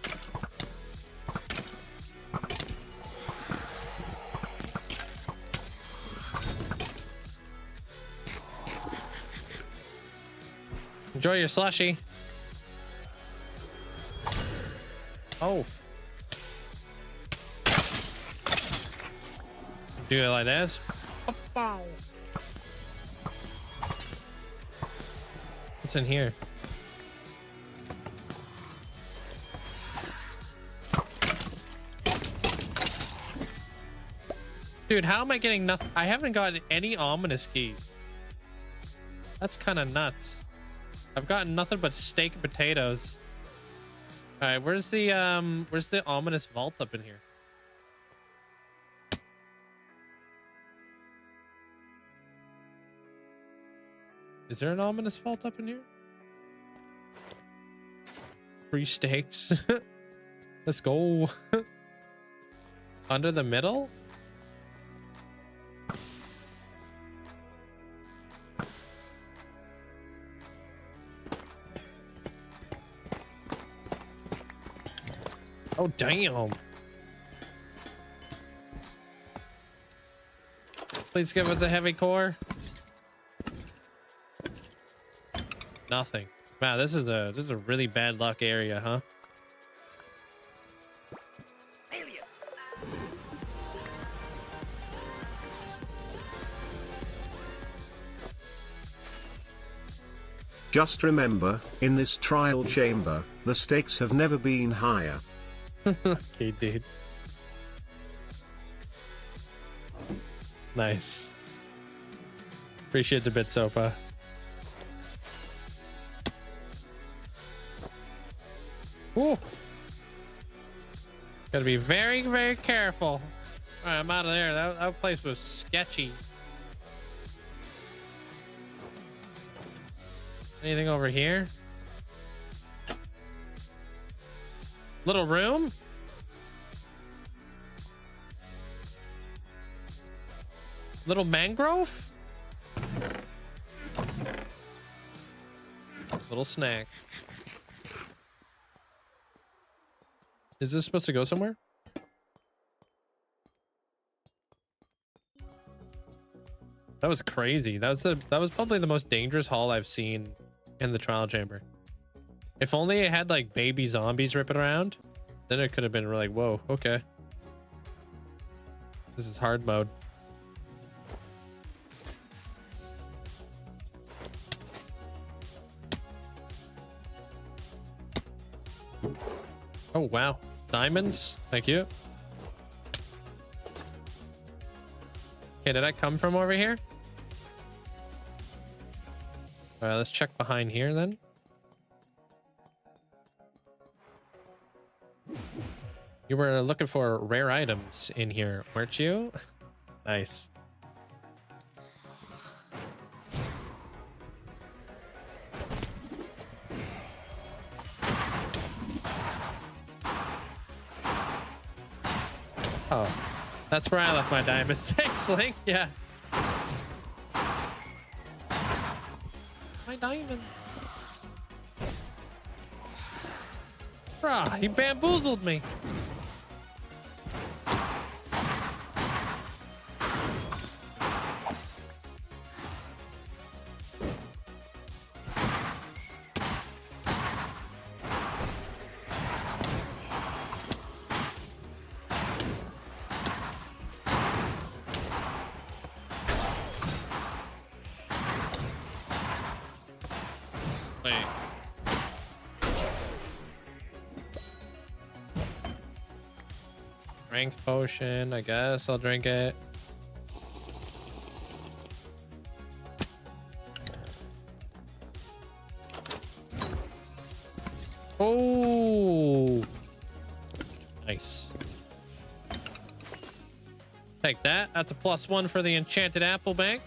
Enjoy your slushy. Oh. Do it like this. What's in here? Dude, how am I getting nothing? I haven't gotten any ominous keys. That's kind of nuts. I've gotten nothing but steak and potatoes. All right, where's the ominous vault up in here? Is there an ominous vault up in here? 3 stakes. Let's go. Under the middle? Oh, damn. Please give us a heavy core. Nothing. Wow, this is a really bad luck area, huh? Just remember, in this trial chamber, the stakes have never been higher. Okay, dude. Nice. Appreciate the bit, Sopa. Ooh. Gotta be very, very careful. All right, I'm out of there. That place was sketchy. Anything over here? Little room? Little mangrove? Little snack. Is this supposed to go somewhere? That was crazy. That was probably the most dangerous haul I've seen in the trial chamber. If only it had like baby zombies ripping around, then it could have been like, whoa, okay. This is hard mode. Oh, wow. Diamonds. Thank you. Okay, did I come from over here? All right, let's check behind here then. You were looking for rare items in here, weren't you? Nice. Oh, that's where I left my diamonds. Thanks, Link. Yeah. My diamonds. Bruh, he bamboozled me. Wait. Strength potion, I guess I'll drink it. Oh, nice. Take that. That's a +1 for the enchanted apple bank.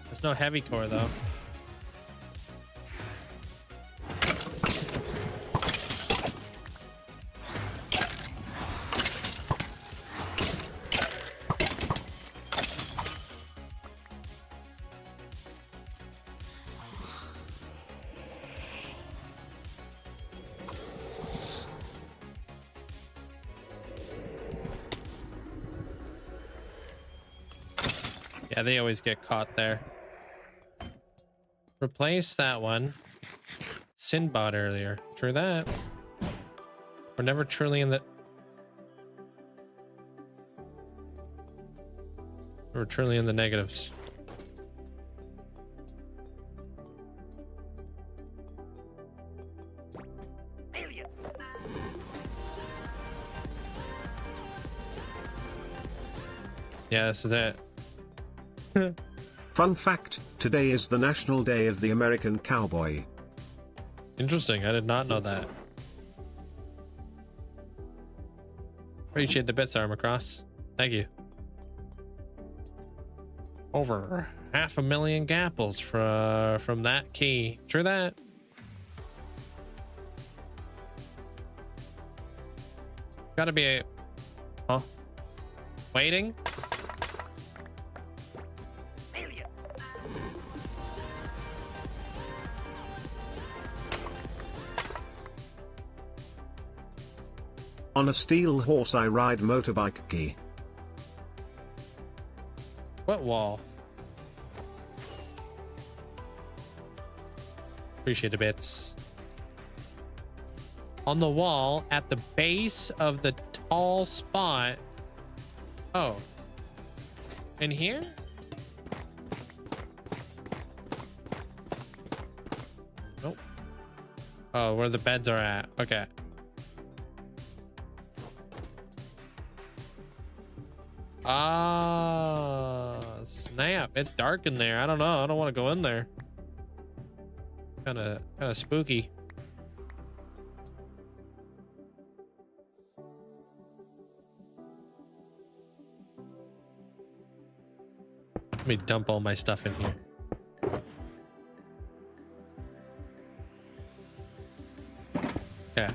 There's no heavy core though. Yeah, they always get caught there. Replace that one. Sinbad earlier. True that. We're never truly in the... We're truly in the negatives. Yeah, this is it. Fun fact, today is the National Day of the American Cowboy. Interesting, I did not know that. Appreciate the bits, Armorcross. Thank you. Over 500,000 gapples from that key. True that. Gotta be a... Huh? Waiting? On a steel horse I ride motorbike key. What wall? Appreciate the bits. On the wall at the base of the tall spot. Oh. In here? Nope. Oh, where the beds are at. Okay. Ah, snap. It's dark in there. I don't know. I don't want to go in there. Kind of spooky. Let me dump all my stuff in here. Yeah.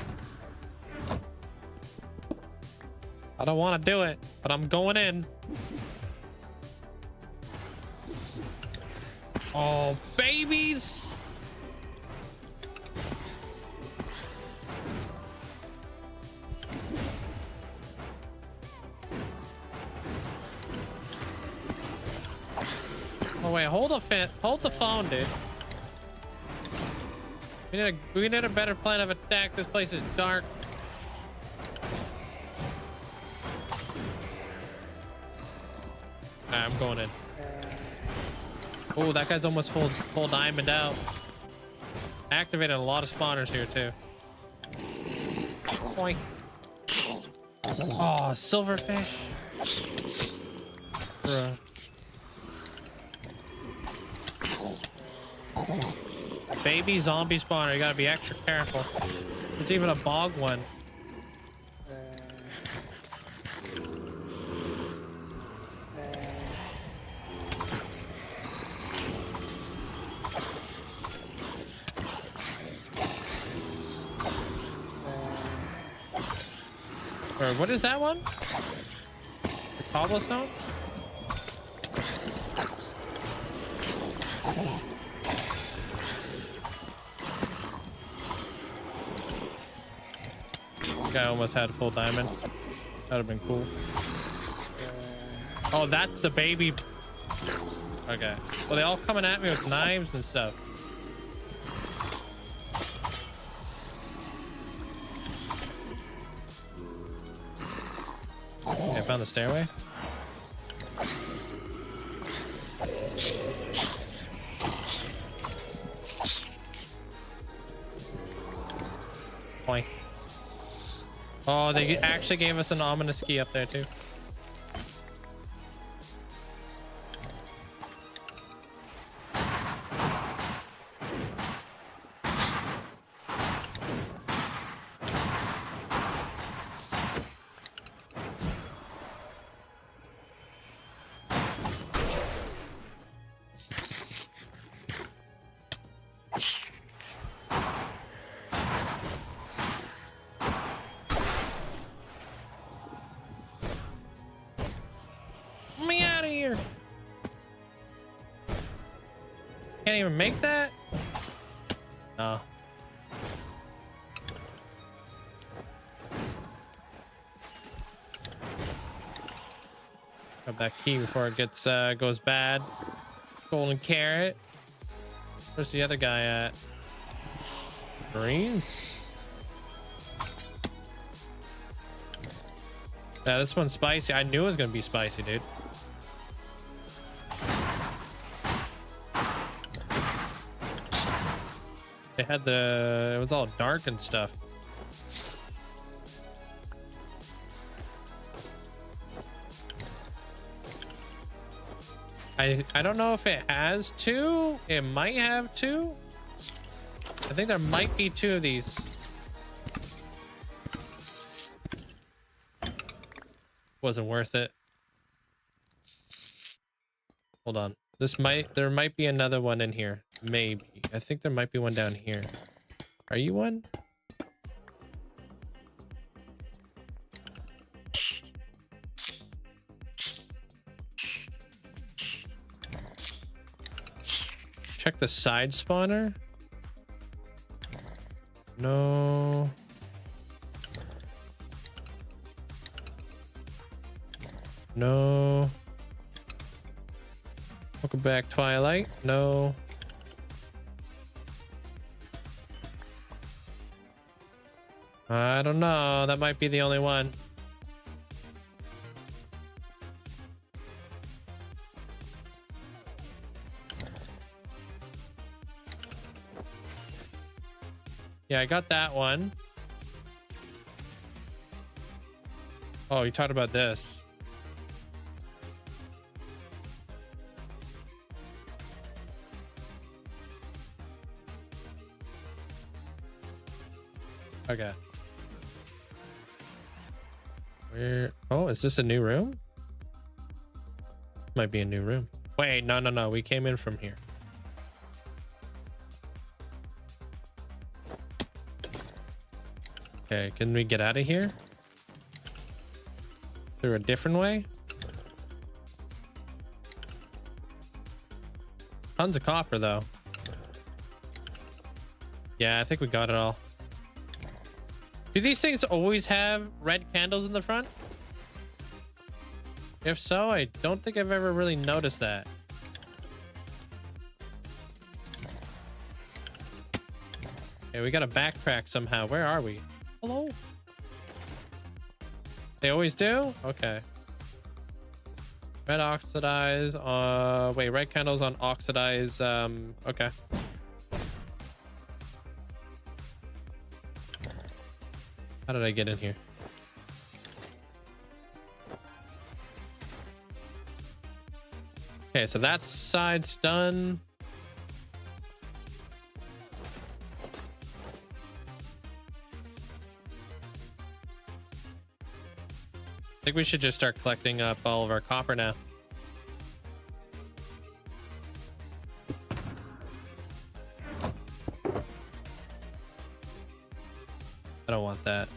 I don't want to do it, but I'm going in. Oh, babies. Oh wait, hold the phone, dude. We need a better plan of attack. This place is dark. Alright, I'm going in. Oh, that guy's almost full diamond out. Activated a lot of spawners here too. Boink. Oh, silverfish. Bruh. Baby zombie spawner, you gotta be extra careful. It's even a bog one. Or what is that one? The cobblestone? Guy almost had a full diamond. That'd have been cool. Oh, that's the baby. Okay. Well, they all coming at me with knives and stuff. Okay, I found the stairway. Boing. Oh, they actually gave us an ominous key up there too. Can't even make that? No. Grab that key before it gets goes bad. Golden carrot. Where's the other guy at? Marines? Yeah, this one's spicy. I knew it was gonna be spicy, dude. It had it was all dark and stuff. I don't know if it has two. It might have two. I think there might be two of these. Wasn't worth it. Hold on. There might be another one in here. Maybe. I think there might be one down here. Are you one? Check the side spawner. No. No. Welcome back, Twilight. No. I don't know. That might be the only one. Yeah, I got that one. Oh, you talked about this. Okay. Where? Oh, is this a new room? Might be a new room. Wait, no. We came in from here. Okay, can we get out of here? Through a different way? Tons of copper, though. Yeah, I think we got it all. Do these things always have red candles in the front? If so, I don't think I've ever really noticed that. Okay, we gotta backtrack somehow. Where are we? Hello? They always do? Okay. Red oxidize. Wait, red candles on oxidize. Okay. How did I get in here? Okay, so that side's done. I think we should just start collecting up all of our copper now. I don't want that.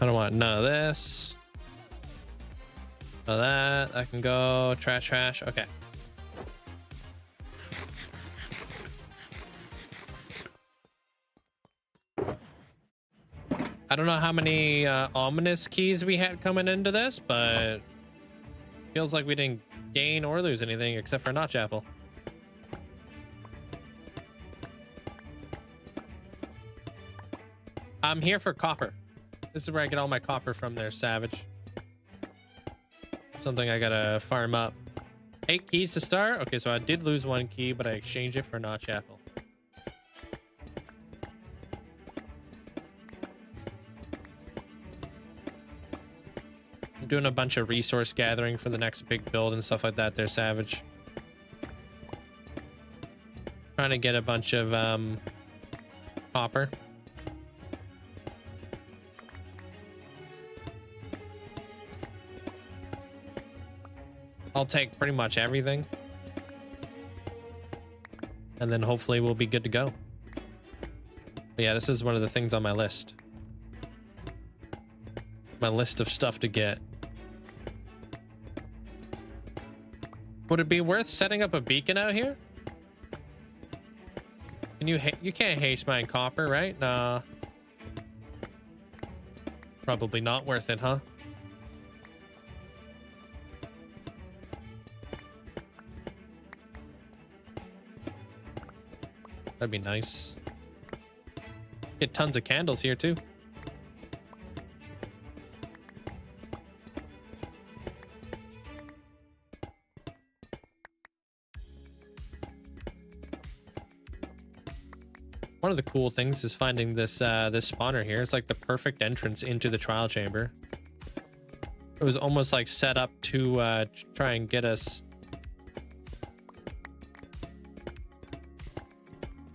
I don't want none of this. None of that. That can go. Trash. Okay. I don't know how many ominous keys we had coming into this, but feels like we didn't gain or lose anything except for Notch Apple. I'm here for copper. This is where I get all my copper from there, Savage. Something I gotta farm up. 8 keys to start. Okay, so I did lose 1 key, but I exchanged it for Notch Apple. I'm doing a bunch of resource gathering for the next big build and stuff like that there, Savage. Trying to get a bunch of copper. I'll take pretty much everything. And then hopefully we'll be good to go. But yeah, this is one of the things on my list. My list of stuff to get. Would it be worth setting up a beacon out here? Can you can't haste mine copper, right? Nah. Probably not worth it, huh? That'd be nice. Get tons of candles here too. One of the cool things is finding this this spawner here. It's like the perfect entrance into the trial chamber. It was almost like set up to try and get us.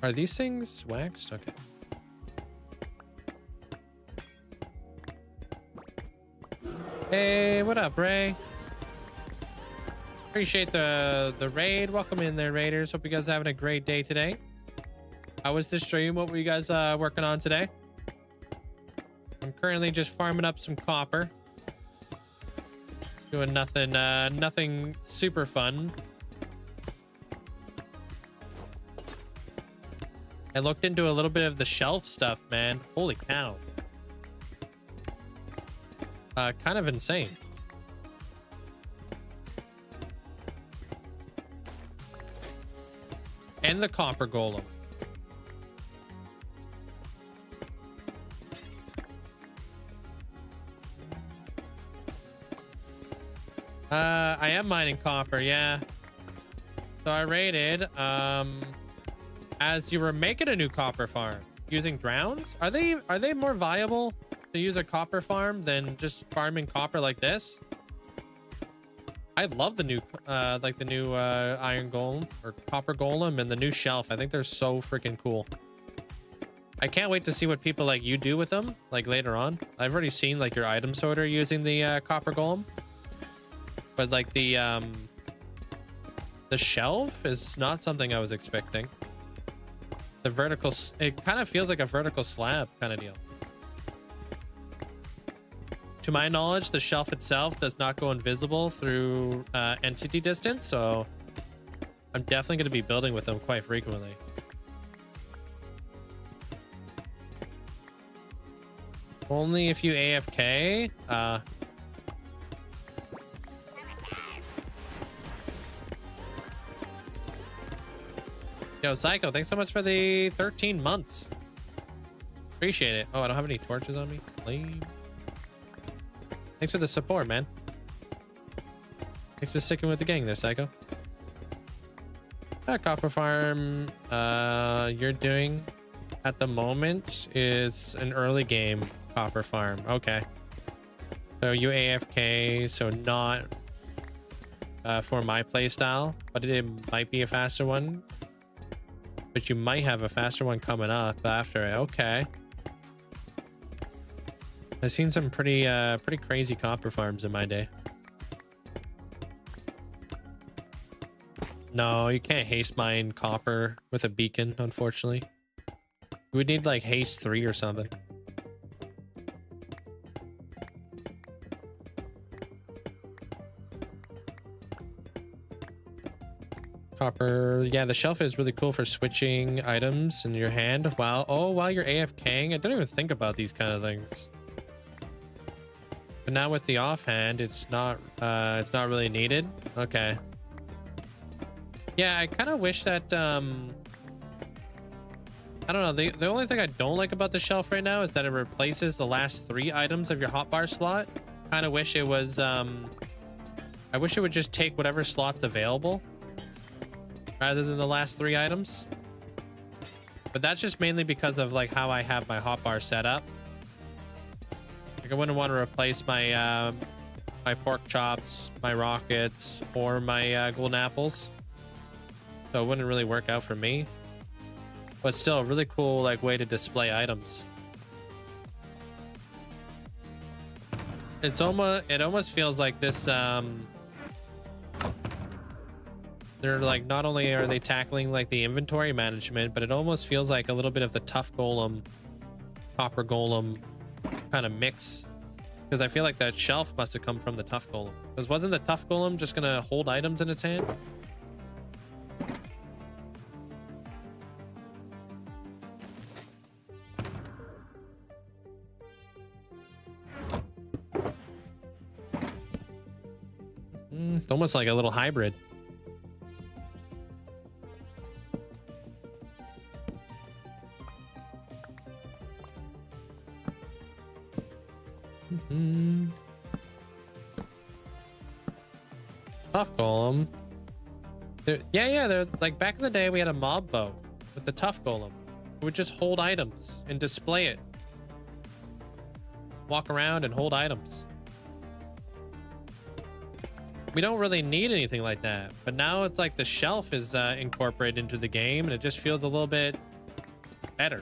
Are these things waxed? Okay. Hey, what up, Ray? Appreciate the raid. Welcome in there, raiders. Hope you guys are having a great day today. How was the stream? What were you guys working on today? I'm currently just farming up some copper. Doing nothing nothing super fun. I looked into a little bit of the shelf stuff, man. Holy cow. Kind of insane. And the copper golem. I am mining copper, yeah. So I raided, as you were making a new copper farm using drowns. Are they more viable to use a copper farm than just farming copper like this? I love the new like the new iron golem or copper golem and the new shelf. I think they're so freaking cool. I can't wait to see what people like you do with them like later on. I've already seen like your item sorter using the copper golem, but like the shelf is not something I was expecting. The vertical, it kind of feels like a vertical slab kind of deal. To my knowledge, the shelf itself does not go invisible through entity distance, so I'm definitely going to be building with them quite frequently. Only if you AFK. Yo, Psycho, thanks so much for the 13 months. Appreciate it. Oh, I don't have any torches on me. Lame. Thanks for the support, man. Thanks for sticking with the gang there, Psycho. That copper farm you're doing at the moment is an early game copper farm. Okay. So you AFK, so not for my play style, but it might be a faster one. But you might have a faster one coming up after it. Okay. I've seen some pretty crazy copper farms in my day. No, you can't haste mine copper with a beacon, unfortunately. You would need like haste 3 or something. Copper, yeah, the shelf is really cool for switching items in your hand while you're AFKing. I don't even think about these kind of things. But now with the offhand, it's not really needed. Okay. Yeah, I kind of wish that I don't know, the only thing I don't like about the shelf right now is that it replaces the last 3 items of your hotbar slot. Kind of wish it was I wish it would just take whatever slot's available rather than the last 3 items. But that's just mainly because of like how I have my hotbar set up. Like I wouldn't want to replace my my pork chops, my rockets, or my golden apples. So it wouldn't really work out for me. But still a really cool like way to display items. It almost feels like this they're like, not only are they tackling like the inventory management, but it almost feels like a little bit of the tough golem, copper golem kind of mix. Because I feel like that shelf must have come from the tough golem. Because wasn't the tough golem just gonna hold items in its hand? It's almost like a little hybrid. Tough golem. They're like back in the day we had a mob vote with the tough golem. It would just hold items and display it. Walk around and hold items. We don't really need anything like that, but now it's like the shelf is incorporated into the game and it just feels a little bit better.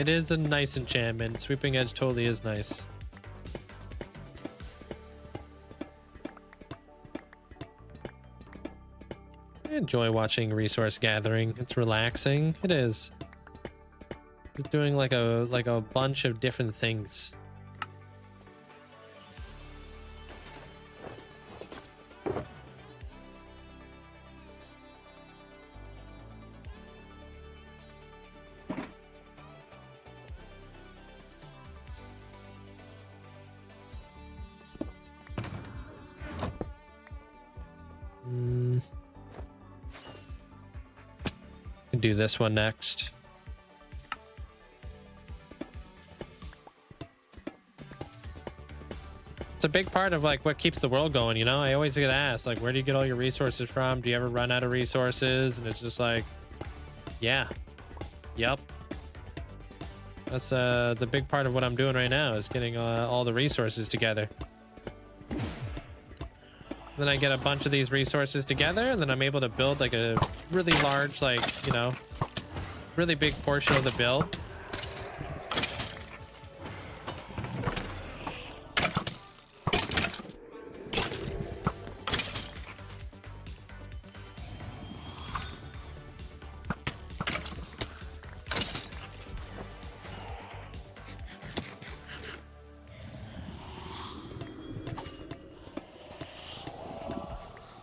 It is a nice enchantment. Sweeping Edge totally is nice. I enjoy watching resource gathering. It's relaxing. It is. Just doing like a bunch of different things. Do this one next. It's a big part of like what keeps the world going, you know? I always get asked like, where do you get all your resources from? Do you ever run out of resources? And it's just like, yeah, yep. That's the big part of what I'm doing right now is getting all the resources together. Then I get a bunch of these resources together, and then I'm able to build like a really large, like, you know, really big portion of the build.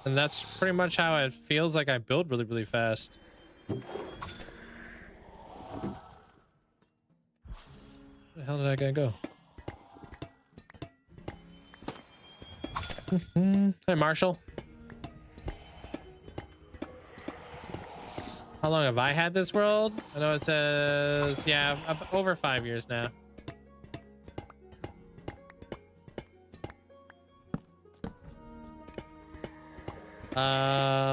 And that's pretty much how it feels like I build really, really fast. Where the hell did that guy go? Hey, Marshall. How long have I had this world? I know it says, yeah, over 5 years now.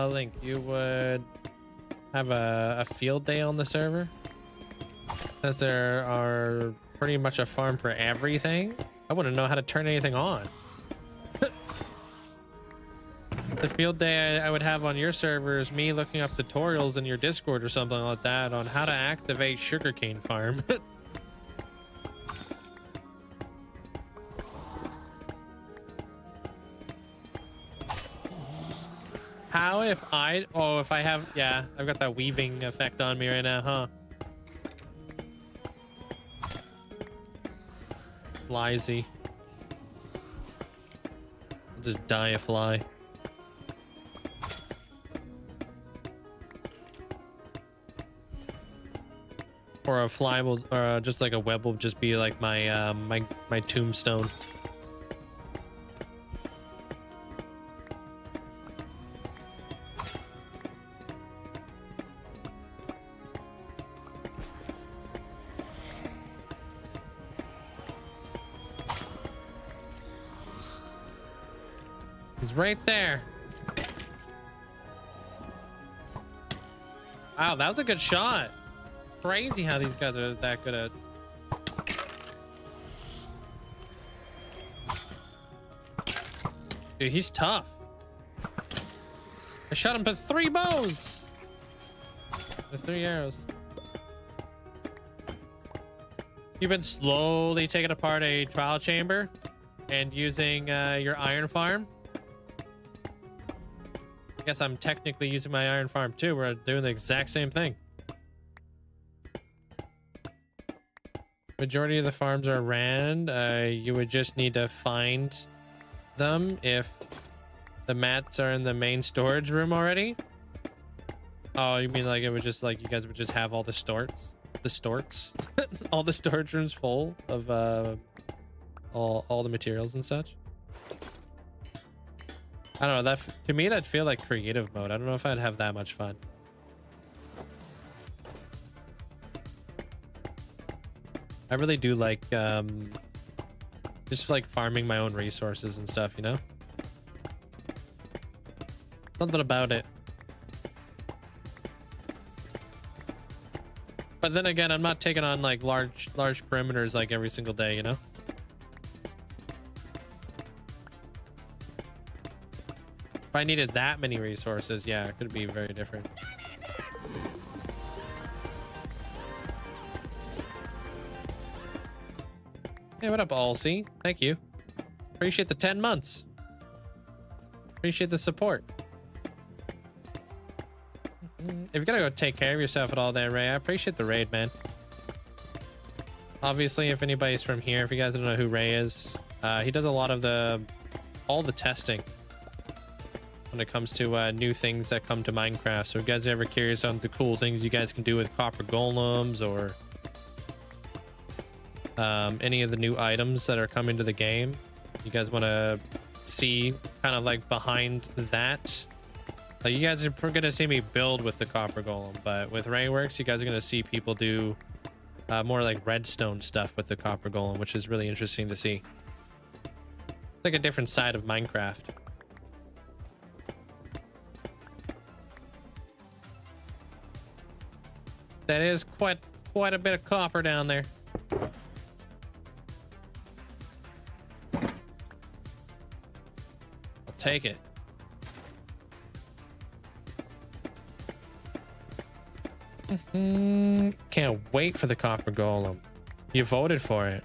Link, you would have a field day on the server? Because there are pretty much a farm for everything. I wouldn't know how to turn anything on. The field day I would have on your server is me looking up tutorials in your Discord or something like that on how to activate sugarcane farm. How if I, oh, if I have, yeah, I've got that weaving effect on me right now, huh? Linkzzey. I'll just die a fly. Or a fly will, or just like a web will just be like my, my tombstone. Right there. Wow, that was a good shot. Crazy how these guys are that good at. Dude, he's tough. I shot him with 3 bows. With 3 arrows. You've been slowly taking apart a trial chamber and using your iron farm. I guess I'm technically using my iron farm too. We're doing the exact same thing. Majority of the farms are rand. You would just need to find them if the mats are in the main storage room already. Oh, you mean like it would just like you guys would just have all the storts, all the storage rooms full of all the materials and such. I don't know, that to me that'd feel like creative mode. I don't know if I'd have that much fun. I really do like just like farming my own resources and stuff, you know? Something about it. But then again, I'm not taking on like large perimeters like every single day, you know? If I needed that many resources, yeah, it could be very different. Hey, what up, Allsy? Thank you. Appreciate the 10 months. Appreciate the support. If you're gonna go take care of yourself at all there, Ray, I appreciate the raid, man. Obviously, if anybody's from here, if you guys don't know who Ray is, he does a lot of all the testing when it comes to new things that come to Minecraft. So if you guys are ever curious on the cool things you guys can do with copper golems, or any of the new items that are coming to the game, you guys want to see kind of like behind that, like, you guys are gonna see me build with the copper golem, but with Rayworks, you guys are gonna see people do more like redstone stuff with the copper golem, which is really interesting to see. It's like a different side of Minecraft. That is quite a bit of copper down there. I'll take it. Can't wait for the copper golem. You voted for it.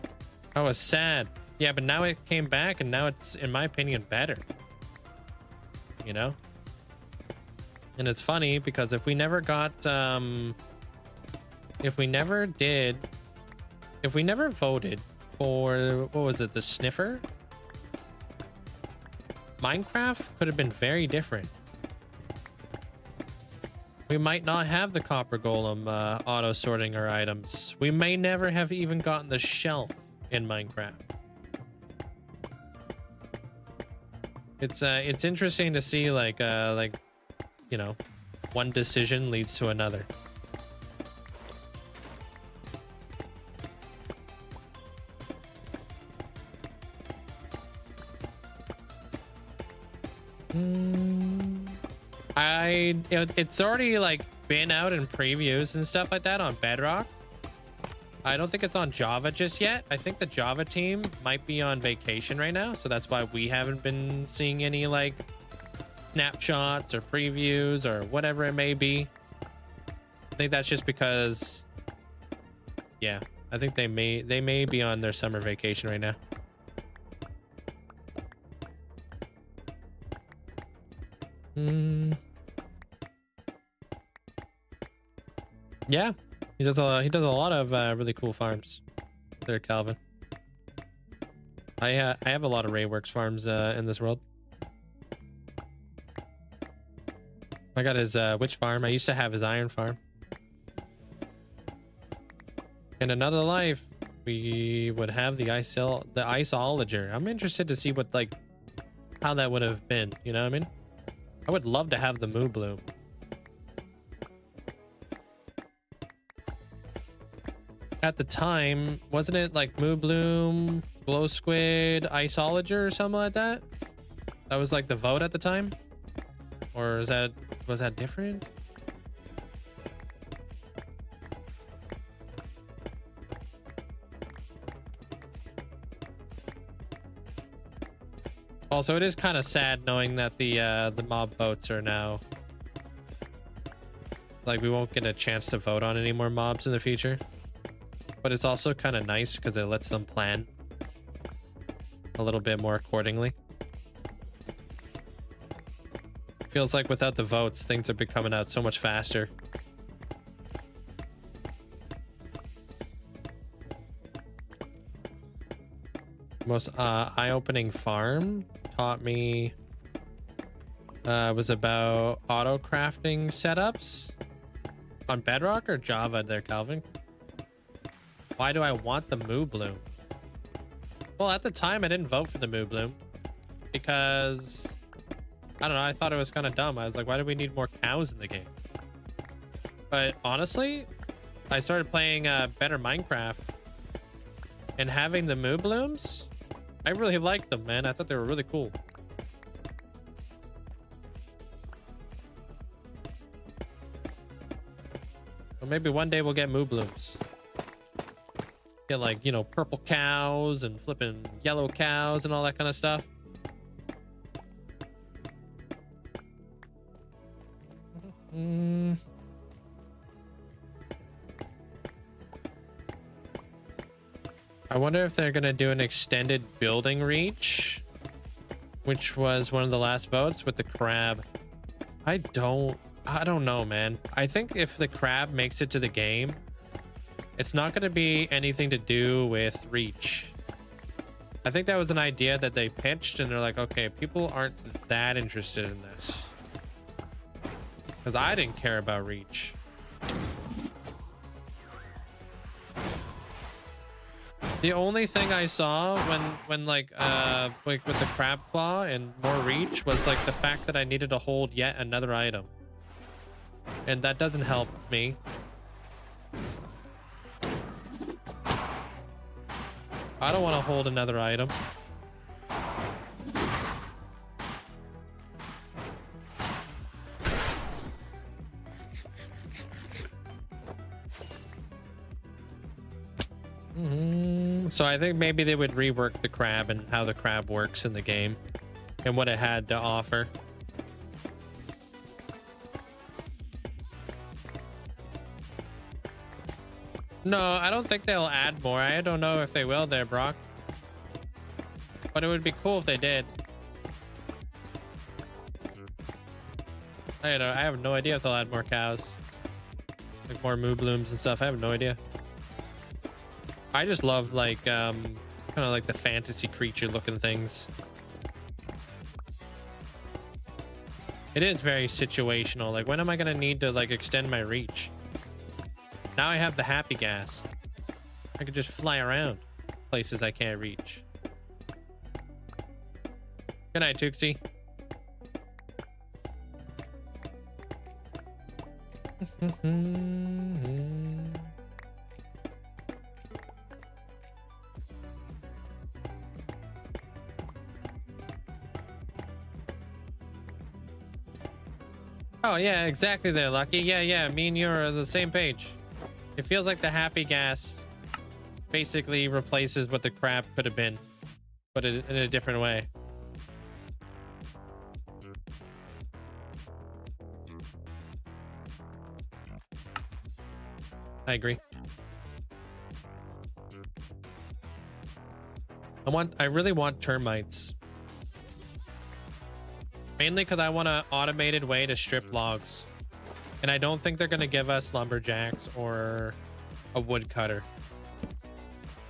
I was sad. Yeah, but now it came back, and now it's, in my opinion, better. You know? And it's funny because if we never got, if we never voted for, what was it, the sniffer? Minecraft could have been very different. We might not have the copper golem auto sorting our items. We may never have even gotten the shelf in Minecraft. It's interesting to see, like you know, one decision leads to another. It's already like been out in previews and stuff like that on Bedrock. I don't think it's on Java just yet. I think the Java team might be on vacation right now, so that's why we haven't been seeing any like snapshots or previews or whatever it may be. I think that's just because, yeah, I think they may be on their summer vacation right now. Yeah, he does a lot of really cool farms there, Calvin. I have a lot of Rayworks farms in this world. I got his witch farm. I used to have his iron farm. In another life, we would have the iceologer. I'm interested to see what, like, how that would have been. You know what I mean? I would love to have the Moo Bloom. At the time, wasn't it like Moo Bloom, Glow Squid, Iceologer or something like that? That was like the vote at the time? Or was that different? Also, it is kind of sad knowing that the mob votes are now, like, we won't get a chance to vote on any more mobs in the future. But it's also kind of nice because it lets them plan a little bit more accordingly. Feels like without the votes, things are coming out so much faster. Most eye-opening farm taught me was about auto crafting setups on Bedrock or Java there, Calvin. Why do I want the Moo Bloom? Well, at the time, I didn't vote for the Moo Bloom because, I don't know, I thought it was kind of dumb. I was like, why do we need more cows in the game? But honestly, I started playing better Minecraft, and having the Moo Blooms, I really liked them, man. I thought they were really cool. Well, maybe one day we'll get Moo Blooms. Get, like, you know, purple cows and flipping yellow cows and all that kind of stuff. I wonder if they're gonna do an extended building reach, which was one of the last votes with the crab. I don't know, man. I think if the crab makes it to the game, it's not gonna be anything to do with reach. I think that was an idea that they pitched and they're like, okay, people aren't that interested in this. Because I didn't care about reach. The only thing I saw when like with the crab claw and more reach was like the fact that I needed to hold yet another item. And that doesn't help me. I don't want to hold another item. So I think maybe they would rework the crab and how the crab works in the game and what it had to offer. No, I don't think they'll add more. I don't know if they will there, Brock. But it would be cool if they did. I have no idea if they'll add more cows. Like more moo blooms and stuff. I have no idea. I just love like kind of like the fantasy creature looking things. It is very situational. Like, when am I gonna need to like extend my reach? Now I have the happy gas. I could just fly around places I can't reach. Good night, Tuxie. Oh yeah, exactly there, Lucky. Yeah, me and you are on the same page. It feels like the happy gas basically replaces what the crab could have been, but in a different way. I agree. I really want termites. Mainly because I want an automated way to strip logs. And I don't think they're going to give us lumberjacks or a woodcutter.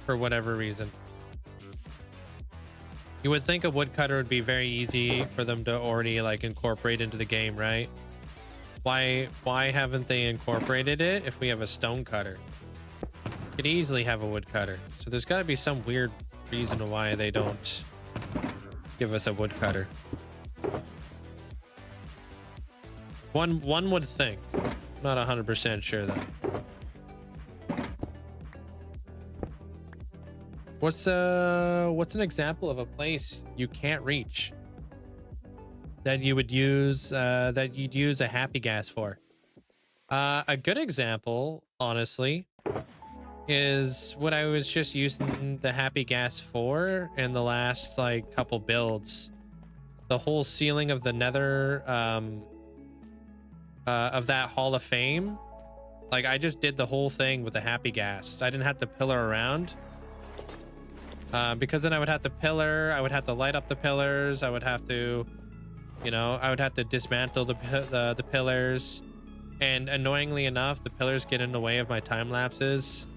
For whatever reason. You would think a woodcutter would be very easy for them to already like incorporate into the game, right? Why haven't they incorporated it if we have a stone cutter? Could easily have a woodcutter. So there's got to be some weird reason why they don't give us a woodcutter. One would think. Not 100% sure though. What's an example of a place you can't reach that you would use that you'd use a happy gas for? A good example, honestly, is what I was just using the happy gas for in the last like couple builds. The whole ceiling of the nether of that Hall of Fame. Like, I just did the whole thing with the happy gas. I didn't have to pillar around. Because then I would have to pillar, I would have to light up the pillars, I would have to, you know, I would have to dismantle the pillars. And annoyingly enough, the pillars get in the way of my time lapses.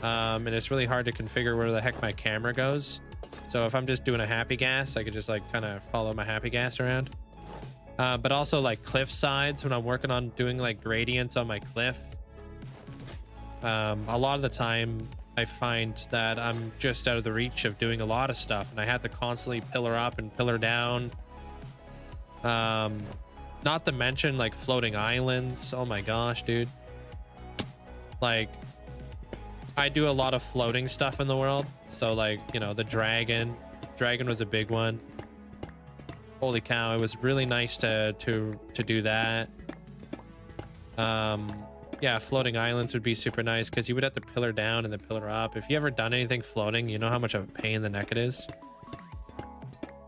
And it's really hard to configure where the heck my camera goes. So if I'm just doing a happy gas, I could just like kind of follow my happy gas around. But also like cliff sides when I'm working on doing like gradients on my cliff. A lot of the time I find that I'm just out of the reach of doing a lot of stuff and I have to constantly pillar up and pillar down. Not to mention like floating islands. Oh my gosh, dude. Like, I do a lot of floating stuff in the world. So like, you know, the dragon was a big one. Holy cow, it was really nice to do that. Yeah, floating islands would be super nice because you would have to pillar down and then pillar up. If you ever done anything floating, you know how much of a pain in the neck it is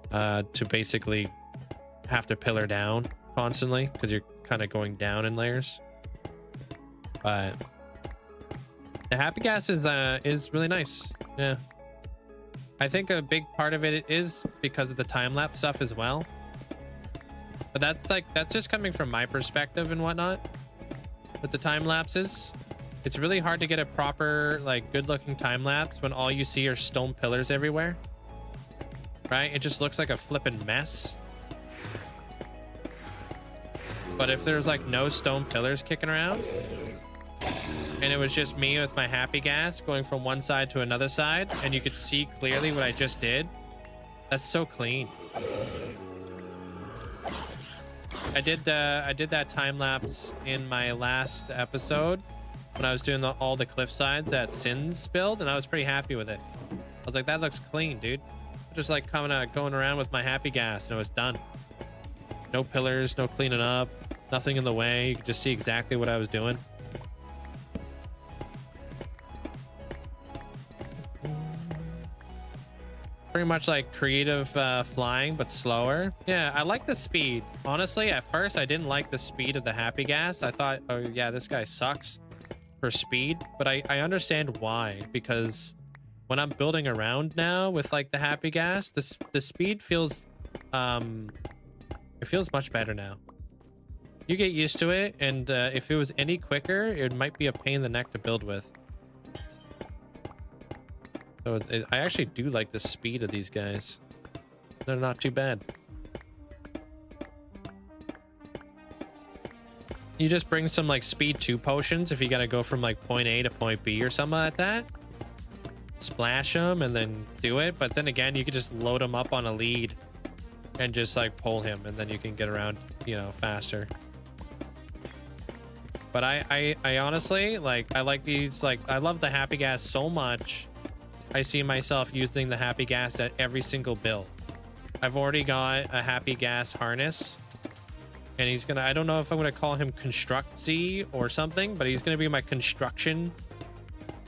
to basically have to pillar down constantly because you're kind of going down in layers. But the happy gas is really nice. Yeah. I think a big part of it is because of the time-lapse stuff as well. But that's just coming from my perspective and whatnot. With the time lapses, it's really hard to get a proper, like, good-looking time lapse when all you see are stone pillars everywhere. Right? It just looks like a flippin' mess. But if there's like no stone pillars kicking around, and it was just me with my happy gas going from one side to another side, and you could see clearly what I just did, that's so clean. I did that time lapse in my last episode when I was doing all the cliff sides that Sins build, and I was pretty happy with it. I was like, that looks clean, dude. Just like going around with my happy gas, and it was done. No pillars, no cleaning up, nothing in the way. You could just see exactly what I was doing. Pretty much like creative flying, but slower. Yeah, I like the speed. Honestly, at first, I didn't like the speed of the happy gas. I thought, oh yeah, this guy sucks for speed. But I understand why, because when I'm building around now with like the happy gas, the speed feels, it feels much better now. You get used to it, and if it was any quicker, it might be a pain in the neck to build with. So I actually do like the speed of these guys. They're not too bad. You just bring some like speed 2 potions if you gotta go from like point A to point B or something like that. Splash them and then do it. But then again, you could just load them up on a lead and just like pull him, and then you can get around, you know, faster. But I honestly, like, I like these, like, I love the happy gas so much. I see myself using the happy gas at every single build. I've already got a happy gas harness, and he's gonna, I don't know if I'm gonna call him Linkzzey or something, but he's gonna be my construction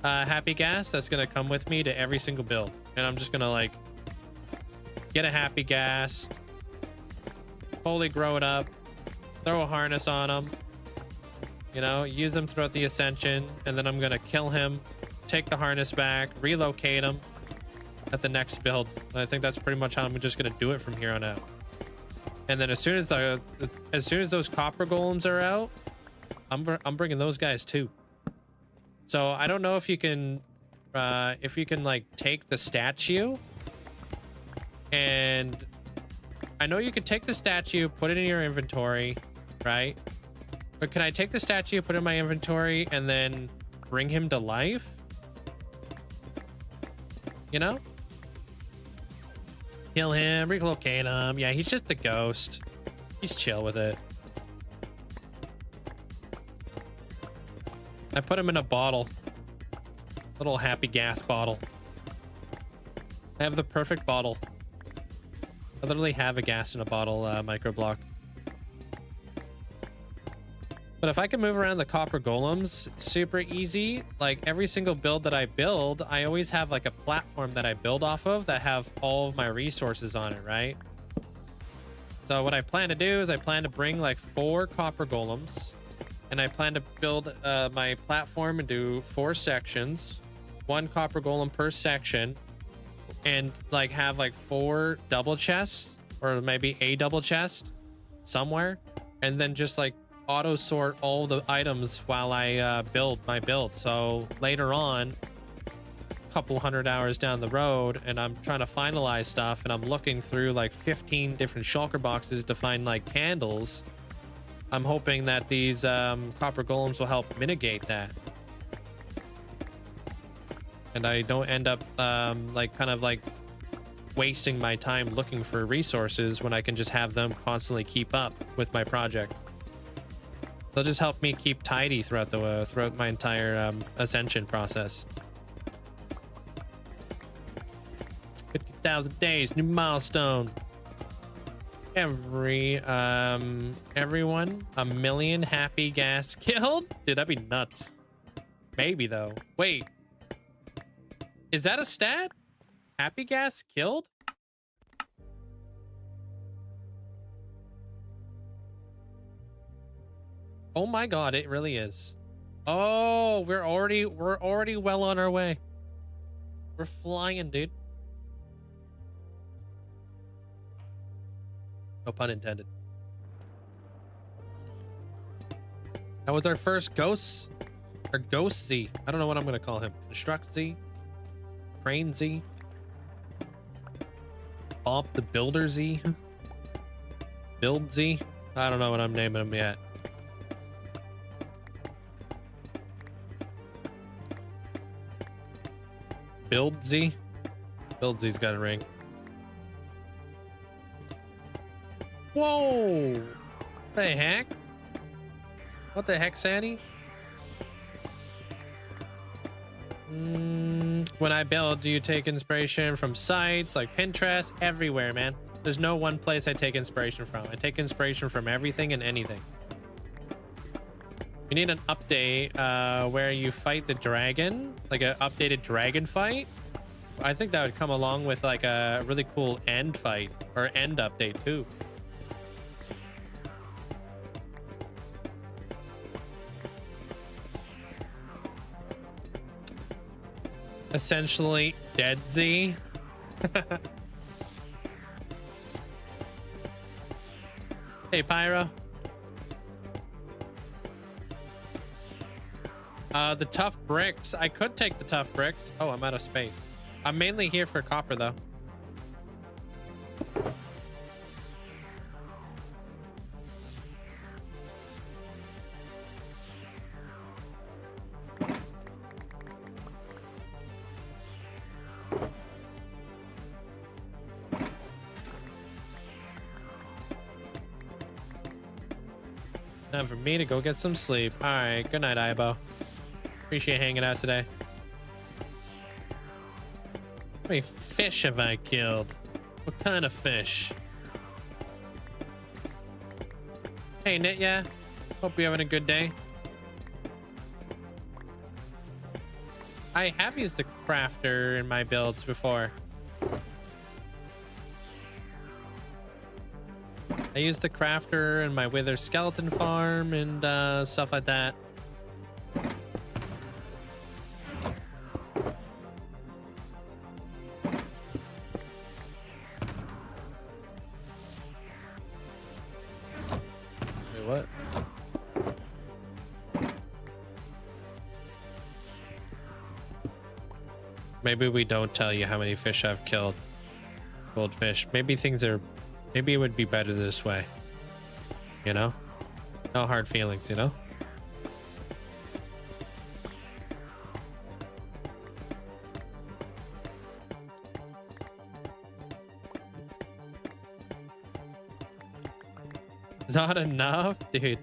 happy gas that's gonna come with me to every single build. And I'm just gonna like get a happy gas, fully grow it up, throw a harness on him, you know, use him throughout the ascension, and then I'm gonna kill him, take the harness back, relocate him at the next build. And I think that's pretty much how I'm just gonna do it from here on out. And then as soon as those copper golems are out, I'm bringing those guys too. So I don't know if you can like take the statue, and I know you could take the statue, put it in your inventory, right? But can I take the statue, put it in my inventory, and then bring him to life? You know? Kill him, relocate him. Yeah, he's just a ghost. He's chill with it. I put him in a bottle. Little happy gas bottle. I have the perfect bottle. I literally have a gas in a bottle microblock. But if I can move around the copper golems super easy, like every single build that I build, I always have like a platform that I build off of that have all of my resources on it, right? So what I plan to do is I plan to bring like 4 copper golems, and I plan to build my platform into 4 sections, 1 copper golem per section, and like have like 4 double chests, or maybe a double chest somewhere, and then just like auto sort all the items while I build my build. So later on, a couple 100 hours down the road, and I'm trying to finalize stuff, and I'm looking through like 15 different shulker boxes to find like candles, I'm hoping that these copper golems will help mitigate that, and I don't end up like kind of like wasting my time looking for resources when I can just have them constantly keep up with my project. They'll just help me keep tidy throughout my entire ascension process. 50,000 days, new milestone. Everyone, 1 million happy gas killed? Dude, that'd be nuts. Maybe though. Wait, is that a stat? Happy gas killed? Oh my god, it really is. Oh, we're already well on our way. We're flying, dude. No pun intended. That was our first ghost. Or Ghostzey. I don't know what I'm going to call him. Constructzey. Cranezey. Bob the Builderzey. Buildzey. I don't know what I'm naming him yet. Buildzey. Buildzey's got a ring. Whoa! The heck? What the heck, Sandy? When I build, do you take inspiration from sites like Pinterest? Everywhere, man. There's no one place I take inspiration from. I take inspiration from everything and anything. You need an update where you fight the dragon, like an updated dragon fight. I think that would come along with like a really cool end fight or end update too. Essentially Deadzey. Hey, Pyro. The tough bricks. I could take the tough bricks. Oh, I'm out of space. I'm mainly here for copper, though. Time for me to go get some sleep. All right, good night, Ibo. Appreciate hanging out today. How many fish have I killed? What kind of fish? Hey, Nitya. Hope you're having a good day. I have used the crafter in my builds before. I used the crafter in my wither skeleton farm and stuff like that. Wait, what? Maybe we don't tell you how many fish I've killed. Goldfish. Maybe things are... Maybe it would be better this way. You know? No hard feelings, you know? Not enough? Dude.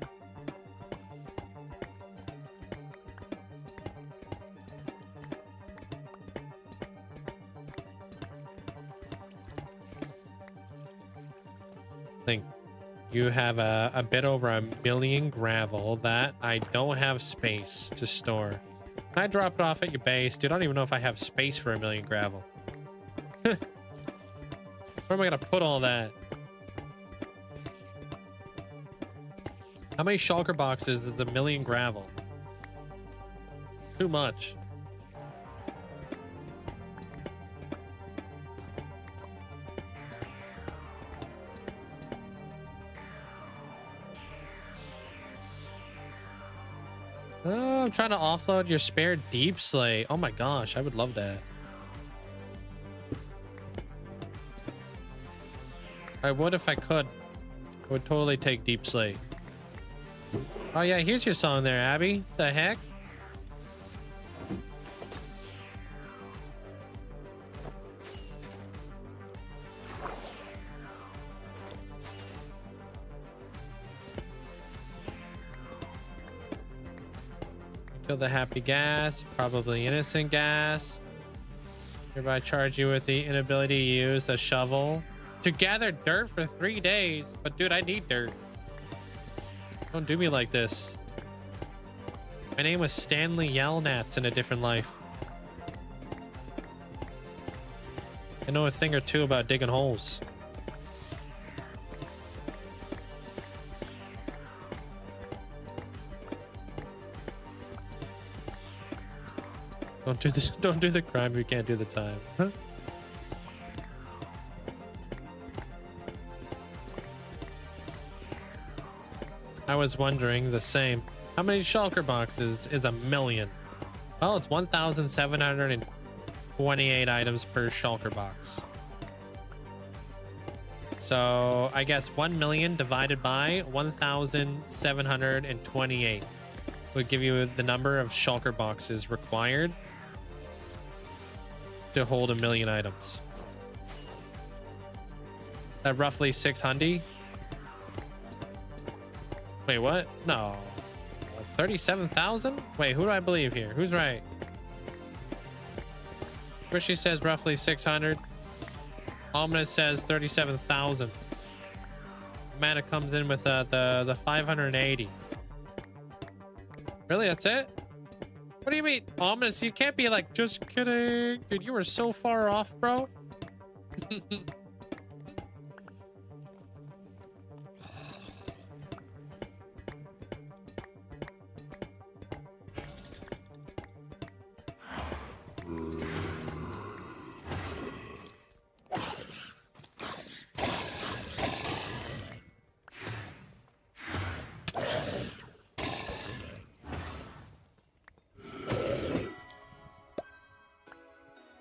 Think you have a bit over 1 million gravel that I don't have space to store. Can I drop it off at your base? Dude, I don't even know if I have space for 1 million gravel. Where am I gonna put all that? How many shulker boxes is 1 million gravel? Too much. Oh, I'm trying to offload your spare deep slate. Oh my gosh, I would love that. I would if I could. I would totally take deep slate. Oh yeah, here's your song there, Abby. The heck? Kill the happy gas, probably innocent gas. Hereby charge you with the inability to use a shovel to gather dirt for 3 days. But dude, I need dirt. Don't do me like this. My name was Stanley Yelnats in a different life. I know a thing or two about digging holes. Don't do this. Don't do the crime. You can't do the time. Huh? I was wondering the same. How many shulker boxes is a million? Well, it's 1,728 items per shulker box. So I guess 1 million divided by 1,728 would give you the number of shulker boxes required to hold a million items. That roughly 600. Wait, what? No. 37,000? Wait, who do I believe here? Who's right? Squishy says roughly 600. Ominous says 37,000. Amanda comes in with the 580. Really, that's it? What do you mean? Ominous, you can't be like, just kidding. Dude, you were so far off, bro.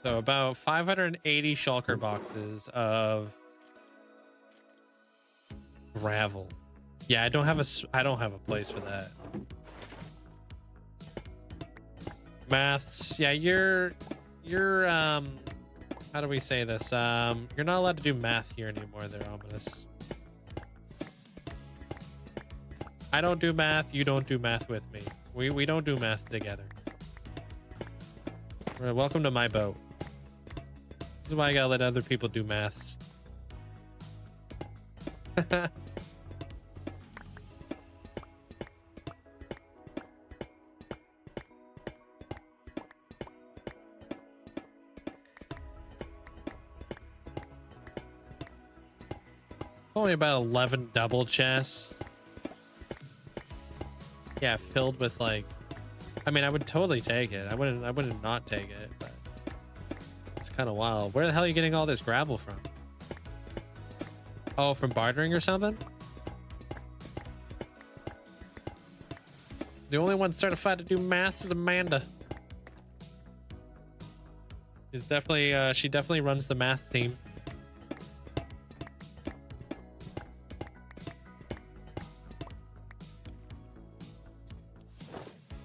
So about 580 shulker boxes of gravel. Yeah, I don't have a place for that. Maths. Yeah, you're how do we say this? You're not allowed to do math here anymore there, Ominous. I don't do math, you don't do math with me. We don't do math together. Welcome to my boat. This is why I gotta let other people do maths. Only about 11 double chests. Yeah, filled with like, I mean, I would totally take it. I wouldn't not take it, but it's kind of wild. Where the hell are you getting all this gravel from? Oh, from bartering or something? The only one certified to do maths is Amanda. She's definitely, she definitely runs the math team.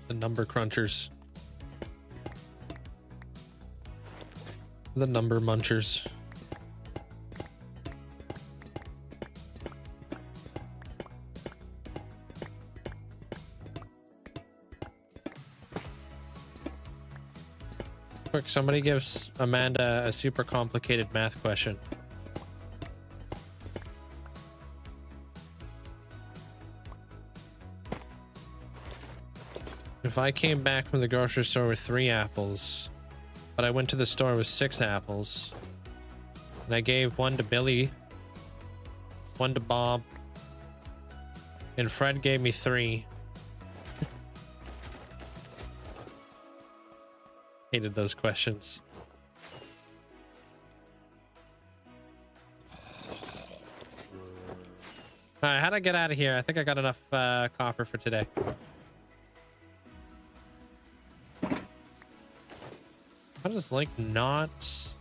The number crunchers. The number munchers. Quick, somebody gives Amanda a super complicated math question. If I came back from the grocery store with 3 apples, but I went to the store with 6 apples, and I gave 1 to Billy, 1 to Bob, and Fred gave me 3. Hated those questions. All right, how'd I get out of here? I think I got enough copper for today. How does Link not...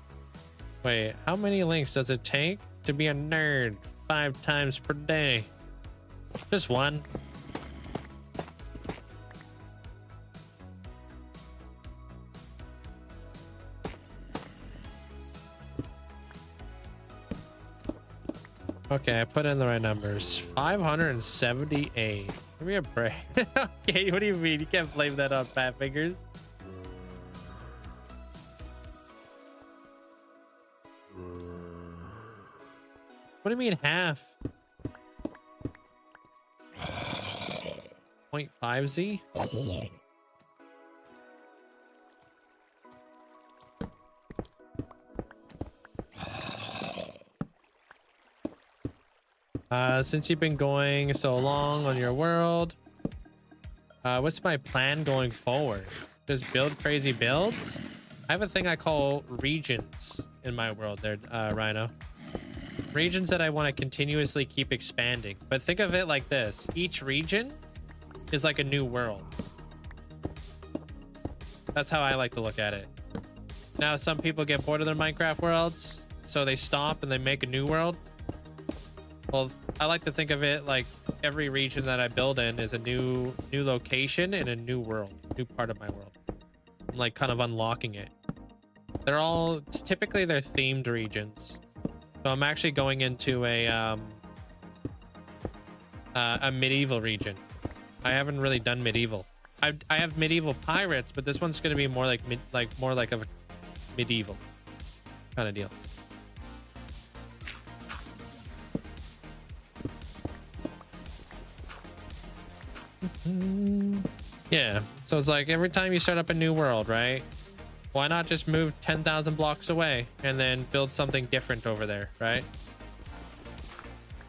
Wait, how many links does it take to be a nerd 5 times per day? Just 1. Okay, I put in the right numbers. 578. Give me a break. Okay, what do you mean? You can't blame that on fat fingers. What do you mean half? 0.5Z? Since you've been going so long on your world, what's my plan going forward? just build crazy builds. I have a thing I call regions in my world there, Rhino. Regions that I want to continuously keep expanding. But think of it like this. Each region is like a new world. That's how I like to look at it. Now, some people get bored of their Minecraft worlds, so they stop and they make a new world. Well, I like to think of it like every region that I build in is a new location and a new world, new part of my world. I'm like kind of unlocking it. They're all typically they're themed regions. So I'm actually going into a medieval region. I haven't really done medieval. I have medieval pirates, but this one's going to be more like more like a medieval kind of deal. Yeah, so it's like every time you start up a new world, right? Why not just move 10,000 blocks away and then build something different over there, right?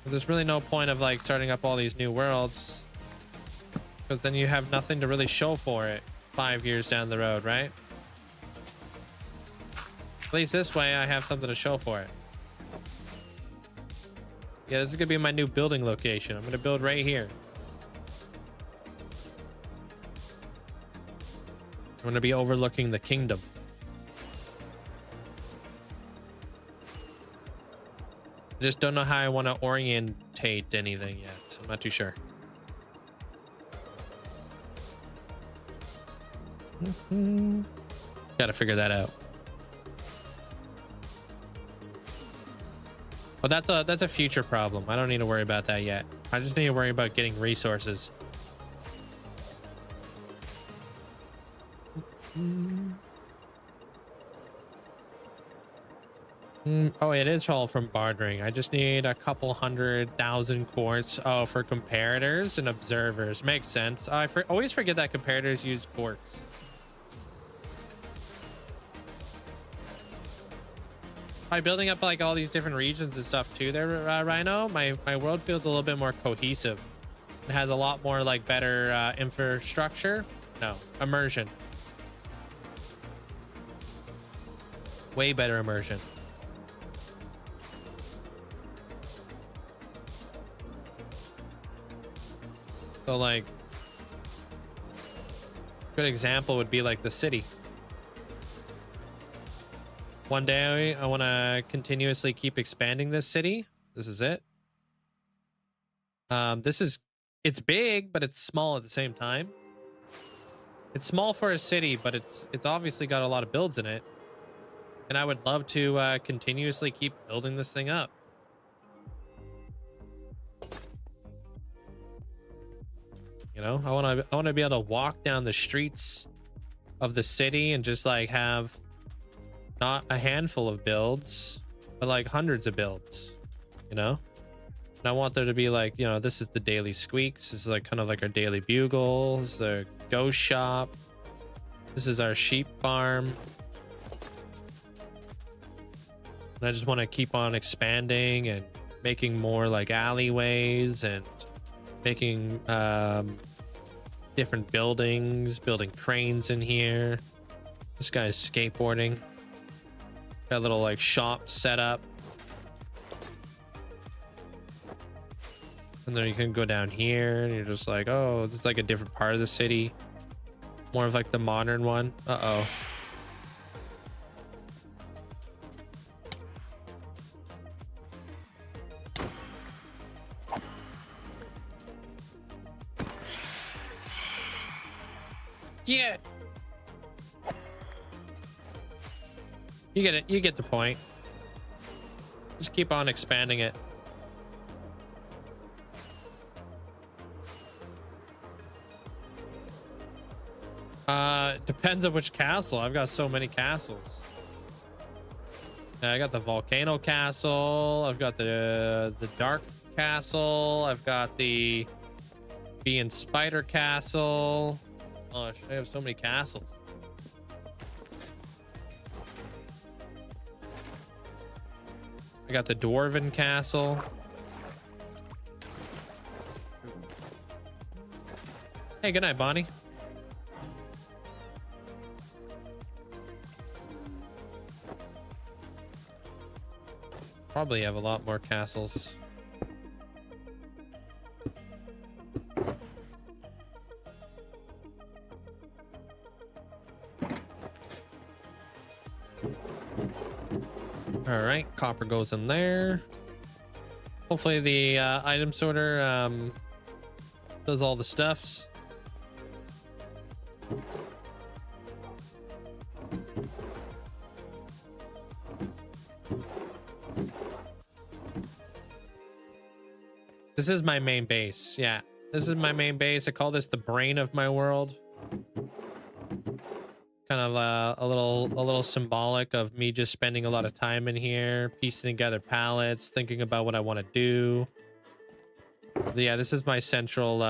There's really no point of like starting up all these new worlds, because then you have nothing to really show for it 5 years down the road, right? At least this way I have something to show for it. Yeah, this is gonna be my new building location. I'm gonna build right here. I'm gonna be overlooking the kingdom. I just don't know how I want to orientate anything yet. So I'm not too sure. Gotta figure that out. Well, that's a future problem. I don't need to worry about that yet. I just need to worry about getting resources. Oh, it is all from bartering. I just need a couple 100,000 quartz. Oh, for comparators and observers. Makes sense. I always forget that comparators use quartz. By building up like all these different regions and stuff too there, Rhino, my world feels a little bit more cohesive. It has a lot more like better infrastructure. No, immersion. Way better immersion. So like, good example would be like the city. One day I want to continuously keep expanding this city. This is it. It's big, but it's small at the same time. It's small for a city, but it's obviously got a lot of builds in it. And I would love to continuously keep building this thing up. You know, I want to be able to walk down the streets of the city and just like have not a handful of builds, but like hundreds of builds, you know? And I want there to be like, you know, this is the daily squeaks. This is like kind of like our daily bugle. This is the ghost shop. This is our sheep farm. And I just want to keep on expanding and making more like alleyways and making different buildings, building cranes in here. This guy's skateboarding. Got a little like shop set up. And then you can go down here and you're just like, oh, it's like a different part of the city. More of like the modern one. Uh-oh. Yeah. You get it. You get the point. Just keep on expanding it. Depends on which castle. I've got so many castles. I got the volcano castle. I've got the dark castle. I've got the bee and spider castle. Oh, I have so many castles. I got the dwarven castle. Hey, good night, Bonnie. Probably have a lot more castles. All right, copper goes in there. Hopefully the item sorter does all the stuffs. This is my main base. Yeah, this is my main base. I call this the brain of my world. Kind of a little symbolic of me just spending a lot of time in here, piecing together pallets, thinking about what I want to do. Yeah, this is my central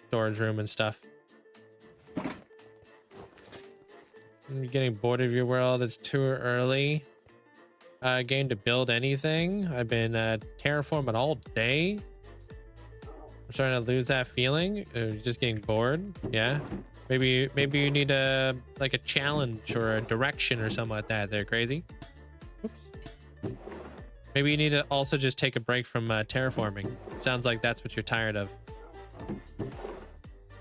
storage room and stuff. You're getting bored of your world. It's too early game to build anything. I've been terraforming all day. I'm starting to lose that feeling. Just getting bored. Yeah. Maybe you need a like a challenge or a direction or something like that. They're crazy. Oops. Maybe you need to also just take a break from terraforming. Sounds like that's what you're tired of.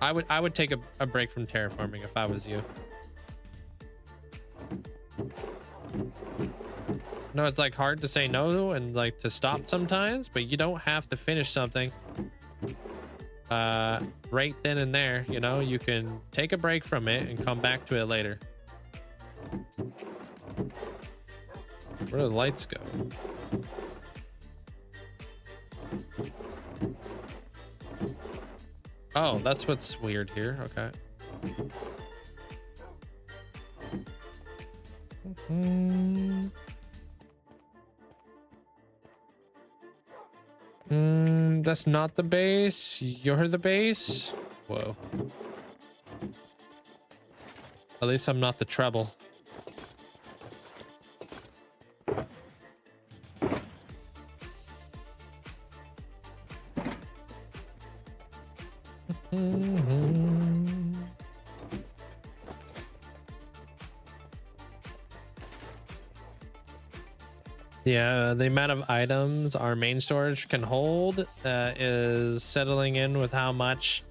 I would take a break from terraforming if I was you. No, it's like hard to say no and like to stop sometimes, but you don't have to finish something right then and there. You know, you can take a break from it and come back to it later. Where do the lights go? Oh, that's what's weird here. Okay. That's not the base. You're the base. Whoa. At least I'm not the treble. Yeah, the amount of items our main storage can hold is settling in with how much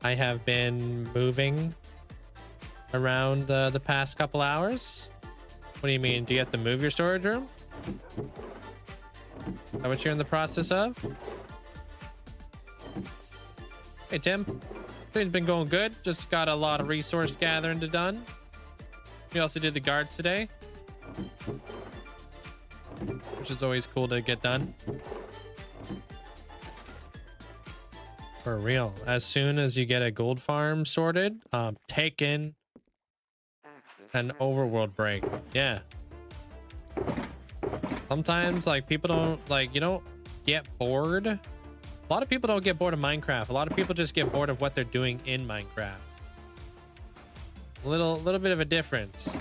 I have been moving around the past couple hours. What do you mean? Do you have to move your storage room? Is that what you're in the process of? Hey, Tim. Things been going good. Just got a lot of resource gathering to done. We also did the guards today, which is always cool to get done. For real. As soon as you get a gold farm sorted, taking an overworld break. Yeah. Sometimes like people don't like, you don't get bored. A lot of people don't get bored of Minecraft. A lot of people just get bored of what they're doing in Minecraft. A little bit of a difference.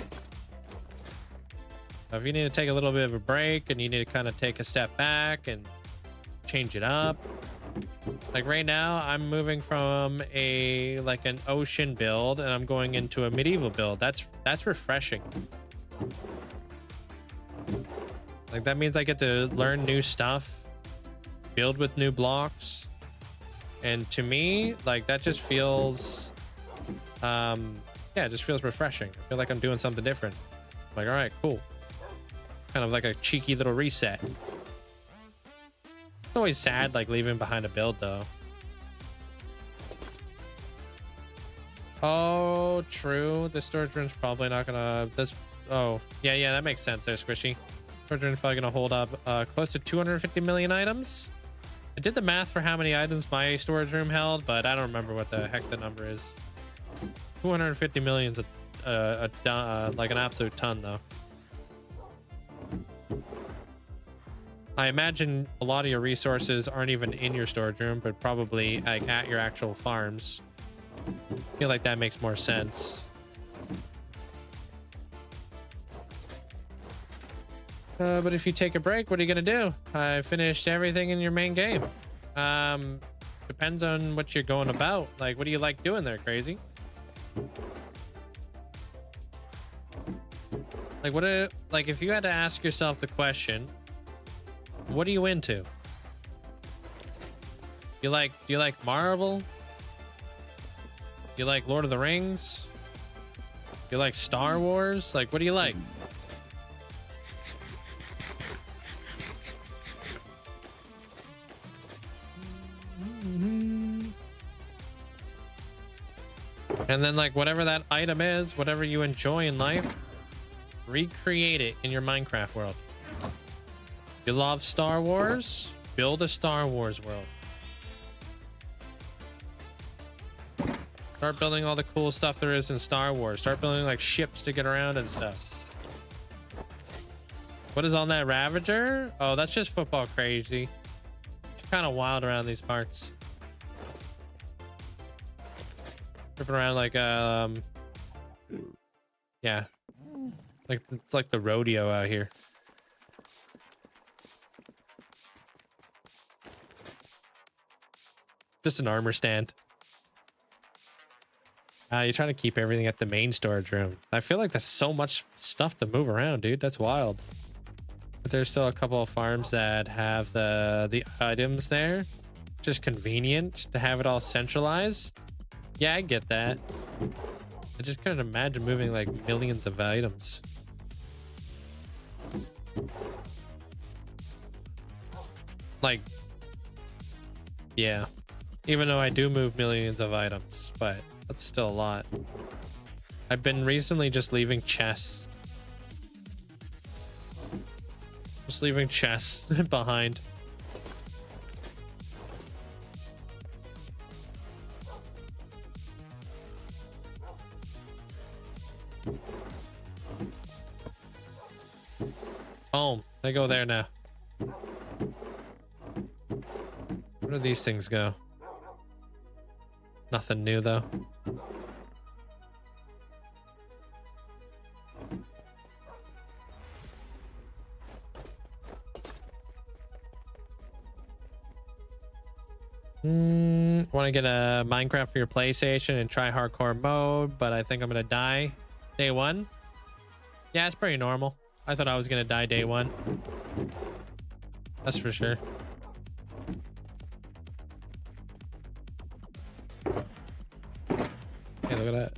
If you need to take a little bit of a break and you need to kind of take a step back and change it up. Like right now, I'm moving from an ocean build and I'm going into a medieval build. That's refreshing. Like that means I get to learn new stuff, build with new blocks. And to me, like that just feels, yeah, it just feels refreshing. I feel like I'm doing something different. Like, all right, cool. Kind of like a cheeky little reset. It's always sad like leaving behind a build though. Oh, true. The storage room's probably not gonna oh yeah, that makes sense there, Squishy. Storage room's probably gonna hold up close to 250 million items. I did the math for how many items my storage room held, but I don't remember what the heck the number is. 250 million's like an absolute ton though. I imagine a lot of your resources aren't even in your storage room, but probably like at your actual farms. I feel like that makes more sense. But if you take a break, what are you gonna do? I finished everything in your main game. Depends on what you're going about. Like, what do you like doing there, Crazy? Like, like if you had to ask yourself the question, what are you into? Do you like Marvel? You like Lord of the Rings? You like Star Wars? Like, what do you like? And then, like, whatever that item is, whatever you enjoy in life, recreate it in your Minecraft world. You love Star Wars? Build a Star Wars world. Start building all the cool stuff there is in Star Wars. Start building, like, ships to get around and stuff. What is on that Ravager? Oh, that's just football crazy. It's kind of wild around these parts. Tripping around like yeah, like it's like the rodeo out here. Just an armor stand. You're trying to keep everything at the main storage room. I feel like that's so much stuff to move around, dude. That's wild. But there's still a couple of farms that have the items there. Just convenient to have it all centralized. Yeah, I get that. I just couldn't imagine moving like millions of items. Like, yeah. Even though I do move millions of items, but that's still a lot. I've been recently just leaving chests. Just leaving chests behind. Home. They go there now. Where do these things go? Nothing new though. Want to get a Minecraft for your PlayStation and try hardcore mode, but I think I'm gonna die day one. Yeah, it's pretty normal. I thought I was gonna die day one. That's for sure. Hey, look at that.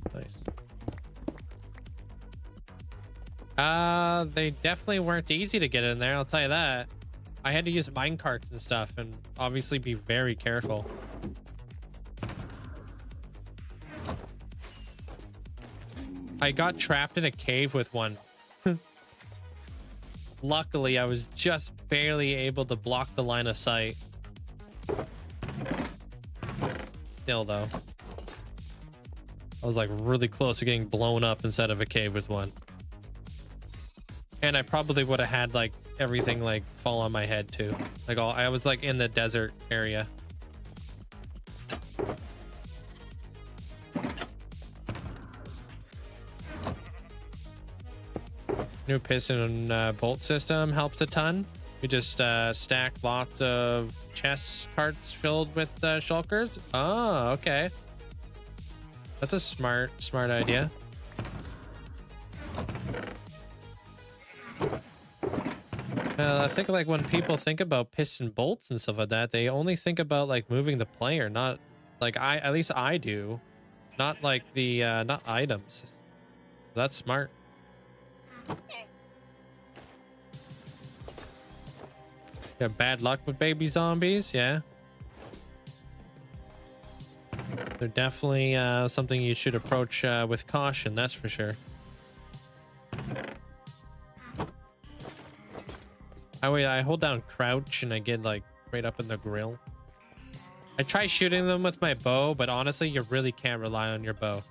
Nice. They definitely weren't easy to get in there, I'll tell you that. I had to use mine carts and stuff and obviously be very careful. I got trapped in a cave with one. Luckily, I was just barely able to block the line of sight. Still, though, I was like really close to getting blown up inside of a cave with one. And I probably would have had like everything like fall on my head too. Like I was like in the desert area. New piston and bolt system helps a ton. We just stack lots of chest carts filled with shulkers. Oh, okay. That's a smart idea. I think like when people think about piston bolts and stuff like that, they only think about like moving the player, not like at least I do, not like the not items. That's smart. Yeah, bad luck with baby zombies. Yeah, they're definitely something you should approach with caution. That's for sure. I hold down crouch and I get like right up in the grill. I try shooting them with my bow, but honestly, you really can't rely on your bow.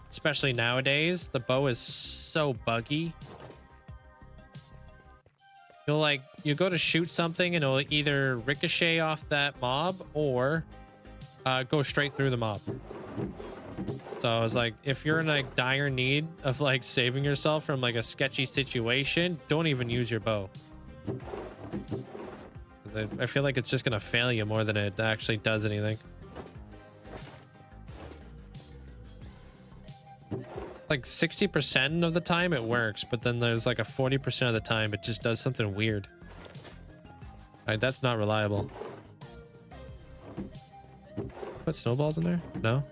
Especially nowadays, the bow is so buggy. You go to shoot something and it'll either ricochet off that mob or go straight through the mob. So I was like, if you're in like dire need of like saving yourself from like a sketchy situation, don't even use your bow. I feel like it's just gonna fail you more than it actually does anything. Like 60% of the time it works, but then there's like a 40% of the time it just does something weird. Alright, that's not reliable. Put snowballs in there? No?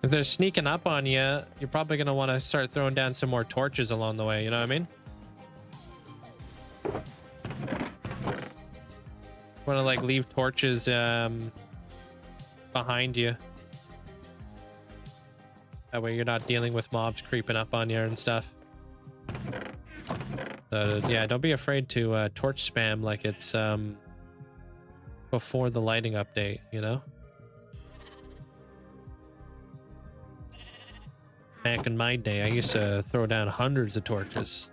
If they're sneaking up on you, you're probably going to want to start throwing down some more torches along the way, you know what I mean? Want to like leave torches behind you. That way you're not dealing with mobs creeping up on you and stuff. Yeah, don't be afraid to torch spam like it's before the lighting update, you know? Back in my day, I used to throw down hundreds of torches.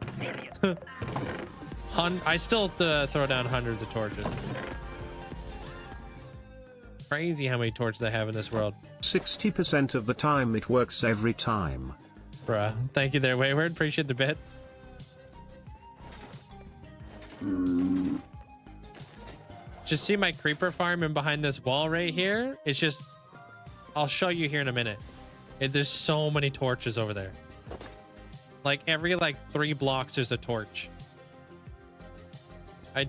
I still throw down hundreds of torches. Crazy how many torches I have in this world. 60% of the time it works every time. Bruh, thank you there, Wayward. Appreciate the bits. Just see my creeper farm in behind this wall right here. It's just, I'll show you here in a minute. There's so many torches over there. Like every like 3 blocks there's a torch.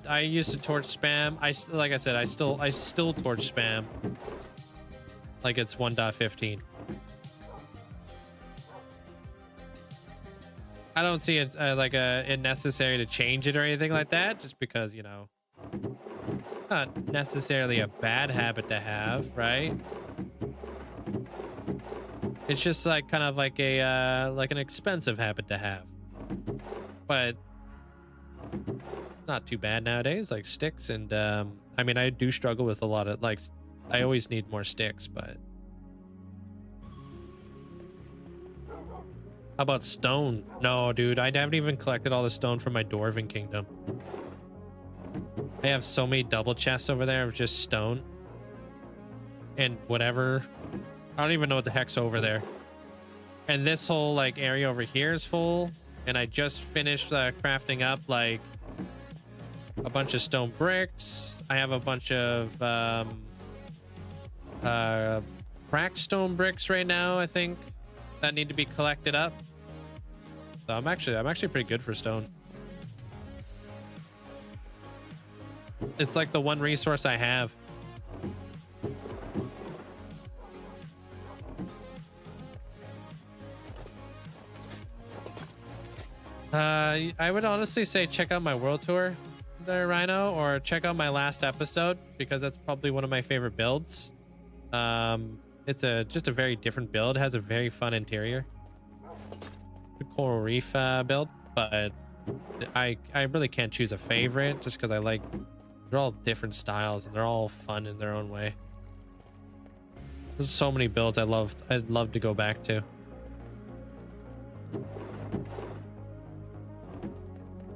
I used to torch spam. Like I said, I still torch spam. Like it's 1.15. I don't see it it necessary to change it or anything like that, just because, you know, not necessarily a bad habit to have, right? It's just like kind of like a like an expensive habit to have, but not too bad nowadays. Like sticks and I mean, I do struggle with a lot of like, I always need more sticks, but how about stone? No, dude, I haven't even collected all the stone from my Dwarven kingdom. I have so many double chests over there of just stone and whatever. I don't even know what the heck's over there. And this whole like area over here is full, and I just finished crafting up like a bunch of stone bricks. I have a bunch of cracked stone bricks right now, I think, that need to be collected up. So I'm actually pretty good for stone. It's like the one resource I have. I would honestly say check out my world tour there, Rhino, or check out my last episode, because that's probably one of my favorite builds. It's just a very different build. It has a very fun interior. The Coral Reef build, but I really can't choose a favorite just because they're all different styles and they're all fun in their own way. There's so many builds I'd love to go back to.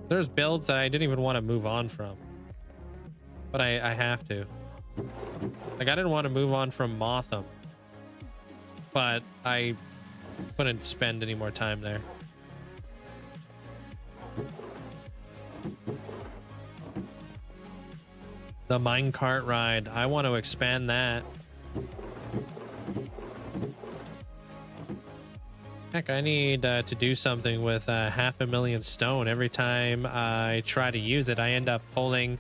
There's builds that I didn't even want to move on from, but I have to. Like, I didn't want to move on from Motham, but I couldn't spend any more time there. The minecart ride, I want to expand that. Heck, I need to do something with 500,000 stone. Every time I try to use it, I end up pulling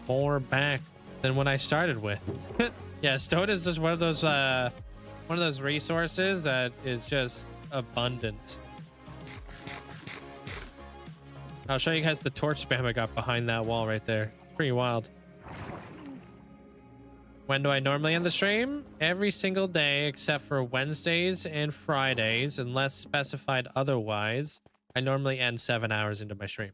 more back than what I started with. Yeah, stone is just one of those resources that is just abundant. I'll show you guys the torch spam I got behind that wall right there. It's pretty wild. When do I normally end the stream? Every single day except for Wednesdays and Fridays, unless specified otherwise. I normally end 7 hours into my stream.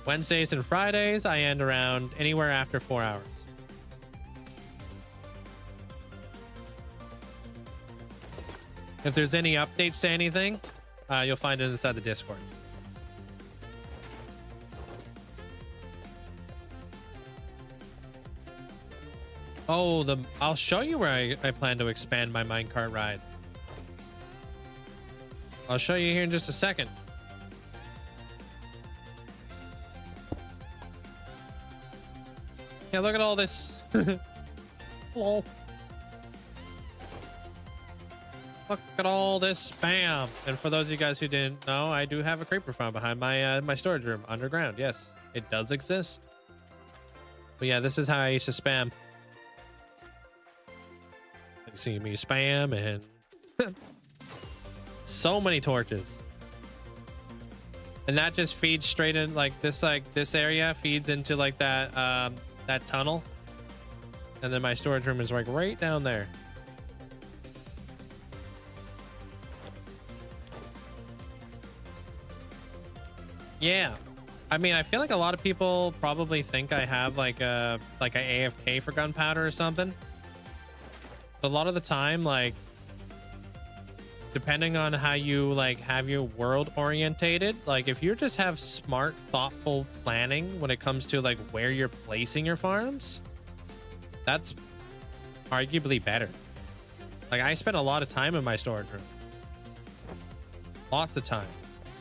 Wednesdays and Fridays, I end around anywhere after 4 hours. If there's any updates to anything, you'll find it inside the Discord. Oh, I'll show you where I plan to expand my minecart ride. I'll show you here in just a second. Yeah, look at all this. Lol. Look at all this spam. And for those of you guys who didn't know, I do have a creeper farm behind my my storage room underground. Yes, it does exist. But yeah, this is how I used to spam. You see me spam and so many torches. And that just feeds straight in like this area feeds into like that that tunnel. And then my storage room is like right down there. Yeah. I mean, I feel like a lot of people probably think I have like a AFK for gunpowder or something. But a lot of the time, like, depending on how you like have your world orientated, like if you just have smart, thoughtful planning when it comes to like where you're placing your farms, that's arguably better. Like I spend a lot of time in my storage room. Lots of time.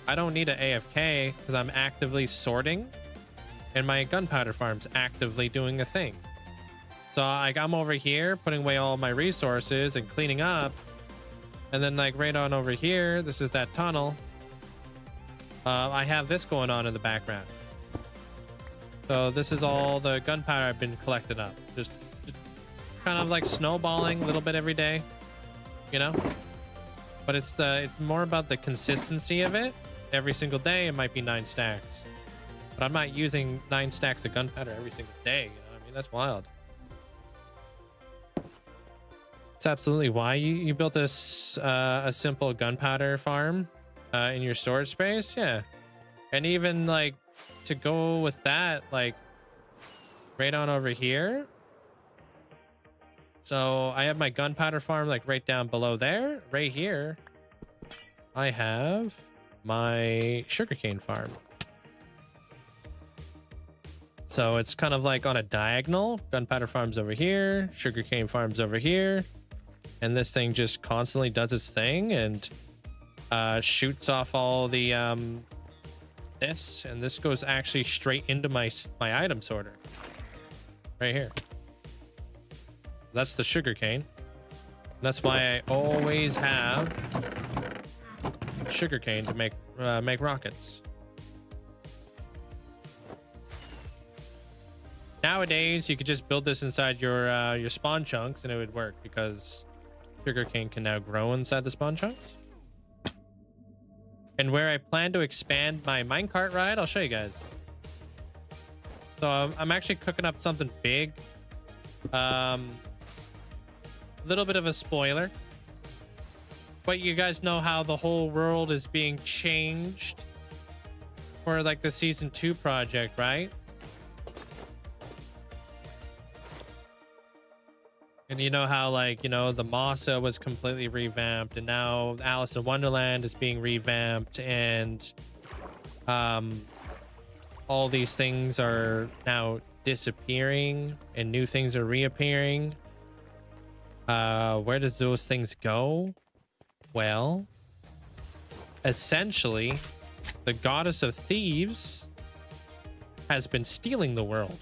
I don't need an AFK because I'm actively sorting and my gunpowder farm's actively doing a thing. So like I'm over here putting away all my resources and cleaning up. And then like right on over here, this is that tunnel. I have this going on in the background. So this is all the gunpowder I've been collecting up. Just kind of like snowballing a little bit every day, you know? But it's more about the consistency of it. Every single day, it might be 9 stacks. But I'm not using 9 stacks of gunpowder every single day. You know what I mean? That's wild. It's absolutely why you built this a simple gunpowder farm in your storage space. Yeah. And even like to go with that, like right on over here. So I have my gunpowder farm like right down below there. Right here, I have my sugarcane farm. So it's kind of like on a diagonal. Gunpowder farms over here, sugarcane farms over here. And this thing just constantly does its thing and shoots off all the this, and this goes actually straight into my item sorter right here. That's the sugarcane. That's why I always have sugarcane to make rockets. Nowadays, you could just build this inside your spawn chunks and it would work because sugarcane can now grow inside the spawn chunks. And where I plan to expand my minecart ride, I'll show you guys. So I'm actually cooking up something big. Little bit of a spoiler. But you guys know how the whole world is being changed for like the season 2 project, right? And you know how like, you know, the Masa was completely revamped and now Alice in Wonderland is being revamped and all these things are now disappearing and new things are reappearing. Where does those things go? Well, essentially, the goddess of thieves has been stealing the world.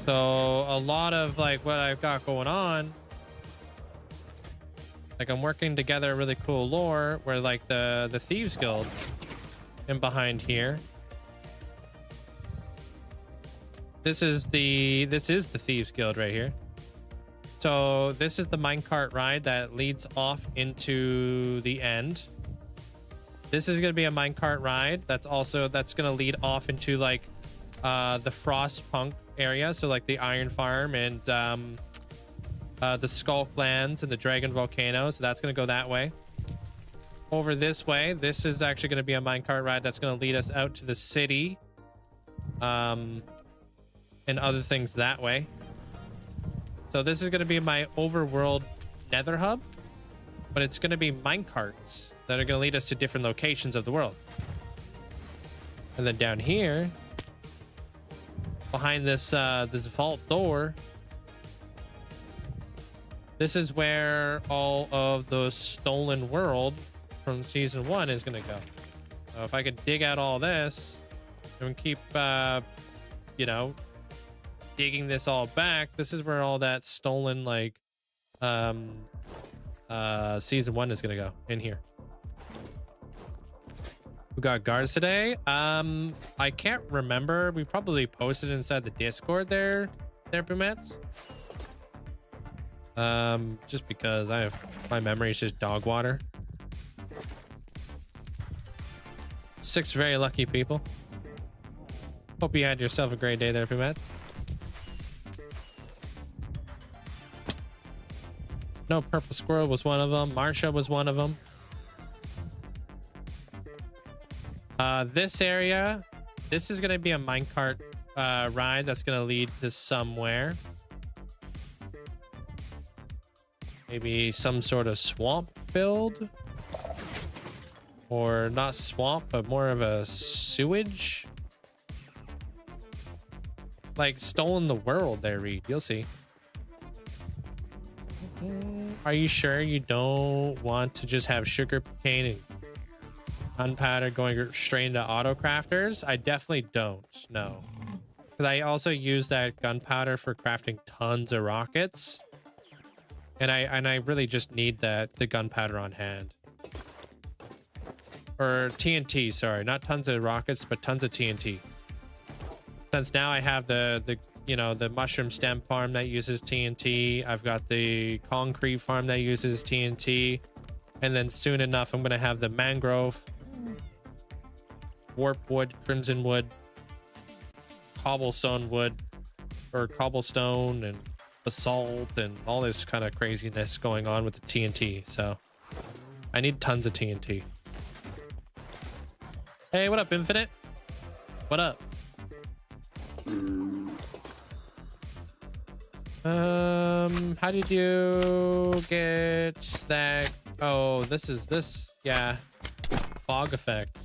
So a lot of like what I've got going on, like I'm working together a really cool lore where like the Thieves Guild in behind here. This is the Thieves Guild right here. So this is the minecart ride that leads off into the end. This is going to be a minecart ride that's going to lead off into like the Frostpunk area, so like the Iron Farm and the Skulllands and the Dragon Volcano. So that's going to go that way. Over this way, this is actually going to be a minecart ride that's going to lead us out to the city and other things that way. So this is going to be my overworld nether hub, but it's going to be minecarts that are going to lead us to different locations of the world. And then down here, behind this this vault door, this is where all of the stolen world from season 1 is going to go. So if I could dig out all this and keep you know, digging this all back, this is where all that stolen, like, season 1 is gonna go in here. We got guards today. I can't remember. We probably posted inside the Discord there, Pumettes. Just because my memory is just dog water. 6 very lucky people. Hope you had yourself a great day there, Pumet. No, Purple Squirrel was one of them. Marsha was one of them. This area, this is going to be a minecart ride that's going to lead to somewhere. Maybe some sort of swamp build. Or not swamp, but more of a sewage. Like stolen the world there, Reed. You'll see. Are you sure you don't want to just have sugar cane and gunpowder going straight into auto crafters? I definitely don't. No. Because I also use that gunpowder for crafting tons of rockets. And I really just need the gunpowder on hand. Or TNT, sorry, not tons of rockets, but tons of TNT. Since now I have the mushroom stem farm that uses TNT. I've got the concrete farm that uses TNT. And then soon enough, I'm going to have the mangrove, warp wood, crimson wood, cobblestone wood, or cobblestone and basalt and all this kind of craziness going on with the TNT. So I need tons of TNT. Hey, what up, Infinite? What up? How did you get that? Oh, yeah. Fog effect.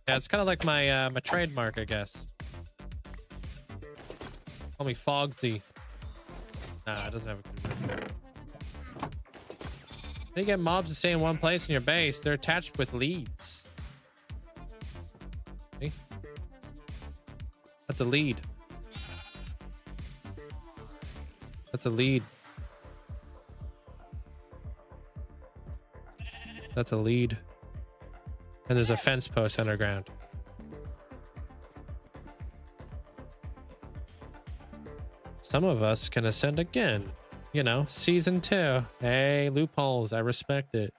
Yeah, it's kind of like my my trademark, I guess. Call me Fogsy. Nah, it doesn't have a good name. How do you get mobs to stay in one place in your base? They're attached with leads. See? That's a lead. That's a lead. That's a lead. And there's a fence post underground. Some of us can ascend again. You know, season 2. Hey, loopholes. I respect it.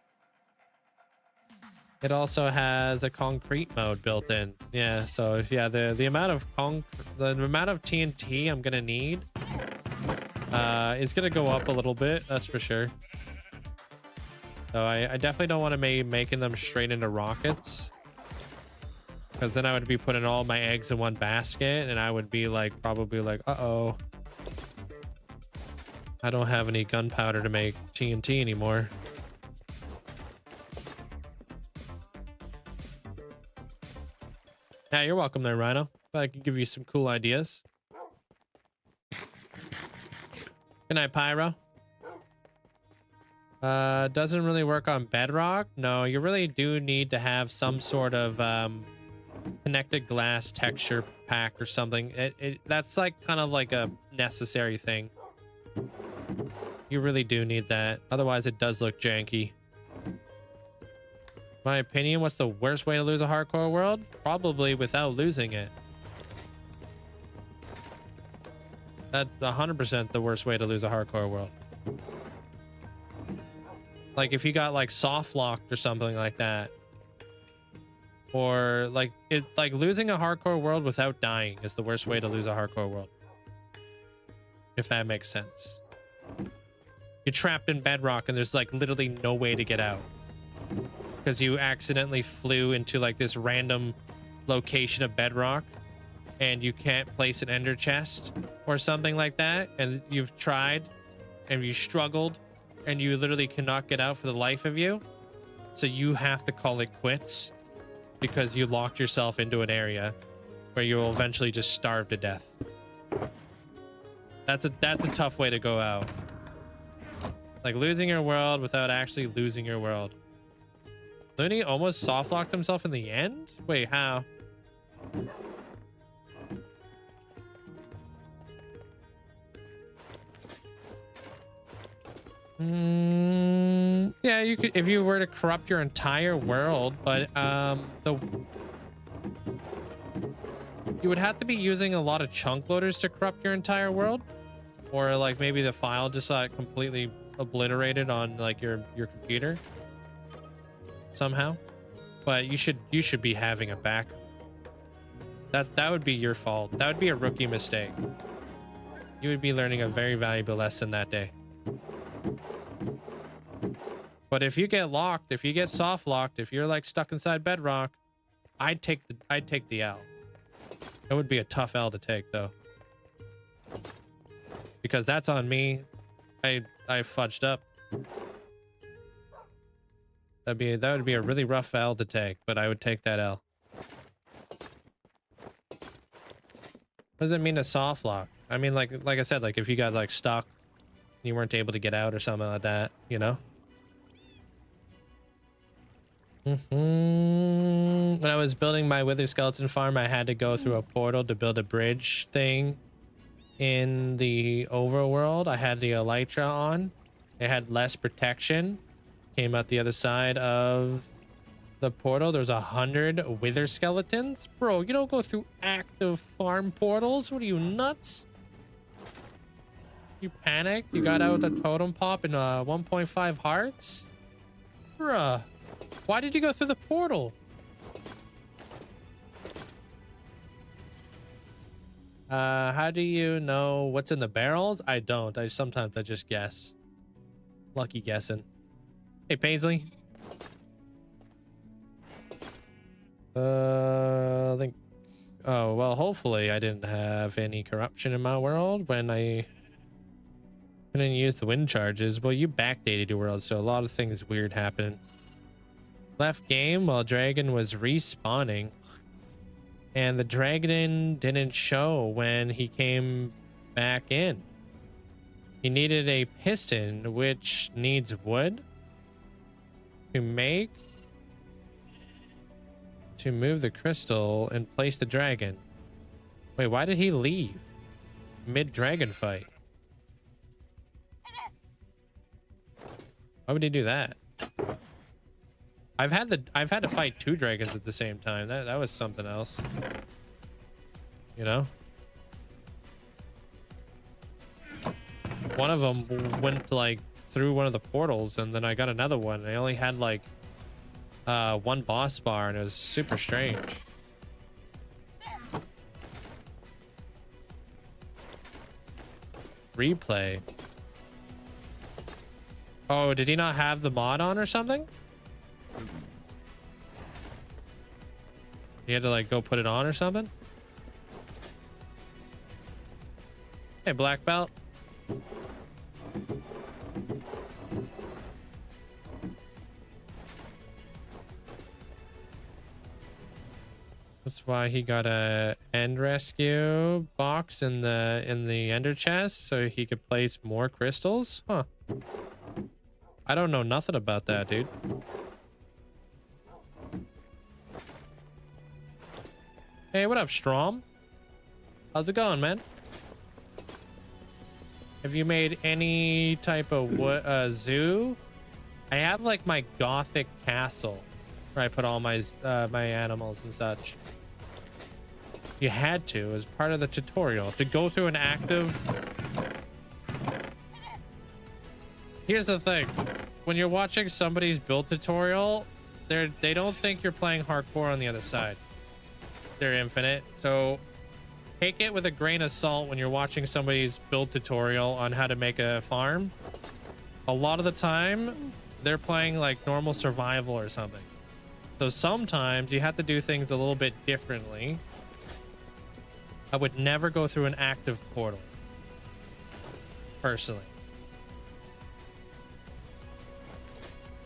It also has a concrete mode built in. Yeah, so yeah, the amount of TNT I'm gonna need is gonna go up a little bit, that's for sure. So I definitely don't want to be making them straight into rockets, because then I would be putting all my eggs in one basket, and I would be like probably like, uh-oh, I don't have any gunpowder to make TNT anymore. Yeah, you're welcome there, Rhino. But I can give you some cool ideas. Good night, Pyro. Doesn't really work on bedrock. No, you really do need to have some sort of connected glass texture pack or something. That's like kind of like a necessary thing. You really do need that. Otherwise, it does look janky. My opinion, what's the worst way to lose a hardcore world? Probably without losing it. That's 100% the worst way to lose a hardcore world. Like if you got like soft locked or something like that. Or like losing a hardcore world without dying is the worst way to lose a hardcore world. If that makes sense. You're trapped in bedrock and there's like literally no way to get out. Because you accidentally flew into like this random location of bedrock and you can't place an ender chest or something like that, and you've tried and you struggled and you literally cannot get out for the life of you, so you have to call it quits because you locked yourself into an area where you will eventually just starve to death. That's a tough way to go out. Like losing your world without actually losing your world. Looney almost soft locked himself in the end? Wait, how? Yeah, you could if you were to corrupt your entire world, but you would have to be using a lot of chunk loaders to corrupt your entire world, or like maybe the file just completely obliterated on like your computer somehow. But you should be having a backup. That would be your fault. That would be a rookie mistake. You would be learning a very valuable lesson that day. But if you get locked, if you get soft locked, if you're like stuck inside bedrock, I'd take the L. It would be a tough L to take though, because that's on me. I fudged up. That would be a really rough L to take, but I would take that L. What does it mean a soft lock? I mean, like I said, like if you got like stuck, you weren't able to get out or something like that, you know? When I was building my wither skeleton farm, I had to go through a portal to build a bridge thing in the overworld. I had the elytra on. It had less protection. Came out the other side of the portal. There's 100 wither skeletons. Bro, you don't go through active farm portals. What are you, nuts? You panicked? You got out with a totem pop and 1.5 hearts? Bruh. Why did you go through the portal? How do you know what's in the barrels? I don't. Sometimes I just guess. Lucky guessing. Hey, Paisley. I think... Oh, well, hopefully I didn't have any corruption in my world when I couldn't use the wind charges. Well, you backdated your world, so a lot of things weird happened. Left game while Dragon was respawning, and the dragon didn't show when he came back in. He needed a piston, which needs wood to make to move the crystal and place the dragon. Wait, why did he leave mid-dragon fight? Why would he do that? I've had to fight 2 dragons at the same time. That was something else. You know? One of them went like through one of the portals, and then I got another one. I only had like 1 boss bar, and it was super strange. Replay. Oh, did he not have the mod on or something? You had to like go put it on or something? Hey, black belt. That's why he got a end rescue box in the ender chest, so he could place more crystals. Huh. I don't know nothing about that, dude. Hey, what up, Strom? How's it going, man? Have you made any type of zoo? I have like my gothic castle where I put all my my animals and such. You had to as part of the tutorial to go through an active. Here's the thing, when you're watching somebody's build tutorial, they don't think you're playing hardcore on the other side. They're infinite, so take it with a grain of salt when you're watching somebody's build tutorial on how to make a farm. A lot of the time, they're playing like normal survival or something. So sometimes you have to do things a little bit differently. I would never go through an active portal, personally.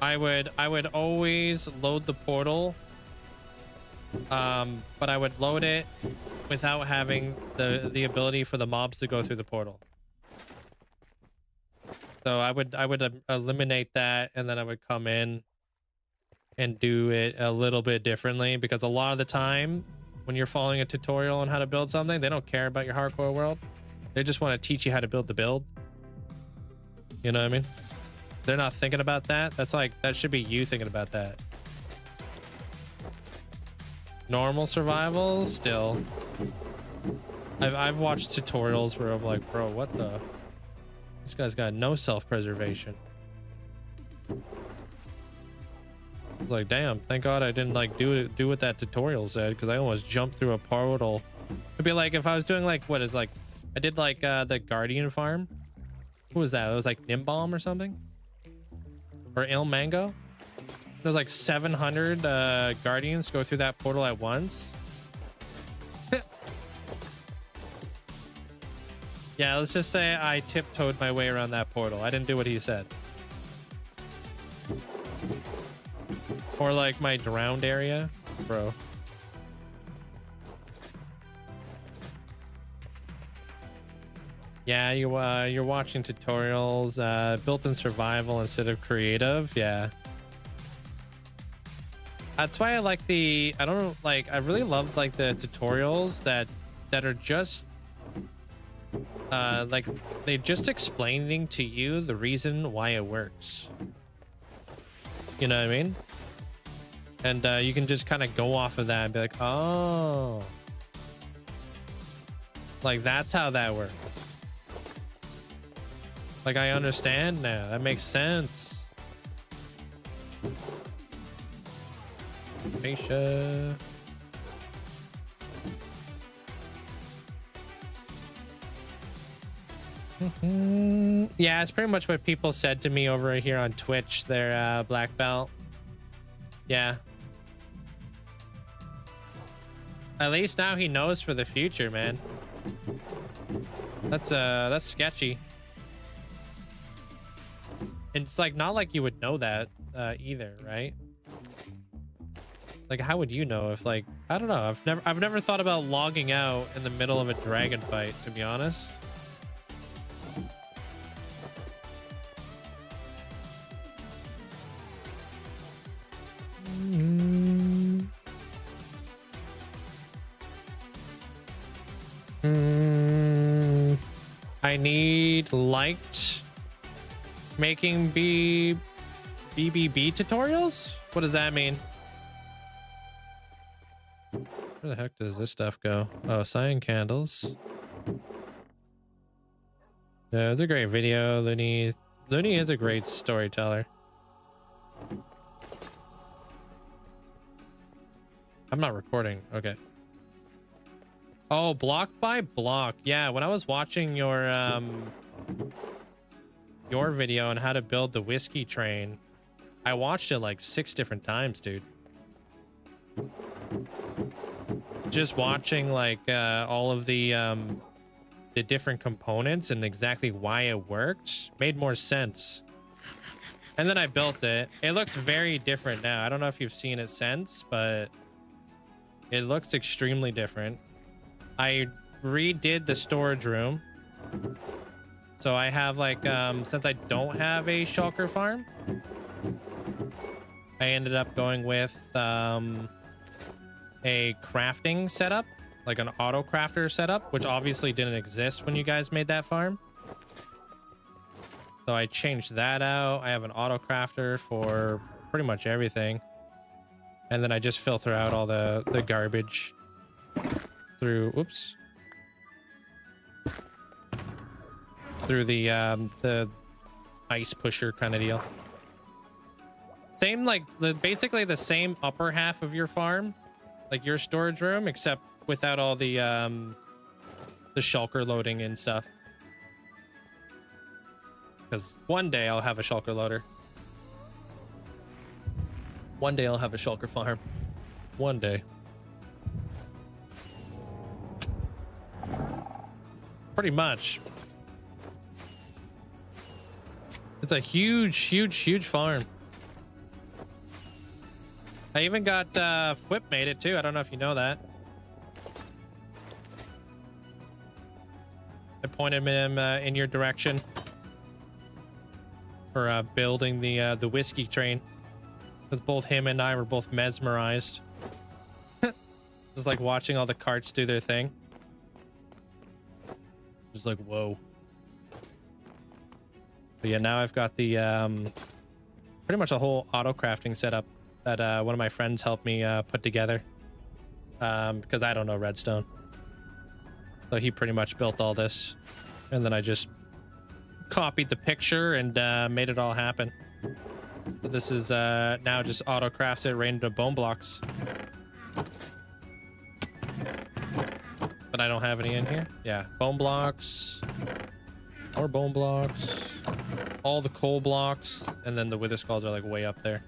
I would always load the portal, but I would load it without having the ability for the mobs to go through the portal. So I would eliminate that, and then I would come in and do it a little bit differently, because a lot of the time when you're following a tutorial on how to build something, they don't care about your hardcore world. They just want to teach you how to build the build. You know what I mean? They're not thinking about that. That's like, that should be you thinking about that. Normal survival, still. I've watched tutorials where I'm like, bro, what the? This guy's got no self-preservation. It's like, damn, thank God I didn't like do what that tutorial said, because I almost jumped through a portal. It'd be like if I was doing like, what is like, I did like the Guardian farm. Who was that? It was like Nimbalm or something? Or Il Mango? There's like 700 Guardians go through that portal at once. Yeah, let's just say I tiptoed my way around that portal. I didn't do what he said. Or like my drowned area, bro. Yeah, you're watching tutorials, built-in survival instead of creative. Yeah. That's why I like the, I don't know, like, I really love like the tutorials that are just like they're just explaining to you the reason why it works. You know what I mean? And you can just kind of go off of that and be like, oh, like that's how that works. Like I understand now. That makes sense. Aisha. Yeah, it's pretty much what people said to me over here on Twitch. Their black belt. Yeah. At least now he knows for the future, man. That's sketchy. It's like not like you would know that either, right? Like how would you know if like, I don't know, I've never thought about logging out in the middle of a dragon fight, to be honest. I need liked making BBB tutorials? What does that mean? Where the heck does this stuff go? Oh, cyan candles. Yeah, it's a great video. Looney is a great storyteller. I'm not recording. Okay. Oh, block by block. Yeah, when I was watching your video on how to build the whiskey train, I watched it like 6 different times, dude. Just watching like all of the different components and exactly why it worked made more sense. And then I built it. It looks very different now. I don't know if you've seen it since, but it looks extremely different. I redid the storage room. So I have like, since I don't have a shulker farm, I ended up going with a crafting setup, like an auto crafter setup, which obviously didn't exist when you guys made that farm. So I changed that out. I have an auto crafter for pretty much everything. And then I just filter out all the garbage through, whoops. Through the ice pusher kind of deal. Same, like basically the same upper half of your farm, like your storage room, except without all the shulker loading and stuff. Because one day I'll have a shulker loader. One day I'll have a shulker farm. One day. Pretty much. It's a huge farm. I even got Fwip made it too. I don't know if you know that. I pointed him in your direction for building the whiskey train, because both him and I were both mesmerized. Just like watching all the carts do their thing. Just like, whoa. But yeah, now I've got the pretty much a whole auto crafting setup that one of my friends helped me put together because I don't know redstone. So he pretty much built all this, and then I just copied the picture and made it all happen. So this is now just auto crafts it right into bone blocks. But I don't have any in here. Yeah, bone blocks, more bone blocks, all the coal blocks, and then the wither skulls are like way up there.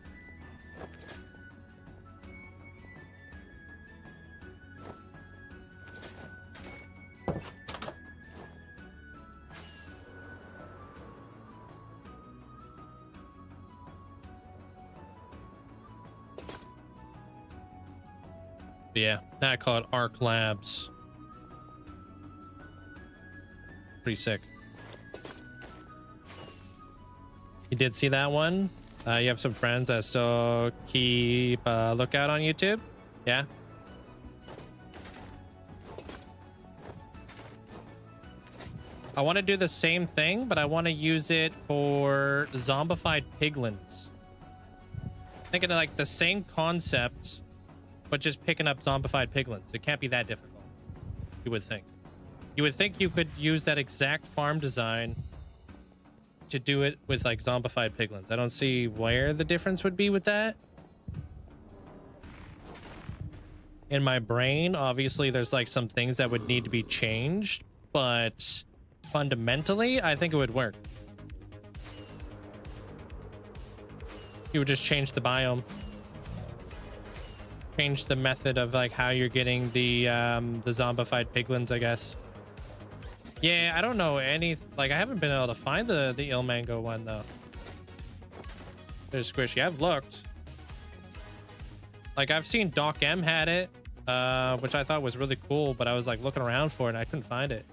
But yeah, now I call it Arc Labs. Pretty sick. You did see that one? You have some friends that still keep a lookout on YouTube? Yeah? I want to do the same thing, but I want to use it for zombified piglins. Thinking of like the same concept, but just picking up zombified piglins. It can't be that difficult, you would think. You would think you could use that exact farm design to do it with like zombified piglins. I don't see where the difference would be with that. In my brain, obviously there's like some things that would need to be changed, but fundamentally, I think it would work. You would just change the biome. Change the method of like how you're getting the zombified piglins, I guess. Yeah, I don't know any, like I haven't been able to find the Ilmango one though. There's squishy. I've looked. Like I've seen Doc M had it, which I thought was really cool, but I was like looking around for it and I couldn't find it.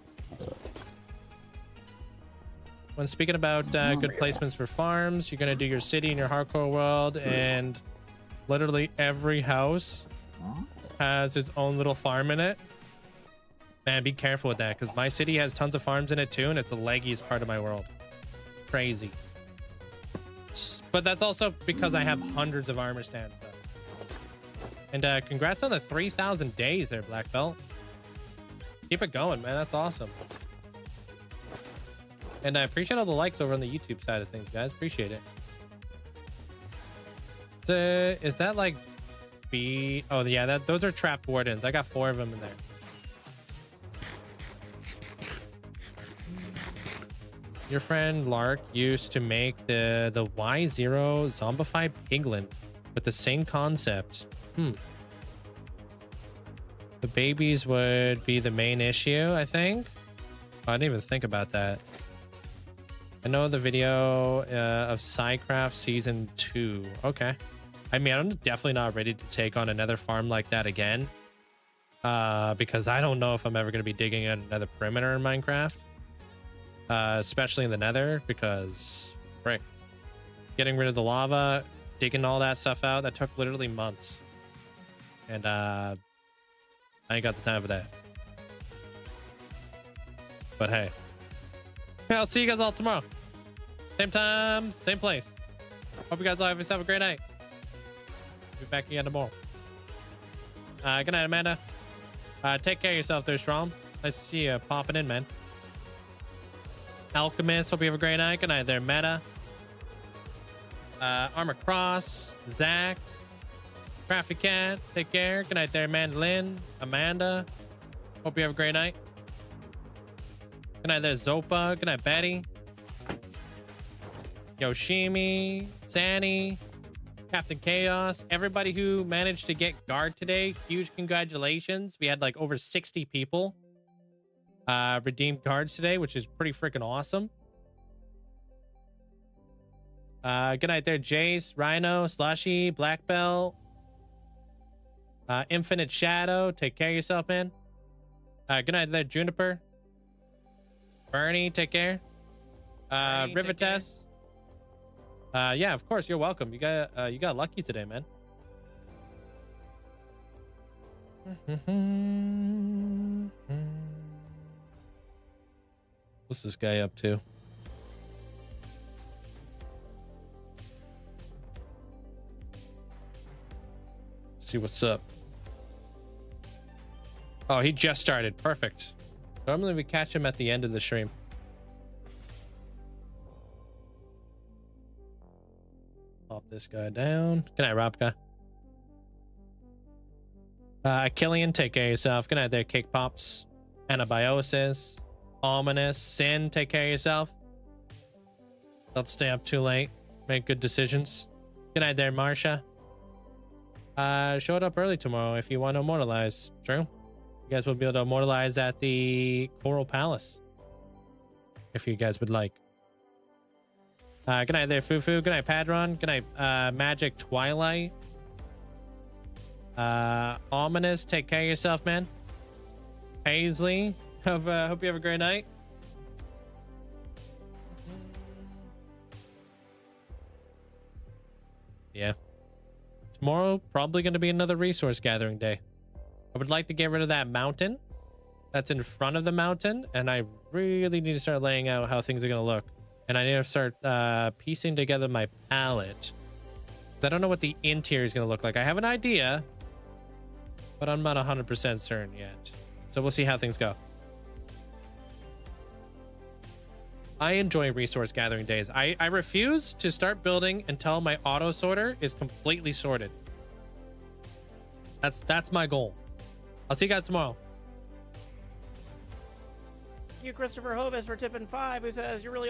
When speaking about good placements for farms, you're gonna do your city in your hardcore world, and literally every house has its own little farm in it. Man, be careful with that, because my city has tons of farms in it too, and it's the laggiest part of my world. Crazy. But that's also because I have hundreds of armor stands though. And congrats on the 3,000 days there, Black Belt. Keep it going, man. That's awesome. And I appreciate all the likes over on the YouTube side of things, guys. Appreciate it. So, is that like B? Oh, yeah, those are trap wardens. I got 4 of them in there. Your friend Lark used to make the Y0 zombified piglin with the same concept. The babies would be the main issue, I think. I didn't even think about that. I know the video of Psycraft Season 2. Okay. I mean, I'm definitely not ready to take on another farm like that again. Because I don't know if I'm ever going to be digging another perimeter in Minecraft. Especially in the nether, because frick, getting rid of the lava, digging all that stuff out, that took literally months. And I ain't got the time for that. But hey, I'll see you guys all tomorrow. Same time, same place. Hope you guys all have a great night. Be back again tomorrow. Good night, Amanda. Take care of yourself there, Strom. Nice to see you popping in, man. Alchemist, hope you have a great night. Good night there, Meta. Armor Cross, Zach, Crafty Cat, take care. Good night there, Mandolin, Amanda. Hope you have a great night. Good night there, Zopa. Good night, Betty. Yoshimi, Zanny, Captain Chaos. Everybody who managed to get guard today, huge congratulations. We had like over 60 people redeemed cards today, which is pretty freaking awesome. Good night there, Jace, Rhino, Slushy, Black Belt, Infinite Shadow. Take care of yourself, man. Good night there, Juniper. Bernie, take care. Rivites. Yeah, of course, you're welcome. You got lucky today, man. What's this guy up to? See what's up. Oh, he just started. Perfect. Normally we catch him at the end of the stream. Pop this guy down. Good night, Robka. Killian, take care of yourself. Good night there, Cake Pops. Anabiosis. Ominous. Sin, take care of yourself. Don't stay up too late. Make good decisions. Good night there, Marsha. Showed up early tomorrow if you want to immortalize. True. You guys will be able to immortalize at the Coral Palace. If you guys would like. Good night there, Fufu. Good night, Padron. Good night, Magic Twilight. Ominous, take care of yourself, man. Paisley, hope you have a great night. Yeah. Tomorrow, probably going to be another resource gathering day. I would like to get rid of that mountain that's in front of the mountain, and I really need to start laying out how things are going to look. And I need to start piecing together my palette. I don't know what the interior is going to look like. I have an idea, but I'm not 100% certain yet. So we'll see how things go. I enjoy resource gathering days. I refuse to start building until my auto sorter is completely sorted. That's my goal. I'll see you guys tomorrow. Thank you, Christopher Hovis, for tipping 5, who says, you're really awesome.